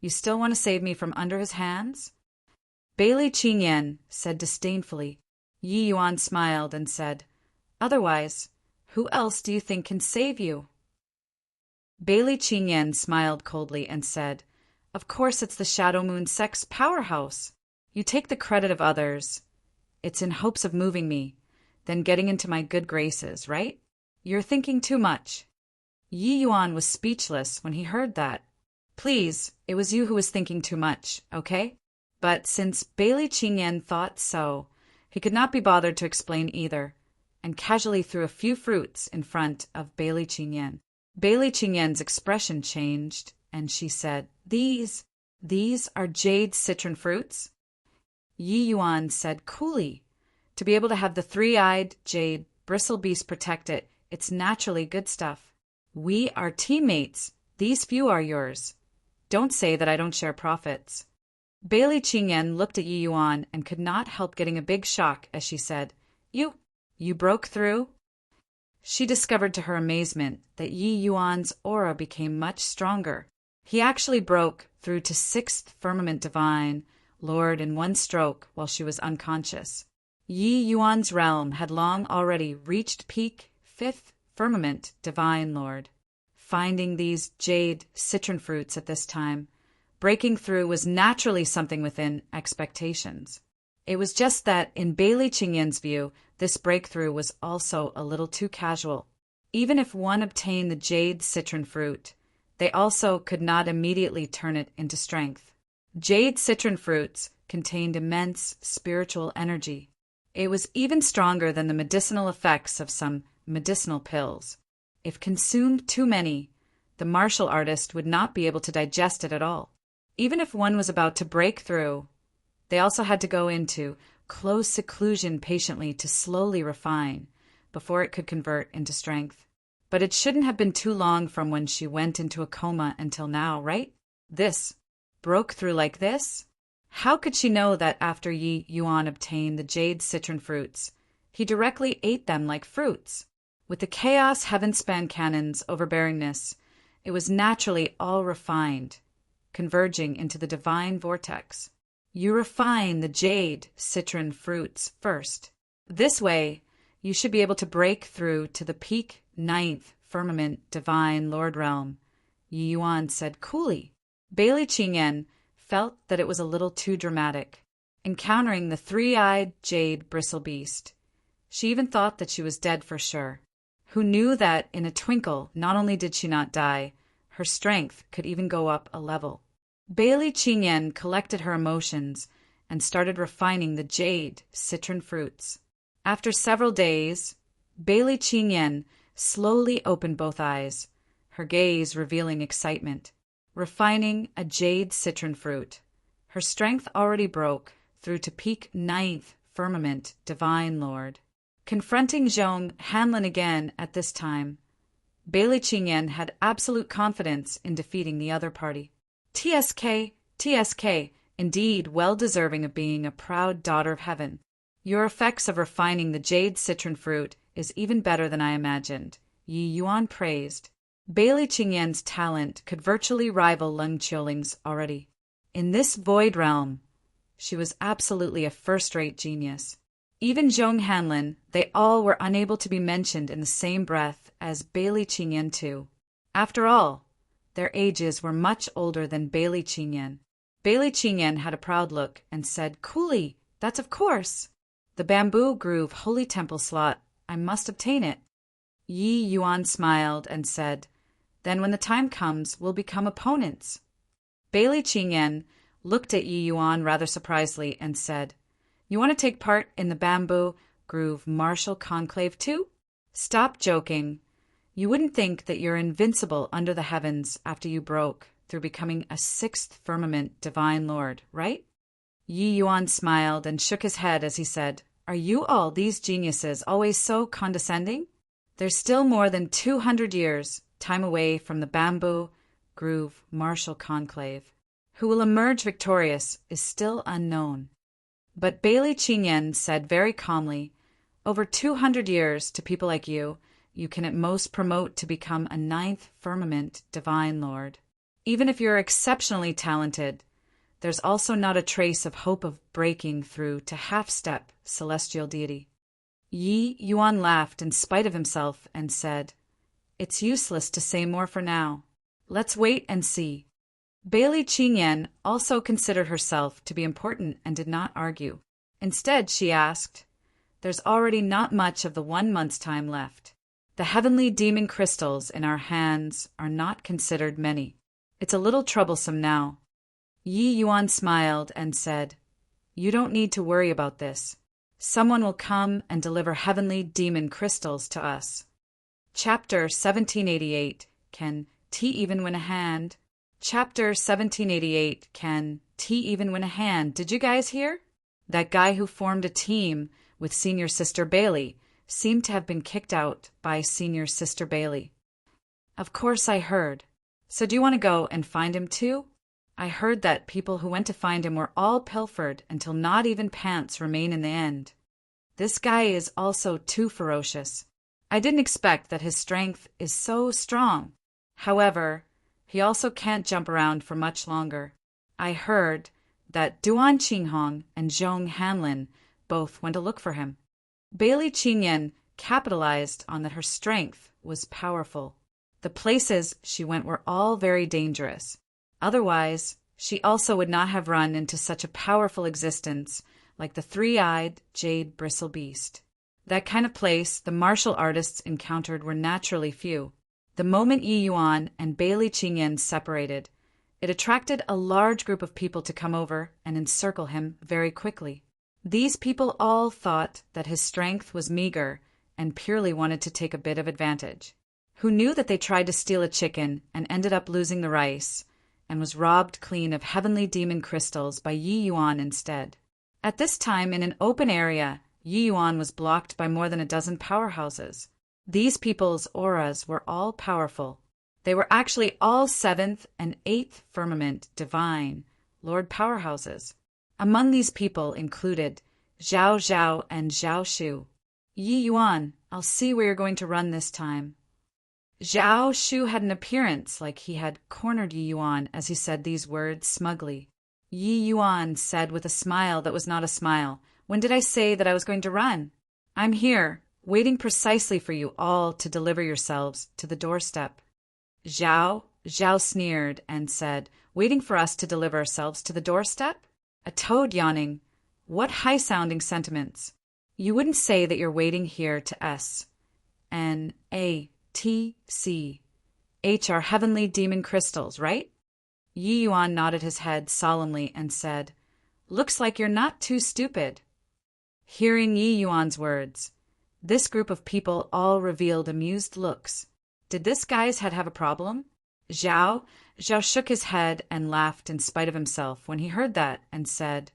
You still want to save me from under his hands? Bailey Qingyan said disdainfully. Yi Yuan smiled and said, Otherwise, who else do you think can save you? Bailey Qingyan smiled coldly and said, Of course it's the Shadow Moon sex powerhouse. You take the credit of others. It's in hopes of moving me, then getting into my good graces, right? You're thinking too much. Yi Yuan was speechless when he heard that. Please, it was you who was thinking too much, okay? But since Bailey Qingyan thought so, he could not be bothered to explain either, and casually threw a few fruits in front of Bailey Qingyan. Bailey Qingyan's expression changed. and she said, These are jade citron fruits? Yi Yuan said coolly, to be able to have the three-eyed jade bristle beast protect it, it's naturally good stuff. We are teammates. These few are yours. Don't say that I don't share profits. Bailey Qingyan looked at Yi Yuan and could not help getting a big shock as she said, You broke through? She discovered to her amazement that Yi Yuan's aura became much stronger. He actually broke through to 6th Firmament Divine Lord in one stroke while she was unconscious. Yi Yuan's realm had long already reached peak 5th Firmament Divine Lord. Finding these jade citron fruits at this time, breaking through was naturally something within expectations. It was just that, in Bailey Qingyan's view, this breakthrough was also a little too casual. Even if one obtained the jade citron fruit, they also could not immediately turn it into strength. Jade citron fruits contained immense spiritual energy. It was even stronger than the medicinal effects of some medicinal pills. If consumed too many, the martial artist would not be able to digest it at all. Even if one was about to break through, they also had to go into close seclusion patiently to slowly refine before it could convert into strength. But it shouldn't have been too long from when she went into a coma until now, right? This broke through like this? How could she know that after Yi Yuan obtained the jade citron fruits, he directly ate them like fruits? With the chaos heaven-span cannon's overbearingness, it was naturally all refined, converging into the divine vortex. You refine the jade citron fruits first. This way, you should be able to break through to the peak 9th Firmament Divine Lord Realm, Yi Yuan said coolly. Bailey Qingyan felt that it was a little too dramatic, encountering the three-eyed jade bristle beast. She even thought that she was dead for sure. Who knew that in a twinkle, not only did she not die, her strength could even go up a level. Bailey Qingyan collected her emotions and started refining the jade citron fruits. After several days, Bailey Qingyan slowly opened both eyes, her gaze revealing excitement. Refining a jade citron fruit, her strength already broke through to peak 9th Firmament Divine Lord. Confronting Zhong Hanlin again at this time, Bailey Qingyan had absolute confidence in defeating the other party. TSK, indeed well deserving of being a proud daughter of heaven. Your effects of refining the jade citron fruit is even better than I imagined, Yi Yuan praised. Bailey Qingyan's talent could virtually rival Leng Qiuling's already. In this void realm, she was absolutely a first-rate genius. Even Zhong Hanlin, they all were unable to be mentioned in the same breath as Bailey Qingyan too. After all, their ages were much older than Bailey Qingyan. Bailey Qingyan had a proud look and said coolly, That's of course. The Bamboo Groove Holy Temple slot, I must obtain it. Yi Yuan smiled and said, Then when the time comes, we'll become opponents. Bailey Qingyan looked at Yi Yuan rather surprisedly and said, You want to take part in the Bamboo Groove Martial Conclave too? Stop joking. You wouldn't think that you're invincible under the heavens after you broke through becoming a 6th Firmament Divine Lord, right? Yi Yuan smiled and shook his head as he said, Are you all these geniuses always so condescending? There's still more than 200 years time away from the Bamboo Groove Martial Conclave. Who will emerge victorious is still unknown. But Bailey Qingyan said very calmly, Over 200 years to people like you can at most promote to become a 9th Firmament Divine Lord. Even if you're exceptionally talented, there's also not a trace of hope of breaking through to half-step celestial deity. Yi Yuan laughed in spite of himself and said, It's useless to say more for now. Let's wait and see. Bailey Qingyan also considered herself to be important and did not argue. Instead, she asked, There's already not much of the 1 month's time left. The heavenly demon crystals in our hands are not considered many. It's a little troublesome now. Yi Yuan smiled and said, You don't need to worry about this. Someone will come and deliver heavenly demon crystals to us. Chapter 1788. Can tea even win a hand? Chapter 1788. Can tea even win a hand? Did you guys hear? That guy who formed a team with Senior Sister Bailey seemed to have been kicked out by Senior Sister Bailey. Of course I heard. So do you want to go and find him too? I heard that people who went to find him were all pilfered until not even pants remain in the end. This guy is also too ferocious. I didn't expect that his strength is so strong. However, he also can't jump around for much longer. I heard that Duan Qinghong and Zhong Hanlin both went to look for him. Bailey Qinyan capitalized on that her strength was powerful. The places she went were all very dangerous. Otherwise, she also would not have run into such a powerful existence like the three-eyed jade bristle beast. That kind of place the martial artists encountered were naturally few. The moment Yi Yuan and Bailey Qingyan separated, it attracted a large group of people to come over and encircle him very quickly. These people all thought that his strength was meager and purely wanted to take a bit of advantage. Who knew that they tried to steal a chicken and ended up losing the rice, and was robbed clean of heavenly demon crystals by Yi Yuan instead. At this time, in an open area, Yi Yuan was blocked by more than a dozen powerhouses. These people's auras were all powerful. They were actually all 7th and 8th firmament divine Lord powerhouses. Among these people included Zhao Zhao and Zhao Shu. Yi Yuan, I'll see where you're going to run this time. Zhao Shu had an appearance like he had cornered Yi Yuan as he said these words smugly. Yi Yuan said with a smile that was not a smile, "When did I say that I was going to run? I'm here, waiting precisely for you all to deliver yourselves to the doorstep." Zhao sneered and said, "Waiting for us to deliver ourselves to the doorstep?" A toad yawning. What high-sounding sentiments. You wouldn't say that you're waiting here to S-N-A-T-C-H are heavenly demon crystals, right? Yi Yuan nodded his head solemnly and said, "Looks like you're not too stupid." Hearing Yi Yuan's words, this group of people all revealed amused looks. Did this guy's head have a problem? Zhao shook his head and laughed in spite of himself when he heard that and said,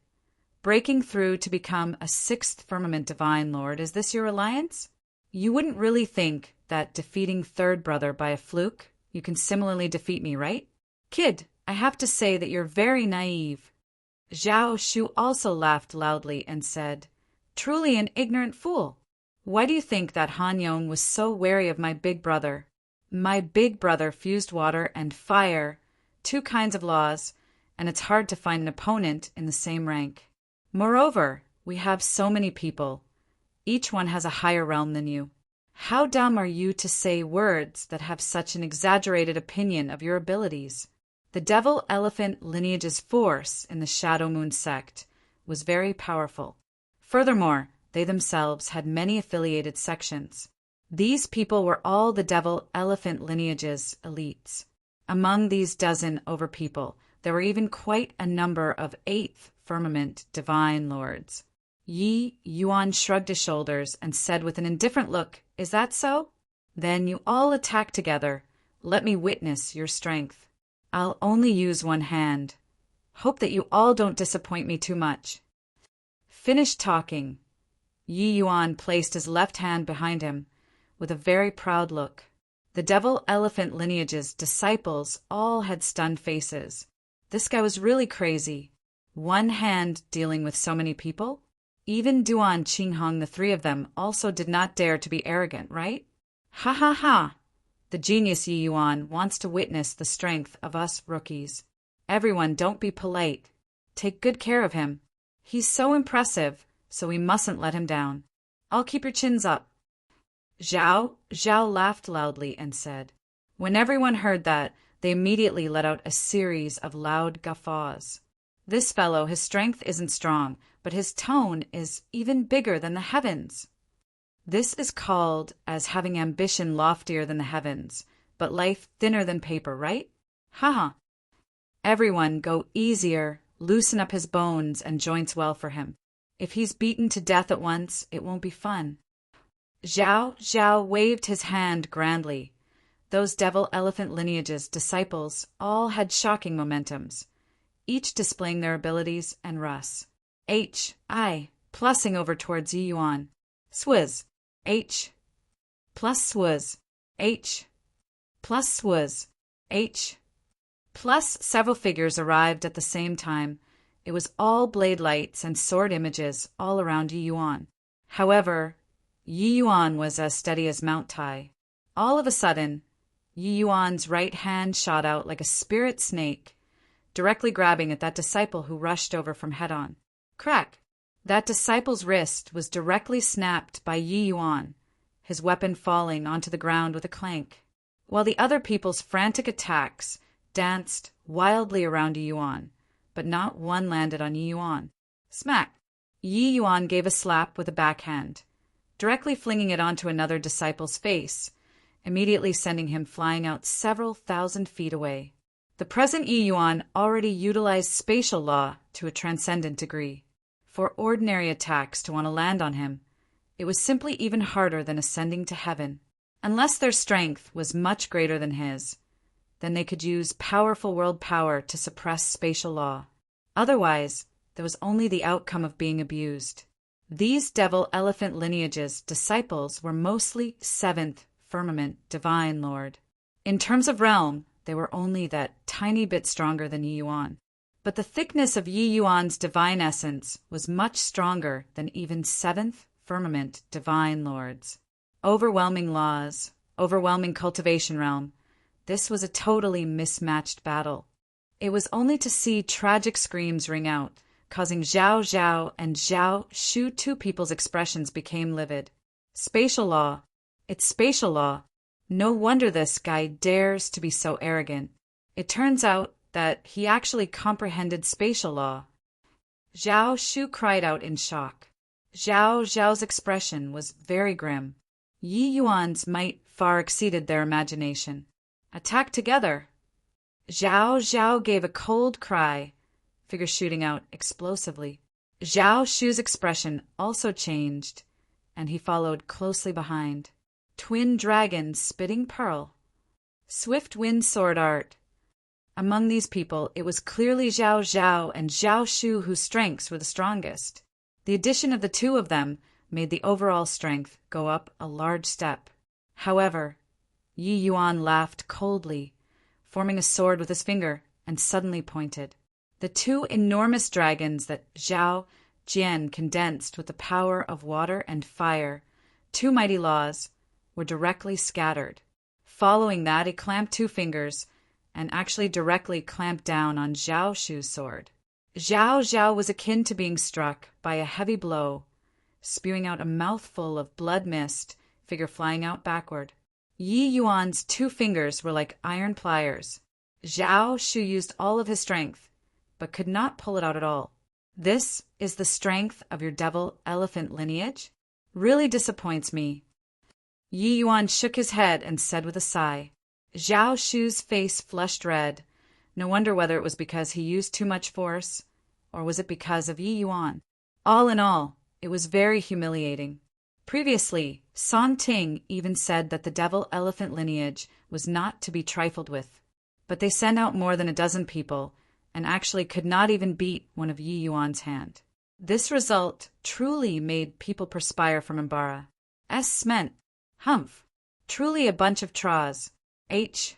"Breaking through to become a 6th firmament divine lord, is this your alliance? You wouldn't really think that defeating third brother by a fluke, you can similarly defeat me, right? Kid, I have to say that you're very naive." Zhao Shu also laughed loudly and said, "Truly an ignorant fool. Why do you think that Han Yong was so wary of my big brother? My big brother fused water and fire, 2 kinds of laws, and it's hard to find an opponent in the same rank. Moreover, we have so many people. Each one has a higher realm than you. How dumb are you to say words that have such an exaggerated opinion of your abilities?" The devil elephant lineage's force in the Shadow Moon sect was very powerful. Furthermore, they themselves had many affiliated sections. These people were all the devil elephant lineage's elites. Among these dozen over people, there were even quite a number of 8th firmament divine lords. Yi Yuan shrugged his shoulders and said with an indifferent look, "Is that so? Then you all attack together. Let me witness your strength. I'll only use one hand. Hope that you all don't disappoint me too much." Finished talking, Yi Yuan placed his left hand behind him with a very proud look. The devil elephant lineage's disciples all had stunned faces. This guy was really crazy. One hand dealing with so many people? Even Duan Qinghong, the 3 of them, also did not dare to be arrogant, right? Ha ha ha! The genius Yi Yuan wants to witness the strength of us rookies. Everyone, don't be polite. Take good care of him. He's so impressive, so we mustn't let him down. I'll keep your chins up. Zhao laughed loudly and said. When everyone heard that, they immediately let out a series of loud guffaws. This fellow, his strength isn't strong, but his tone is even bigger than the heavens. This is called as having ambition loftier than the heavens, but life thinner than paper, right? Haha. Everyone go easier, loosen up his bones and joints well for him. If he's beaten to death at once, it won't be fun. Zhao waved his hand grandly. Those devil elephant lineage's disciples all had shocking momentums, each displaying their abilities and Russ. I, plussing over towards Yi Yuan. Swizz. H. Plus swizz. H. Plus swizz. H. Plus several figures arrived at the same time. It was all blade lights and sword images all around Yi Yuan. However, Yi Yuan was as steady as Mount Tai. All of a sudden, Yi Yuan's right hand shot out like a spirit snake, directly grabbing at that disciple who rushed over from head-on. Crack! That disciple's wrist was directly snapped by Yi Yuan, his weapon falling onto the ground with a clank, while the other people's frantic attacks danced wildly around Yi Yuan, but not one landed on Yi Yuan. Smack! Yi Yuan gave a slap with a backhand, directly flinging it onto another disciple's face, immediately sending him flying out several thousand feet away. The present Yi Yuan already utilized spatial law to a transcendent degree. For ordinary attacks to want to land on him, it was simply even harder than ascending to heaven. Unless their strength was much greater than his, then they could use powerful world power to suppress spatial law. Otherwise, there was only the outcome of being abused. These devil elephant lineage's disciples were mostly 7th firmament divine lord. In terms of realm, they were only that tiny bit stronger than Yi Yuan. But the thickness of Yi Yuan's divine essence was much stronger than even 7th firmament divine lords. Overwhelming laws, overwhelming cultivation realm. This was a totally mismatched battle. It was only to see tragic screams ring out, causing Zhao Zhao and Zhao Shu, two people's expressions became livid. Spatial law. It's spatial law. No wonder this guy dares to be so arrogant. It turns out that he actually comprehended spatial law. Zhao Shu cried out in shock. Zhao Zhao's expression was very grim. Yi Yuan's might far exceeded their imagination. Attack together! Zhao Zhao gave a cold cry, figure shooting out explosively. Zhao Shu's expression also changed, and he followed closely behind. Twin dragons spitting pearl. Swift wind sword art. Among these people, it was clearly Zhao Zhao and Zhao Shu whose strengths were the strongest. The addition of the two of them made the overall strength go up a large step. However, Yi Yuan laughed coldly, forming a sword with his finger, and suddenly pointed. The two enormous dragons that Zhao Jian condensed with the power of water and fire, two mighty laws, were directly scattered. Following that, he clamped two fingers and actually directly clamped down on Zhao Shu's sword. Zhao Zhao was akin to being struck by a heavy blow, spewing out a mouthful of blood mist, figure flying out backward. Yi Yuan's two fingers were like iron pliers. Zhao Shu used all of his strength, but could not pull it out at all. This is the strength of your devil elephant lineage? Really disappoints me. Yi Yuan shook his head and said with a sigh. Zhao Shu's face flushed red. No wonder whether it was because he used too much force, or was it because of Yi Yuan. All in all, it was very humiliating. Previously, Song Ting even said that the devil elephant lineage was not to be trifled with, but they sent out more than a dozen people and actually could not even beat one of Yi Yuan's hand. This result truly made people perspire from Ambara. Meant, humph, truly a bunch of traws. H.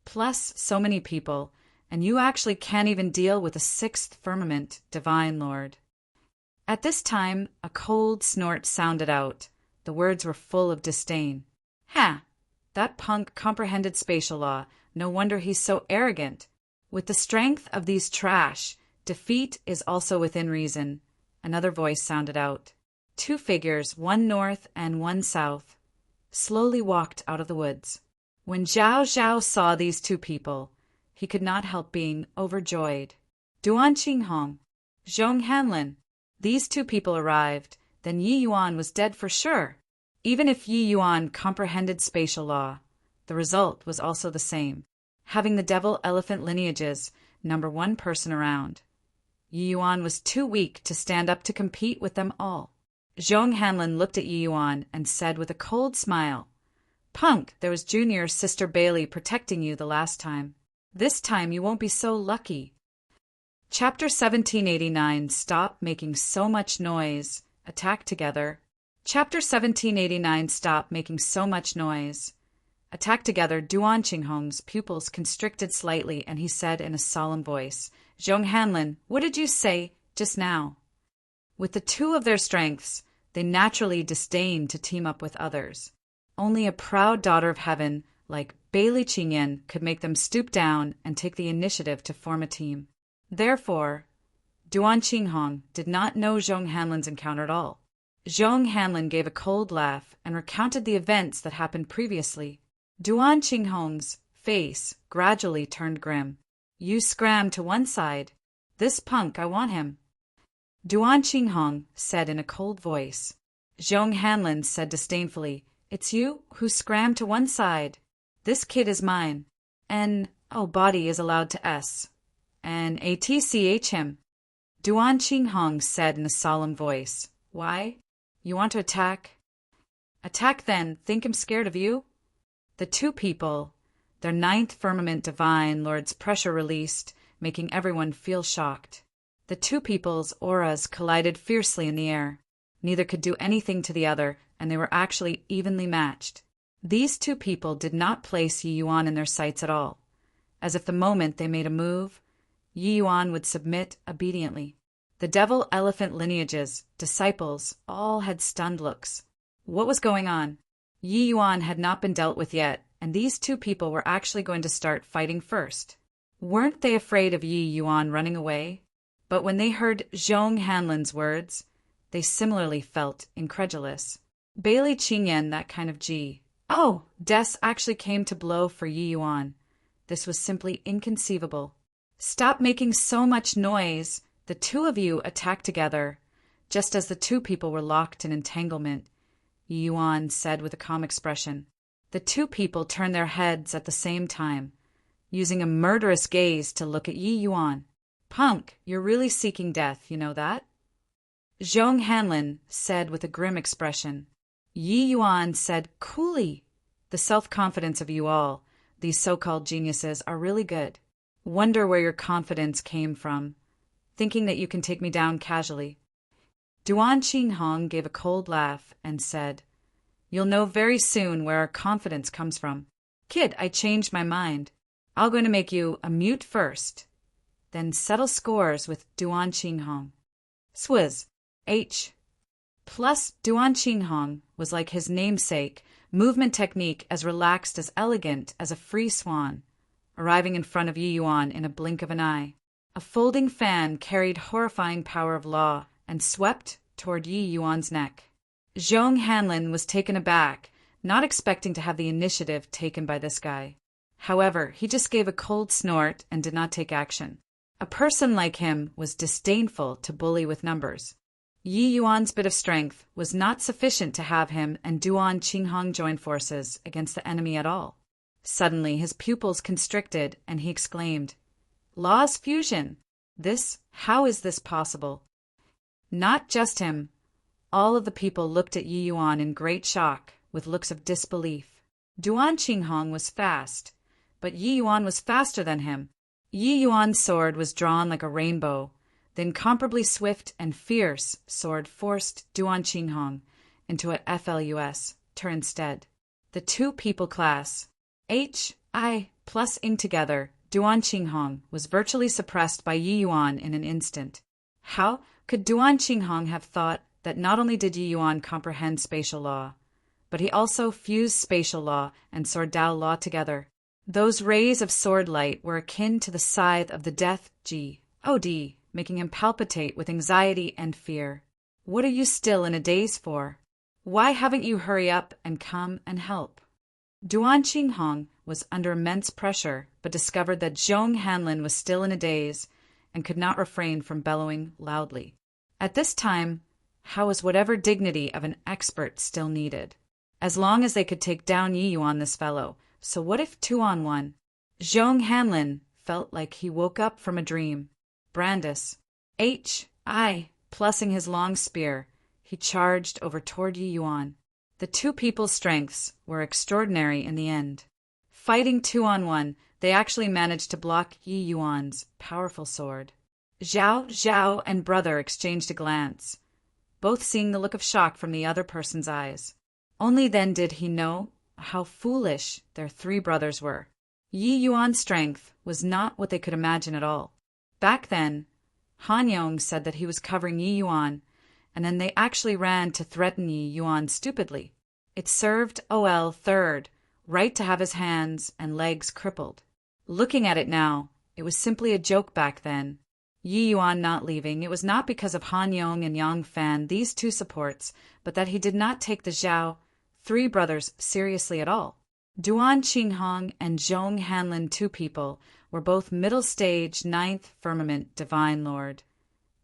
Plus so many people, and you actually can't even deal with a 6th firmament divine lord. At this time, a cold snort sounded out. The words were full of disdain. Ha! That punk comprehended spatial law. No wonder he's so arrogant. With the strength of these trash, defeat is also within reason. Another voice sounded out. Two figures, one north and one south, slowly walked out of the woods. When Zhao Zhao saw these two people, he could not help being overjoyed. Duan Qinghong, Zhong Hanlin. These two people arrived, then Yi Yuan was dead for sure. Even if Yi Yuan comprehended spatial law, the result was also the same. Having the devil elephant lineage's #1 person around, Yi Yuan was too weak to stand up to compete with them all. Zhong Hanlin looked at Yi Yuan and said with a cold smile, Punk, there was Junior's sister Bailey protecting you the last time. This time you won't be so lucky. Chapter 1789, Stop Making So Much Noise. Attack Together. Chapter 1789, Stop Making So Much Noise. Attack together. Duan Qinghong's pupils constricted slightly, and he said in a solemn voice, Zhong Hanlin, what did you say just now? With the two of their strengths, they naturally disdained to team up with others. Only a proud daughter of heaven, like Bailey Qingyan, could make them stoop down and take the initiative to form a team. Therefore, Duan Qinghong did not know Zhong Hanlin's encounter at all. Zhong Hanlin gave a cold laugh and recounted the events that happened previously. Duan Qinghong's face gradually turned grim. You scram to one side. This punk, I want him. Duan Qinghong said in a cold voice. Zhong Hanlin said disdainfully, It's you who scram to one side. This kid is mine. Body is allowed to S. ATCH him. Duan Qinghong said in a solemn voice. Why? You want to attack? Attack then, think I'm scared of you? The two people, their ninth firmament divine lord's pressure released, making everyone feel shocked. The two people's auras collided fiercely in the air. Neither could do anything to the other, and they were actually evenly matched. These two people did not place Yi Yuan in their sights at all, as if the moment they made a move, Yi Yuan would submit obediently. The devil elephant lineages, disciples, all had stunned looks. What was going on? Yi Yuan had not been dealt with yet, and these two people were actually going to start fighting first. Weren't they afraid of Yi Yuan running away? But when they heard Zhong Hanlin's words, they similarly felt incredulous. Bailey Qingyan, that kind of G. Oh, Des actually came to blow for Yi Yuan. This was simply inconceivable. Stop making so much noise. The two of you attacked together. Just as the two people were locked in entanglement, Yi Yuan said with a calm expression. The two people turned their heads at the same time, using a murderous gaze to look at Yi Yuan. Punk, you're really seeking death, you know that? Zhong Hanlin said with a grim expression. Yi Yuan said coolly. The self-confidence of you all, these so-called geniuses, are really good. Wonder where your confidence came from, thinking that you can take me down casually. Duan Qinghong gave a cold laugh and said, You'll know very soon where our confidence comes from. Kid, I changed my mind. I'm going to make you a mute first, then settle scores with Duan Qinghong. Swizz, H. Plus, Duan Qinghong was like his namesake, movement technique as relaxed, as elegant as a free swan, arriving in front of Yi Yuan in a blink of an eye. A folding fan carried horrifying power of law and swept toward Yi Yuan's neck. Zhong Hanlin was taken aback, not expecting to have the initiative taken by this guy. However, he just gave a cold snort and did not take action. A person like him was disdainful to bully with numbers. Yi Yuan's bit of strength was not sufficient to have him and Duan Qinghong join forces against the enemy at all. Suddenly, his pupils constricted, and he exclaimed, Law's fusion! How is this possible? Not just him. All of the people looked at Yi Yuan in great shock, with looks of disbelief. Duan Qinghong was fast, but Yi Yuan was faster than him. Yi Yuan's sword was drawn like a rainbow. The incomparably swift and fierce sword forced Duan Qinghong into a FLUS, turn instead. The two people class, H, I, plus ing together, Duan Qinghong was virtually suppressed by Yi Yuan in an instant. How could Duan Qinghong have thought that not only did Yi Yuan comprehend spatial law, but he also fused spatial law and sword Dao law together? Those rays of sword light were akin to the scythe of the death G, OD, making him palpitate with anxiety and fear. What are you still in a daze for? Why haven't you hurry up and come and help? Duan Qinghong was under immense pressure, but discovered that Zhong Hanlin was still in a daze and could not refrain from bellowing loudly. At this time, how was whatever dignity of an expert still needed? As long as they could take down Yi Yuan, this fellow. So what if 2-on-1? Zhong Hanlin felt like he woke up from a dream. Brandis, H, I, plussing his long spear, he charged over toward Yi Yuan. The two people's strengths were extraordinary in the end. Fighting 2-on-1, they actually managed to block Yi Yuan's powerful sword. Zhao and brother exchanged a glance, both seeing the look of shock from the other person's eyes. Only then did he know how foolish their three brothers were. Yi Yuan's strength was not what they could imagine at all. Back then, Han Yong said that he was covering Yi Yuan, and then they actually ran to threaten Yi Yuan stupidly. It served OL third right to have his hands and legs crippled. Looking at it now, it was simply a joke back then. Yi Yuan not leaving, it was not because of Han Yong and Yang Fan, these two supports, but that he did not take the Zhao three brothers seriously at all. Duan Qinghong and Zhong Hanlin, two people, were both middle stage, ninth firmament divine lord.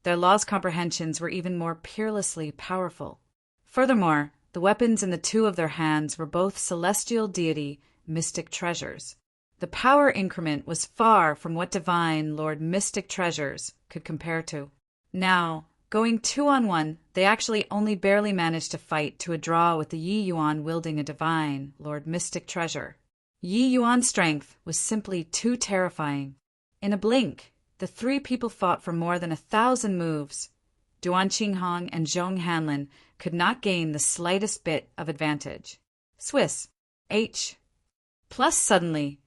Their law's comprehensions were even more peerlessly powerful. Furthermore, the weapons in the two of their hands were both celestial deity mystic treasures. The power increment was far from what divine lord mystic treasures could compare to. Now, going 2-on-1, they actually only barely managed to fight to a draw with the Yi Yuan wielding a divine lord mystic treasure. Yi Yuan's strength was simply too terrifying. In a blink, the three people fought for more than 1,000 moves. Duan Qinghong and Zhong Hanlin could not gain the slightest bit of advantage. Swiss. H. Plus suddenly,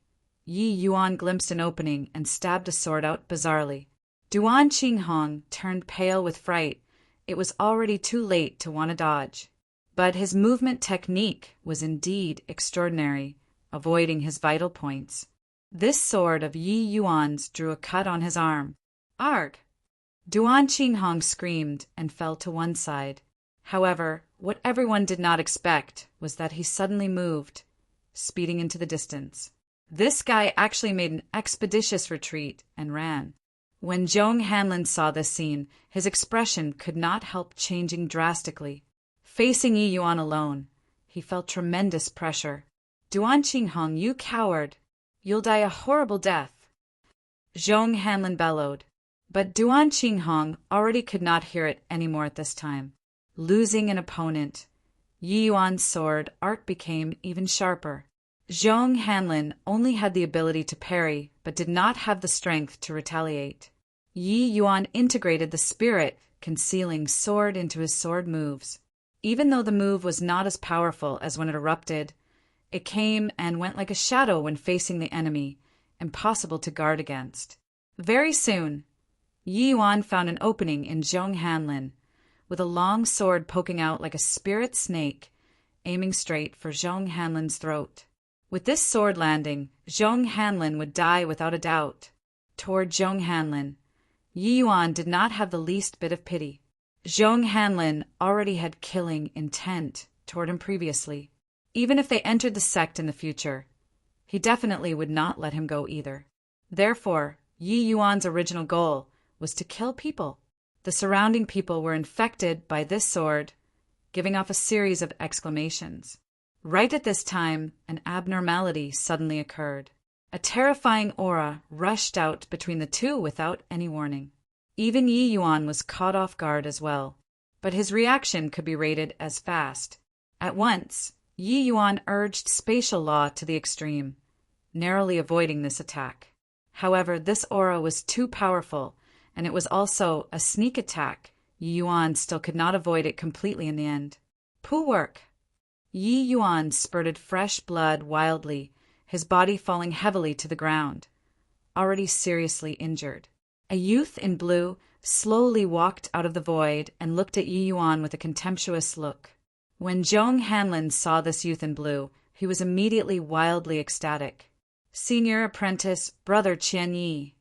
Yi Yuan glimpsed an opening and stabbed a sword out bizarrely. Duan Qinghong turned pale with fright. It was already too late to want to dodge. But his movement technique was indeed extraordinary, avoiding his vital points. This sword of Yi Yuan's drew a cut on his arm. Arg! Duan Qinghong screamed and fell to one side. However, what everyone did not expect was that he suddenly moved, speeding into the distance. This guy actually made an expeditious retreat and ran. When Zhong Hanlin saw this scene, his expression could not help changing drastically. Facing Yi Yuan alone, he felt tremendous pressure. Duan Qinghong, you coward! You'll die a horrible death! Zhong Hanlin bellowed. But Duan Qinghong already could not hear it anymore at this time. Losing an opponent, Yi Yuan's sword art became even sharper. Zhong Hanlin only had the ability to parry, but did not have the strength to retaliate. Yi Yuan integrated the spirit, concealing sword into his sword moves. Even though the move was not as powerful as when it erupted, it came and went like a shadow when facing the enemy, impossible to guard against. Very soon, Yi Yuan found an opening in Zhong Hanlin, with a long sword poking out like a spirit snake, aiming straight for Zhong Hanlin's throat. With this sword landing, Zhong Hanlin would die without a doubt. Toward Zhong Hanlin, Yi Yuan did not have the least bit of pity. Zhong Hanlin already had killing intent toward him previously. Even if they entered the sect in the future, he definitely would not let him go either. Therefore, Yi Yuan's original goal was to kill people. The surrounding people were infected by this sword, giving off a series of exclamations. Right at this time, an abnormality suddenly occurred. A terrifying aura rushed out between the two without any warning. Even Yi Yuan was caught off guard as well, but his reaction could be rated as fast. At once, Yi Yuan urged spatial law to the extreme, narrowly avoiding this attack. However, this aura was too powerful, and it was also a sneak attack. Yi Yuan still could not avoid it completely in the end. Poo work! Yi Yuan spurted fresh blood wildly, his body falling heavily to the ground, already seriously injured. A youth in blue slowly walked out of the void and looked at Yi Yuan with a contemptuous look. When Zhong Hanlin saw this youth in blue, he was immediately wildly ecstatic. Senior apprentice, brother Qian Yi.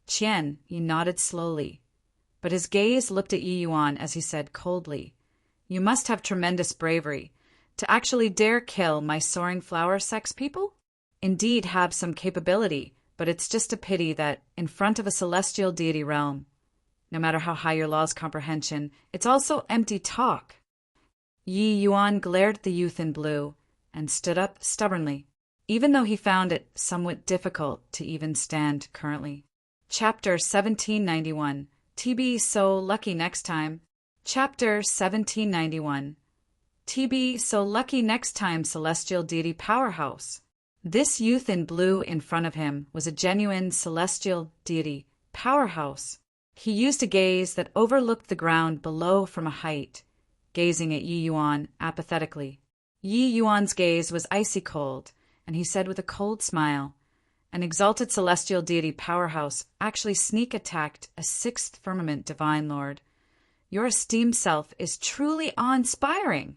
Qian, he nodded slowly, but his gaze looked at Yi Yuan as he said coldly, "You must have tremendous bravery to actually dare kill my soaring flower sex people? Indeed have some capability, but it's just a pity that, in front of a celestial deity realm, no matter how high your law's comprehension, it's also empty talk." Yi Yuan glared at the youth in blue and stood up stubbornly, even though he found it somewhat difficult to even stand currently. Chapter 1791. TB so lucky next time. Chapter 1791. TB, so lucky next time, celestial deity powerhouse. This youth in blue in front of him was a genuine celestial deity powerhouse. He used a gaze that overlooked the ground below from a height, gazing at Yi Yuan apathetically. Yi Yuan's gaze was icy cold, and he said with a cold smile, "An exalted celestial deity powerhouse actually sneak attacked a sixth firmament divine lord. Your esteemed self is truly awe-inspiring."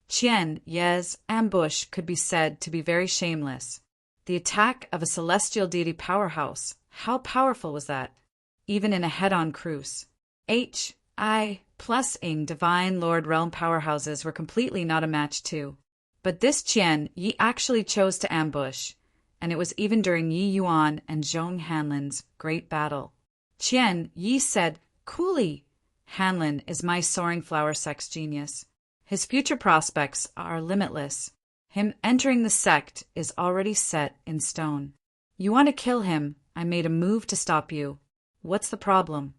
Qian Ye's ambush could be said to be very shameless. The attack of a celestial deity powerhouse, how powerful was that? Even in a head-on cruise. I plus ing divine lord realm powerhouses were completely not a match too. But this Qian Yi actually chose to ambush, and it was even during Yi Yuan and Zhong Hanlin's great battle. Qian Yi said, "Coolly, Hanlin is my soaring flower sex genius. His future prospects are limitless. Him entering the sect is already set in stone. You want to kill him, I made a move to stop you. What's the problem?"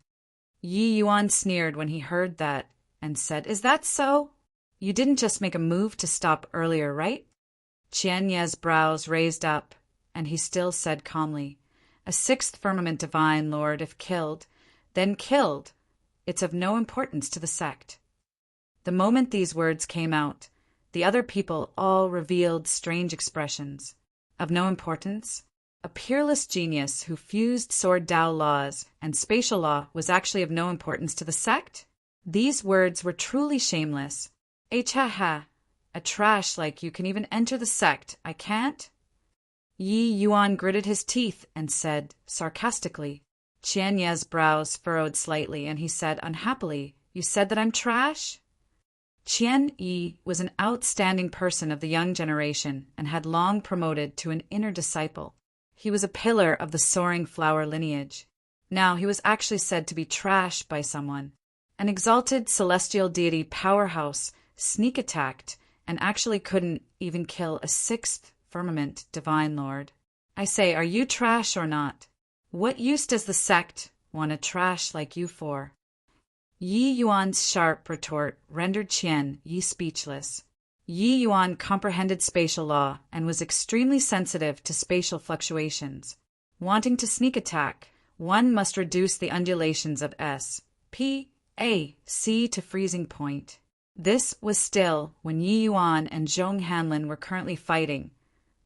Yi Yuan sneered when he heard that and said, "Is that so? You didn't just make a move to stop earlier, right?" Qian Ye's brows raised up, and he still said calmly, "A sixth firmament divine lord, if killed, then killed. It's of no importance to the sect." The moment these words came out, the other people all revealed strange expressions. Of no importance? A peerless genius who fused sword Dao laws and spatial law was actually of no importance to the sect? These words were truly shameless. Ha! A trash like you can even enter the sect, I can't? Yi Yuan gritted his teeth and said, sarcastically. Qian Ye's brows furrowed slightly, and he said unhappily, "You said that I'm trash?" Qian Yi was an outstanding person of the young generation and had long promoted to an inner disciple. He was a pillar of the soaring flower lineage. Now he was actually said to be trash by someone. An exalted celestial deity powerhouse sneak attacked and actually couldn't even kill a sixth firmament divine lord. I say, are you trash or not? What use does the sect want a trash like you for? Yi Yuan's sharp retort rendered Qian Yi speechless. Yi Yuan comprehended spatial law and was extremely sensitive to spatial fluctuations. Wanting to sneak attack, one must reduce the undulations of S, P, A, C to freezing point. This was still when Yi Yuan and Zhong Hanlin were currently fighting,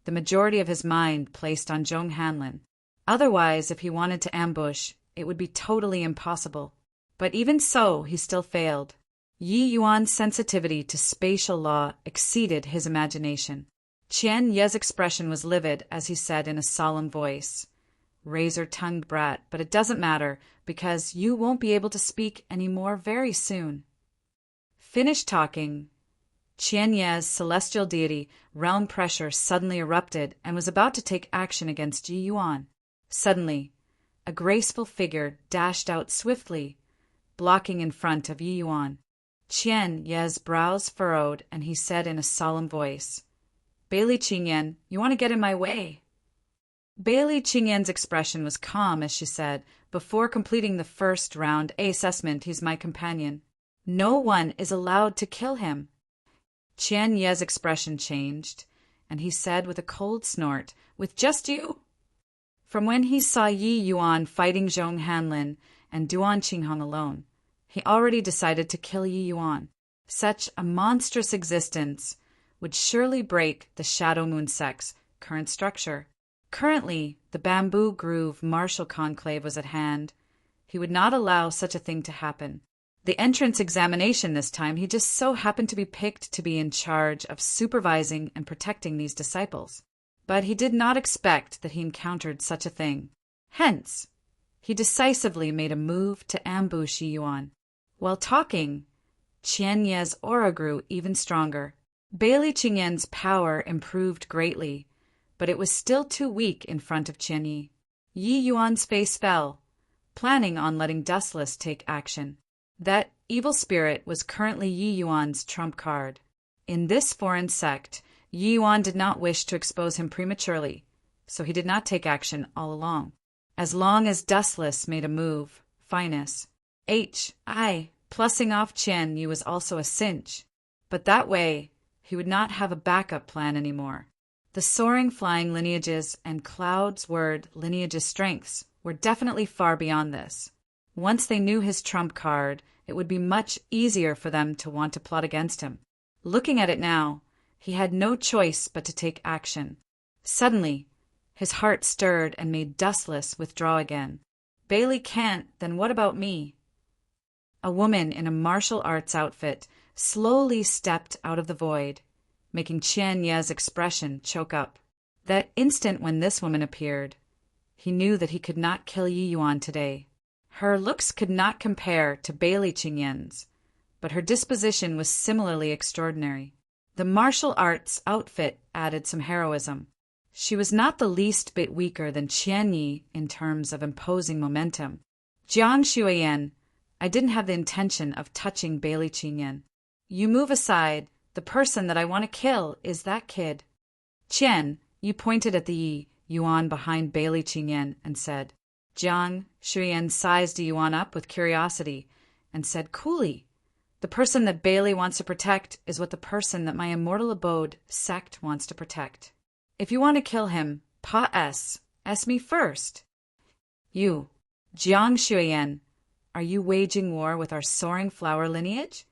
the majority of his mind placed on Zhong Hanlin. Otherwise, if he wanted to ambush, it would be totally impossible. But even so, he still failed. Yi Yuan's sensitivity to spatial law exceeded his imagination. Qian Ye's expression was livid as he said in a solemn voice, "Razor-tongued brat, but it doesn't matter, because you won't be able to speak any more very soon." Finished talking, Qian Ye's celestial deity realm pressure suddenly erupted and was about to take action against Yi Yuan. Suddenly, a graceful figure dashed out swiftly, blocking in front of Yi Yuan. Qian Ye's brows furrowed, and he said in a solemn voice, "Bailey Qingyan, you want to get in my way?" Bailey Qingyan's expression was calm as she said, "Before completing the first round A assessment, he's my companion. No one is allowed to kill him." Qian Ye's expression changed, and he said with a cold snort, "With just you?" From when he saw Yi Yuan fighting Zhong Hanlin and Duan Qinghong alone, he already decided to kill Yi Yuan. Such a monstrous existence would surely break the Shadow Moon sect's current structure. Currently, the Bamboo Groove Martial Conclave was at hand. He would not allow such a thing to happen. The entrance examination this time, he just so happened to be picked to be in charge of supervising and protecting these disciples. But he did not expect that he encountered such a thing. Hence, he decisively made a move to ambush Yi Yuan. While talking, Qian Ye's aura grew even stronger. Bailey Qingyan's power improved greatly, but it was still too weak in front of Qian Yi. Yi Yuan's face fell, planning on letting Dustless take action. That evil spirit was currently Yi Yuan's trump card. In this foreign sect, Yi Yuan did not wish to expose him prematurely, so he did not take action all along. As long as Dustless made a move, finus. Plussing off Qian Yi was also a cinch. But that way, he would not have a backup plan anymore. The soaring flying lineages and Cloud's word lineage's strengths were definitely far beyond this. Once they knew his trump card, it would be much easier for them to want to plot against him. Looking at it now, he had no choice but to take action. Suddenly, his heart stirred and made Dustless withdraw again. Bailey can't, then what about me? A woman in a martial arts outfit slowly stepped out of the void, making Qian Ye's expression choke up. That instant when this woman appeared, he knew that he could not kill Yi Yuan today. Her looks could not compare to Bailey Qingyan's, but her disposition was similarly extraordinary. The martial arts outfit added some heroism. She was not the least bit weaker than Qian Yi in terms of imposing momentum. Jiang Shuiyan, I didn't have the intention of touching Bailey Qingyan. You move aside. The person that I want to kill is that kid. Qian, you pointed at the Yi Yuan behind Bailey Qingyan and said. Jiang Shuiyan sized Yi Yuan up with curiosity and said coolly, the person that Bailey wants to protect is what the person that my immortal abode sect wants to protect. If you want to kill him, S me first. You, Jiang Shuiyan, are you waging war with our soaring flower lineage?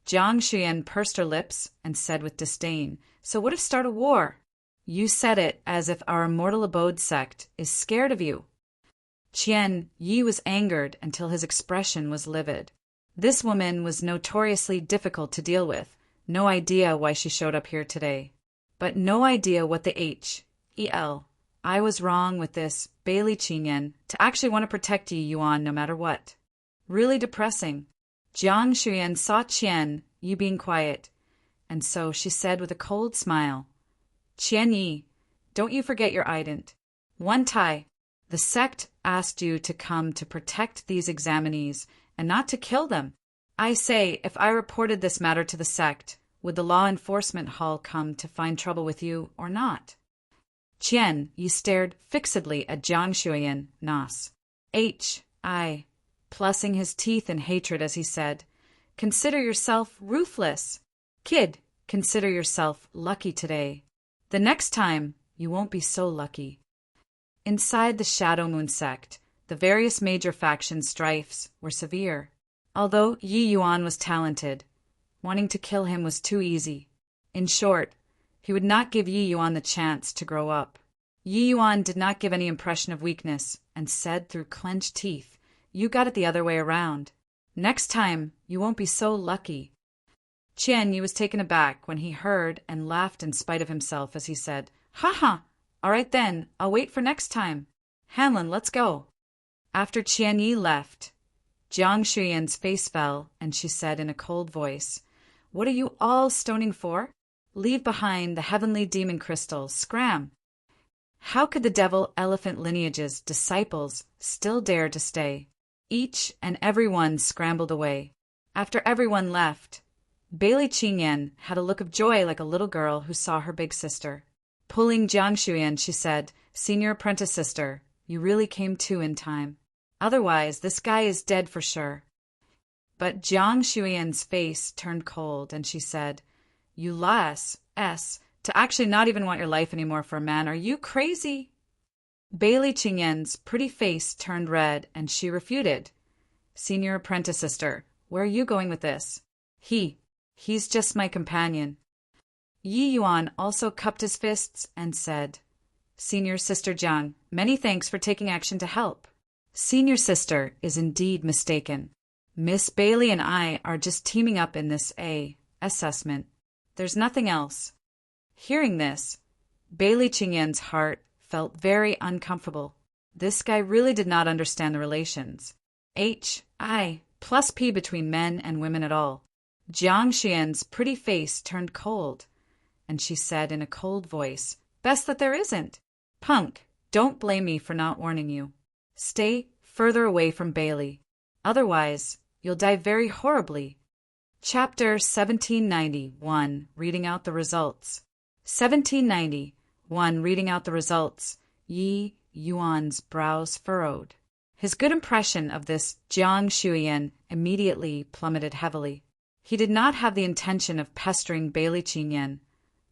Jiang Shuiyan pursed her lips and said with disdain, so what if start a war? You said it as if our immortal abode sect is scared of you. Qian Yi was angered until his expression was livid. This woman was notoriously difficult to deal with. No idea why she showed up here today. But no idea what the H.E.L. I was wrong with this Bailey Qingyan to actually want to protect Yi Yuan no matter what. Really depressing. Jiang Shuiyan saw Qian Yi being quiet, and so she said with a cold smile, Qian Yi, don't you forget your ident. One Tai, the sect asked you to come to protect these examinees and not to kill them. I say, if I reported this matter to the sect, would the law enforcement hall come to find trouble with you or not? Qian Yi stared fixedly at Jiang Shuiyan, Nas. H.I. plussing his teeth in hatred as he said, consider yourself ruthless. Kid, consider yourself lucky today. The next time, you won't be so lucky. Inside the Shadow Moon sect, the various major faction strifes were severe. Although Yi Yuan was talented, wanting to kill him was too easy. In short, he would not give Yi Yuan the chance to grow up. Yi Yuan did not give any impression of weakness and said through clenched teeth, you got it the other way around. Next time, you won't be so lucky. Qian Yi was taken aback when he heard and laughed in spite of himself as he said, ha ha, all right then, I'll wait for next time. Hanlon, let's go. After Qian Yi left, Jiang Shuiyan's face fell and she said in a cold voice, what are you all stoning for? Leave behind the heavenly demon crystal, scram. How could the devil elephant lineage's disciples still dare to stay? Each and every one scrambled away. After everyone left, Bailey Qingyan had a look of joy like a little girl who saw her big sister. Pulling Jiang Shuiyan, she said, Senior apprentice sister, you really came to in time. Otherwise, this guy is dead for sure. But Jiang Shuiyan's face turned cold and she said, you lass, to actually not even want your life anymore for a man, are you crazy? Bailey Qingyan's pretty face turned red and she refuted. Senior apprentice sister, where are you going with this? He's just my companion. Yi Yuan also cupped his fists and said, Senior sister Jiang, many thanks for taking action to help. Senior sister is indeed mistaken. Miss Bailey and I are just teaming up in this assessment. There's nothing else. Hearing this, Bailey Qingyan's heart felt very uncomfortable. This guy really did not understand the relations. H.I. plus P between men and women at all. Jiang Shuiyan's pretty face turned cold, and she said in a cold voice, best that there isn't. Punk, don't blame me for not warning you. Stay further away from Bailey. Otherwise, you'll die very horribly. Chapter 1791, Reading Out the Results. 1791, Reading Out the Results. Yi Yuan's brows furrowed. His good impression of this Jiang Shuiyan immediately plummeted heavily. He did not have the intention of pestering Bailey Qingyan,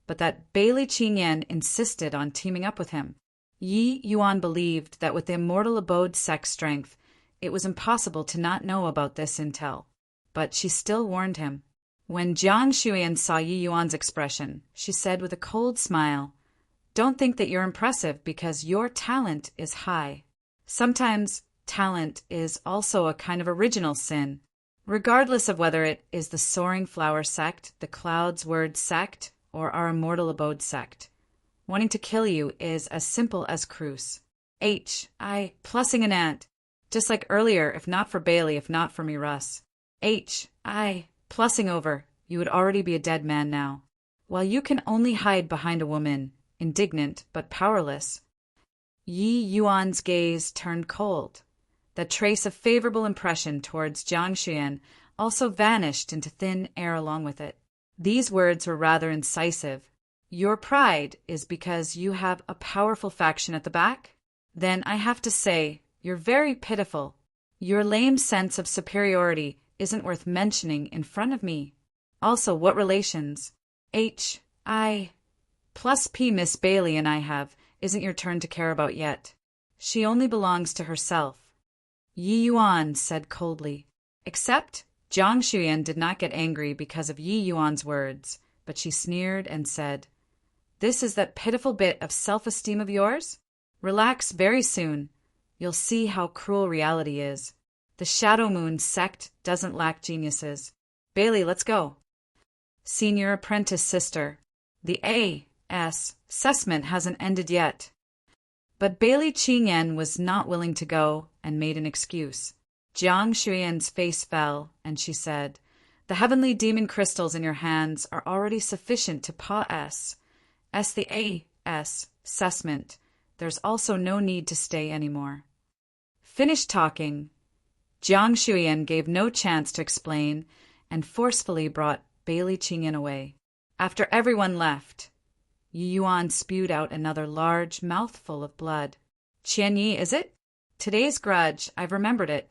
but that Bailey Qingyan insisted on teaming up with him. Yi Yuan believed that with the immortal abode sex strength, it was impossible to not know about this intel. But she still warned him. When Jiang Shuyan saw Yi Yuan's expression, she said with a cold smile, "Don't think that you're impressive because your talent is high. Sometimes talent is also a kind of original sin. Regardless of whether it is the Soaring Flower sect, the Clouds Word sect, or our Immortal Abode sect. Wanting to kill you is as simple as Cruz. I plussing an ant. Just like earlier, if not for Bailey, if not for me, Russ. I plussing over, you would already be a dead man now. While you can only hide behind a woman, indignant but powerless." Yi Yuan's gaze turned cold. That trace of favorable impression towards Jiang Shuyan also vanished into thin air along with it. These words were rather incisive. "Your pride is because you have a powerful faction at the back? Then I have to say, you're very pitiful. Your lame sense of superiority isn't worth mentioning in front of me. Also, what relations? I plus P Miss Bailey and I have isn't your turn to care about yet. She only belongs to herself." Yi Yuan said coldly. Except Jiang Shuyan did not get angry because of Yi Yuan's words, but she sneered and said, "This is that pitiful bit of self-esteem of yours? Relax very soon. You'll see how cruel reality is. The Shadow Moon sect doesn't lack geniuses. Bailey, let's go." "Senior apprentice sister, the A.S. assessment hasn't ended yet." But Bailey Qingyan was not willing to go and made an excuse. Jiang Shuyan's face fell, and she said, "The heavenly demon crystals in your hands are already sufficient to pass the A.S. assessment. There's also no need to stay anymore." Finished talking, Jiang Shuyan gave no chance to explain and forcefully brought Bailey Qingyan away. After everyone left, Yi Yuan spewed out another large mouthful of blood. "Qian Yi, is it? Today's grudge, I've remembered it."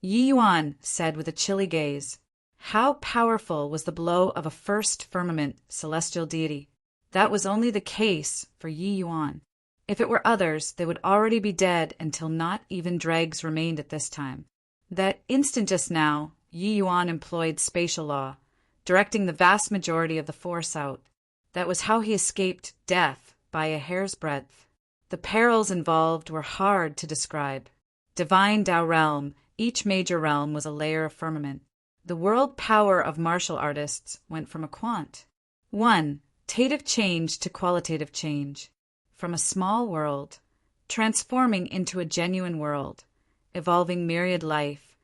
Yi Yuan said with a chilly gaze, "How powerful was the blow of a first firmament celestial deity? That was only the case for Yi Yuan. If it were others, they would already be dead until not even dregs remained at this time. That instant just now, Yi Yuan employed spatial law, directing the vast majority of the force out. That was how he escaped death by a hair's breadth. The perils involved were hard to describe. Divine Tao realm, each major realm was a layer of firmament. The world power of martial artists went from a quantitative change to qualitative change. From a small world, transforming into a genuine world, evolving myriad life,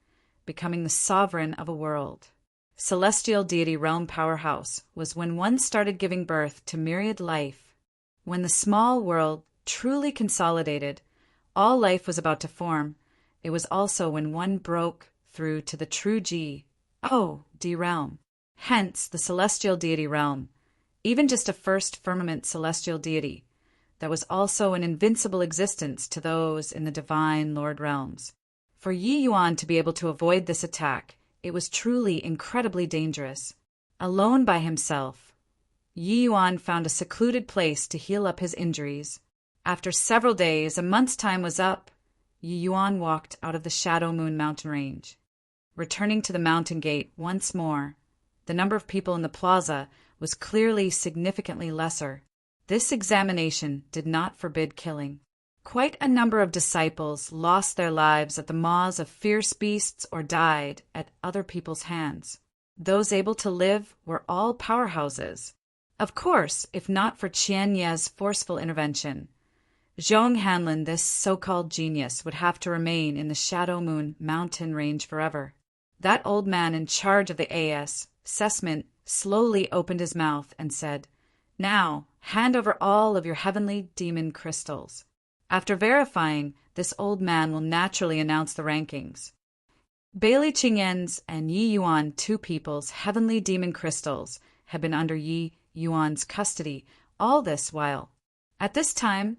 becoming the sovereign of a world. Celestial deity realm powerhouse was when one started giving birth to myriad life. When the small world truly consolidated, all life was about to form. It was also when one broke through to the true D realm. Hence the celestial deity realm, even just a first firmament celestial deity, that was also an invincible existence to those in the divine Lord realms. For Yi Yuan to be able to avoid this attack, it was truly incredibly dangerous. Alone by himself, Yi Yuan found a secluded place to heal up his injuries. After several days, a month's time was up, Yi Yuan walked out of the Shadow Moon mountain range. Returning to the mountain gate once more, the number of people in the plaza was clearly significantly lesser. This examination did not forbid killing. Quite a number of disciples lost their lives at the maws of fierce beasts or died at other people's hands. Those able to live were all powerhouses. Of course, if not for Qian Ye's forceful intervention, Zhong Hanlin, this so-called genius, would have to remain in the Shadow Moon mountain range forever. That old man in charge of the A.S. assessment slowly opened his mouth and said, "Now, hand over all of your heavenly demon crystals." After verifying, this old man will naturally announce the rankings. Bailey Qingyan's and Yi Yuan, two people's heavenly demon crystals, had been under Yi Yuan's custody all this while. At this time,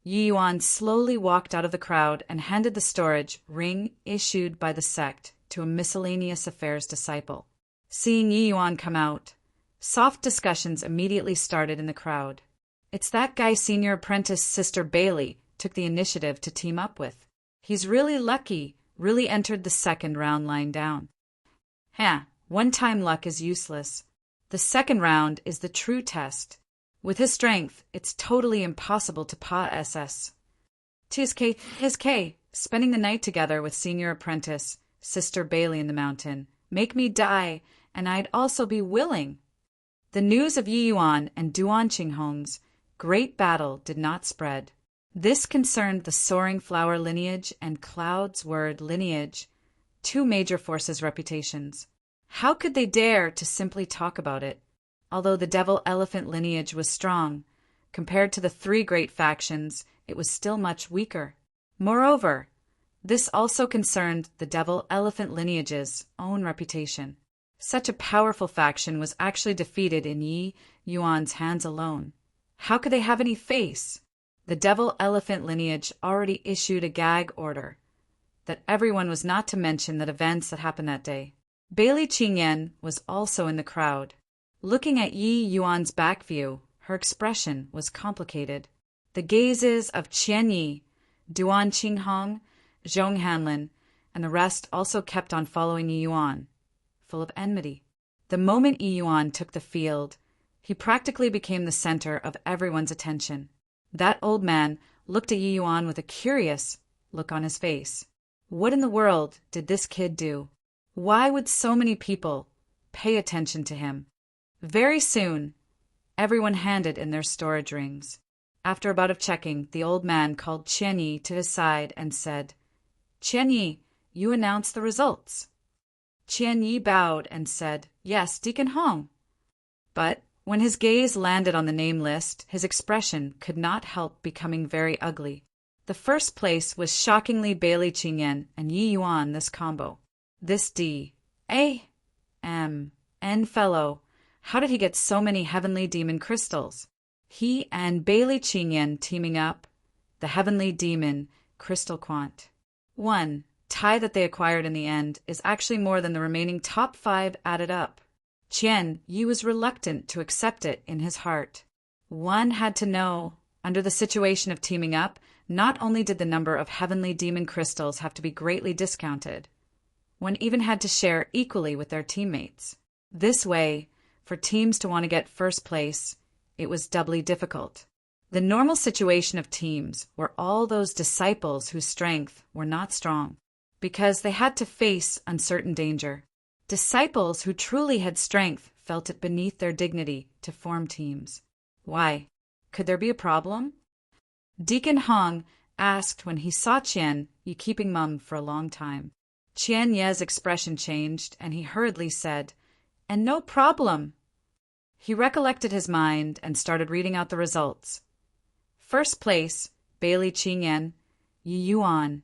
Yi Yuan slowly walked out of the crowd and handed the storage ring issued by the sect to a miscellaneous affairs disciple. Seeing Yi Yuan come out, soft discussions immediately started in the crowd. It's that guy Senior Apprentice Sister Bailey took the initiative to team up with. He's really lucky, really entered the second round lying down. One-time luck is useless. The second round is the true test. With his strength, it's totally impossible to pa SS. His K, spending the night together with Senior Apprentice Sister Bailey in the mountain. Make me die, and I'd also be willing. The news of Yi Yuan and Duan Qinghong's great battle did not spread. This concerned the Soaring Flower lineage and Cloud's Word lineage, two major forces' reputations. How could they dare to simply talk about it? Although the Devil Elephant lineage was strong, compared to the three great factions, it was still much weaker. Moreover, this also concerned the Devil Elephant lineage's own reputation. Such a powerful faction was actually defeated in Yi Yuan's hands alone. How could they have any face? The Devil Elephant lineage already issued a gag order that everyone was not to mention the events that happened that day. Bailey Qingyan was also in the crowd. Looking at Yi Yuan's back view, her expression was complicated. The gazes of Qian Yi, Duan Qinghong, Zhong Hanlin, and the rest also kept on following Yi Yuan, full of enmity. The moment Yi Yuan took the field, he practically became the center of everyone's attention. That old man looked at Yi Yuan with a curious look on his face. What in the world did this kid do? Why would so many people pay attention to him? Very soon, everyone handed in their storage rings. After a bout of checking, the old man called Qian Yi to his side and said, "Qian Yi, you announced the results." Qian Yi bowed and said, "Yes, Deacon Hong." But when his gaze landed on the name list, his expression could not help becoming very ugly. The first place was shockingly Bailey Qingyan and Yi Yuan, this combo. This D.A.M.N. fellow, how did he get so many heavenly demon crystals? He and Bailey Qingyan teaming up, the heavenly demon crystal quant. 1 tie that they acquired in the end is actually more than the remaining top 5 added up. Qian Yi was reluctant to accept it in his heart. One had to know, under the situation of teaming up, not only did the number of heavenly demon crystals have to be greatly discounted, one even had to share equally with their teammates. This way, for teams to want to get first place, it was doubly difficult. The normal situation of teams were all those disciples whose strength were not strong, because they had to face uncertain danger. Disciples who truly had strength felt it beneath their dignity to form teams. Why? Could there be a problem? Deacon Hong asked when he saw Qian Yi keeping mum for a long time. Qian Ye's expression changed, and he hurriedly said, "And no problem." He recollected his mind and started reading out the results. First place, Bailey Qingyan, Yi Yuan,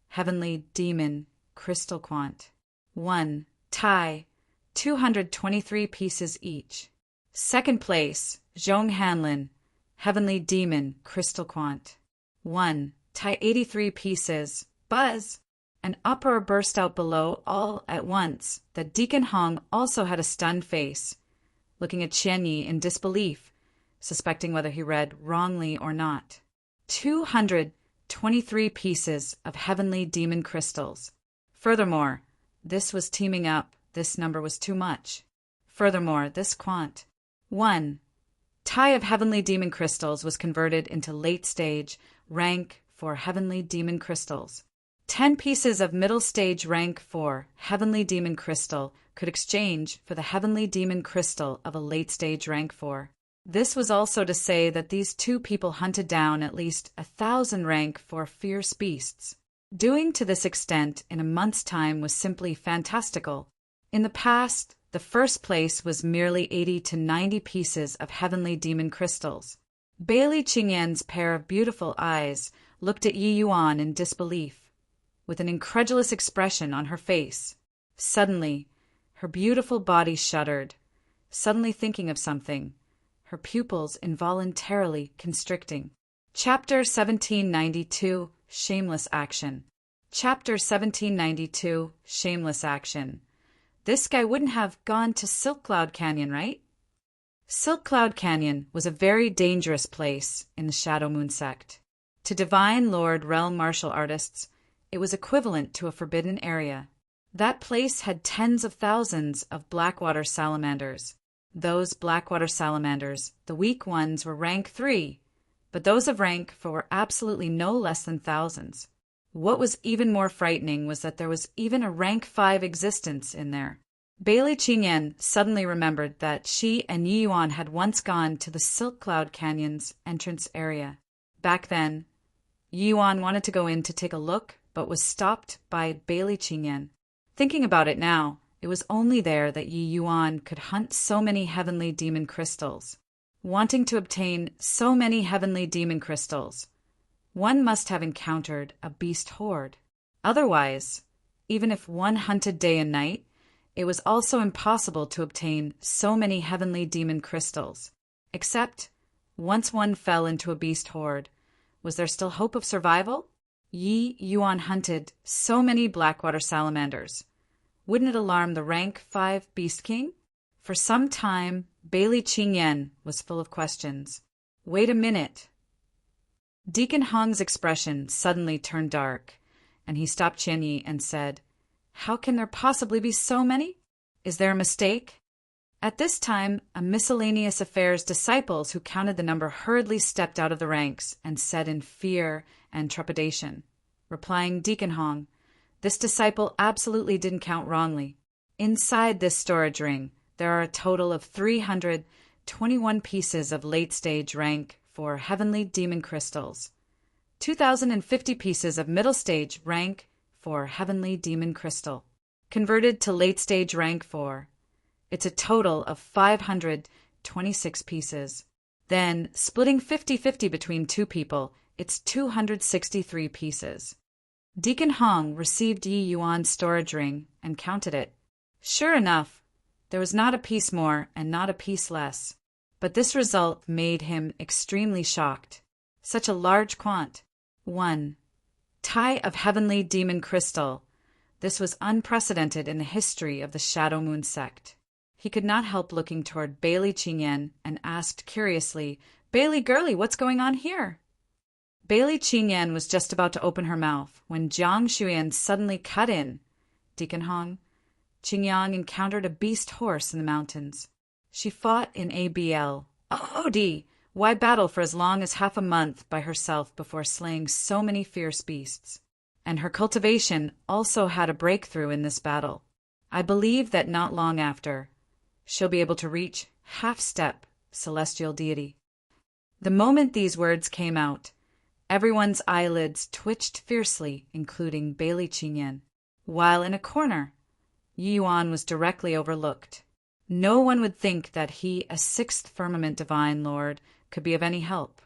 Heavenly Demon, Crystal Quant. 1 tie, 223 pieces each. Second place, Zhong Hanlin, Heavenly Demon, Crystal Quant. 1 tie, 83 pieces. Buzz! An uproar burst out below all at once that Deacon Hong also had a stunned face, looking at Qian Yi in disbelief, suspecting whether he read wrongly or not. 223 pieces of heavenly demon crystals. Furthermore, this was teaming up. This number was too much. Furthermore, this quant. 1 tie of heavenly demon crystals was converted into late stage rank for heavenly demon crystals. 10 pieces of middle stage rank 4 heavenly demon crystal could exchange for the heavenly demon crystal of a late stage rank 4. This was also to say that these two people hunted down at least 1,000 rank 4 fierce beasts. Doing to this extent in a month's time was simply fantastical. In the past, the first place was merely 80 to 90 pieces of heavenly demon crystals. Bailey Qingyan's pair of beautiful eyes looked at Yi Yuan in disbelief, with an incredulous expression on her face. Suddenly, her beautiful body shuddered, suddenly thinking of something, her pupils involuntarily constricting. Chapter 1792, Shameless Action. Chapter 1792, Shameless Action. This guy wouldn't have gone to Silk Cloud Canyon, right? Silk Cloud Canyon was a very dangerous place in the Shadow Moon sect. To Divine Lord Realm martial artists, it was equivalent to a forbidden area. That place had tens of thousands of Blackwater salamanders. Those Blackwater salamanders, the weak ones, were rank 3, but those of rank 4 were absolutely no less than thousands. What was even more frightening was that there was even a rank 5 existence in there. Bailey Qingyan suddenly remembered that she and Yi Yuan had once gone to the Silk Cloud Canyon's entrance area. Back then, Yi Yuan wanted to go in to take a look, but was stopped by Bailey Qingyan. Thinking about it now, it was only there that Yi Yuan could hunt so many heavenly demon crystals. Wanting to obtain so many heavenly demon crystals, one must have encountered a beast horde. Otherwise, even if one hunted day and night, it was also impossible to obtain so many heavenly demon crystals. Except, once one fell into a beast horde, was there still hope of survival? Yi Yuan hunted so many Blackwater salamanders. Wouldn't it alarm the rank 5 Beast King? For some time, Bailey Qingyan was full of questions. Wait a minute. Deacon Hong's expression suddenly turned dark, and he stopped Qianyi and said, "How can there possibly be so many? Is there a mistake?" At this time, a miscellaneous affairs disciples who counted the number hurriedly stepped out of the ranks and said in fear and trepidation, replying Deacon Hong, "This disciple absolutely didn't count wrongly. Inside this storage ring, there are a total of 321 pieces of late-stage rank for heavenly demon crystals, 2,050 pieces of middle-stage rank for heavenly demon crystal. Converted to late-stage rank 4, it's a total of 526 pieces. Then, splitting 50-50 between 2 people, it's 263 pieces." Deacon Hong received Yi Yuan's storage ring and counted it. Sure enough, there was not a piece more and not a piece less. But this result made him extremely shocked. Such a large quant. 1 tie of heavenly demon crystal. This was unprecedented in the history of the Shadow Moon sect. He could not help looking toward Bailey Qingyan and asked curiously, "Bailey girlie, what's going on here?" Bailey Qingyan was just about to open her mouth when Jiang Shuyan suddenly cut in. "Deacon Hong, Qingyang encountered a beast horse in the mountains. She fought in ABL. OD! Why battle for as long as half a month by herself before slaying so many fierce beasts? And her cultivation also had a breakthrough in this battle. I believe that not long after, she'll be able to reach half-step celestial deity." The moment these words came out, everyone's eyelids twitched fiercely, including Bailey Qingyan, while in a corner, Yi Yuan was directly overlooked. No one would think that he, a 6th firmament divine lord, could be of any help.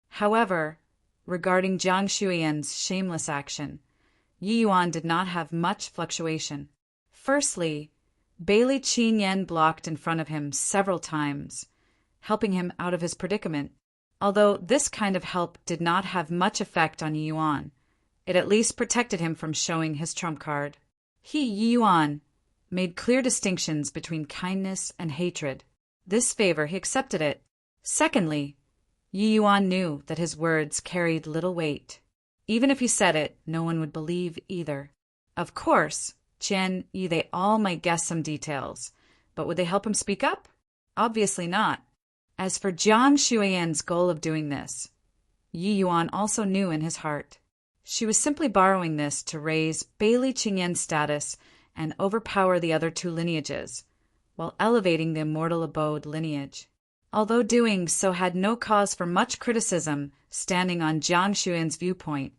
However, regarding Jiang Shuyan's shameless action, Yi Yuan did not have much fluctuation. Firstly, Bailey Qingyan blocked in front of him several times, helping him out of his predicament. Although this kind of help did not have much effect on Yi Yuan, it at least protected him from showing his trump card. Yi Yuan, made clear distinctions between kindness and hatred. This favor, he accepted it. Secondly, Yi Yuan knew that his words carried little weight. Even if he said it, no one would believe either. Of course, Qian Yi, they all might guess some details, but would they help him speak up? Obviously not. As for Jiang Shuyan's goal of doing this, Yi Yuan also knew in his heart. She was simply borrowing this to raise Bailey Qingyan's status and overpower the other 2 lineages, while elevating the Immortal Abode lineage. Although doing so had no cause for much criticism standing on Jiang Shuyan's viewpoint,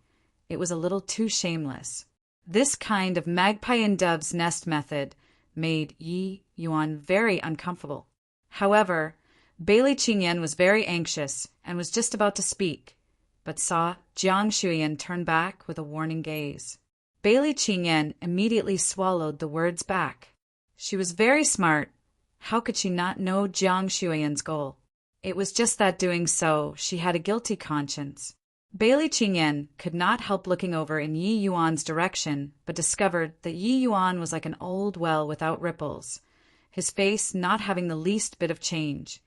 it was a little too shameless. This kind of magpie and dove's nest method made Yi Yuan very uncomfortable. However, Bailey Qingyan was very anxious and was just about to speak, but saw Jiang Shuyan turn back with a warning gaze. Bailey Qingyan immediately swallowed the words back. She was very smart. How could she not know Jiang Shuyan's goal? It was just that doing so, she had a guilty conscience. Bailey Qingyan could not help looking over in Yi Yuan's direction, but discovered that Yi Yuan was like an old well without ripples, his face not having the least bit of change,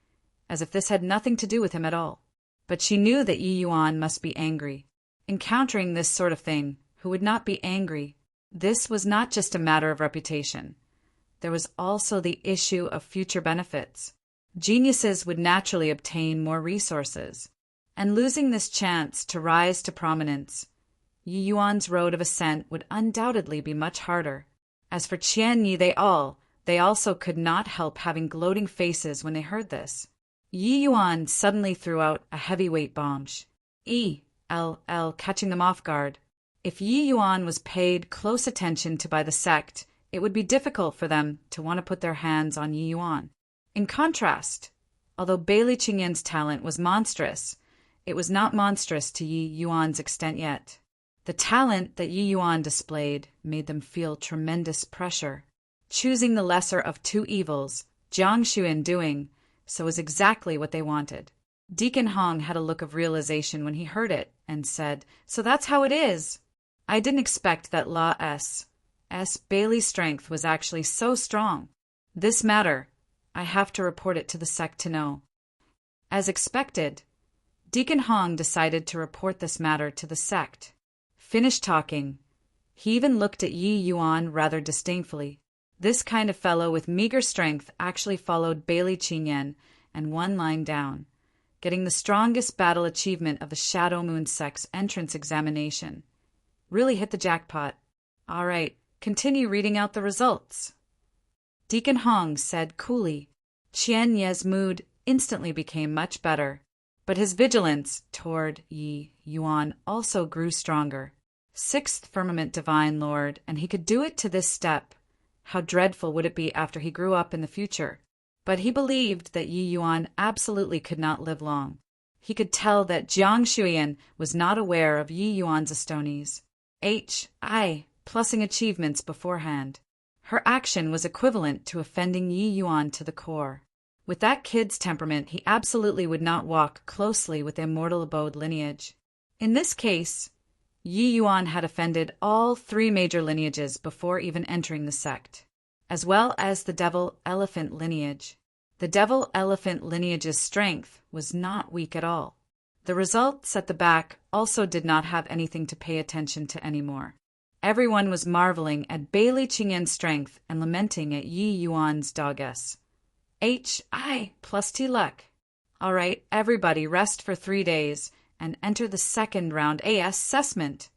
as if this had nothing to do with him at all. But she knew that Yi Yuan must be angry. Encountering this sort of thing, who would not be angry? This was not just a matter of reputation. There was also the issue of future benefits. Geniuses would naturally obtain more resources, and losing this chance to rise to prominence, Yi Yuan's road of ascent would undoubtedly be much harder. As for Qian Yi, they also could not help having gloating faces when they heard this. Yi Yuan suddenly threw out a heavyweight bomb, catching them off guard. If Yi Yuan was paid close attention to by the sect, it would be difficult for them to want to put their hands on Yi Yuan. In contrast, although Bailey Qingyan's talent was monstrous, it was not monstrous to Yi Yuan's extent yet. The talent that Yi Yuan displayed made them feel tremendous pressure. Choosing the lesser of two evils, Jiang Shuyan doing so was exactly what they wanted. Deacon Hong had a look of realization when he heard it and said, "So that's how it is. I didn't expect that La S. Bailey's strength was actually so strong. This matter, I have to report it to the sect to know." As expected, Deacon Hong decided to report this matter to the sect. Finished talking, he even looked at Yi Yuan rather disdainfully. This kind of fellow with meager strength actually followed Bailey Qingyan and one line down, getting the strongest battle achievement of the Shadow Moon sect's entrance examination. Really hit the jackpot. All right, continue reading out the results. Deacon Hong said coolly. Qian Ye's mood instantly became much better, but his vigilance toward Yi Yuan also grew stronger. Sixth Firmament Divine Lord, and he could do it to this step. How dreadful would it be after he grew up in the future? But he believed that Yi Yuan absolutely could not live long. He could tell that Jiang Shuyan was not aware of Yi Yuan's Astonies. Plussing achievements beforehand. Her action was equivalent to offending Yi Yuan to the core. With that kid's temperament, he absolutely would not walk closely with the Immortal Abode lineage. In this case, Yi Yuan had offended all three major lineages before even entering the sect, as well as the Devil Elephant lineage. The Devil Elephant lineage's strength was not weak at all. The results at the back also did not have anything to pay attention to anymore. Everyone was marveling at Bailey Qingyan's strength and lamenting at Yi Yuan's doggess. Plus T luck. All right, everybody rest for 3 days and enter the second round assessment.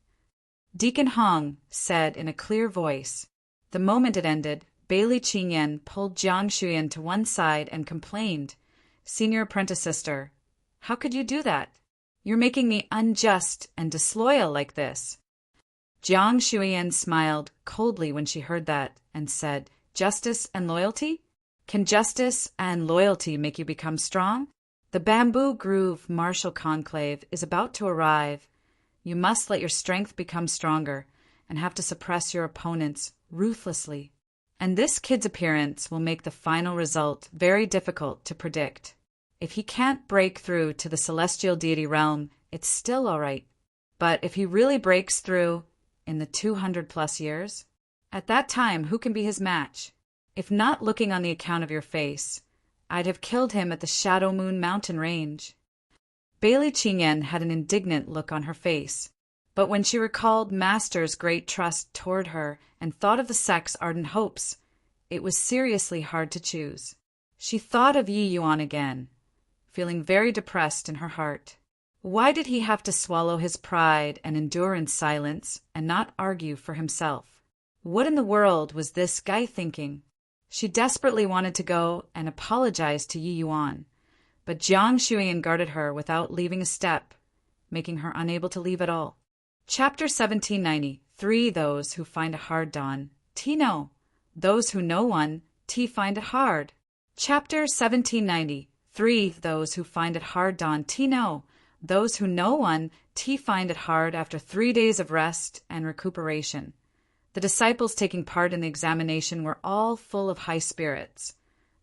Deacon Hong said in a clear voice. The moment it ended, Bailey Qingyan pulled Jiang Shuyan to one side and complained, "Senior apprentice sister, how could you do that? You're making me unjust and disloyal like this." Jiang Shuyan smiled coldly when she heard that and said, "Justice and loyalty? Can justice and loyalty make you become strong? The Bamboo Groove Martial Conclave is about to arrive. You must let your strength become stronger and have to suppress your opponents ruthlessly. And this kid's appearance will make the final result very difficult to predict. If he can't break through to the celestial deity realm, it's still all right. But if he really breaks through in the 200+ years, at that time, who can be his match? If not looking on the account of your face, I'd have killed him at the Shadow Moon mountain range." Bailey Qingyan had an indignant look on her face, but when she recalled Master's great trust toward her and thought of the sect's ardent hopes, it was seriously hard to choose. She thought of Yi Yuan again, feeling very depressed in her heart. Why did he have to swallow his pride and endure in silence and not argue for himself? What in the world was this guy thinking? She desperately wanted to go and apologize to Yi Yuan, but Jiang Shuyan guarded her without leaving a step, making her unable to leave at all. Chapter 1793. Those who find a hard dawn, Tino. Those who know one, T find it hard. Chapter 1793. Those who find it hard dawn, Tino. Those who know one, T find it hard after 3 days of rest and recuperation. The disciples taking part in the examination were all full of high spirits,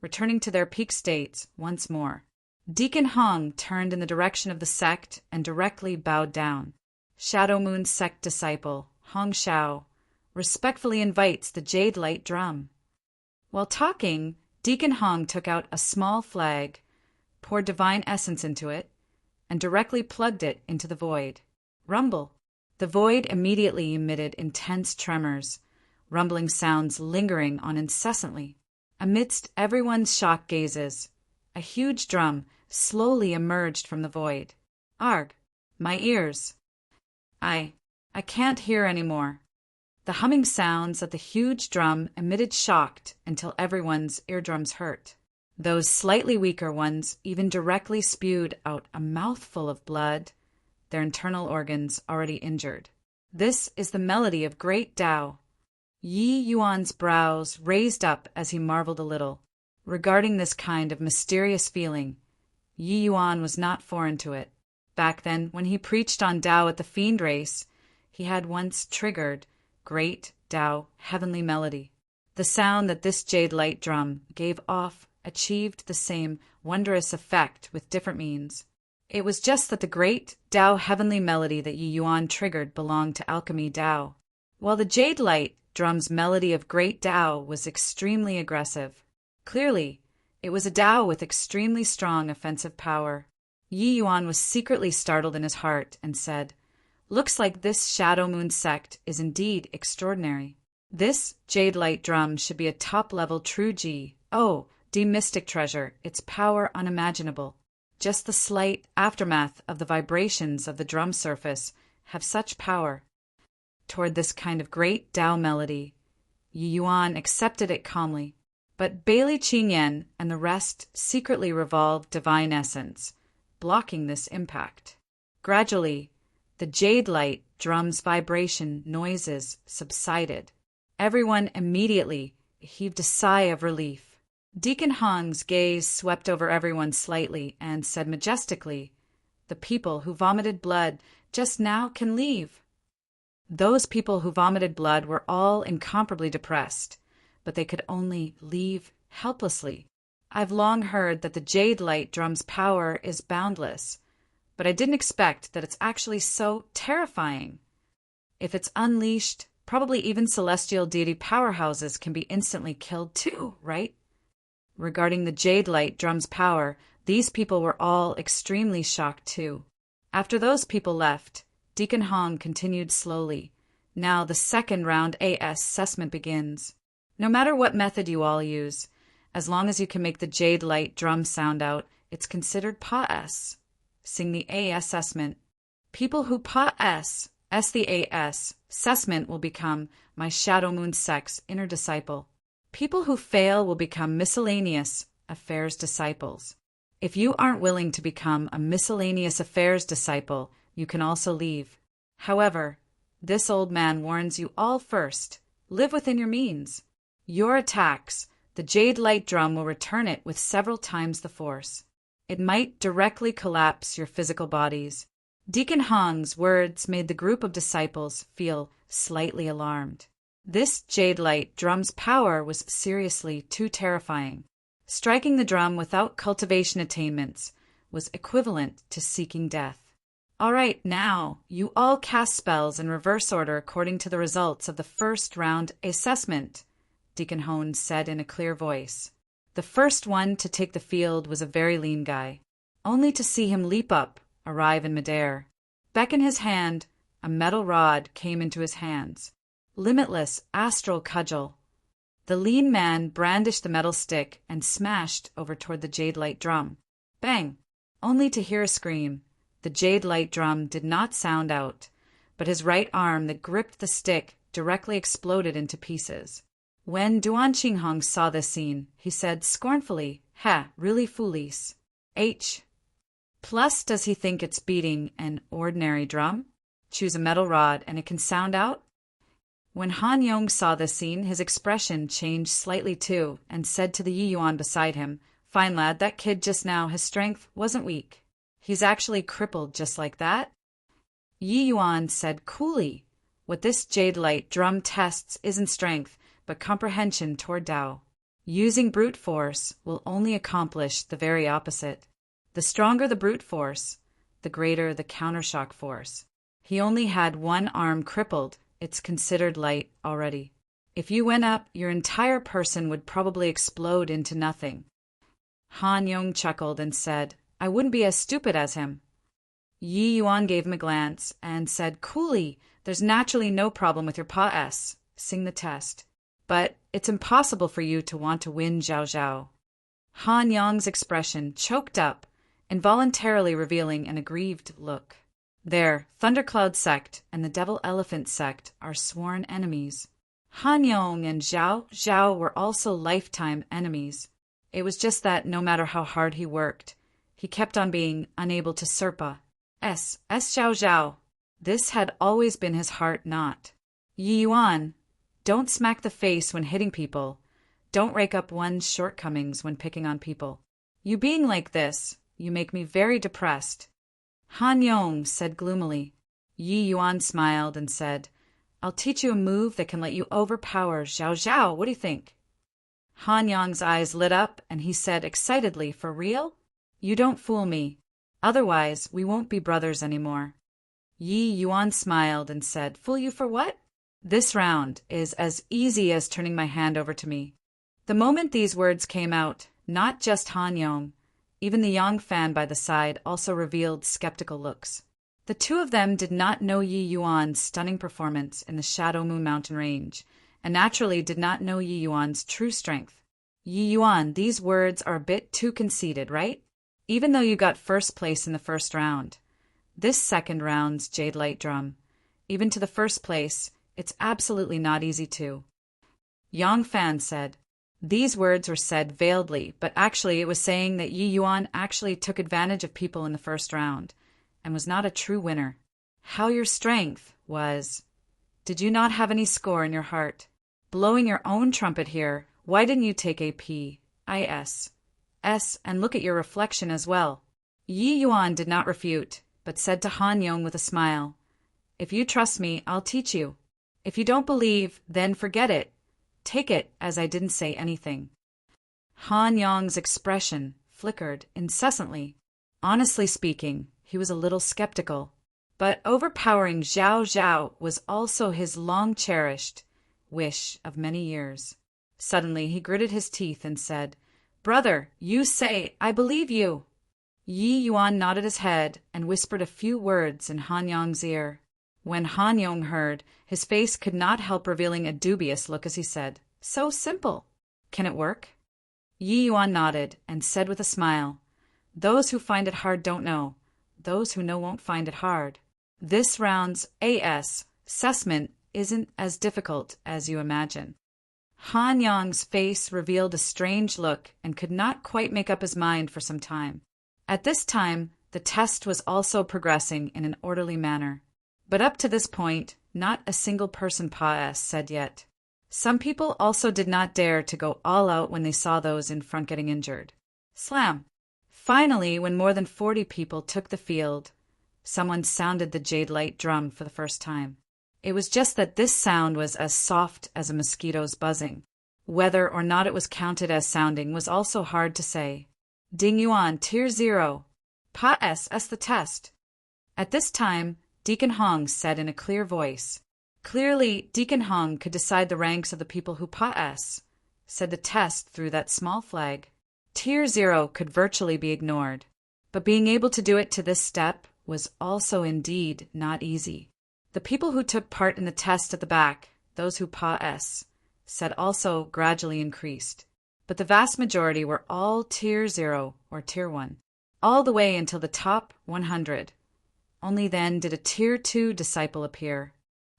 returning to their peak states once more. Deacon Hong turned in the direction of the sect and directly bowed down. Shadow Moon sect disciple, Hong Shao, respectfully invites the jade light drum. While talking, Deacon Hong took out a small flag, poured divine essence into it, and directly plugged it into the void. Rumble. The void immediately emitted intense tremors, rumbling sounds lingering on incessantly. Amidst everyone's shocked gazes, a huge drum slowly emerged from the void. Arg! My ears! I can't hear anymore. The humming sounds of the huge drum emitted shocked until everyone's eardrums hurt. Those slightly weaker ones even directly spewed out a mouthful of blood, their internal organs already injured. This is the melody of great Tao. Yi Yuan's brows raised up as he marveled a little. Regarding this kind of mysterious feeling, Yi Yuan was not foreign to it. Back then, when he preached on Tao at the Fiend Race, he had once triggered great Tao heavenly melody. The sound that this jade light drum gave off achieved the same wondrous effect with different means. It was just that the great Tao heavenly melody that Yi Yuan triggered belonged to alchemy Tao, while the jade light drum's melody of great Tao was extremely aggressive. Clearly, it was a Tao with extremely strong offensive power. Yi Yuan was secretly startled in his heart and said, "Looks like this Shadow Moon sect is indeed extraordinary. This jade light drum should be a top-level true G. Oh, mystic treasure, its power unimaginable. Just the slight aftermath of the vibrations of the drum surface have such power." Toward this kind of great Tao melody, Yi Yuan accepted it calmly. But Bailey Qingyan and the rest secretly revolved divine essence, blocking this impact. Gradually, the jade light drum's vibration noises subsided. Everyone immediately heaved a sigh of relief. Deacon Hong's gaze swept over everyone slightly and said majestically, "The people who vomited blood just now can leave." Those people who vomited blood were all incomparably depressed, but they could only leave helplessly. I've long heard that the jade light drum's power is boundless, but I didn't expect that it's actually so terrifying. If it's unleashed, probably even celestial deity powerhouses can be instantly killed too, right? Regarding the jade light drum's power, these people were all extremely shocked too. After those people left, Deacon Hong continued slowly. Now the second round assessment begins. No matter what method you all use, as long as you can make the jade light drum sound out, it's considered PA-S. Sing the A assessment. People who PA-S, the A-S, assessment will become my Shadow Moon sect's inner disciple. People who fail will become miscellaneous affairs disciples. If you aren't willing to become a miscellaneous affairs disciple, you can also leave. However, this old man warns you all first, live within your means. Your attacks, the jade light drum will return it with several times the force. It might directly collapse your physical bodies. Deacon Hong's words made the group of disciples feel slightly alarmed. This jade light drum's power was seriously too terrifying. Striking the drum without cultivation attainments was equivalent to seeking death. All right, now, you all cast spells in reverse order according to the results of the first round assessment, Deacon Hone said in a clear voice. The first one to take the field was a very lean guy, only to see him leap up, arrive in midair. Back in his hand, a metal rod came into his hands. Limitless astral cudgel. The lean man brandished the metal stick and smashed over toward the jade light drum. Bang! Only to hear a scream. The jade light drum did not sound out, but his right arm that gripped the stick directly exploded into pieces. When Duan Qinghong saw this scene, he said scornfully, "Ha, really foolies. H. Plus, does he think it's beating an ordinary drum? Choose a metal rod and it can sound out?" When Han Yong saw this scene, his expression changed slightly too, and said to the Yi Yuan beside him, "Fine lad, that kid just now, his strength wasn't weak. He's actually crippled just like that." Yi Yuan said coolly, "What this jade light drum tests isn't strength, but comprehension toward Tao. Using brute force will only accomplish the very opposite. The stronger the brute force, the greater the countershock force. He only had one arm crippled. It's considered light already. If you went up, your entire person would probably explode into nothing. Han Yong chuckled and said, I wouldn't be as stupid as him. Yi Yuan gave him a glance and said coolly, there's naturally no problem with your Pa S. Sing the test. But it's impossible for you to want to win Zhao Zhao. Han Yong's expression choked up, involuntarily revealing an aggrieved look. There, Thundercloud Sect and the Devil Elephant Sect are sworn enemies. Han Yong and Zhao Zhao were also lifetime enemies. It was just that no matter how hard he worked, he kept on being unable to Serpa. Zhao Zhao. This had always been his heart knot. Yi Yuan, don't smack the face when hitting people. Don't rake up one's shortcomings when picking on people. You being like this, you make me very depressed. Han Yong said gloomily. Yi Yuan smiled and said, I'll teach you a move that can let you overpower Zhao Zhao. What do you think? Han Yong's eyes lit up and he said excitedly, for real? You don't fool me. Otherwise, we won't be brothers anymore. Yi Yuan smiled and said, fool you for what? This round is as easy as turning my hand over to me. The moment these words came out, not just Han Yong, even the Yang fan by the side also revealed skeptical looks. The two of them did not know Yi Yuan's stunning performance in the Shadow Moon Mountain Range, and naturally did not know Yi Yuan's true strength. Yi Yuan, these words are a bit too conceited, right? Even though you got first place in the first round. This second round's Jade Light Drum. Even to the first place, it's absolutely not easy to. Yang Fan said, these words were said veiledly, but actually it was saying that Yi Yuan actually took advantage of people in the first round, and was not a true winner. How your strength was. Did you not have any score in your heart? Blowing your own trumpet here, why didn't you take a P.I.S. and look at your reflection as well? Yi Yuan did not refute, but said to Han Yong with a smile, if you trust me, I'll teach you. If you don't believe, then forget it. Take it as I didn't say anything. Han Yong's expression flickered incessantly. Honestly speaking, he was a little skeptical. But overpowering Zhao Zhao was also his long-cherished wish of many years. Suddenly he gritted his teeth and said, brother, you say, I believe you. Yi Yuan nodded his head and whispered a few words in Han Yong's ear. When Han Yong heard, his face could not help revealing a dubious look as he said, so simple. Can it work? Yi Yuan nodded and said with a smile, those who find it hard don't know. Those who know won't find it hard. This round's assessment isn't as difficult as you imagine. Han Yong's face revealed a strange look and could not quite make up his mind for some time. At this time, the test was also progressing in an orderly manner. But up to this point, not a single person said yet. Some people also did not dare to go all out when they saw those in front getting injured. Slam! Finally, when more than 40 people took the field, someone sounded the Jade Light Drum for the first time. It was just that this sound was as soft as a mosquito's buzzing. Whether or not it was counted as sounding was also hard to say. Ding Yuan, Tier 0. Pa-S the test. At this time, Deacon Hong said in a clear voice. Clearly, Deacon Hong could decide the ranks of the people who Pa-S said the test through that small flag. Tier 0 could virtually be ignored. But being able to do it to this step was also indeed not easy. The people who took part in the test at the back, those who Pa-S, said also gradually increased. But the vast majority were all Tier 0 or Tier 1, all the way until the top 100. Only then did a Tier 2 disciple appear.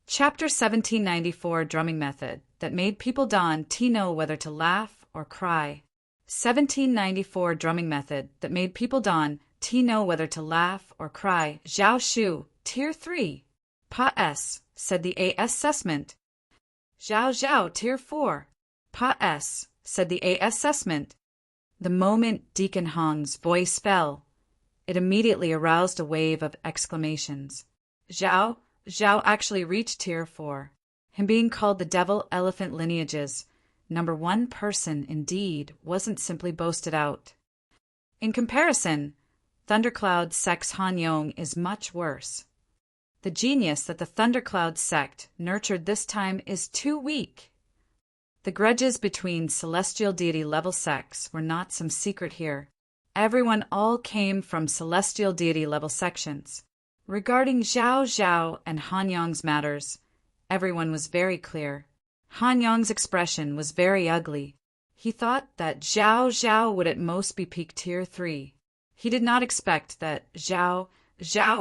Chapter 1794 Drumming Method that made people know whether to laugh or cry. 1794 Drumming Method that made people know whether to laugh or cry. Zhao Shu, Tier 3. Pa-S, said the assessment. Zhao Zhao, Tier 4. Pa-S, said the assessment. The moment Deacon Hong's voice fell, it immediately aroused a wave of exclamations. Zhao actually reached Tier 4. Him being called the Devil Elephant Lineage's number 1 person indeed wasn't simply boasted out. In comparison, Thundercloud sect's Han Yong is much worse. The genius that the Thundercloud sect nurtured this time is too weak. The grudges between celestial deity level sects were not some secret here. Everyone all came from celestial deity level sections. Regarding Zhao Zhao and Han Yong's matters, everyone was very clear. Han Yong's expression was very ugly. He thought that Zhao Zhao would at most be peak tier 3. He did not expect that Zhao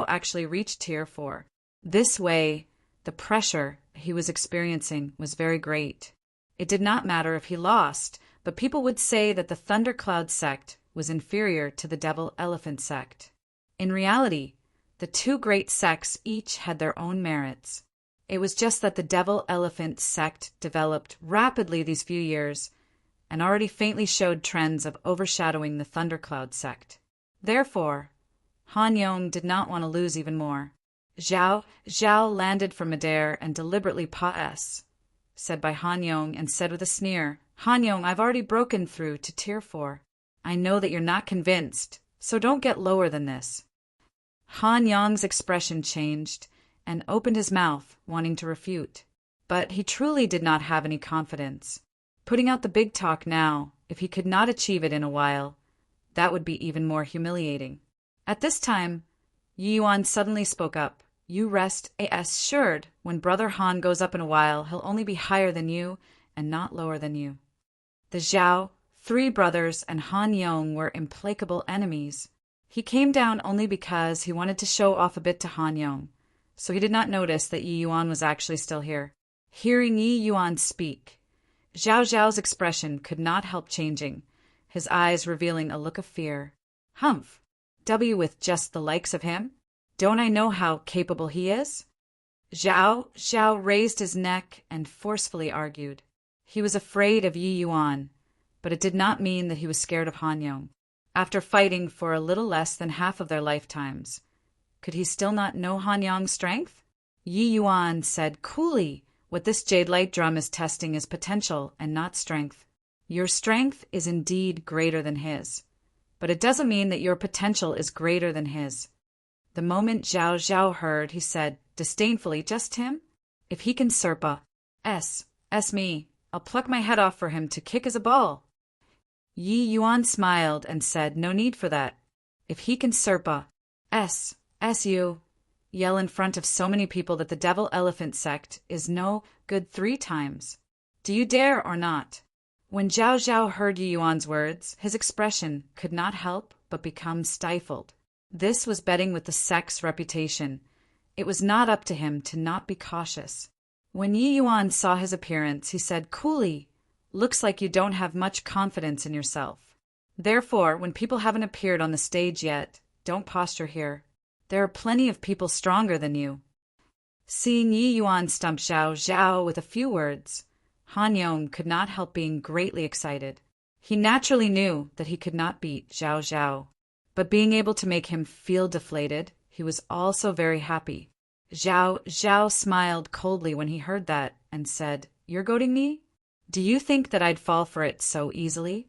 actually reached tier 4. This way, the pressure he was experiencing was very great. It did not matter if he lost, but people would say that the Thundercloud sect was inferior to the Devil Elephant sect. In reality, the two great sects each had their own merits. It was just that the Devil Elephant sect developed rapidly these few years and already faintly showed trends of overshadowing the Thundercloud sect. Therefore, Han Yong did not want to lose even more. Zhao landed from midair and deliberately paused, said by Han Yong, and said with a sneer, Han Yong, I've already broken through to tier 4. I know that you're not convinced, so don't get lower than this. Han Yong's expression changed and opened his mouth, wanting to refute. But he truly did not have any confidence. Putting out the big talk now, if he could not achieve it in a while, that would be even more humiliating. At this time, Yi Yuan suddenly spoke up. You rest assured, when Brother Han goes up in a while, he'll only be higher than you and not lower than you. The Zhao, 3 brothers, and Han Yong were implacable enemies. He came down only because he wanted to show off a bit to Han Yong, so he did not notice that Yi Yuan was actually still here. Hearing Yi Yuan speak, Zhao Zhao's expression could not help changing, his eyes revealing a look of fear. Humph! With just the likes of him? Don't I know how capable he is? Zhao raised his neck and forcefully argued. He was afraid of Yi Yuan, but it did not mean that he was scared of Han Yong. After fighting for a little less than half of their lifetimes, could he still not know Han Yong's strength? Yi Yuan said coolly, what this jade light drum is testing is potential and not strength. Your strength is indeed greater than his, but it doesn't mean that your potential is greater than his. The moment Zhao Zhao heard, he said disdainfully, just him? If he can Serpa, me, I'll pluck my head off for him to kick as a ball. Yi Yuan smiled and said, no need for that. If he can Serpa, you, yell in front of so many people that the Devil Elephant sect is no good 3 times. Do you dare or not? When Zhao Zhao heard Yi Yuan's words, his expression could not help but become stifled. This was betting with the sect's reputation. It was not up to him to not be cautious. When Yi Yuan saw his appearance, he said coolly, looks like you don't have much confidence in yourself. Therefore, when people haven't appeared on the stage yet, don't posture here. There are plenty of people stronger than you. Seeing Yi Yuan stump Zhao Zhao with a few words, Han Yong could not help being greatly excited. He naturally knew that he could not beat Zhao Zhao, but being able to make him feel deflated, he was also very happy. Zhao smiled coldly when he heard that and said, you're goading me? Do you think that I'd fall for it so easily?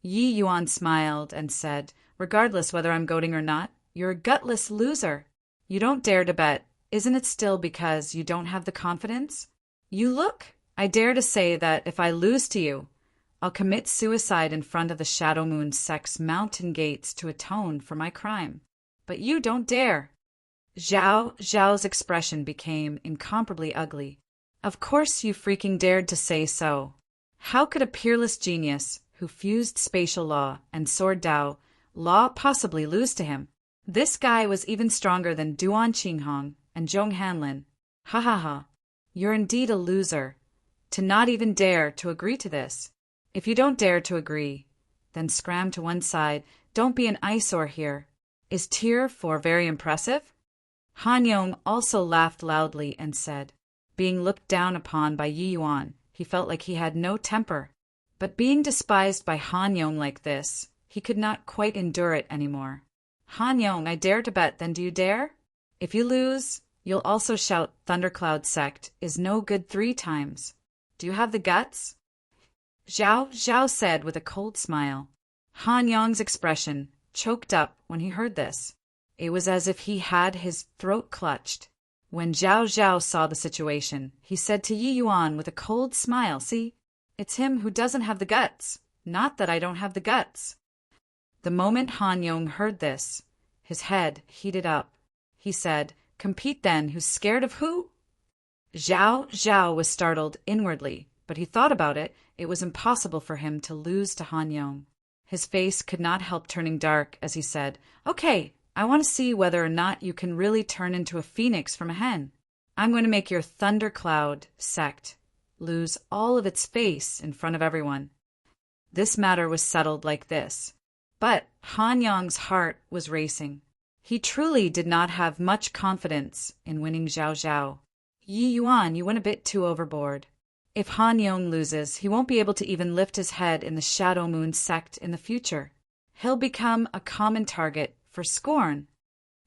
Yi Yuan smiled and said, regardless whether I'm goading or not, you're a gutless loser. You don't dare to bet. Isn't it still because you don't have the confidence? You look. I dare to say that if I lose to you, I'll commit suicide in front of the Shadow Moon sect's mountain gates to atone for my crime. But you don't dare. Zhao's expression became incomparably ugly. Of course you freaking dared to say so. How could a peerless genius who fused spatial law and sword Dao law possibly lose to him? This guy was even stronger than Duan Qinghong and Zhong Hanlin. Ha ha ha. You're indeed a loser. To not even dare to agree to this. If you don't dare to agree, then scram to one side. Don't be an eyesore here. Is tier 4 very impressive? Han Yong also laughed loudly and said, being looked down upon by Yi Yuan, he felt like he had no temper. But being despised by Han Yong like this, he could not quite endure it anymore. Han Yong, I dare to bet, then do you dare? If you lose, you'll also shout Thundercloud sect is no good 3 times. Do you have the guts? Zhao said with a cold smile. Han Yong's expression choked up when he heard this. It was as if he had his throat clutched. When Zhao Zhao saw the situation, he said to Yi Yuan with a cold smile, "See, it's him who doesn't have the guts, not that I don't have the guts." The moment Han Yong heard this, his head heated up. He said, "Compete then, who's scared of who?" Zhao Zhao was startled inwardly, but he thought about it. It was impossible for him to lose to Han Yong. His face could not help turning dark as he said, "Okay, I want to see whether or not you can really turn into a phoenix from a hen. I'm going to make your Thundercloud sect lose all of its face in front of everyone." This matter was settled like this. But Han Yong's heart was racing. He truly did not have much confidence in winning Zhao Zhao. "Yi Yuan, you went a bit too overboard. If Han Yong loses, he won't be able to even lift his head in the Shadow Moon sect in the future. He'll become a common target for scorn,"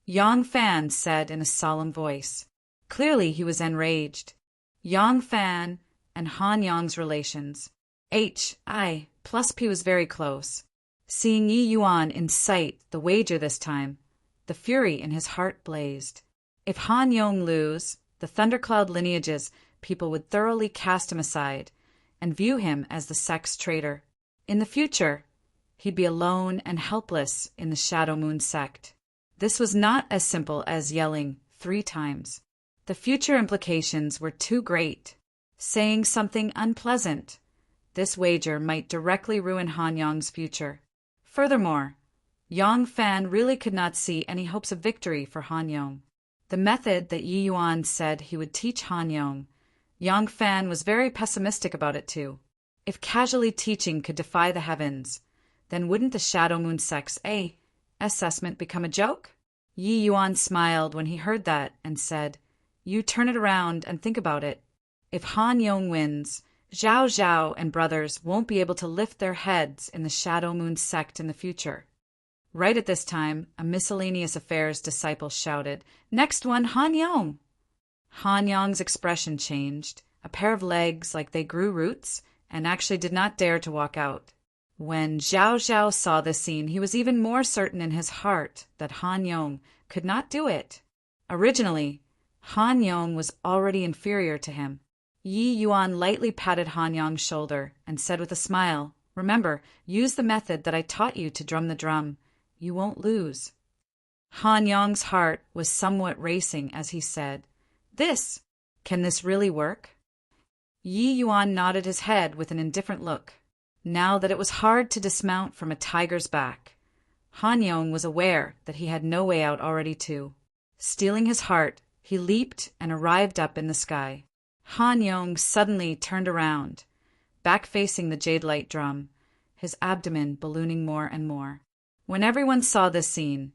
Yang Fan said in a solemn voice. Clearly he was enraged. Yang Fan and Han Yong's relations. HI plus P was very close. Seeing Yi Yuan incite the wager this time, the fury in his heart blazed. If Han Yong lose, the Thundercloud lineages people would thoroughly cast him aside and view him as the sect's traitor. In the future, he'd be alone and helpless in the Shadow Moon sect. This was not as simple as yelling 3 times. The future implications were too great. Saying something unpleasant, this wager might directly ruin Han Yong's future. Furthermore, Yang Fan really could not see any hopes of victory for Han Yong. The method that Yi Yuan said he would teach Han Yong, Yang Fan was very pessimistic about it too. If casually teaching could defy the heavens, then wouldn't the Shadow Moon sect's assessment become a joke? Yi Yuan smiled when he heard that and said, "You turn it around and think about it. If Han Yong wins, Zhao Zhao and brothers won't be able to lift their heads in the Shadow Moon sect in the future." Right at this time, a miscellaneous affairs disciple shouted, "Next one, Han Yong!" Han Yong's expression changed, a pair of legs like they grew roots, and actually did not dare to walk out. When Zhao Zhao saw this scene, he was even more certain in his heart that Han Yong could not do it. Originally, Han Yong was already inferior to him. Yi Yuan lightly patted Han Yong's shoulder and said with a smile, "Remember, use the method that I taught you to drum the drum. You won't lose." Han Yong's heart was somewhat racing as he said, Can this really work?" Yi Yuan nodded his head with an indifferent look. Now that it was hard to dismount from a tiger's back, Han Yong was aware that he had no way out already too. Steeling his heart, he leaped and arrived up in the sky. Han Yong suddenly turned around, back facing the jade light drum, his abdomen ballooning more and more. When everyone saw this scene,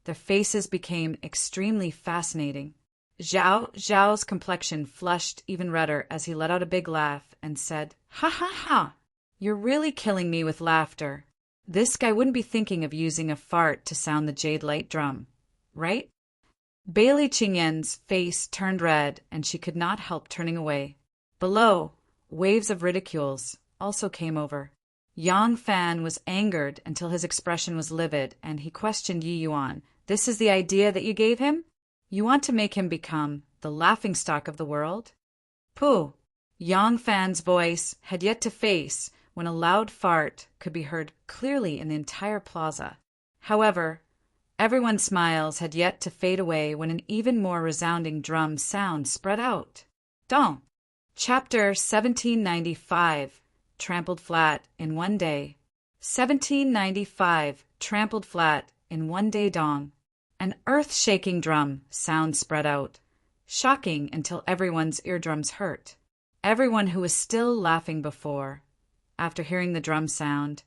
their faces became extremely fascinating. Zhao Zhao's complexion flushed even redder as he let out a big laugh and said, "Ha ha ha! You're really killing me with laughter. This guy wouldn't be thinking of using a fart to sound the jade light drum, right?" Bailey Qingyan's face turned red and she could not help turning away. Below, waves of ridicules also came over. Yang Fan was angered until his expression was livid and he questioned Yi Yuan. "This is the idea that you gave him? You want to make him become the laughingstock of the world?" "Pooh!" Yang Fan's voice had yet to face when a loud fart could be heard clearly in the entire plaza. However, everyone's smiles had yet to fade away when an even more resounding drum sound spread out. Dong! Chapter 1795, Trampled Flat in One Day. 1795, Trampled Flat in One Day Dong. An earth-shaking drum sound spread out, shocking until everyone's eardrums hurt. Everyone who was still laughing before, after hearing the drum sound,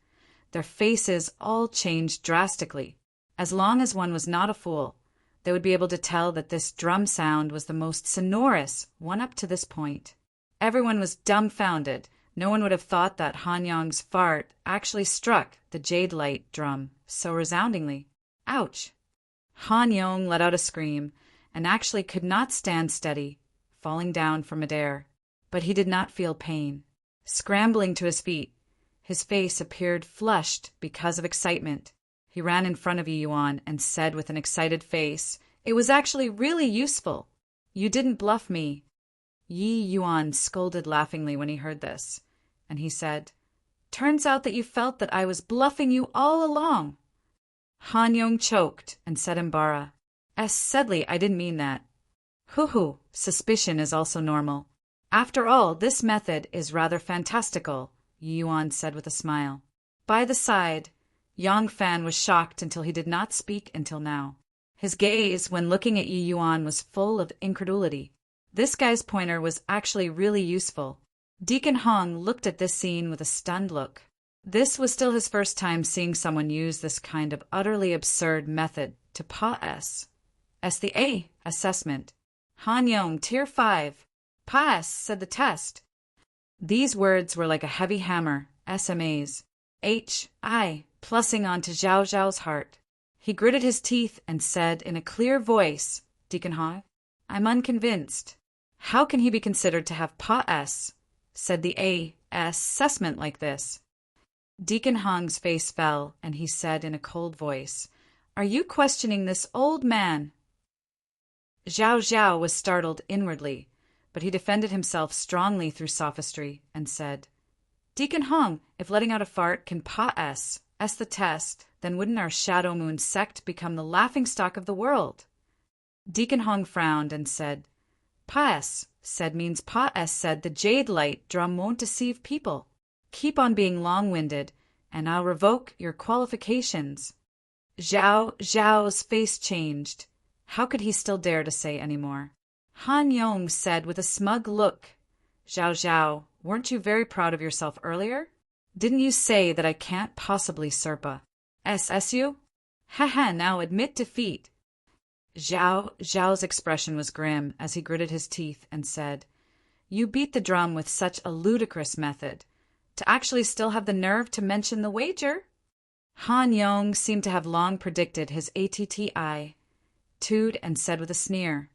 their faces all changed drastically. As long as one was not a fool, they would be able to tell that this drum sound was the most sonorous one up to this point. Everyone was dumbfounded. No one would have thought that Han Yong's fart actually struck the jade light drum so resoundingly. Ouch! Han Yong let out a scream and actually could not stand steady, falling down from midair. But he did not feel pain. Scrambling to his feet, his face appeared flushed because of excitement. He ran in front of Yi Yuan and said with an excited face, "It was actually really useful. You didn't bluff me." Yi Yuan scolded laughingly when he heard this, and he said, "Turns out that you felt that I was bluffing you all along." Han Yong choked and said in Bara, "Sedley, I didn't mean that." "Hoo-hoo, suspicion is also normal. After all, this method is rather fantastical," Yi Yuan said with a smile. By the side, Yang Fan was shocked until he did not speak until now. His gaze, when looking at Yi Yuan, was full of incredulity. This guy's pointer was actually really useful. Deacon Hong looked at this scene with a stunned look. This was still his first time seeing someone use this kind of utterly absurd method to pass the A assessment. Han Yong, Tier 5. Pass, said the test. These words were like a heavy hammer, SMAs. Plussing onto Zhao Zhao's heart. He gritted his teeth and said in a clear voice, "Deacon Hong, I'm unconvinced. How can he be considered to have said the A assessment like this?" Deacon Hong's face fell, and he said in a cold voice, "Are you questioning this old man?" Zhao Zhao was startled inwardly, but he defended himself strongly through sophistry and said, "Deacon Hong, if letting out a fart can pass the test, then wouldn't our Shadow Moon sect become the laughingstock of the world?" Deacon Hong frowned and said, "Pass means said the jade light drum won't deceive people. Keep on being long-winded, and I'll revoke your qualifications." Zhao Zhao's face changed. How could he still dare to say any more? Han Yong said with a smug look, "Zhao Zhao, weren't you very proud of yourself earlier? Didn't you say that I can't possibly Serpa SSU? Haha, now admit defeat." Zhao Zhao's expression was grim as he gritted his teeth and said, "You beat the drum with such a ludicrous method. To actually still have the nerve to mention the wager?" Han Yong seemed to have long predicted his ATTI, tooed and said with a sneer,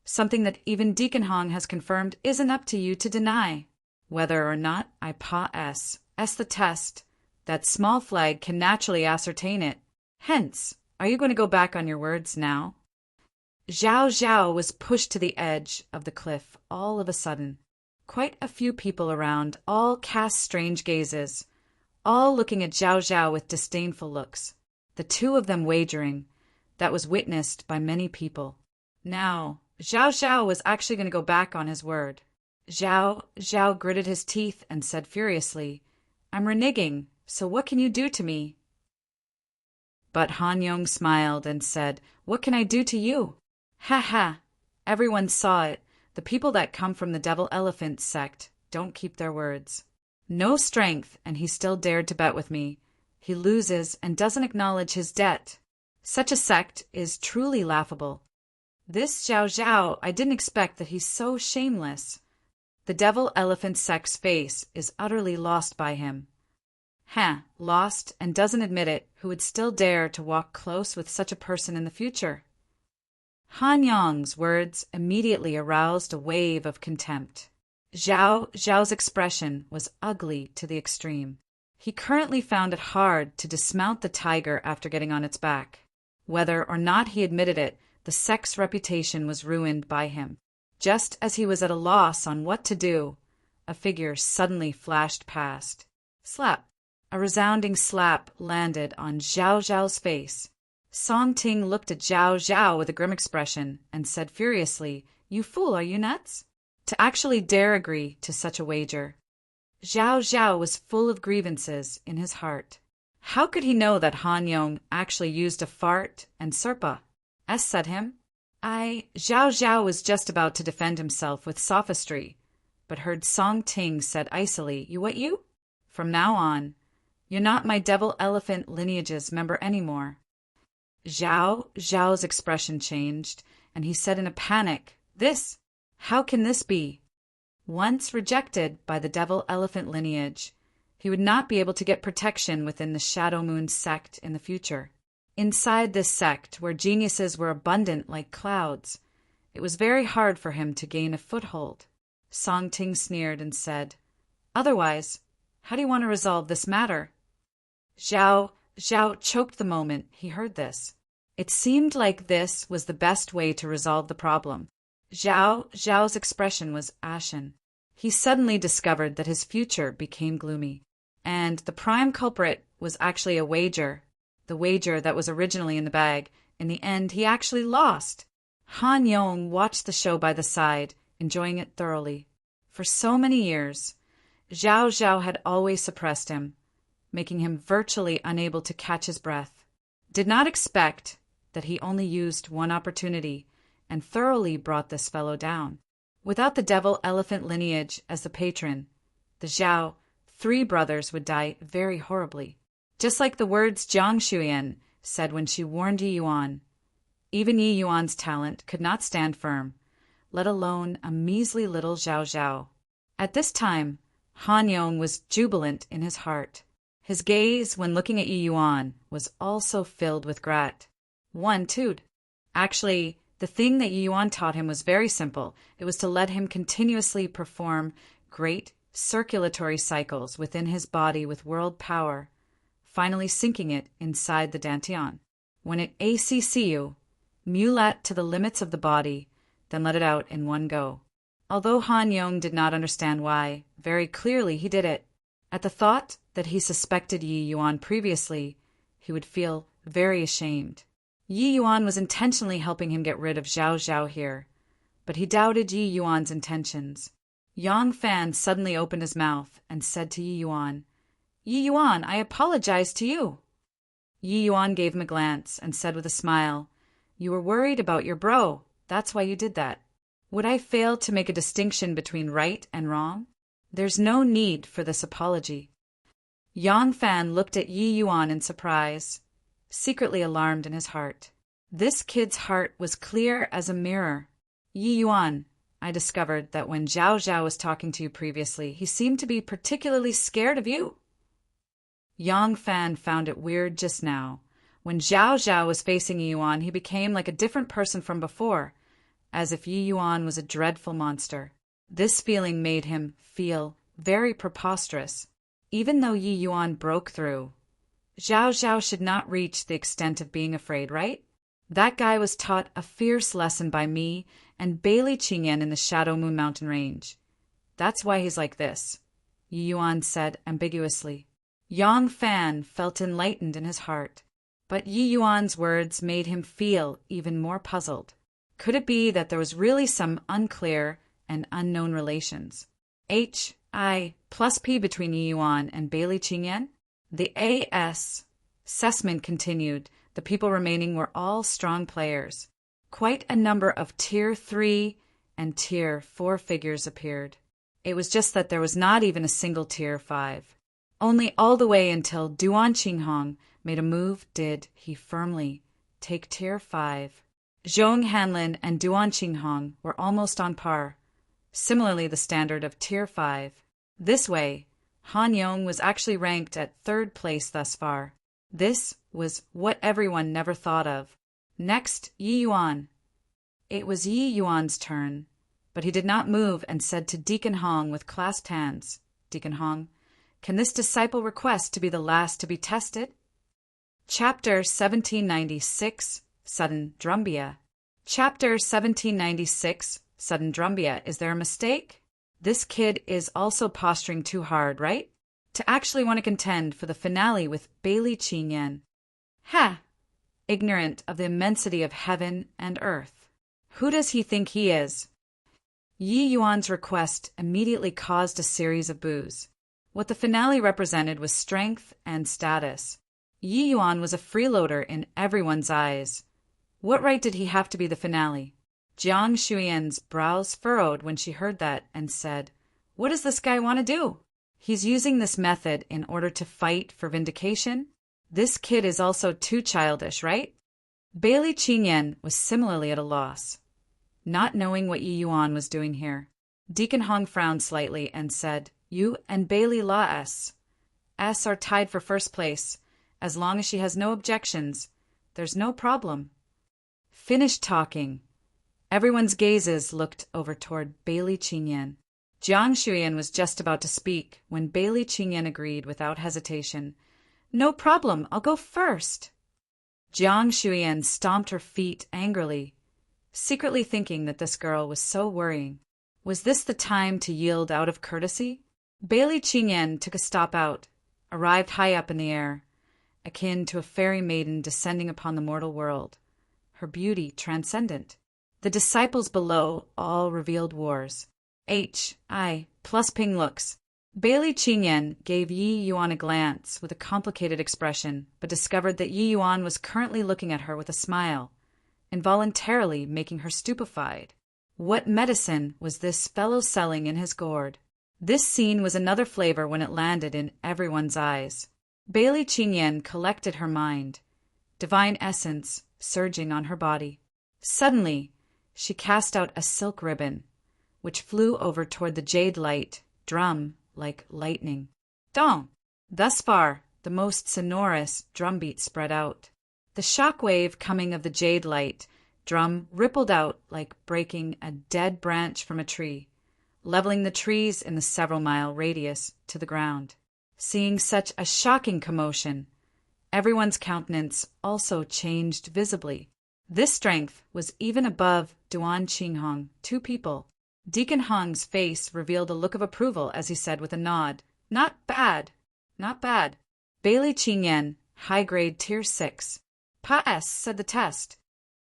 "Something that even Deacon Hong has confirmed isn't up to you to deny. Whether or not I pass the test, that small flag can naturally ascertain it. Hence, are you going to go back on your words now?" Zhao Zhao was pushed to the edge of the cliff all of a sudden. Quite a few people around all cast strange gazes, all looking at Zhao Zhao with disdainful looks. The two of them wagering, that was witnessed by many people. Now, Zhao Zhao was actually going to go back on his word. Zhao Zhao gritted his teeth and said furiously, "I'm reneging, so what can you do to me?" But Han Yong smiled and said, "What can I do to you?" Ha ha! Everyone saw it. The people that come from the Devil Elephant sect don't keep their words. No strength, and he still dared to bet with me. He loses and doesn't acknowledge his debt. Such a sect is truly laughable. This Zhao Zhao, I didn't expect that he's so shameless. The Devil Elephant sect's face is utterly lost by him. Lost and doesn't admit it, who would still dare to walk close with such a person in the future? Han Yong's words immediately aroused a wave of contempt. Zhao Zhao's expression was ugly to the extreme. He currently found it hard to dismount the tiger after getting on its back. Whether or not he admitted it, the sect's reputation was ruined by him. Just as he was at a loss on what to do, a figure suddenly flashed past. Slap! A resounding slap landed on Zhao Zhao's face. Song Ting looked at Zhao Zhao with a grim expression and said furiously, "You fool, are you nuts? To actually dare agree to such a wager." Zhao Zhao was full of grievances in his heart. How could he know that Han Yong actually used a fart and Serpa? Said him. Zhao Zhao was just about to defend himself with sophistry, but heard Song Ting said icily, "You? From now on, you're not my Devil Elephant lineage's member anymore." Zhao Zhao's expression changed, and he said in a panic, How can this be? Once rejected by the Devil Elephant lineage, he would not be able to get protection within the Shadow Moon sect in the future. Inside this sect, where geniuses were abundant like clouds, it was very hard for him to gain a foothold. Song Ting sneered and said, "Otherwise, how do you want to resolve this matter?" Zhao Zhao choked the moment he heard this. It seemed like this was the best way to resolve the problem. Zhao's expression was ashen. He suddenly discovered that his future became gloomy. And the prime culprit was actually a wager. The wager that was originally in the bag. In the end, he actually lost. Han Yong watched the show by the side, enjoying it thoroughly. For so many years, Zhao had always suppressed him, making him virtually unable to catch his breath. Did not expect that he only used one opportunity and thoroughly brought this fellow down. Without the devil elephant lineage as the patron, the Zhao 3 brothers would die very horribly. Just like the words Jiang Shuyan said when she warned Yi Yuan. Even Yi Yuan's talent could not stand firm, let alone a measly little Zhao. At this time, Han Yong was jubilant in his heart. His gaze, when looking at Yi Yuan, was also filled with gratitude. Actually, the thing that Yi Yuan taught him was very simple. It was to let him continuously perform great circulatory cycles within his body with world power, finally sinking it inside the dantian. When it accu, mulat to the limits of the body, then let it out in one go. Although Han Yong did not understand why, very clearly he did it. At the thought that he suspected Yi Yuan previously, he would feel very ashamed. Yi Yuan was intentionally helping him get rid of Zhao here, but he doubted Yi Yuan's intentions. Yang Fan suddenly opened his mouth and said to Yi Yuan, "Yi Yuan, I apologize to you." Yi Yuan gave him a glance and said with a smile, "You were worried about your bro, that's why you did that. Would I fail to make a distinction between right and wrong? There's no need for this apology." Yang Fan looked at Yi Yuan in surprise, secretly alarmed in his heart. This kid's heart was clear as a mirror. "Yi Yuan, I discovered that when Zhao was talking to you previously, he seemed to be particularly scared of you." Yang Fan found it weird just now. When Zhao was facing Yi Yuan, he became like a different person from before, as if Yi Yuan was a dreadful monster. This feeling made him feel very preposterous. Even though Yi Yuan broke through, Zhao should not reach the extent of being afraid, right? That guy was taught a fierce lesson by me and Bailey Qingyan in the Shadow Moon Mountain Range. That's why he's like this, Yi Yuan said ambiguously. Yang Fan felt enlightened in his heart, but Yi Yuan's words made him feel even more puzzled. Could it be that there was really some unclear and unknown relations? HI plus P between Yi Yuan and Bailey Qingyan? The assessment continued. The people remaining were all strong players. Quite a number of Tier 3 and Tier 4 figures appeared. It was just that there was not even a single Tier 5. Only all the way until Duan Qinghong made a move did he firmly take Tier 5. Zhong Hanlin and Duan Qinghong were almost on par, similarly the standard of Tier 5. This way, Han Yong was actually ranked at 3rd place thus far. This was what everyone never thought of. Next, Yi Yuan. It was Yi Yuan's turn, but he did not move and said to Deacon Hong with clasped hands, "Deacon Hong, can this disciple request to be the last to be tested?" Chapter 1796, Sudden Drumbia. Chapter 1796, Sudden Drumbia. Is there a mistake? This kid is also posturing too hard, right? To actually want to contend for the finale with Bailey Qingyan. Ha! Ignorant of the immensity of heaven and earth. Who does he think he is? Yi Yuan's request immediately caused a series of boos. What the finale represented was strength and status. Yi Yuan was a freeloader in everyone's eyes. What right did he have to be the finale? Jiang Shuyan's brows furrowed when she heard that and said, "What does this guy want to do? He's using this method in order to fight for vindication? This kid is also too childish, right?" Bailey Qingyan was similarly at a loss, not knowing what Yi Yuan was doing here. Deacon Hong frowned slightly and said, "You and Bailey La S are tied for 1st place. As long as she has no objections, there's no problem." Finished talking. Everyone's gazes looked over toward Bailey Qingyan. Jiang Shuyan was just about to speak when Bailey Qingyan agreed without hesitation. No problem, I'll go first. Jiang Shuyan stomped her feet angrily, secretly thinking that this girl was so worrying. Was this the time to yield out of courtesy? Bailey Qingyan took a stop out, arrived high up in the air, akin to a fairy maiden descending upon the mortal world, her beauty transcendent. The disciples below all revealed wars. H.I. plus ping looks. Bailey Qingyan gave Yi Yuan a glance with a complicated expression, but discovered that Yi Yuan was currently looking at her with a smile, involuntarily making her stupefied. What medicine was this fellow selling in his gourd? This scene was another flavor when it landed in everyone's eyes. Bailey Qingyan collected her mind, divine essence surging on her body. Suddenly, she cast out a silk ribbon, which flew over toward the jade light drum like lightning. Dong! Thus far, the most sonorous drumbeat spread out. The shock wave coming of the jade light drum rippled out like breaking a dead branch from a tree, leveling the trees in the several-mile radius to the ground. Seeing such a shocking commotion, everyone's countenance also changed visibly. This strength was even above Duan Qinghong, two people. Deacon Hong's face revealed a look of approval as he said with a nod, "Not bad, not bad." Bailey Qingyan, high grade tier 6. "Pass," said the test.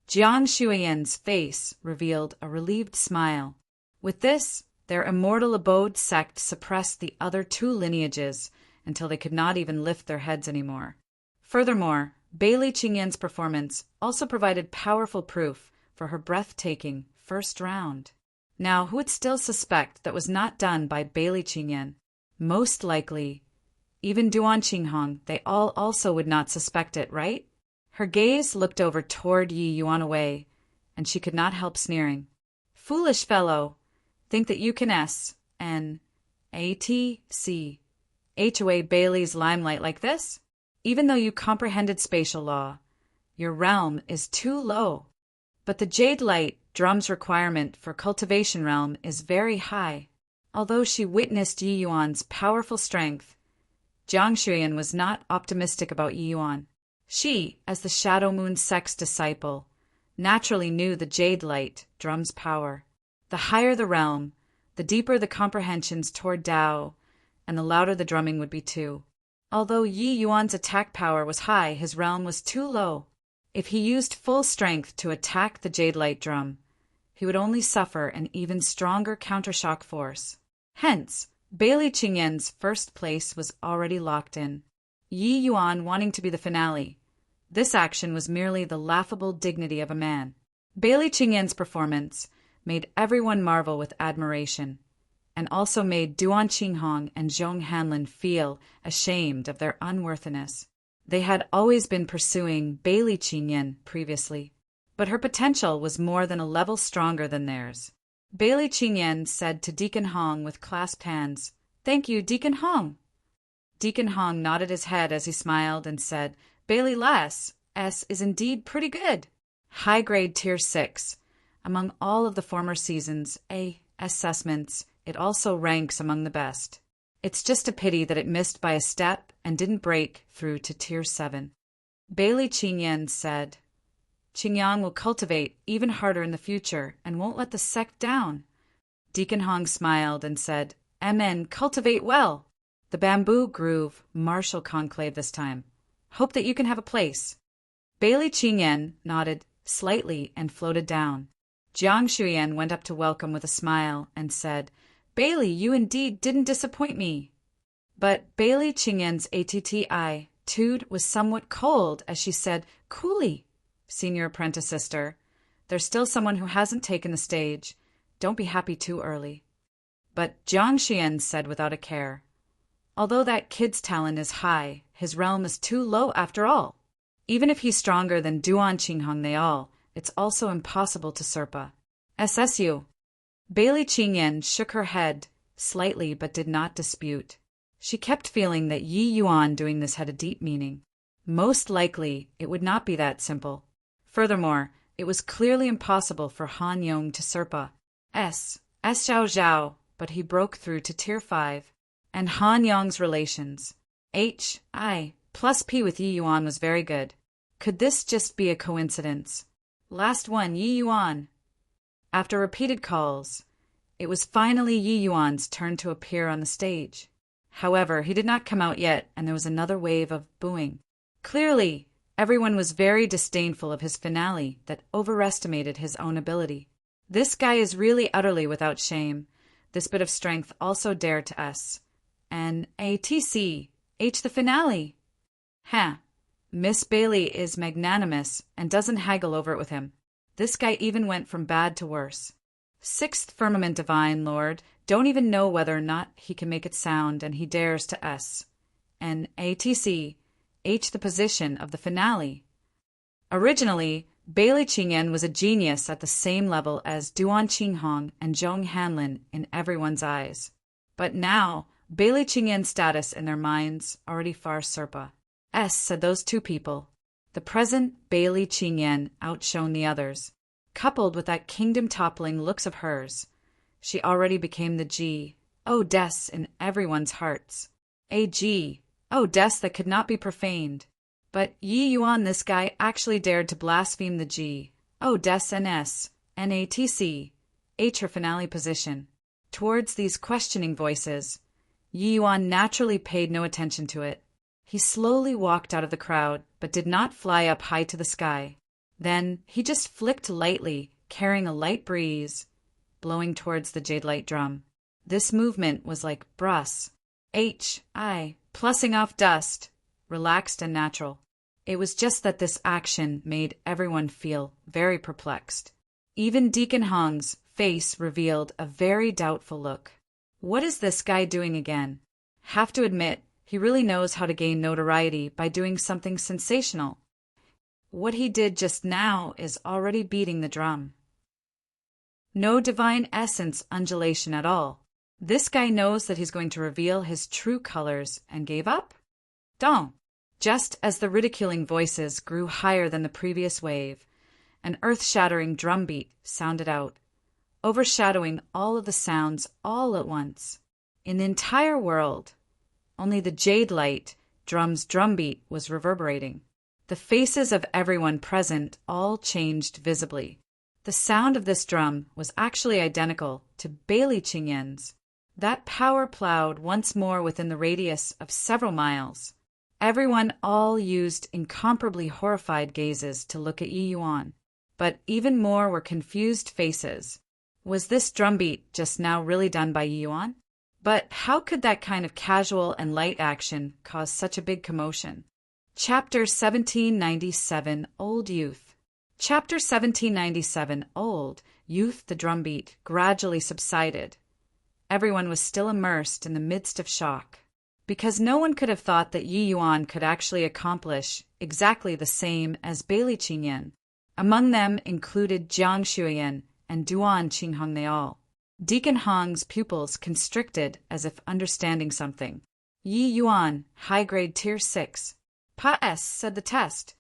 Jiang Shuyan's face revealed a relieved smile. With this, their immortal abode sect suppressed the other two lineages until they could not even lift their heads anymore. Furthermore, Bailey Qingyan's performance also provided powerful proof for her breathtaking first round. Now, who would still suspect that was not done by Bailey Qingyan? Most likely, even Duan Qinghong, they all also would not suspect it, right? Her gaze looked over toward Yi Yuan away, and she could not help sneering. "Foolish fellow, think that you can H away Bailey's limelight like this? Even though you comprehended spatial law, your realm is too low. But the jade light drum's requirement for cultivation realm is very high." Although she witnessed Yi Yuan's powerful strength, Jiang Shuyan was not optimistic about Yi Yuan. She, as the Shadow Moon sect's disciple, naturally knew the jade light drum's power. The higher the realm, the deeper the comprehensions toward Tao, and the louder the drumming would be too. Although Yi Yuan's attack power was high, his realm was too low. If he used full strength to attack the jade light drum, he would only suffer an even stronger countershock force. Hence, Bailey Qingyan's first place was already locked in. Yi Yuan wanting to be the finale, this action was merely the laughable dignity of a man. Bailey Qingyan's performance made everyone marvel with admiration, and also made Duan Qinghong and Zhong Hanlin feel ashamed of their unworthiness. They had always been pursuing Bailey Qingyan previously, but her potential was more than a level stronger than theirs. Bailey Qingyan said to Deacon Hong with clasped hands, "Thank you, Deacon Hong." Deacon Hong nodded his head as he smiled and said, "Bailey Lass is indeed pretty good. High grade tier 6. Among all of the former season's assessments, it also ranks among the best. It's just a pity that it missed by a step and didn't break through to tier 7. Bailey Qingyan said, "Qingyang will cultivate even harder in the future and won't let the sect down." Deacon Hong smiled and said, "Amen, cultivate well." The Bamboo Groove martial conclave this time. Hope that you can have a place. Bailey Qingyan nodded slightly and floated down. Jiang Shuyan went up to welcome with a smile and said, "Bailey, you indeed didn't disappoint me." But Bailey Qingyan's attitude was somewhat cold as she said, "Coolly, senior apprentice sister. There's still someone who hasn't taken the stage. Don't be happy too early." But Jiang Shuyan said without a care, "Although that kid's talent is high, his realm is too low after all. Even if he's stronger than Duan Qinghong they all, it's also impossible to Serpa. SSU." Bailey Qingyan shook her head slightly but did not dispute. She kept feeling that Yi Yuan doing this had a deep meaning. Most likely, it would not be that simple. Furthermore, it was clearly impossible for Han Yong to Serpa Xiao Zhao, but he broke through to tier 5. And Han Yong's relations, H.I. Plus P with Yi Yuan was very good. Could this just be a coincidence? Last one, Yi Yuan. After repeated calls, it was finally Yi Yuan's turn to appear on the stage. However, he did not come out yet, and there was another wave of booing. Clearly, everyone was very disdainful of his finale that overestimated his own ability. This guy is really utterly without shame. This bit of strength also dared to S. And ATC, H the finale. Miss Bailey is magnanimous and doesn't haggle over it with him. This guy even went from bad to worse. Sixth firmament divine lord, don't even know whether or not he can make it sound, and he dares to S. And ATC, H the position of the finale. Originally, Bailey Qingyan was a genius at the same level as Duan Qinghong and Zhong Hanlin in everyone's eyes. But now, Bailey Qingyan's status in their minds already far surpa. S said those two people. The present Bailey Qingyan outshone the others. Coupled with that kingdom-toppling looks of hers, she already became the G, oh des in everyone's hearts. A G, oh des that could not be profaned. But Yi Yuan, this guy, actually dared to blaspheme the G, oh des and S, NATC, H her finale position. Towards these questioning voices, Yi Yuan naturally paid no attention to it. He slowly walked out of the crowd, but did not fly up high to the sky. Then he just flicked lightly, carrying a light breeze, blowing towards the jade light drum. This movement was like brus, H-I, plussing off dust, relaxed and natural. It was just that this action made everyone feel very perplexed. Even Deacon Hong's face revealed a very doubtful look. What is this guy doing again? Have to admit, he really knows how to gain notoriety by doing something sensational. What he did just now is already beating the drum. No divine essence undulation at all. This guy knows that he's going to reveal his true colors and gave up? Don't. Just as the ridiculing voices grew higher than the previous wave, an earth-shattering drumbeat sounded out, overshadowing all of the sounds all at once. In the entire world, only the jade light drum's drumbeat was reverberating. The faces of everyone present all changed visibly. The sound of this drum was actually identical to Bailey Qingyan's. That power plowed once more within the radius of several miles. Everyone all used incomparably horrified gazes to look at Yi Yuan, but even more were confused faces. Was this drumbeat just now really done by Yi Yuan? But how could that kind of casual and light action cause such a big commotion? Chapter 1797, Old Youth. Chapter 1797, Old Youth, the drumbeat gradually subsided. Everyone was still immersed in the midst of shock, because no one could have thought that Yi Yuan could actually accomplish exactly the same as Bailey Qingyan. Among them included Jiang Shuyan and Duan Qinghong they all. Deacon Hong's pupils constricted as if understanding something. Yi Yuan, high grade tier 6. Pa S said the test.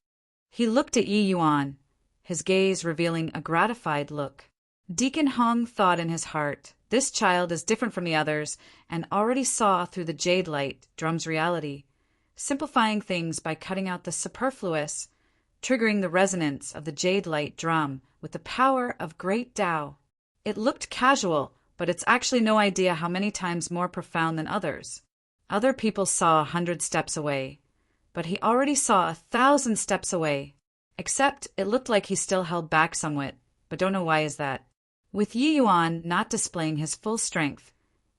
He looked at Yi Yuan, his gaze revealing a gratified look. Deacon Hong thought in his heart, this child is different from the others and already saw through the jade light drum's reality, simplifying things by cutting out the superfluous, triggering the resonance of the jade light drum with the power of great Tao. It looked casual, but it's actually no idea how many times more profound than others. Other people saw 100 steps away, but he already saw 1,000 steps away, except it looked like he still held back somewhat, but don't know why is that. With Yi Yuan not displaying his full strength,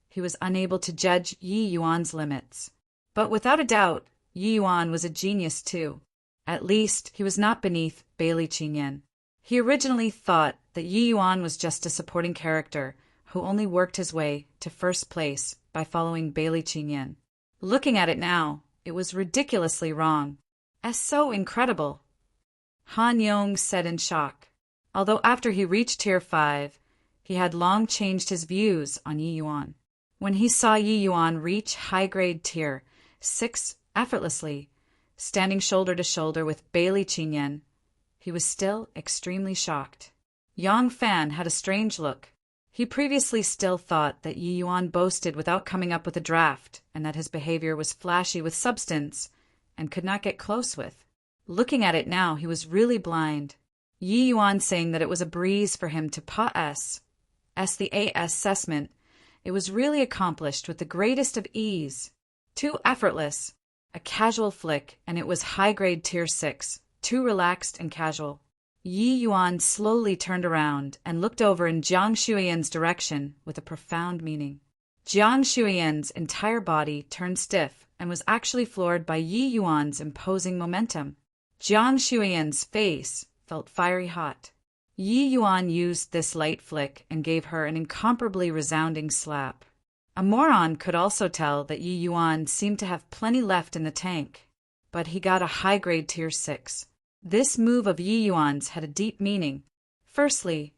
he was unable to judge Yi Yuan's limits. But without a doubt, Yi Yuan was a genius too. At least, he was not beneath Bailey Qingyan. He originally thought that Yi Yuan was just a supporting character who only worked his way to first place by following Bailey Qingyan. Looking at it now, it was ridiculously wrong. As so incredible. Han Yong said in shock. Although after he reached tier 5, he had long changed his views on Yi Yuan. When he saw Yi Yuan reach high-grade tier 6 effortlessly, standing shoulder to shoulder with Bailey Qingyan, he was still extremely shocked. Yang Fan had a strange look. He previously still thought that Yi Yuan boasted without coming up with a draft, and that his behavior was flashy with substance, and could not get close with. Looking at it now, he was really blind. Yi Yuan saying that it was a breeze for him to pass the assessment. It was really accomplished with the greatest of ease. Too effortless. A casual flick, and it was high-grade tier 6, too relaxed and casual. Yi Yuan slowly turned around and looked over in Jiang Shuiyan's direction with a profound meaning. Jiang Shuiyan's entire body turned stiff and was actually floored by Yi Yuan's imposing momentum. Jiang Shuiyan's face felt fiery hot. Yi Yuan used this light flick and gave her an incomparably resounding slap. A moron could also tell that Yi Yuan seemed to have plenty left in the tank, but he got a high-grade tier 6. This move of Yi Yuan's had a deep meaning. Firstly,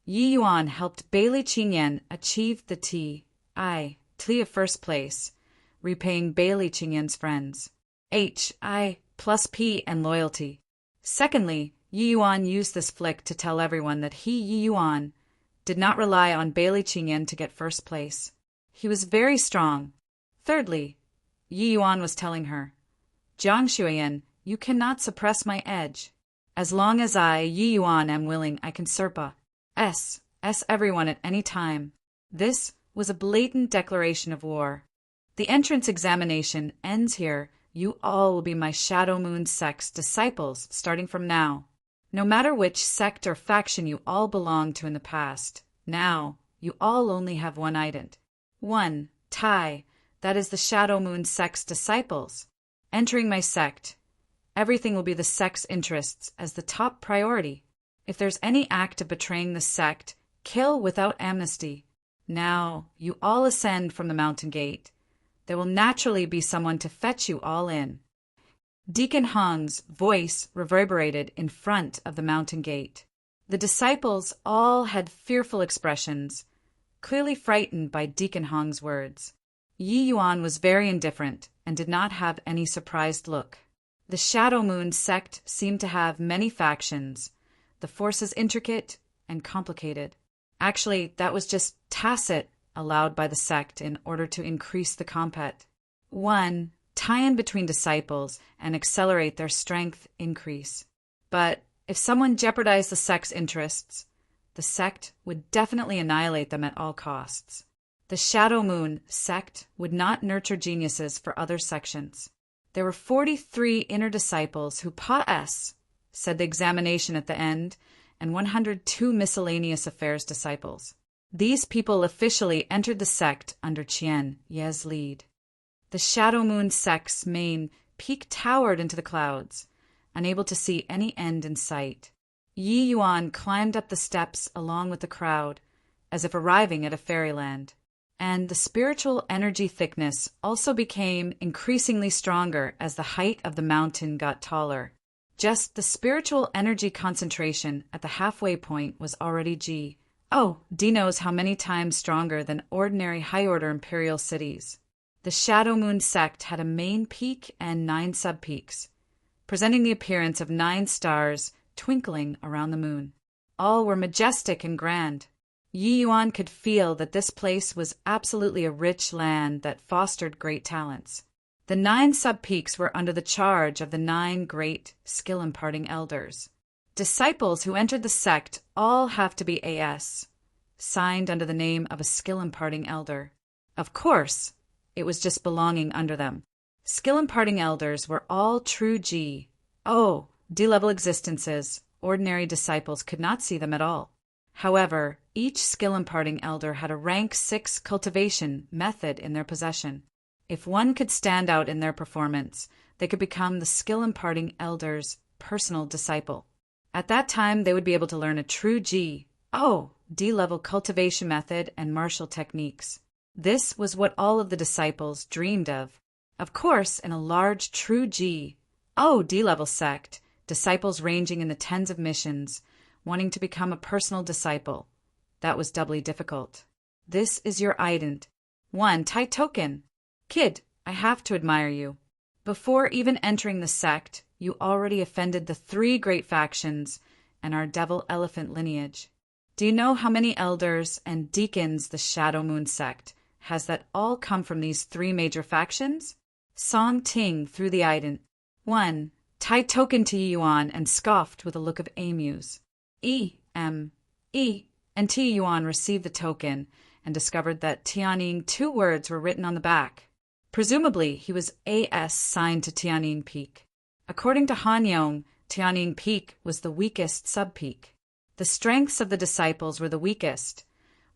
Yi Yuan helped Bailey Qingyan achieve the T of first place, repaying Bailey Qingyan's friends. I plus P and loyalty. Secondly, Yi Yuan used this flick to tell everyone that he, Yi Yuan, did not rely on Bailey Qingyan to get first place. He was very strong. Thirdly, Yi Yuan was telling her, Jiang Shuiyan, you cannot suppress my edge. As long as I, Yi Yuan, am willing, I can surpass everyone at any time. This was a blatant declaration of war. The entrance examination ends here. You all will be my Shadow Moon sect's disciples starting from now. No matter which sect or faction you all belonged to in the past, now you all only have one ident. One, Tai, that is the Shadow Moon sect's disciples. Entering my sect, everything will be the sect's interests as the top priority. If there's any act of betraying the sect, kill without amnesty. Now you all ascend from the mountain gate. There will naturally be someone to fetch you all in. Deacon Hong's voice reverberated in front of the mountain gate. The disciples all had fearful expressions, clearly frightened by Deacon Hong's words. Yi Yuan was very indifferent and did not have any surprised look. The Shadow Moon sect seemed to have many factions, the forces intricate and complicated. Actually, that was just tacit allowed by the sect in order to increase the compet. 1. Tie in between disciples and accelerate their strength increase. But if someone jeopardized the sect's interests, the sect would definitely annihilate them at all costs. The Shadow Moon sect would not nurture geniuses for other sections. There were 43 inner disciples who said the examination at the end, and 102 miscellaneous affairs disciples. These people officially entered the sect under Qian Ye's lead. The Shadow Moon sect's main peak towered into the clouds, unable to see any end in sight. Yi Yuan climbed up the steps along with the crowd, as if arriving at a fairyland. And the spiritual energy thickness also became increasingly stronger as the height of the mountain got taller. Just the spiritual energy concentration at the halfway point was already G. D knows how many times stronger than ordinary high-order imperial cities. The Shadow Moon sect had a main peak and 9 sub-peaks, presenting the appearance of 9 stars twinkling around the moon. All were majestic and grand. Yi Yuan could feel that this place was absolutely a rich land that fostered great talents. The 9 sub-peaks were under the charge of the 9 great skill-imparting elders. Disciples who entered the sect all have to be signed under the name of a skill-imparting elder. Of course, it was just belonging under them. Skill-imparting elders were all true D-level existences. Ordinary disciples could not see them at all. However, each skill-imparting elder had a rank 6 cultivation method in their possession. If one could stand out in their performance, they could become the skill-imparting elder's personal disciple. At that time, they would be able to learn a true D-level cultivation method and martial techniques. This was what all of the disciples dreamed of. Of course, in a large true D-level sect, disciples ranging in the tens of missions, wanting to become a personal disciple. That was doubly difficult. This is your ident. 1. Tai token. Kid, I have to admire you. Before even entering the sect, you already offended the 3 great factions and our devil elephant lineage. Do you know how many elders and deacons the Shadow Moon sect has that all come from these 3 major factions? Song Ting threw the ident. 1. Tai token to Yuan and scoffed with a look of amuse. And Ti Yuan received the token and discovered that Tianying 2 words were written on the back. Presumably, he was AS signed to Tianying Peak. According to Han Yong, Tianying Peak was the weakest sub-peak. The strengths of the disciples were the weakest,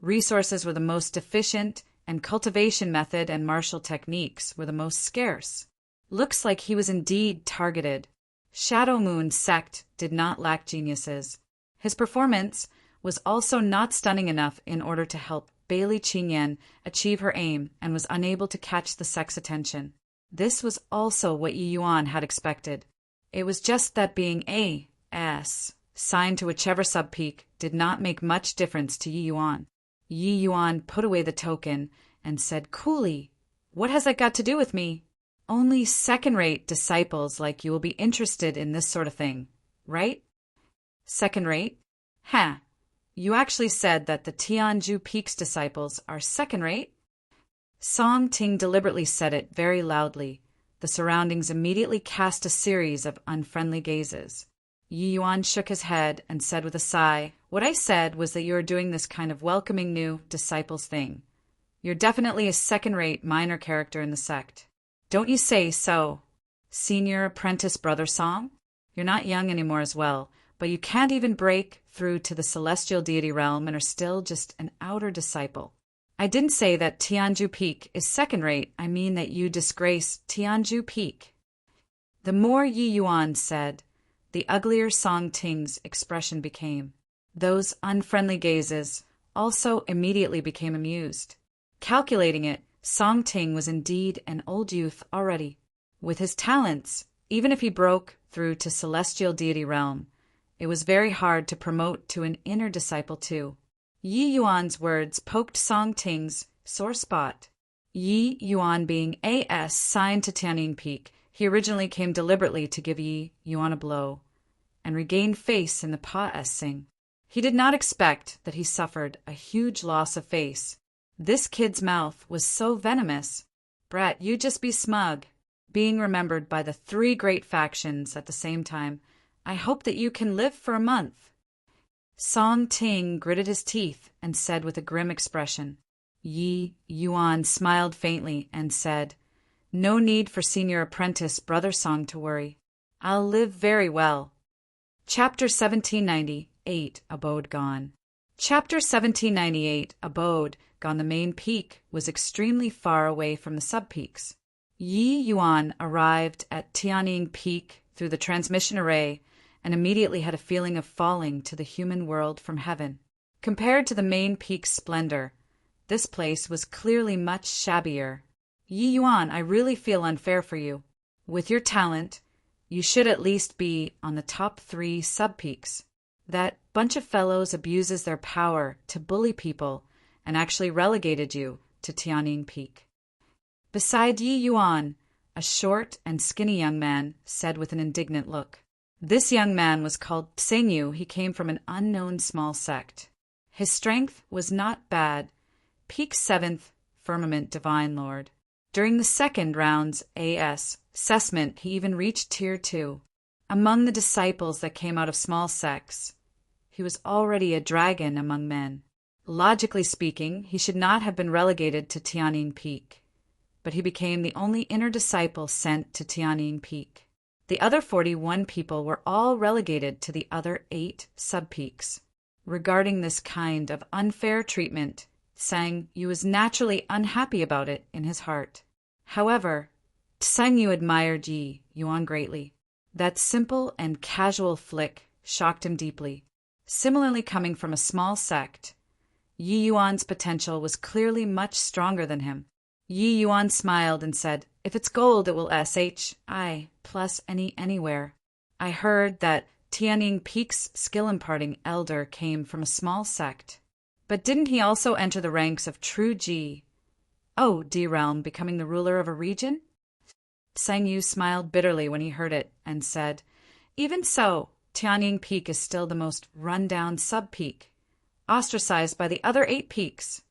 resources were the most deficient, and cultivation method and martial techniques were the most scarce. Looks like he was indeed targeted. Shadow Moon sect did not lack geniuses. His performance was also not stunning enough in order to help Bailey Qingyan achieve her aim and was unable to catch the sect's attention. This was also what Yi Yuan had expected. It was just that being A.S. signed to whichever sub-peak did not make much difference to Yi Yuan. Yi Yuan put away the token and said coolly, "What has that got to do with me? Only second-rate disciples like you will be interested in this sort of thing, right?" Second-rate? Ha! You actually said that the Tianju Peak's disciples are second-rate? Song Ting deliberately said it very loudly. The surroundings immediately cast a series of unfriendly gazes. Yi Yuan shook his head and said with a sigh, "What I said was that you are doing this kind of welcoming new disciples thing. You're definitely a second-rate minor character in the sect. Don't you say so, senior apprentice brother Song? You're not young anymore as well, but you can't even break through to the celestial deity realm and are still just an outer disciple. I didn't say that Tianju Peak is second-rate, I mean that you disgrace Tianju Peak." The more Yi Yuan said, the uglier Song Ting's expression became. Those unfriendly gazes also immediately became amused. Calculating it, Song Ting was indeed an old youth already. With his talents, even if he broke through to celestial deity realm, it was very hard to promote to an inner disciple too. Yi Yuan's words poked Song Ting's sore spot. Yi Yuan being AS signed to Tianying Peak, he originally came deliberately to give Yi Yuan a blow and regain face in the Pa Sing. He did not expect that he suffered a huge loss of face. This kid's mouth was so venomous. Brat, you just be smug, being remembered by the 3 great factions at the same time. I hope that you can live for a month. Song Ting gritted his teeth and said with a grim expression. Yi Yuan smiled faintly and said, "No need for senior apprentice Brother Song to worry. I'll live very well." Chapter 1798, Abode Gone. Chapter 1798, Abode Gone. The main peak was extremely far away from the sub-peaks. Yi Yuan arrived at Tianying Peak through the transmission array and immediately had a feeling of falling to the human world from heaven. Compared to the main peak's splendor, this place was clearly much shabbier. Yi Yuan, I really feel unfair for you. With your talent, you should at least be on the top 3 sub-peaks. That bunch of fellows abuses their power to bully people and actually relegated you to Tianying Peak. Beside Yi Yuan, a short and skinny young man said with an indignant look. This young man was called Tsengyu. He came from an unknown small sect. His strength was not bad. Peak 7th, Firmament Divine Lord. During the second round's AS assessment, he even reached Tier 2. Among the disciples that came out of small sects, he was already a dragon among men. Logically speaking, he should not have been relegated to Tianying Peak, but he became the only inner disciple sent to Tianying Peak. The other 41 people were all relegated to the other 8 sub-peaks. Regarding this kind of unfair treatment, Tsang Yu was naturally unhappy about it in his heart. However, Tsang Yu admired Yi Yuan greatly. That simple and casual flick shocked him deeply. Similarly, coming from a small sect, Yi Yuan's potential was clearly much stronger than him. Yi Yuan smiled and said, "If it's gold, it will SHI plus anywhere. I heard that Tianying Peak's skill-imparting elder came from a small sect. But didn't he also enter the ranks of True G? Oh, D-Realm, becoming the ruler of a region?" Tsang Yu smiled bitterly when he heard it and said, "Even so, Tianying Peak is still the most run-down sub-peak, ostracized by the other 8 peaks.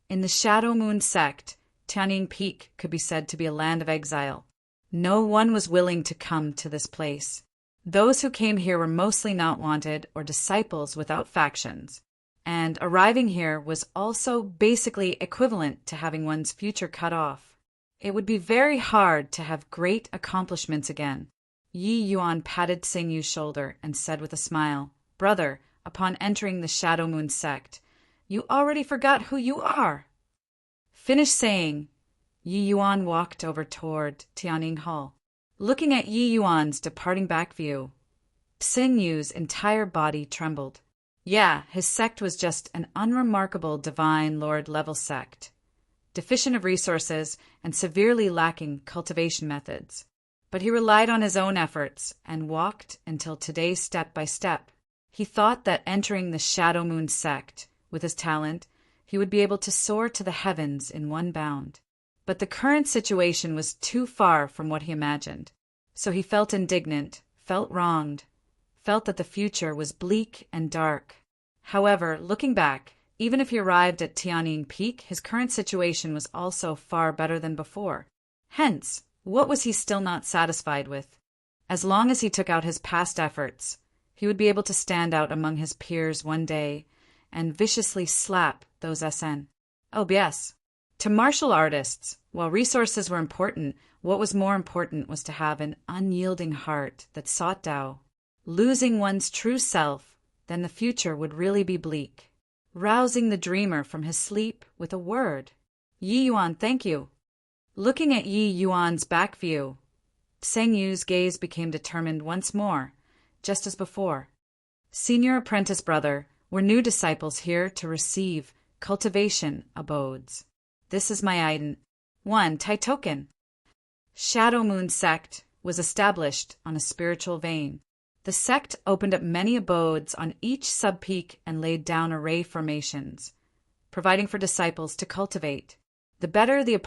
In the Shadow Moon sect, Tianying Peak could be said to be a land of exile. No one was willing to come to this place. Those who came here were mostly not wanted or disciples without factions, and arriving here was also basically equivalent to having one's future cut off. It would be very hard to have great accomplishments again. Yi Yuan patted Sing Yu's shoulder and said with a smile, "Brother, upon entering the Shadow Moon sect, you already forgot who you are." Finished saying, Yi Yuan walked over toward Tianning Hall. Looking at Yi Yuan's departing back view, Sing Yu's entire body trembled. Yeah, his sect was just an unremarkable divine lord level sect, deficient of resources and severely lacking cultivation methods. But he relied on his own efforts and walked until today step by step. He thought that entering the Shadow Moon sect with his talent, he would be able to soar to the heavens in one bound. But the current situation was too far from what he imagined. So he felt indignant, felt wronged, felt that the future was bleak and dark. However, looking back, even if he arrived at Tianning Peak, his current situation was also far better than before. Hence, what was he still not satisfied with? As long as he took out his past efforts, he would be able to stand out among his peers one day and viciously slap those SN. Oh yes. To martial artists, while resources were important, what was more important was to have an unyielding heart that sought Tao. Losing one's true self, then the future would really be bleak. Rousing the dreamer from his sleep with a word. Yi Yuan, thank you. Looking at Yi Yuan's back view, Seng Yu's gaze became determined once more, just as before. Senior apprentice brother, we're new disciples here to receive cultivation abodes. This is my item. 1. Tai token. Shadow Moon sect was established on a spiritual vein. The sect opened up many abodes on each sub-peak and laid down array formations, providing for disciples to cultivate. The better the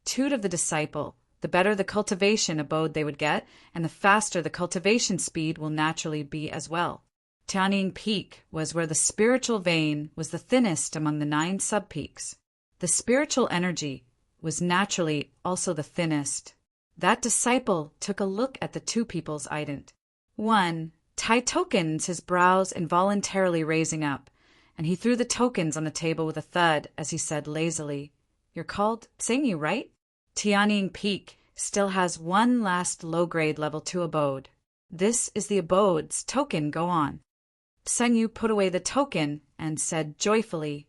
tude of the disciple, the better the cultivation abode they would get, and the faster the cultivation speed will naturally be as well. Tianning Peak was where the spiritual vein was the thinnest among the 9 sub-peaks. The spiritual energy was naturally also the thinnest. That disciple took a look at the 2 people's ident. 1. Tai tokens, his brows involuntarily raising up, and he threw the tokens on the table with a thud as he said lazily, "You're called Seng Yu, right?" Tianning Peak still has one last low-grade level 2 abode. This is the abode's token, go on. Seng Yu put away the token and said joyfully,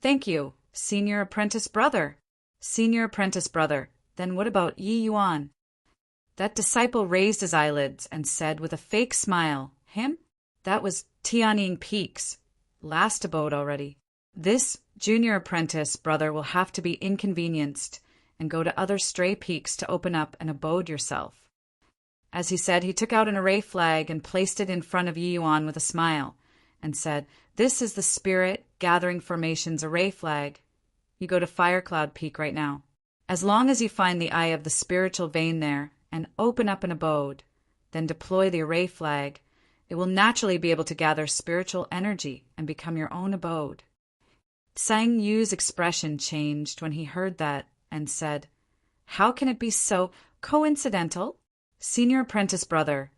"Thank you, Senior Apprentice Brother." Senior Apprentice Brother, then what about Yi Yuan? That disciple raised his eyelids and said with a fake smile, "Him? That was Tianning Peak's last abode already. This Junior Apprentice Brother will have to be inconvenienced and go to other stray peaks to open up an abode yourself." As he said, he took out an array flag and placed it in front of Yi Yuan with a smile and said, "This is the Spirit Gathering Formation's array flag. You go to Firecloud Peak right now. As long as you find the eye of the spiritual vein there and open up an abode, then deploy the array flag, it will naturally be able to gather spiritual energy and become your own abode." Sang Yu's expression changed when he heard that and said, "How can it be so coincidental?" Senior Apprentice Brother,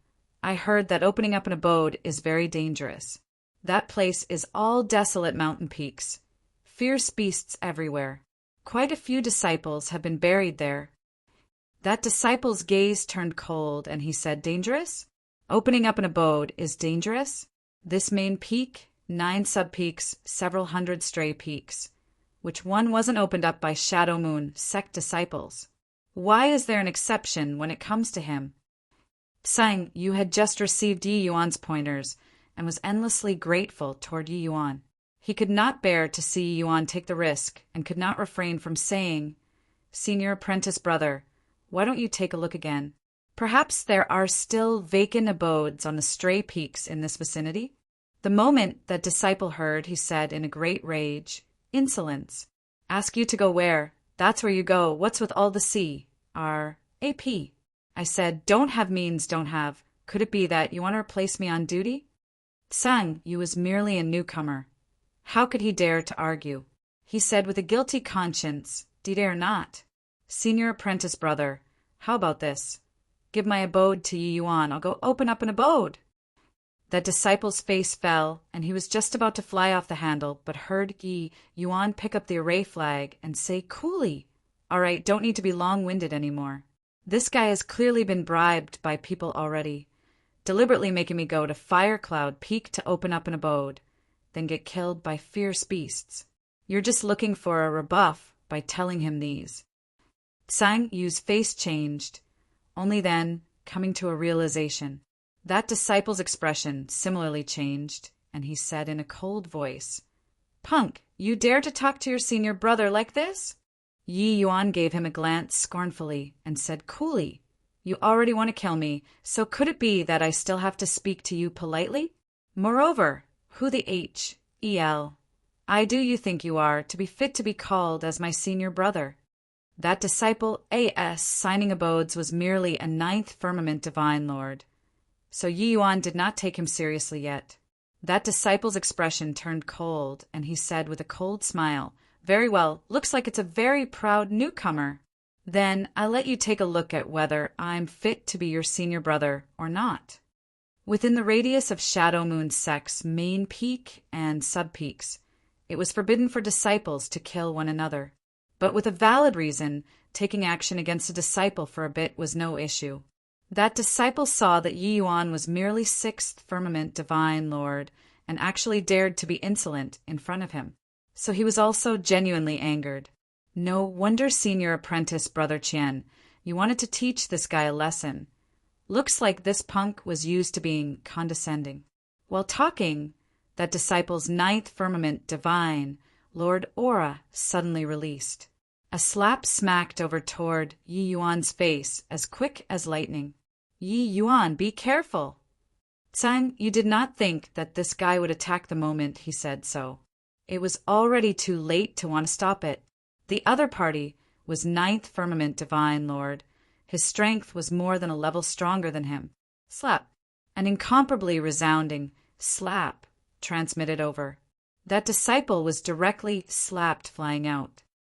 I heard that opening up an abode is very dangerous. That place is all desolate mountain peaks. Fierce beasts everywhere. Quite a few disciples have been buried there. That disciple's gaze turned cold, and he said, "Dangerous? Opening up an abode is dangerous? This main peak, 9 sub-peaks, several hundred stray peaks. Which one wasn't opened up by Shadow Moon sect disciples? Why is there an exception when it comes to him?" Sang Yu had just received Yi Yuan's pointers and was endlessly grateful toward Yi Yuan. He could not bear to see Yi Yuan take the risk and could not refrain from saying, "Senior Apprentice Brother, why don't you take a look again? Perhaps there are still vacant abodes on the stray peaks in this vicinity?" The moment that disciple heard, he said in a great rage, "Insolence! Ask you to go where? That's where you go. What's with all the C? R. A. P. I said, don't have means don't have. Could it be that you want to replace me on duty?" Sang Yu was merely a newcomer. How could he dare to argue? He said with a guilty conscience, "Dare not. Senior Apprentice Brother, How about this? Give my abode to Yi Yuan. I'll go open up an abode. That disciple's face fell, and he was just about to fly off the handle, but heard Yi Yuan pick up the array flag and say coolly, "All right, don't need to be long-winded anymore. This guy has clearly been bribed by people already, deliberately making me go to Fire Cloud Peak to open up an abode, then get killed by fierce beasts. You're just looking for a rebuff by telling him these." Sang Yu's face changed, only then coming to a realization. That disciple's expression similarly changed, and he said in a cold voice, "Punk, you dare to talk to your senior brother like this?" Yi Yuan gave him a glance scornfully and said coolly, "You already want to kill me, so could it be that I still have to speak to you politely? Moreover, who the hell I do you think you are to be fit to be called as my senior brother?" That disciple A.S. signing abodes was merely a ninth firmament divine lord. So Yi Yuan did not take him seriously yet. That disciple's expression turned cold, and he said with a cold smile, "Very well, looks like it's a very proud newcomer. Then I'll let you take a look at whether I'm fit to be your senior brother or not." Within the radius of Shadow Moon Sect's main peak and sub-peaks, it was forbidden for disciples to kill one another. But with a valid reason, taking action against a disciple for a bit was no issue. That disciple saw that Yi Yuan was merely sixth firmament divine lord and actually dared to be insolent in front of him. So he was also genuinely angered. No wonder senior apprentice Brother Qian, you wanted to teach this guy a lesson. Looks like this punk was used to being condescending. While talking, that disciple's ninth firmament divine, Lord Aura, suddenly released. A slap smacked over toward Yi Yuan's face as quick as lightning. "Yi Yuan, be careful!" Sang Yu did not think that this guy would attack the moment he said so. It was already too late to want to stop it. The other party was ninth firmament divine lord. His strength was more than a level stronger than him. Slap. An incomparably resounding slap transmitted over. That disciple was directly slapped flying out.